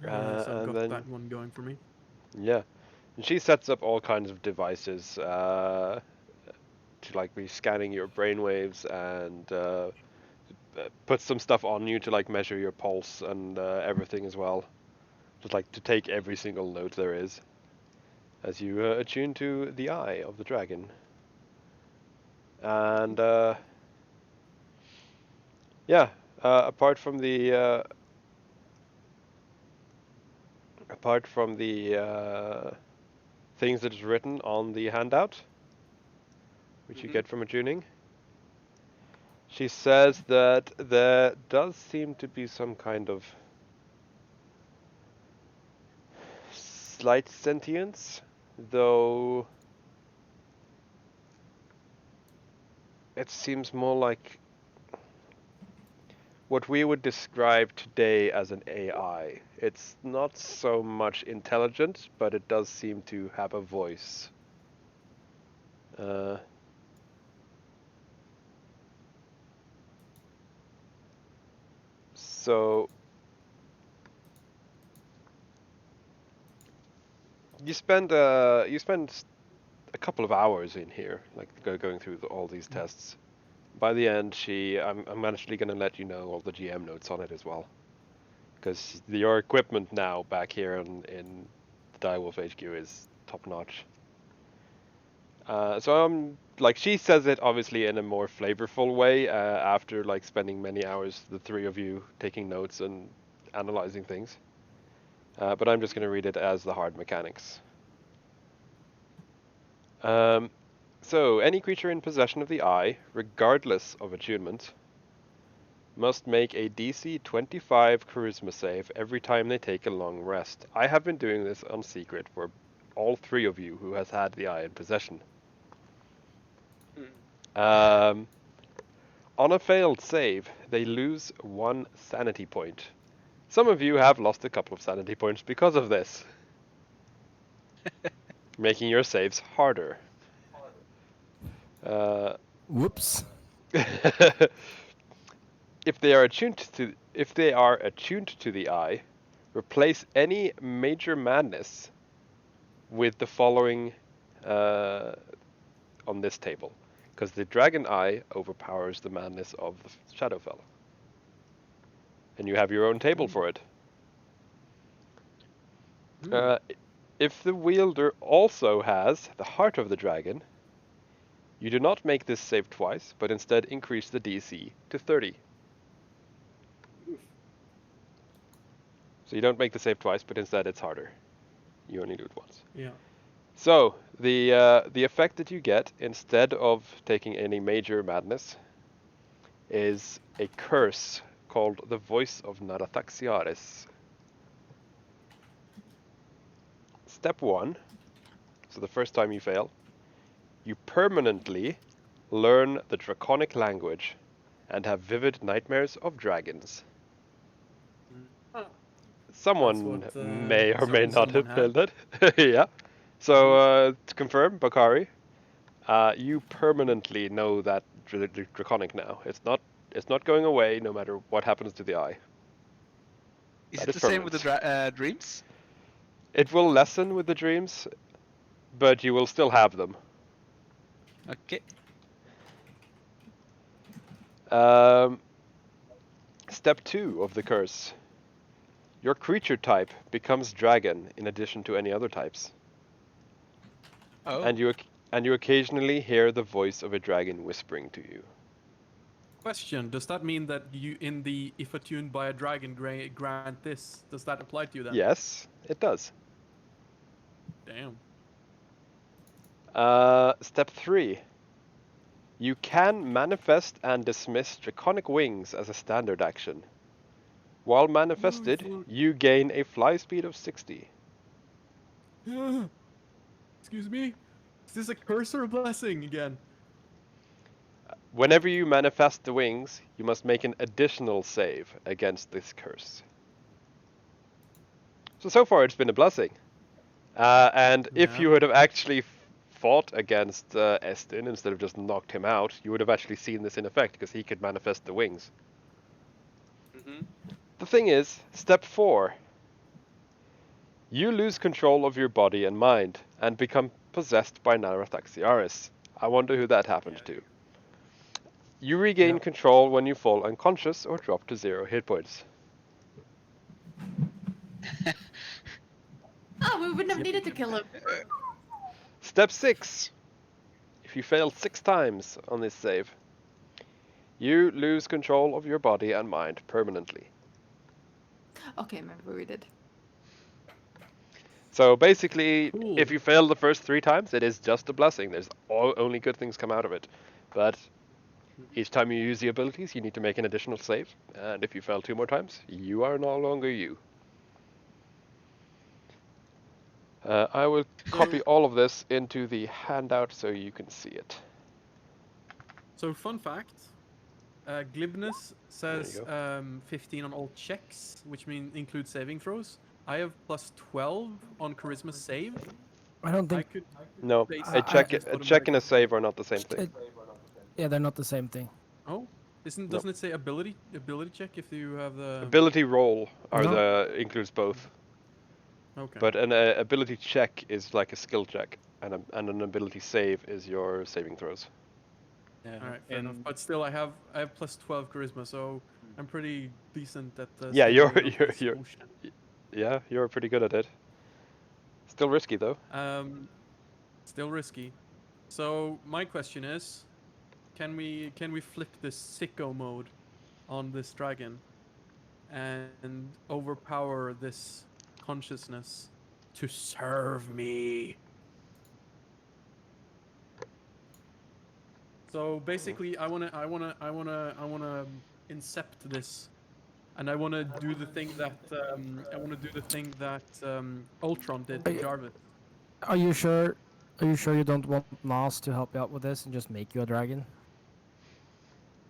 so I've And got then that one going for me. yeah, and she sets up all kinds of devices to like be scanning your brainwaves and put some stuff on you to like measure your pulse and everything as well. Just like to take every single note there is as you attune to the eye of the dragon. And yeah, apart from the things that is written on the handout, which you get from attuning, she says that there does seem to be some kind of slight sentience, though it seems more like what we would describe today as an AI. It's not so much intelligent, but it does seem to have a voice. So you spend a couple of hours in here, like going through all these tests. By the end, I'm actually going to let you know all the GM notes on it as well, because your equipment now back here in the Direwolf HQ is top notch. So I'm like, she says it obviously in a more flavorful way after like spending many hours, the three of you taking notes and analyzing things. But I'm just going to read it as the hard mechanics. So any creature in possession of the eye, regardless of attunement, must make a DC 25 charisma save every time they take a long rest. I have been doing this on secret for all three of you who has had the eye in possession. On a failed save, they lose 1 sanity point. Some of you have lost a couple of sanity points because of this, making your saves harder. Whoops. If they are attuned to the eye, replace any major madness with the following on this table, because the dragon eye overpowers the madness of the Shadowfell, and you have your own table for it. If the wielder also has the heart of the dragon, you do not make this save twice, but instead increase the DC to 30. So you don't make the save twice, but instead it's harder. You only do it once. Yeah. So the effect that you get instead of taking any major madness is a curse called the Voice of Narathaxiaris. Step 1, so the first time you fail, you permanently learn the draconic language and have vivid nightmares of dragons. Someone what, may or may not someone have had. failed it. Yeah. So to confirm, Bakari, you permanently know that draconic now. It's not going away no matter what happens to the eye. Is That it is the same with the permanent. dreams? It will lessen with the dreams, but you will still have them. Okay. Step 2 of the curse. Your creature type becomes dragon in addition to any other types. Oh. And you occasionally hear the voice of a dragon whispering to you. Question: does that mean that you, in the if attuned by a dragon, grant this? Does that apply to you then? Yes, it does. Damn. Step 3. You can manifest and dismiss draconic wings as a standard action. While manifested, you gain a fly speed of 60. Excuse me? Is this a curse or a blessing again? Whenever you manifest the wings, you must make an additional save against this curse. So far it's been a blessing. And if Yeah. you would have actually fought against Estin instead of just knocked him out, you would have actually seen this in effect because he could manifest the wings. Mm-hmm. The thing is, step 4. You lose control of your body and mind and become possessed by Narathaxiaris. I wonder who that happened to. You regain control when you fall unconscious or drop to 0 hit points. Oh, we wouldn't have needed to kill him. Step 6. If you fail 6 times on this save, you lose control of your body and mind permanently. Okay, remember we did. So basically, Cool. if you fail the first 3 times, it is just a blessing. There's only good things come out of it. But each time you use the abilities, you need to make an additional save. And if you fail 2 more times, you are no longer you. I will copy all of this into the handout so you can see it. So fun fact, glibness says There 15 on all checks, which includes saving throws. I have plus 12 on charisma save. I don't I think. could No, basically a check just and a automatically- save are not the same thing. Yeah, they're not the same thing. Oh, doesn't it say ability check if you have the Ability roll are No. includes both. Okay. But an ability check is like a skill check, and an ability save is your saving throws. Yeah. All right, fair enough. But still, I have plus 12 charisma, so I'm pretty decent at. Yeah, staying away from this you're bullshit. yeah, you're pretty good at it. Still risky though. Still risky. So my question is, can we flip this sicko mode on this dragon and overpower this consciousness to serve me? So basically, I wanna incept this, and I wanna do the thing that Ultron did to Jarvis. Are you sure? Are you sure you don't want Nas to help you out with this and just make you a dragon?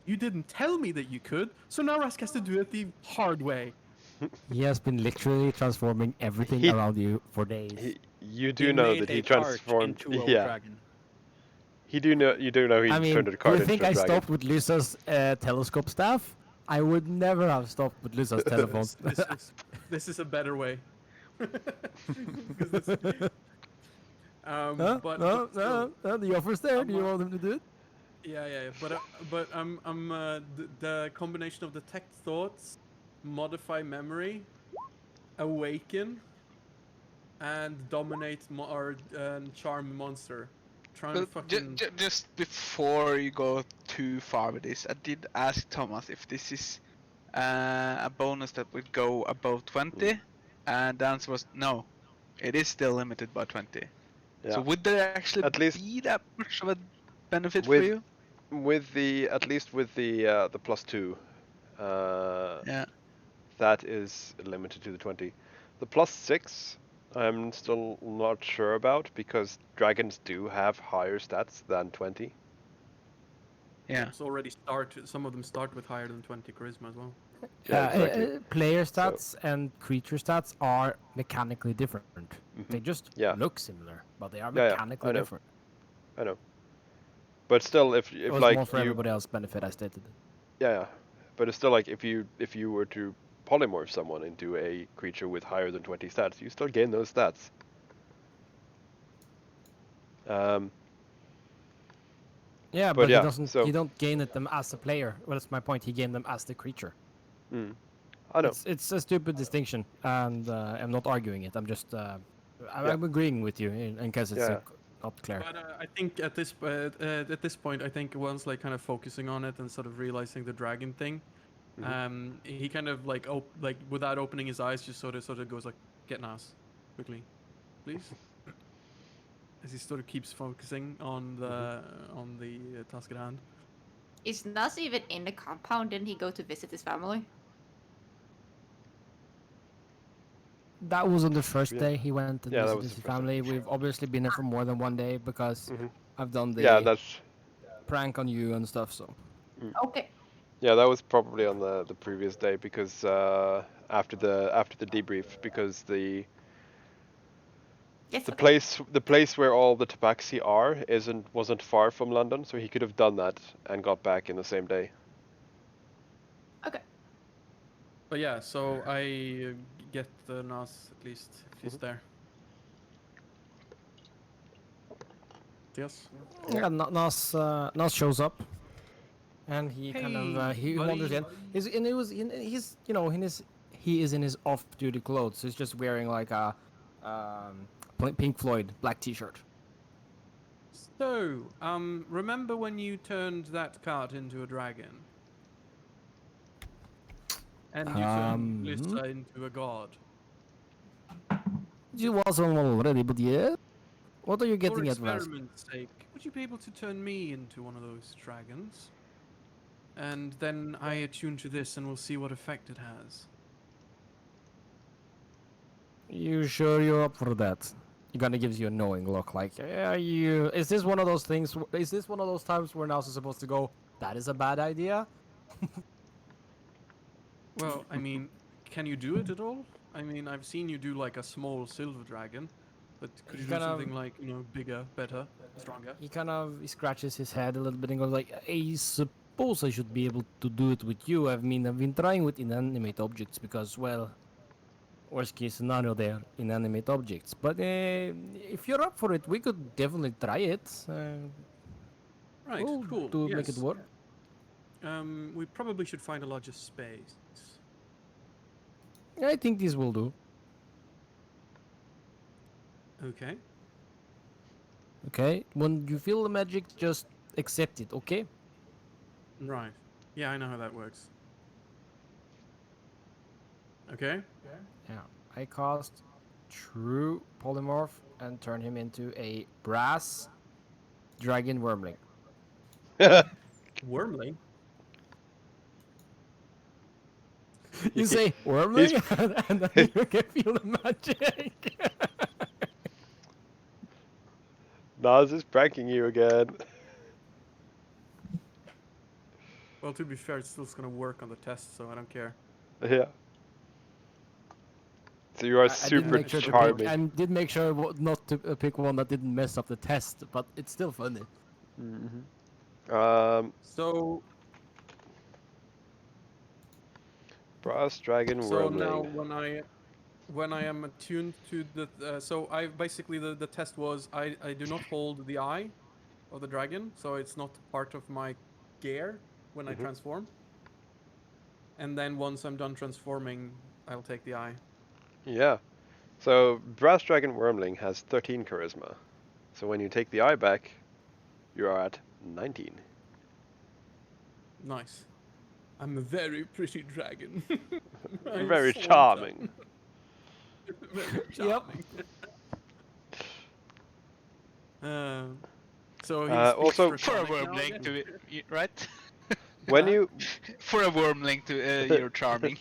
You didn't tell me that you could, so now Rask has to do it the hard way. He has been literally transforming everything He- around you for days. You He do know made that he a cart transformed. into a Yeah, dragon. you do know he I mean, turned a do card you into think a I dragon. stopped with Lusa's telescope staff? I would never have stopped with Lusa's telephone. This is a better way. 'Cause this, Huh? but No, still, no, the offer's there. Do you I'm, want him to do it? yeah. But I'm the combination of detect thoughts, modify memory, awaken, and dominate or charm monster. Trying to fucking. Just before you go too far with this, I did ask Thomas if this is a bonus that would go above 20, and the answer was no. It is still limited by 20. Yeah. So would there actually At least be that much of a benefit for with you? with the the +2, Yeah. that is limited to the 20. The +6, I'm still not sure about because dragons do have higher stats than 20. Yeah. It's already some of them start with higher than 20 charisma as well. Yeah, exactly. Player So- stats and creature stats are mechanically different. They just Yeah. look similar, but they are Yeah, mechanically I know. different. I know. But still, It if was like more for you, everybody else's benefit, I stated. yeah, but it's still like if you were to polymorph someone into a creature with higher than 20 stats, you still gain those stats. Yeah, But but yeah, he doesn't. so- He don't gain it them as a player. Well, that's my point. He gained them as the creature. I know. It's a stupid distinction, and I'm not arguing it. I'm just I'm agreeing with you in case it's Yeah. not clear. But I think at this point, I think once like kind of focusing on it and sort of realizing the dragon thing, he kind of like like without opening his eyes, just sort of goes like, "Get Nas, quickly, please." As he sort of keeps focusing on the task at hand. Is Nas even in the compound? Didn't he go to visit his family? That was on the first Yeah. day he went and Yeah, that visited was his the first day. family. We've obviously been there for more than one day because I've done the Yeah, that's prank on you and stuff. So Okay. yeah, that was probably on the previous day because after the debrief because Yes, the okay. place where all the tabaxi are wasn't far from London, so he could have done that and got back in the same day. Okay. But yeah, so I get Nas at least if he's there. Yes. yeah, Nas shows up, and he kind of Hey, he wanders buddy. in. He's he is in his off-duty clothes. He's just wearing like a Pink Floyd black T-shirt. So, remember when you turned that cart into a dragon? And you turned Lissa into a god? You was on already, but yeah. What are you For getting at, Raz? experiment's sake, would you be able to turn me into one of those dragons? And then I attune to this and we'll see what effect it has. You sure you're up for that? He kind of gives you a knowing look, like, yeah, you. Is this one of those things? Is this one of those times where Nas is supposed to go? That is a bad idea. Well, I mean, can you do it at all? I mean, I've seen you do like a small silver dragon, but could you do Kind of- something like, bigger, better, stronger? He scratches his head a little bit and goes like, I suppose I should be able to do it with you. I've been trying with inanimate objects because, well, worst case scenario, they're inanimate objects. But if you're up for it, we could definitely try it. Right, we'll cool. make it yes. work. We probably should find a larger space. I think this will do. Okay. Okay, when you feel the magic, just accept it. Okay. Right. Yeah, I know how that works. Okay. Yeah, I cast True Polymorph and turn him into a brass dragon wormling. Wormling. You say wormling, and then you can feel the magic. Nas is pranking you again. Well, to be fair, it's still gonna work on the test, so I don't care. Yeah. So you are I did super make sure charming. To pick, I did make sure not to pick one that didn't mess up the test, but it's still funny. So Brass dragon So now wormling. when I am attuned to the so I basically the test was I do not hold the eye of the dragon, so it's not part of my gear when I transform. And then once I'm done transforming, I'll take the eye. Yeah. So brass dragon wormling has 13 charisma. So when you take the eye back, you are at 19. Nice. I'm a very pretty dragon. Very charming. Very charming. So he's also- For a comic now, I wormling, guess? right? When you For a wormling, you're charming.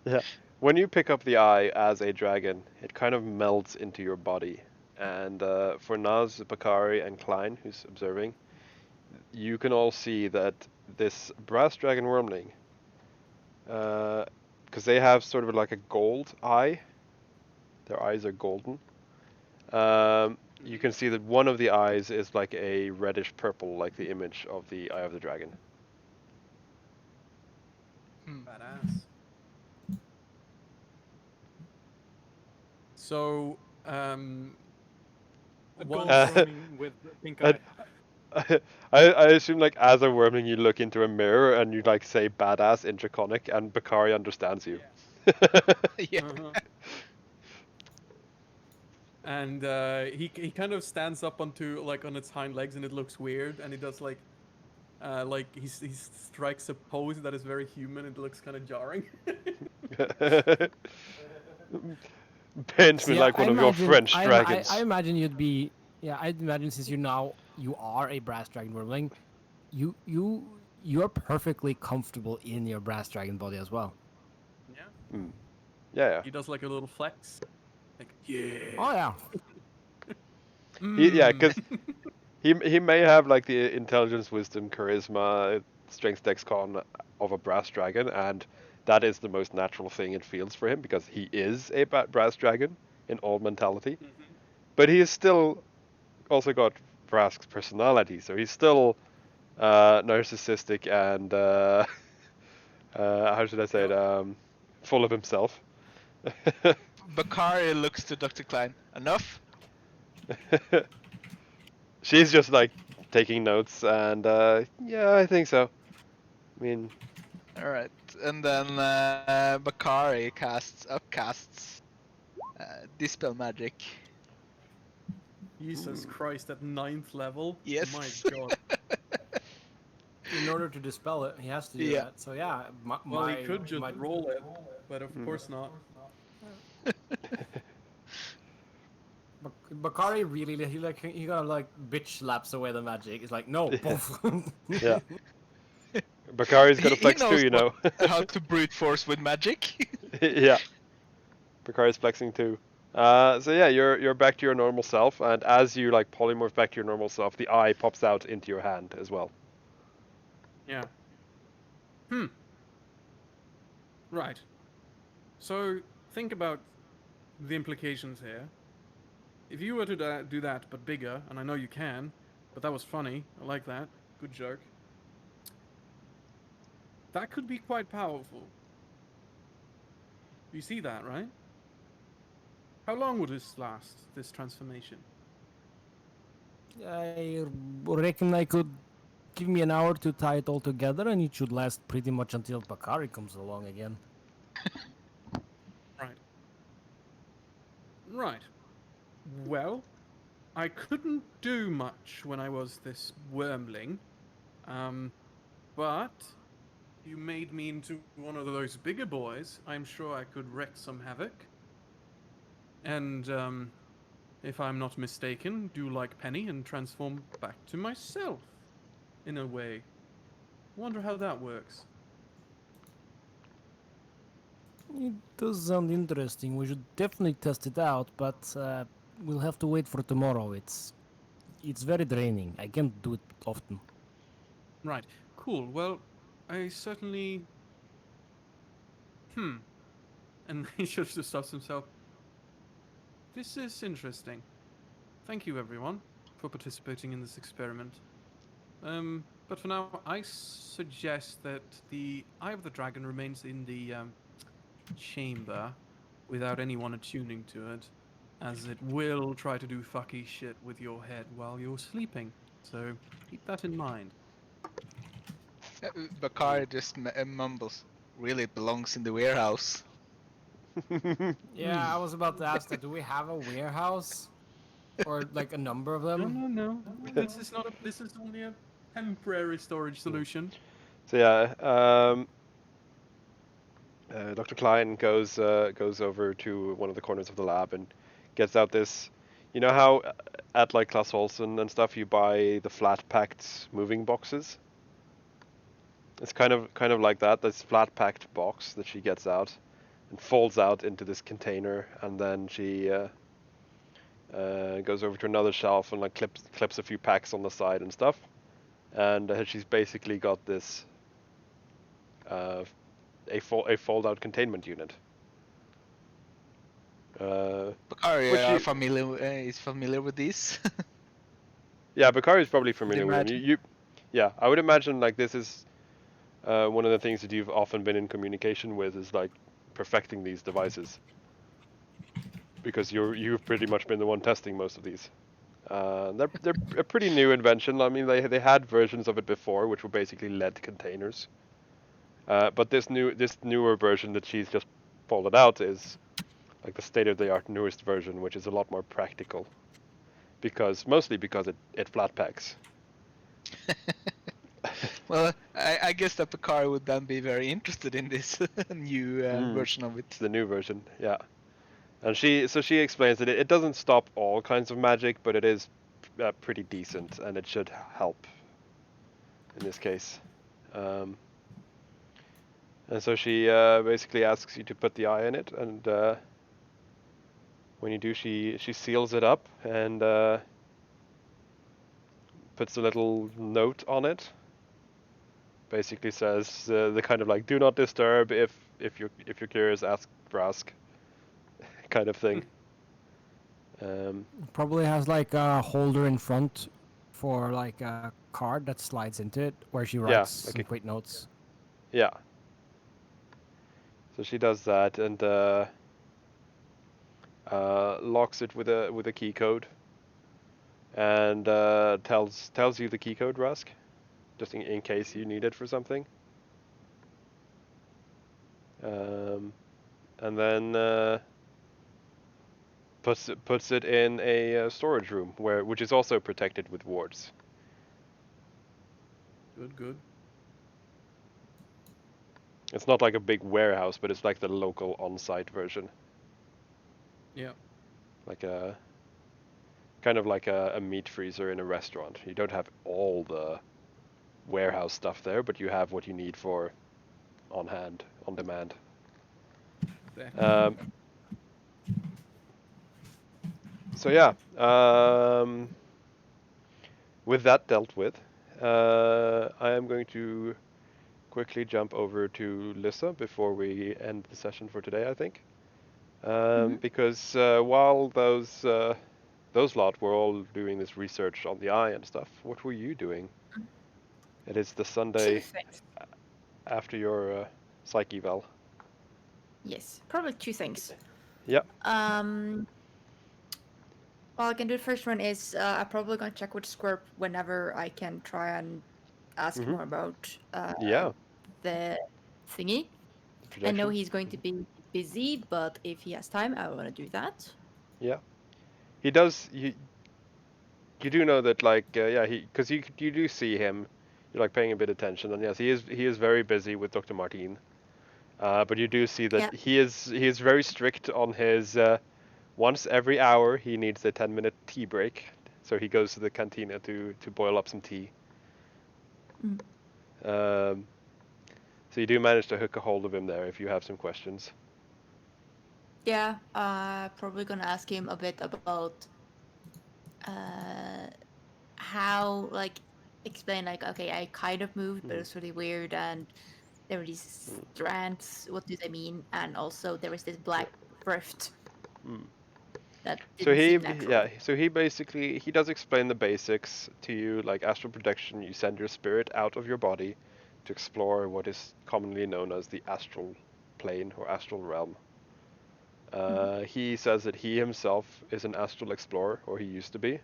yeah, when you pick up the eye as a dragon, it kind of melds into your body. And for Naz, Bakari, and Klein, who's observing, you can all see that this brass dragon wormling, because they have sort of like a gold eye, their eyes are golden. You can see that one of the eyes is like a reddish purple, like the image of the eye of the dragon. Badass. So, A one gold worming with pink eye. I assume like as a wormling you look into a mirror and you like say badass in Draconic and Bakari understands you. Yeah. Uh-huh. And he kind of stands up onto like on its hind legs and it looks weird and he does like he strikes a pose that is very human. It looks kind of jarring. Paint me See, like one of your French dragons. I imagine you'd be. Yeah, I'd imagine since you are a brass dragon wormling, you're perfectly comfortable in your brass dragon body as well. Yeah. Yeah, He does like a little flex. Like, yeah. Oh yeah. yeah, because he may have like the intelligence, wisdom, charisma, strength, dex, con of a brass dragon, and that is the most natural thing it feels for him because he is a brass dragon in all mentality. But he is still also got Vrask's personality, so he's still narcissistic and how should I say it? Full of himself. Bakari looks to Dr. Klein. Enough? She's just like taking notes, and yeah, I think so. I mean, Alright. And then Bakari upcasts Dispel Magic. Jesus Christ, at 9th level? Yes. My god. In order to dispel it, he has to do Yeah. that. So yeah, Well, he could just roll it, but of course not. Bakari really he got like bitch slaps away the magic. It's like no. Poof. yeah. Bakari's got a He flex too, knows you know. how to brute force with magic. yeah. Bakari's flexing too. So yeah, you're back to your normal self, and as you like polymorph back to your normal self, the eye pops out into your hand as well. Yeah. Right. So, think about the implications here. If you were to do that, but bigger, and I know you can, but that was funny. I like that. Good joke. That could be quite powerful. You see that, right? How long would this last, this transformation? I reckon I could give me an hour to tie it all together, and it should last pretty much until Bakari comes along again. Right. Right. Well, I couldn't do much when I was this wormling, but you made me into one of those bigger boys. I'm sure I could wreak some havoc. And, if I'm not mistaken, do like Penny and transform back to myself, in a way. Wonder how that works. It does sound interesting. We should definitely test it out, but we'll have to wait for tomorrow. It's very draining. I can't do it often. Right. Cool. Well, I certainly... And he should just stops himself. This is interesting. Thank you, everyone, for participating in this experiment. But for now, I suggest that the Eye of the Dragon remains in the chamber without anyone attuning to it, as it will try to do fucky shit with your head while you're sleeping. So keep that in mind. Bakari just mumbles. Really belongs in the warehouse. Yeah, I was about to ask that. Do we have a warehouse, or like a number of them? No. This is not. This is only a temporary storage solution. So yeah, Dr. Klein goes over to one of the corners of the lab and gets out this. You know how at like Class Olsen and stuff you buy the flat packed moving boxes? It's kind of like that. This flat packed box that she gets out, and falls out into this container, and then she goes over to another shelf and like clips a few packs on the side and stuff, and she's basically got this a fold-out containment unit. Bakari Which you, is familiar with these. yeah, Bakari is probably familiar with them. imagine. Yeah, I would imagine like this is one of the things that you've often been in communication with is like perfecting these devices, because you've pretty much been the one testing most of these. They're a pretty new invention. I mean, they had versions of it before, which were basically lead containers. But this newer version that she's just folded out is like the state-of-the-art newest version, which is a lot more practical, mostly because it flat packs. Well, I guess that Bakari would then be very interested in this new version of it. It's the new version, yeah. And she explains that it doesn't stop all kinds of magic, but it is pretty decent, and it should help in this case. And so she basically asks you to put the eye in it, and when you do, she seals it up and puts a little note on it. Basically says the kind of like, do not disturb, if you're curious, ask Vrask kind of thing. Probably has like a holder in front for like a card that slides into it where she writes like some quick notes. Yeah. So she does that and locks it with a key code, and tells you the key code, Rusk, just in case you need it for something. And then puts it in a storage room which is also protected with wards. Good. It's not like a big warehouse, but it's like the local on-site version. Yeah. Like a kind of like a meat freezer in a restaurant. You don't have all the warehouse stuff there, but you have what you need for on hand, on demand. Exactly. So yeah, with that dealt with, I am going to quickly jump over to Lissa before we end the session for today, I think. Because while those lot were all doing this research on the eye and stuff, what were you doing? It is the Two Sunday things. after your psych eval. Yes, probably two things. Yep. Well, I can do the first one is I'm probably gonna check with Squirp whenever I can try and ask more about Yeah. the thingy. I know Projection. he's going to be busy, but if he has time, I want to do that. Yeah. He does. You do know that, like, because you do see him. You're like paying a bit of attention, and yes, he is very busy with Dr. Martin. But you do see that Yeah. he is very strict on his. Once every hour, he needs a 10-minute tea break, so he goes to the cantina to boil up some tea. So you do manage to hook a hold of him there if you have some questions. Yeah, probably gonna ask him a bit about how, like, explain, like, okay, I kind of moved, but it was really weird, and there were these strands. What do they mean? And also there was this black rift that So didn't seem natural. so he basically he does explain the basics to you, like astral projection. You send your spirit out of your body to explore what is commonly known as the astral plane or astral realm. He says that he himself is an astral explorer, or he used to be,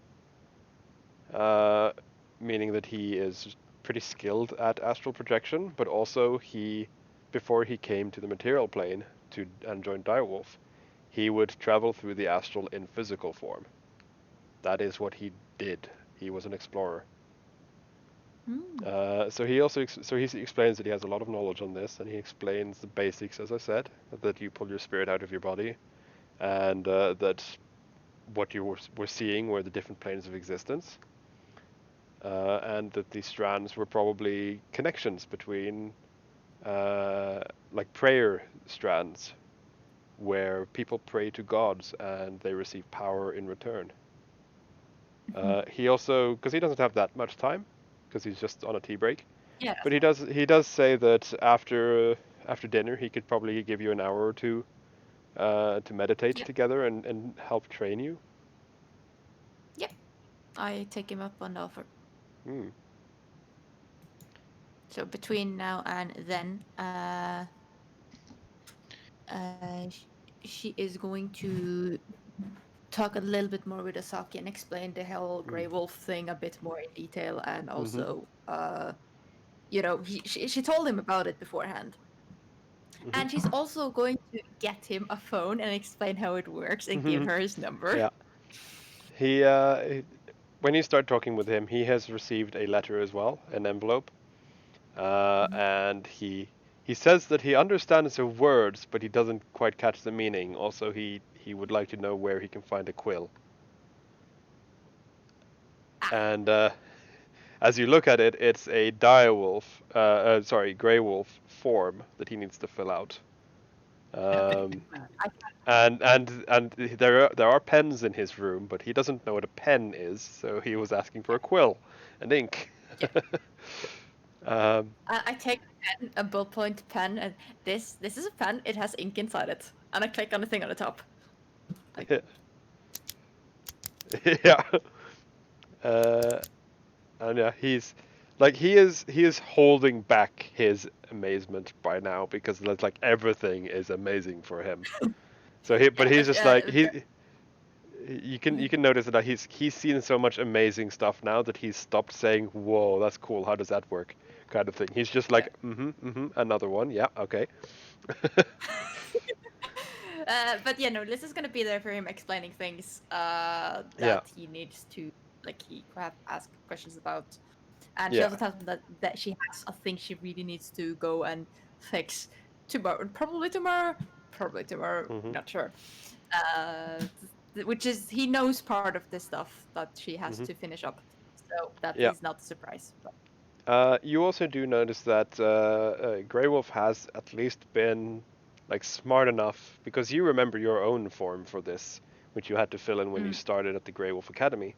meaning that he is pretty skilled at astral projection, but also before he came to the material plane and joined Direwolf, he would travel through the astral in physical form. That is what he did. He was an explorer. So he explains that he has a lot of knowledge on this, and he explains the basics, as I said, that you pull your spirit out of your body, and that what you were seeing were the different planes of existence, and that these strands were probably connections between, like prayer strands, where people pray to gods and they receive power in return. He also, because he doesn't have that much time, because he's just on a tea break, Yeah. but he does say that after dinner he could probably give you an hour or two to meditate Yep. together and help train you. I take him up on the offer. Hmm. So between now and then, she is going to talk a little bit more with Asaki and explain the whole Grey Wolf thing a bit more in detail, and also, she told him about it beforehand. And she's also going to get him a phone and explain how it works and give her his number. Yeah. When you start talking with him, he has received a letter as well, an envelope, and he says that he understands the words, but he doesn't quite catch the meaning. Also, he would like to know where he can find a quill. And as you look at it, it's a Grey Wolf form that he needs to fill out. And there are pens in his room, but he doesn't know what a pen is, so he was asking for a quill and ink. I take a pen, a ballpoint pen, and this is a pen. It has ink inside it, and I click on the thing on the top. Yeah. And yeah, he is holding back his amazement by now because it's like everything is amazing for him. So he's just like you can notice that he's seen so much amazing stuff now that he's stopped saying, "Whoa, that's cool. How does that work?" kind of thing. He's just like, another one. Yeah, okay. But yeah, no, Liz is gonna be there for him explaining things that Yeah. he needs to, like, he could have ask questions about. And she Yeah. also tells him that she has a thing she really needs to go and fix tomorrow. Probably tomorrow. Not sure. Which is, he knows part of this stuff that she has to finish up. So that Yeah. is not a surprise. But You also do notice that Grey Wolf has at least been like smart enough because you remember your own form for this, which you had to fill in when you started at the Grey Wolf Academy.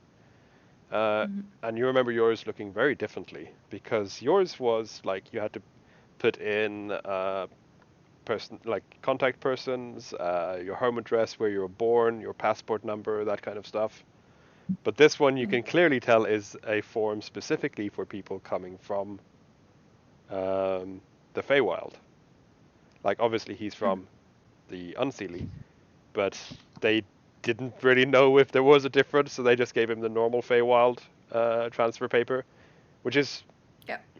And you remember yours looking very differently because yours was like you had to put in person like contact persons, your home address, where you were born, your passport number, that kind of stuff. But this one you can clearly tell is a form specifically for people coming from the Feywild. Like obviously he's from the Unseelie, but they didn't really know if there was a difference, so they just gave him the normal Feywild transfer paper, which is,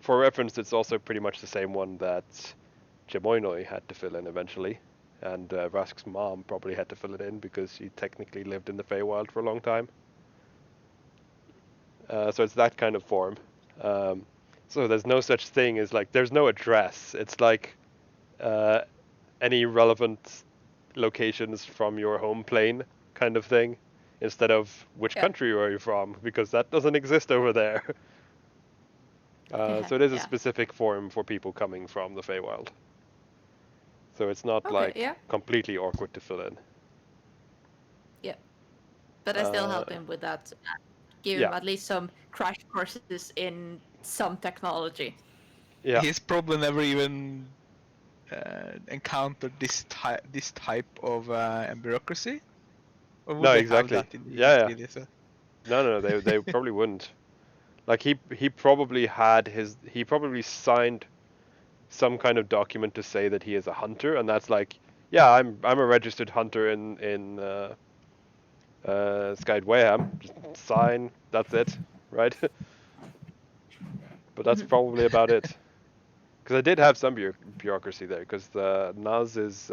for reference, it's also pretty much the same one that Jemoinoi had to fill in eventually, and Rask's mom probably had to fill it in because she technically lived in the Feywild for a long time. So it's that kind of form. So there's no such thing as like, there's no address. It's like any relevant locations from your home plane kind of thing, instead of which country are you from, because that doesn't exist over there. So it is a specific form for people coming from the Feywild. So it's not completely awkward to fill in. Yeah. But I still help him with that. Give him at least some crash courses in some technology. Yeah. He's probably never even encountered this type of bureaucracy. Or would No, they exactly. have that in the Yeah. so? No, they probably wouldn't. Like he probably signed some kind of document to say that he is a hunter, and that's like, yeah, I'm a registered hunter in Skyde Wayham. Just sign, that's it, right? But that's probably about it. Because I did have some bureaucracy there, because Naz's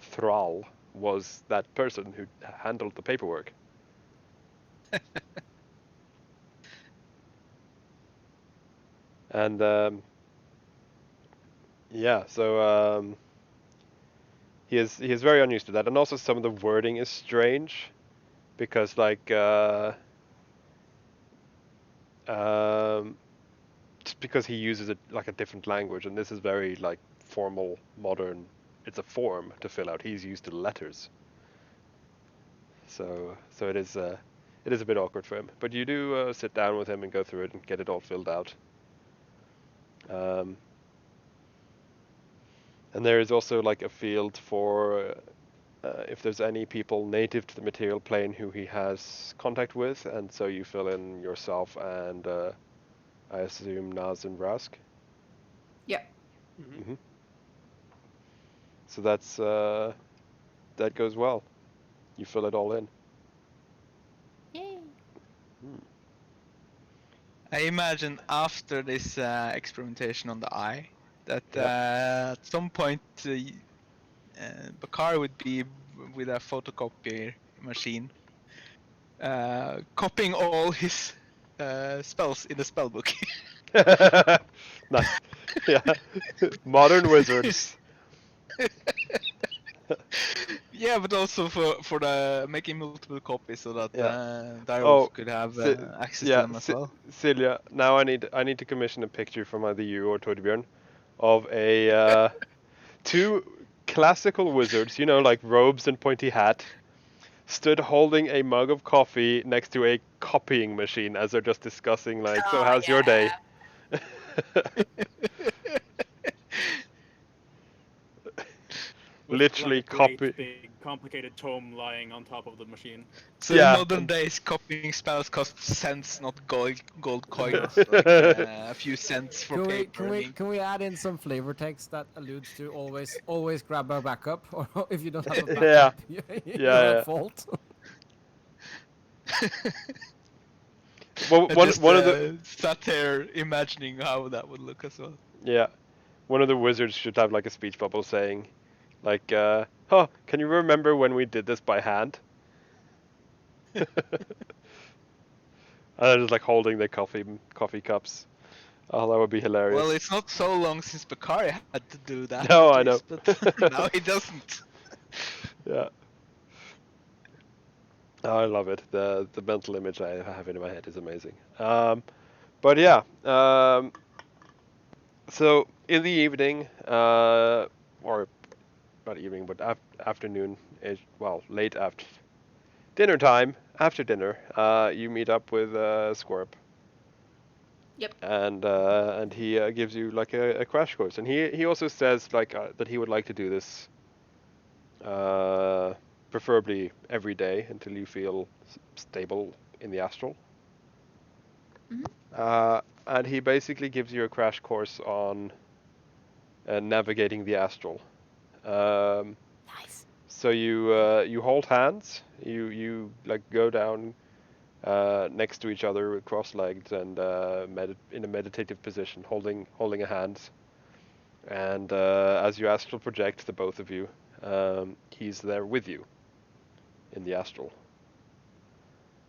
thrall was that person who handled the paperwork. And yeah, so he is very unused to that, and also some of the wording is strange, because like just because he uses it like a different language, and this is very like formal, modern it's a form to fill out. He's used to letters. So it is a bit awkward for him. But you do sit down with him and go through it and get it all filled out. And there is also like a field for if there's any people native to the material plane who he has contact with, and so you fill in yourself and I assume Naz and Rask. Yeah. Mm-hmm. So that's that goes well. You fill it all in. Yay. I imagine after this experimentation on the eye, that Yep. at some point Bakar would be with a photocopy machine, copying all his spells in the spellbook. Nice. Yeah. Modern wizards. Yeah, but also for the making multiple copies so that Yeah. Direwolf could have access to them as well. Silja, now I need to commission a picture from either you or Torbjörn of a two classical wizards, you know, like robes and pointy hat, stood holding a mug of coffee next to a copying machine as they're just discussing like, so how's your day? With, Literally like, a great, copy. big, complicated tome lying on top of the machine. So Yeah, in modern and- days, copying spells cost cents, not gold coins. Like a few cents for paper. and ink. Can we add in some flavor text that alludes to always grab a backup, or if you don't have a backup, you're Yeah. at fault. Well, I one just of the sat there imagining how that would look as well. yeah, one of the wizards should have like a speech bubble saying, like, "Oh, can you remember when we did this by hand?" And they're just like holding their coffee cups. Oh, that would be hilarious. Well, it's not so long since Bakari had to do that. No, at I know. least, but now he doesn't. Yeah. Oh, I love it. The mental image I have in my head is amazing. But yeah. So in the evening, or not evening, but afternoon, late after dinner time. After dinner, you meet up with Scorp. Yep. And he gives you like a crash course, and he also says like that he would like to do this, preferably every day until you feel stable in the astral. And he basically gives you a crash course on navigating the astral. Nice. So you hold hands, you like go down next to each other, cross-legged, and in a meditative position, holding a hand. And as you astral project, the both of you, he's there with you in the astral.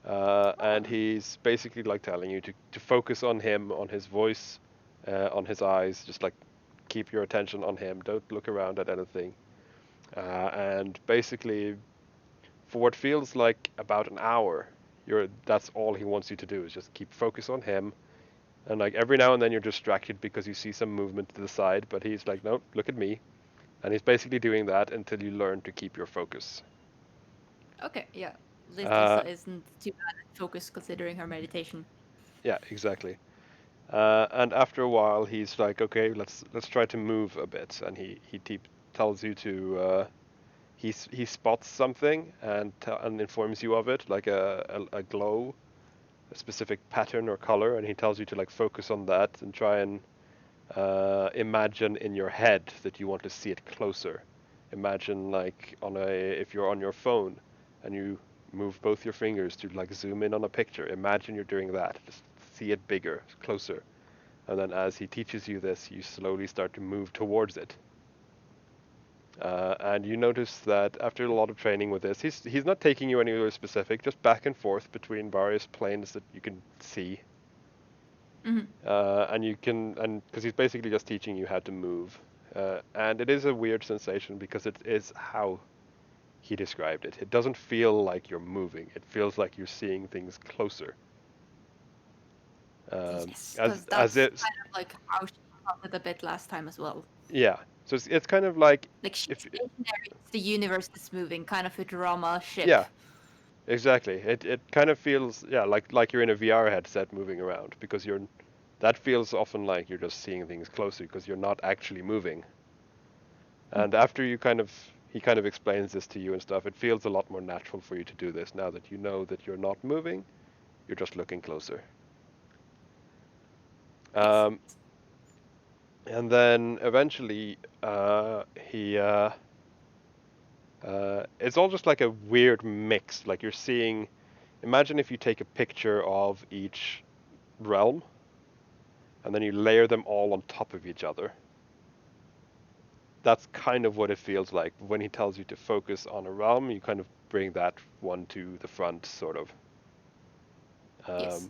And he's basically like telling you to focus on him, on his voice, on his eyes, just like keep your attention on him. Don't look around at anything. And basically, for what feels like about an hour, that's all he wants you to do is just keep focus on him. And like every now and then you're distracted because you see some movement to the side, but he's like, no, look at me. And he's basically doing that until you learn to keep your focus. Okay, yeah. Lisa isn't too bad at focus considering her meditation. Yeah, exactly. And after a while, he's like, okay, let's try to move a bit. And he tells you to. He spots something and informs you of it, like a glow, a specific pattern or color, and he tells you to like focus on that and try and imagine in your head that you want to see it closer. Imagine like if you're on your phone and you move both your fingers to like zoom in on a picture. Imagine you're doing that. Just see it bigger, closer. And then as he teaches you this, you slowly start to move towards it. And you notice that after a lot of training with this, he's not taking you anywhere specific, just back and forth between various planes that you can see. And because he's basically just teaching you how to move. And it is a weird sensation because it is how he described it. It doesn't feel like you're moving. It feels like you're seeing things closer. Yes, because that's kind of like how she felt it a bit last time as well. Yeah, So it's kind of like Like she's if stationary, it's the universe that's moving, kind of a drama ship. yeah, exactly. It kind of feels like you're in a VR headset moving around because that feels often like you're just seeing things closely because you're not actually moving. And after he kind of explains this to you and stuff, it feels a lot more natural for you to do this now that you know that you're not moving, you're just looking closer. And then eventually, it's all just like a weird mix. Like you're seeing, imagine if you take a picture of each realm, and then you layer them all on top of each other. That's kind of what it feels like. When he tells you to focus on a realm, you kind of bring that one to the front, sort of. Yes.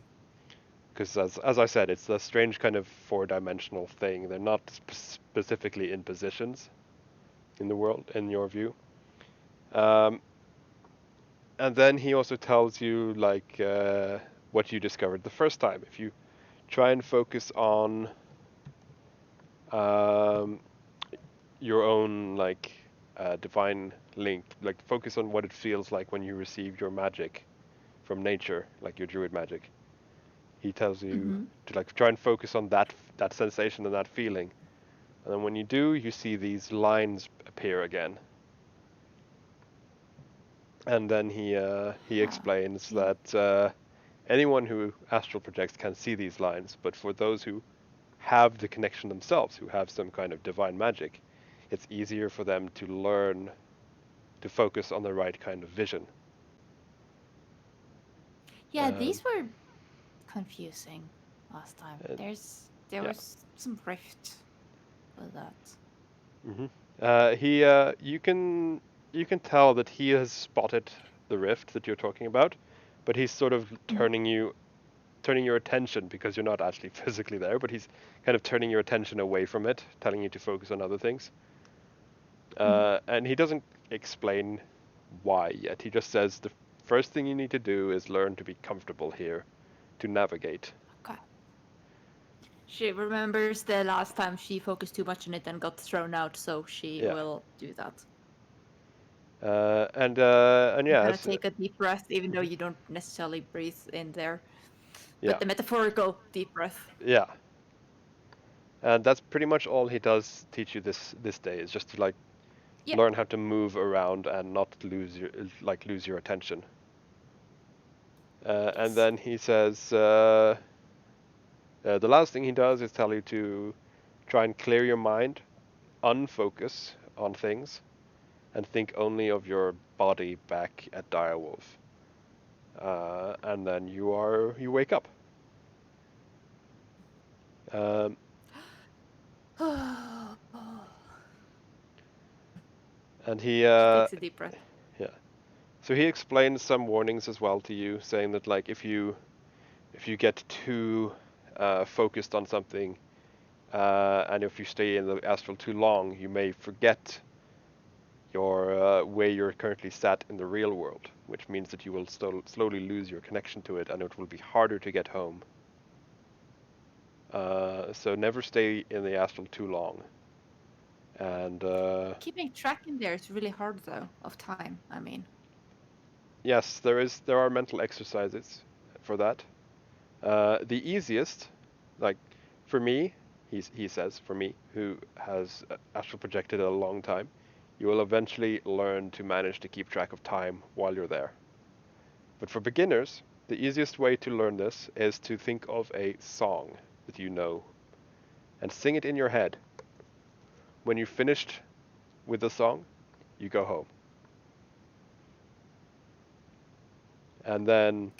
Because as I said, it's a strange kind of four-dimensional thing. They're not specifically in positions in the world, in your view. And then he also tells you like what you discovered the first time. If you try and focus on your own like divine link, like focus on what it feels like when you receive your magic from nature, like your druid magic. He tells you to like try and focus on that sensation and that feeling, and then when you do, you see these lines appear again. And then he explains that anyone who astral projects can see these lines, but for those who have the connection themselves, who have some kind of divine magic, it's easier for them to learn to focus on the right kind of vision. Yeah, these were confusing last time. There yeah. was some rift with that. You can tell that he has spotted the rift that you're talking about, but he's sort of turning your attention because you're not actually physically there, but he's kind of turning your attention away from it, telling you to focus on other things. And he doesn't explain why yet. He just says the first thing you need to do is learn to be comfortable here, to navigate. Okay. She remembers the last time she focused too much on it and got thrown out, so she will do that. And You yeah, gotta take a deep breath, even though you don't necessarily breathe in there. yeah, But the metaphorical deep breath. yeah. And that's pretty much all he does teach you this day is just to like learn how to move around and not lose your attention. And then he says the last thing he does is tell you to try and clear your mind, unfocus on things, and think only of your body back at Direwolf. And then you wake up. And he takes a deep breath. Yeah. So he explains some warnings as well to you, saying that like if you get too focused on something, and if you stay in the astral too long, you may forget your where you're currently sat in the real world, which means that you will slowly lose your connection to it, and it will be harder to get home. So never stay in the astral too long. And keeping track in there is really hard, though, of time. I mean, yes, there are mental exercises for that. The easiest, like for me, he says, for me, who has astral projected a long time, you will eventually learn to manage to keep track of time while you're there. But for beginners, the easiest way to learn this is to think of a song that you know and sing it in your head. When you've finished with the song, you go home. And then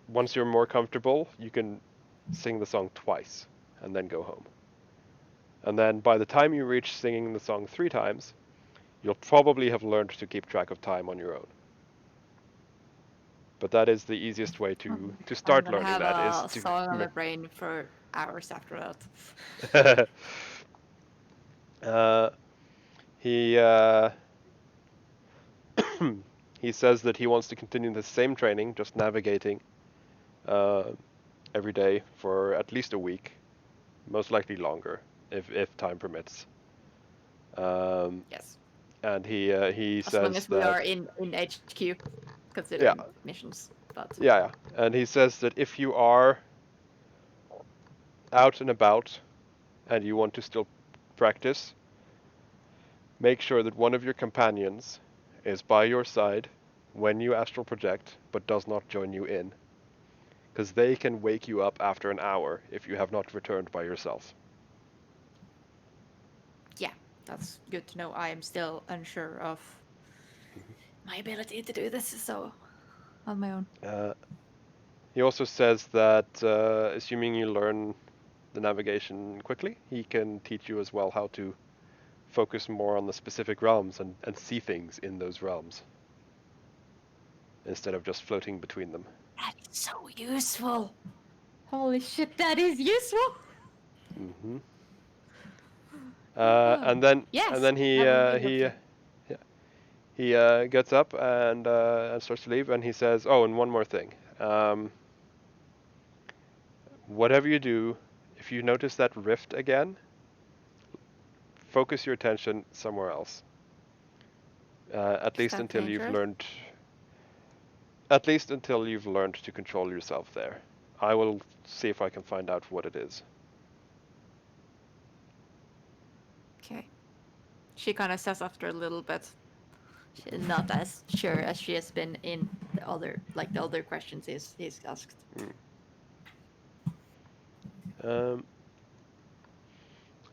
once you're more comfortable, you can sing the song twice and then go home. And then by the time you reach singing the song 3 times, you'll probably have learned to keep track of time on your own. But that is the easiest way to start learning that, is to have a song on my brain for hours after that. He he says that he wants to continue the same training, just navigating every day for at least a week, most likely longer, if time permits. Yes. And he As long says as we that are in HQ, considering missions. But yeah, and he says that if you are out and about and you want to still practice, make sure that one of your companions is by your side when you astral project, but does not join you in, because they can wake you up after an hour if you have not returned by yourself. yeah, that's good to know. I am still unsure of my ability to do this, so on my own. He also says that assuming you learn the navigation quickly, he can teach you as well how to focus more on the specific realms and see things in those realms instead of just floating between them. That is so useful. Holy shit, that is useful. Mm-hmm. And then Yes, he that would be helpful. he gets up and starts to leave, and he says, "Oh, and one more thing. Whatever you do, if you notice that rift again, focus your attention somewhere else. At Is least that until you've dangerous? learned. At least until you've learned to control yourself there. I will see if I can find out what it is." Okay. She kind of says after a little bit. She's not as sure as she has been in the other questions he's asked.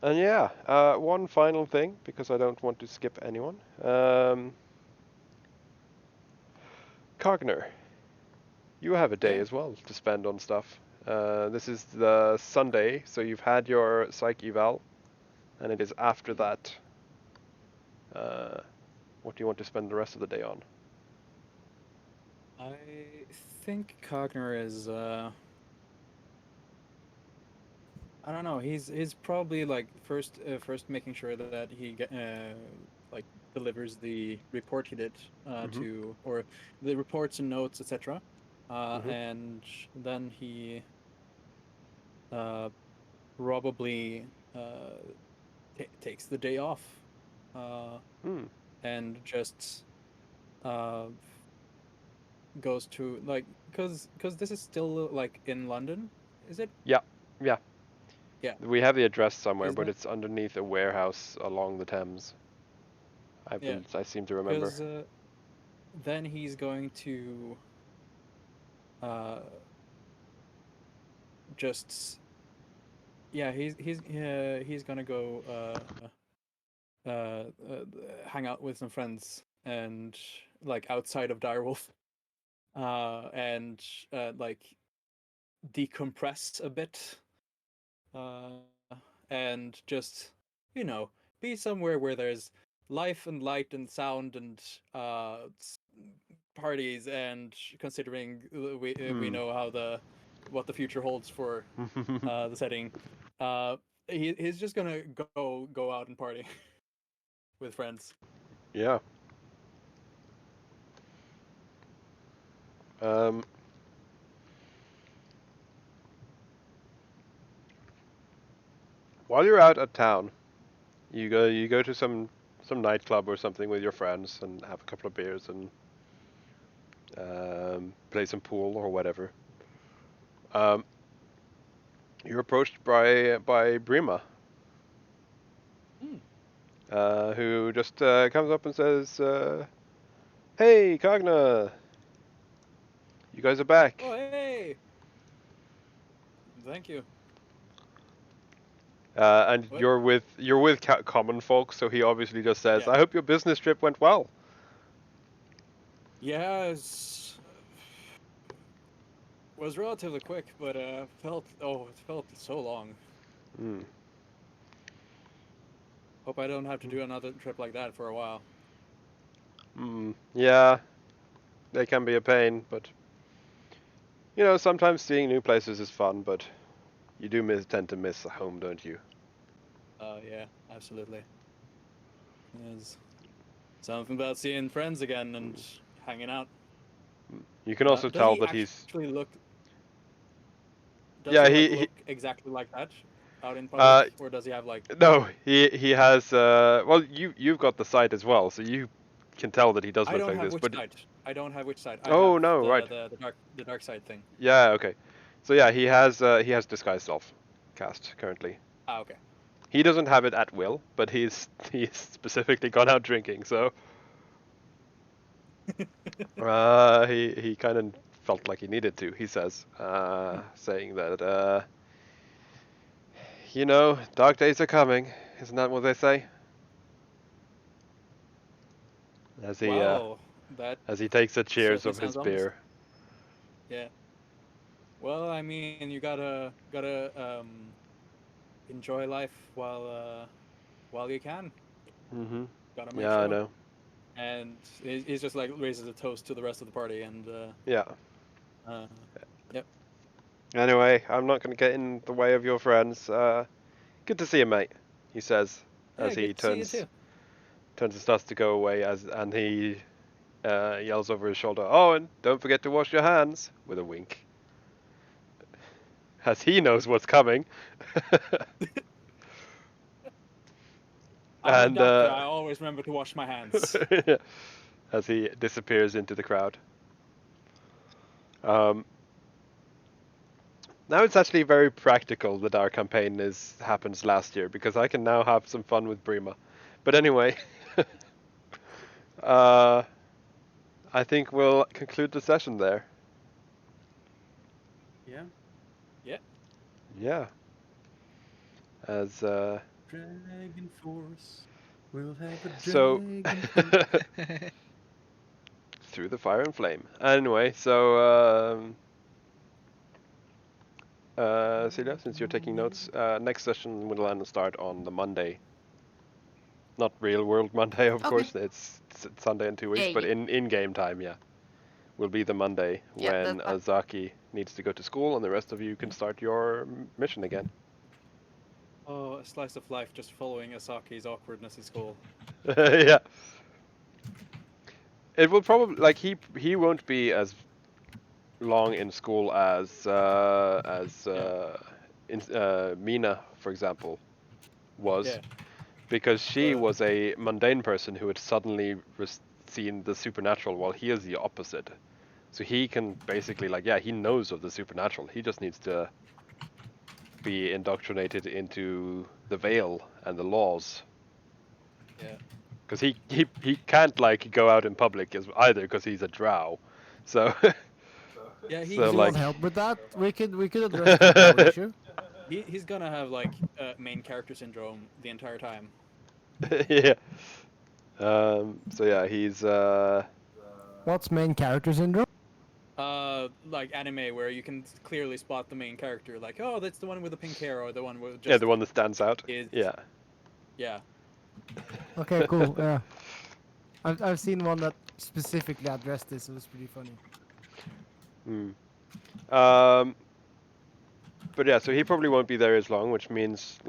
And yeah, one final thing, because I don't want to skip anyone. Cogner, you have a day Yeah. as well to spend on stuff. This is the Sunday, so you've had your psych eval, and it is after that. What do you want to spend the rest of the day on? I think Cogner is I don't know. He's probably like first making sure that he like delivers the report he did Mm-hmm. to or the reports and notes, etc. Mm-hmm. And then he probably takes the day off Hmm. and just uh, goes to like because this is still like in London, is it? Yeah. Yeah. Yeah. We have the address somewhere, Is but that it's underneath a warehouse along the Thames. yeah? I seem to remember. Because then he's going to uh just yeah he's gonna go hang out with some friends and like outside of Direwolf and like decompress a bit uh and just you know be somewhere where there's life and light and sound and parties and considering we know how what the future holds for the setting. Uh, he's just gonna go out and party with friends. Yeah. Um, while you're out at town, you go to some nightclub or something with your friends and have a couple of beers and play some pool or whatever. Um, you're approached by Brima, Mm. who just comes up and says, "Hey, Cogna, you guys are back." Oh hey, thank you. And What? you're with common folk, so he obviously just says, Yeah, "I hope your business trip went well." yeah. Was relatively quick, but it felt so long. Mm. Hope I don't have to do another trip like that for a while. Yeah, they can be a pain, but sometimes seeing new places is fun, but you do tend to miss home, don't you? Yeah, absolutely. There's something about seeing friends again and hanging out. You can also Does tell he that he's actually look? Does yeah he like he look exactly like that? out in public, or does he have like? No, he has. Well, you've got the sight as well, so you can tell that he does I look don't like have this. which But side. I don't have which side. I oh have no, right. the dark side thing. Yeah, okay. So yeah, he has disguise self cast currently. Ah, okay. He doesn't have it at will, but he's specifically gone out drinking, so he kind of felt like he needed to. He says, saying that dark days are coming. Isn't that what they say? As he Well, that as he takes a cheers certainly of his sounds ominous. beer. Yeah. Well, I mean, you gotta enjoy life while you can. Mm-hmm. Gotta make Yeah, I sure. know. And he's just like raises a toast to the rest of the party, and Yeah. yep. Anyway, I'm not going to get in the way of your friends. Good to see you, mate. He says as Yeah, he good to see you turns too. and starts to go away and he yells over his shoulder, "Oh, and don't forget to wash your hands," with a wink. As he knows what's coming. I'm a And doctor. I always remember to wash my hands. as he disappears into the crowd. Now it's actually very practical that our campaign happens last year, because I can now have some fun with Brima. But anyway, I think we'll conclude the session there. Yeah. Yeah. As Dragon Force. We'll have a so dragon force. through the fire and flame. Anyway, so Celia, since you're taking notes, next session will start on the Monday. Not real world Monday, of Okay. course. It's Sunday in 2 weeks, Yeah, but yeah. in game time, yeah, will be the Monday Yeah, when that's Azaki needs to go to school, and the rest of you can start your mission again. Oh, a slice of life just following Asaki's awkwardness in school. Yeah. It will probably he won't be as long in school as Mina, for example, was. Yeah. Because she But- was a mundane person who had suddenly seen the supernatural, while he is the opposite. So he can basically, he knows of the supernatural. He just needs to be indoctrinated into the veil and the laws. Yeah. Because he can't, go out in public either, because he's a drow. So, Yeah, If So, you like- want help with that, we could address the power issue. he's gonna have like main character syndrome the entire time. yeah. So yeah, he's What's main character syndrome? Like anime where you can clearly spot the main character, like, oh, that's the one with the pink hair, or the one with just the one that stands out. is Yeah. yeah. Okay, cool. Yeah, I've seen one that specifically addressed this. It was pretty funny. But yeah, so he probably won't be there as long, which means,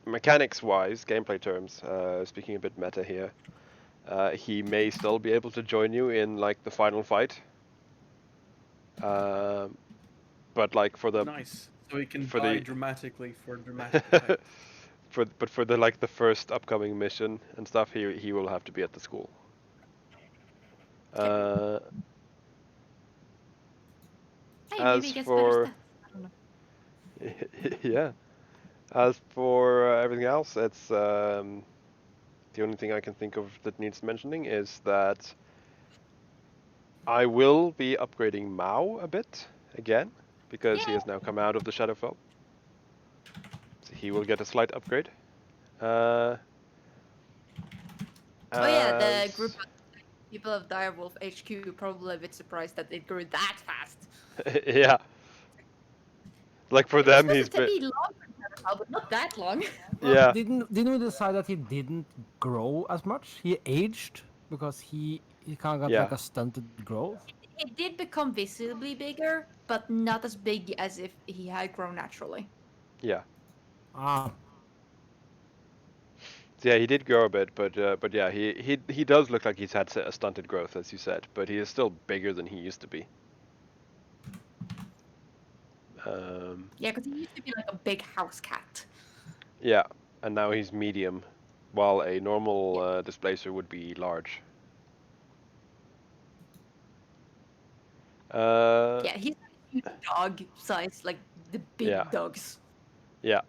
mechanics-wise, gameplay terms, speaking a bit meta here, he may still be able to join you in, the final fight. But, for the... Nice. So he can for die the- dramatically for dramatic effect. for the first upcoming mission and stuff, he will have to be at the school. Hey, as maybe he gets for- better stats. I don't know. Yeah. As for everything else, it's the only thing I can think of that needs mentioning is that I will be upgrading Mao a bit again, because he has now come out of the Shadowfell. So he will get a slight upgrade. Oh yeah, the as- group of people of Direwolf HQ probably a bit surprised that it grew that fast. Yeah. For them, he's It's supposed to been... be longer, but not that long. Yeah. Didn't we decide that he didn't grow as much? He aged because he kind of got Yeah. like a stunted growth. It did become visibly bigger, but not as big as if he had grown naturally. Yeah. Ah, Yeah, he did grow a bit, but yeah, he does look like he's had a stunted growth, as you said, but he is still bigger than he used to be. Yeah, because he used to be like a big house cat. Yeah, and now he's medium, while a normal displacer would be large. Yeah, he's a huge dog size, like the big Yeah. dogs. Yeah.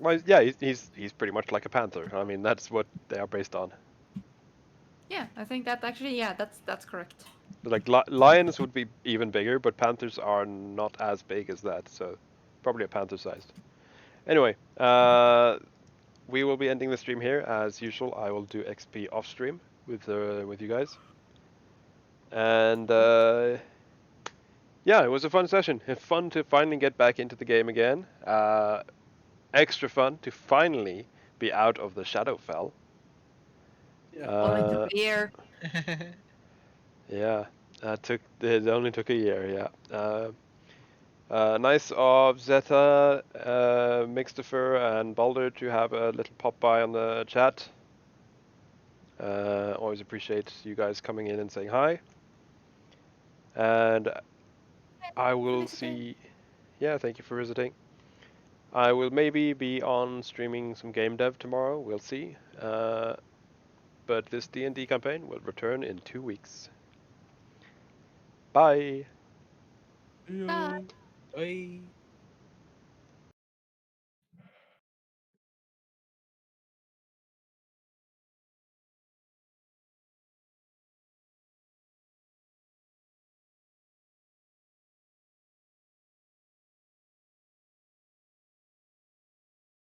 Well, yeah, he's pretty much like a panther. I mean, that's what they are based on. Yeah, I think that actually, yeah, that's correct. Like lions would be even bigger, but panthers are not as big as that, so probably a panther-sized. Anyway, we will be ending the stream here as usual. I will do XP off stream with you guys, and yeah, it was a fun session. It's fun to finally get back into the game again. Extra fun to finally be out of the Shadowfell. Yeah. Only took a year. Yeah, it only took a year. Yeah. Nice of Zeta, Mixtifer, and Balder to have a little pop by on the chat. Always appreciate you guys coming in and saying hi. And I will see. Yeah, thank you for visiting. I will maybe be on streaming some game dev tomorrow. We'll see. But this D&D campaign will return in 2 weeks. Bye. Bye. Bye.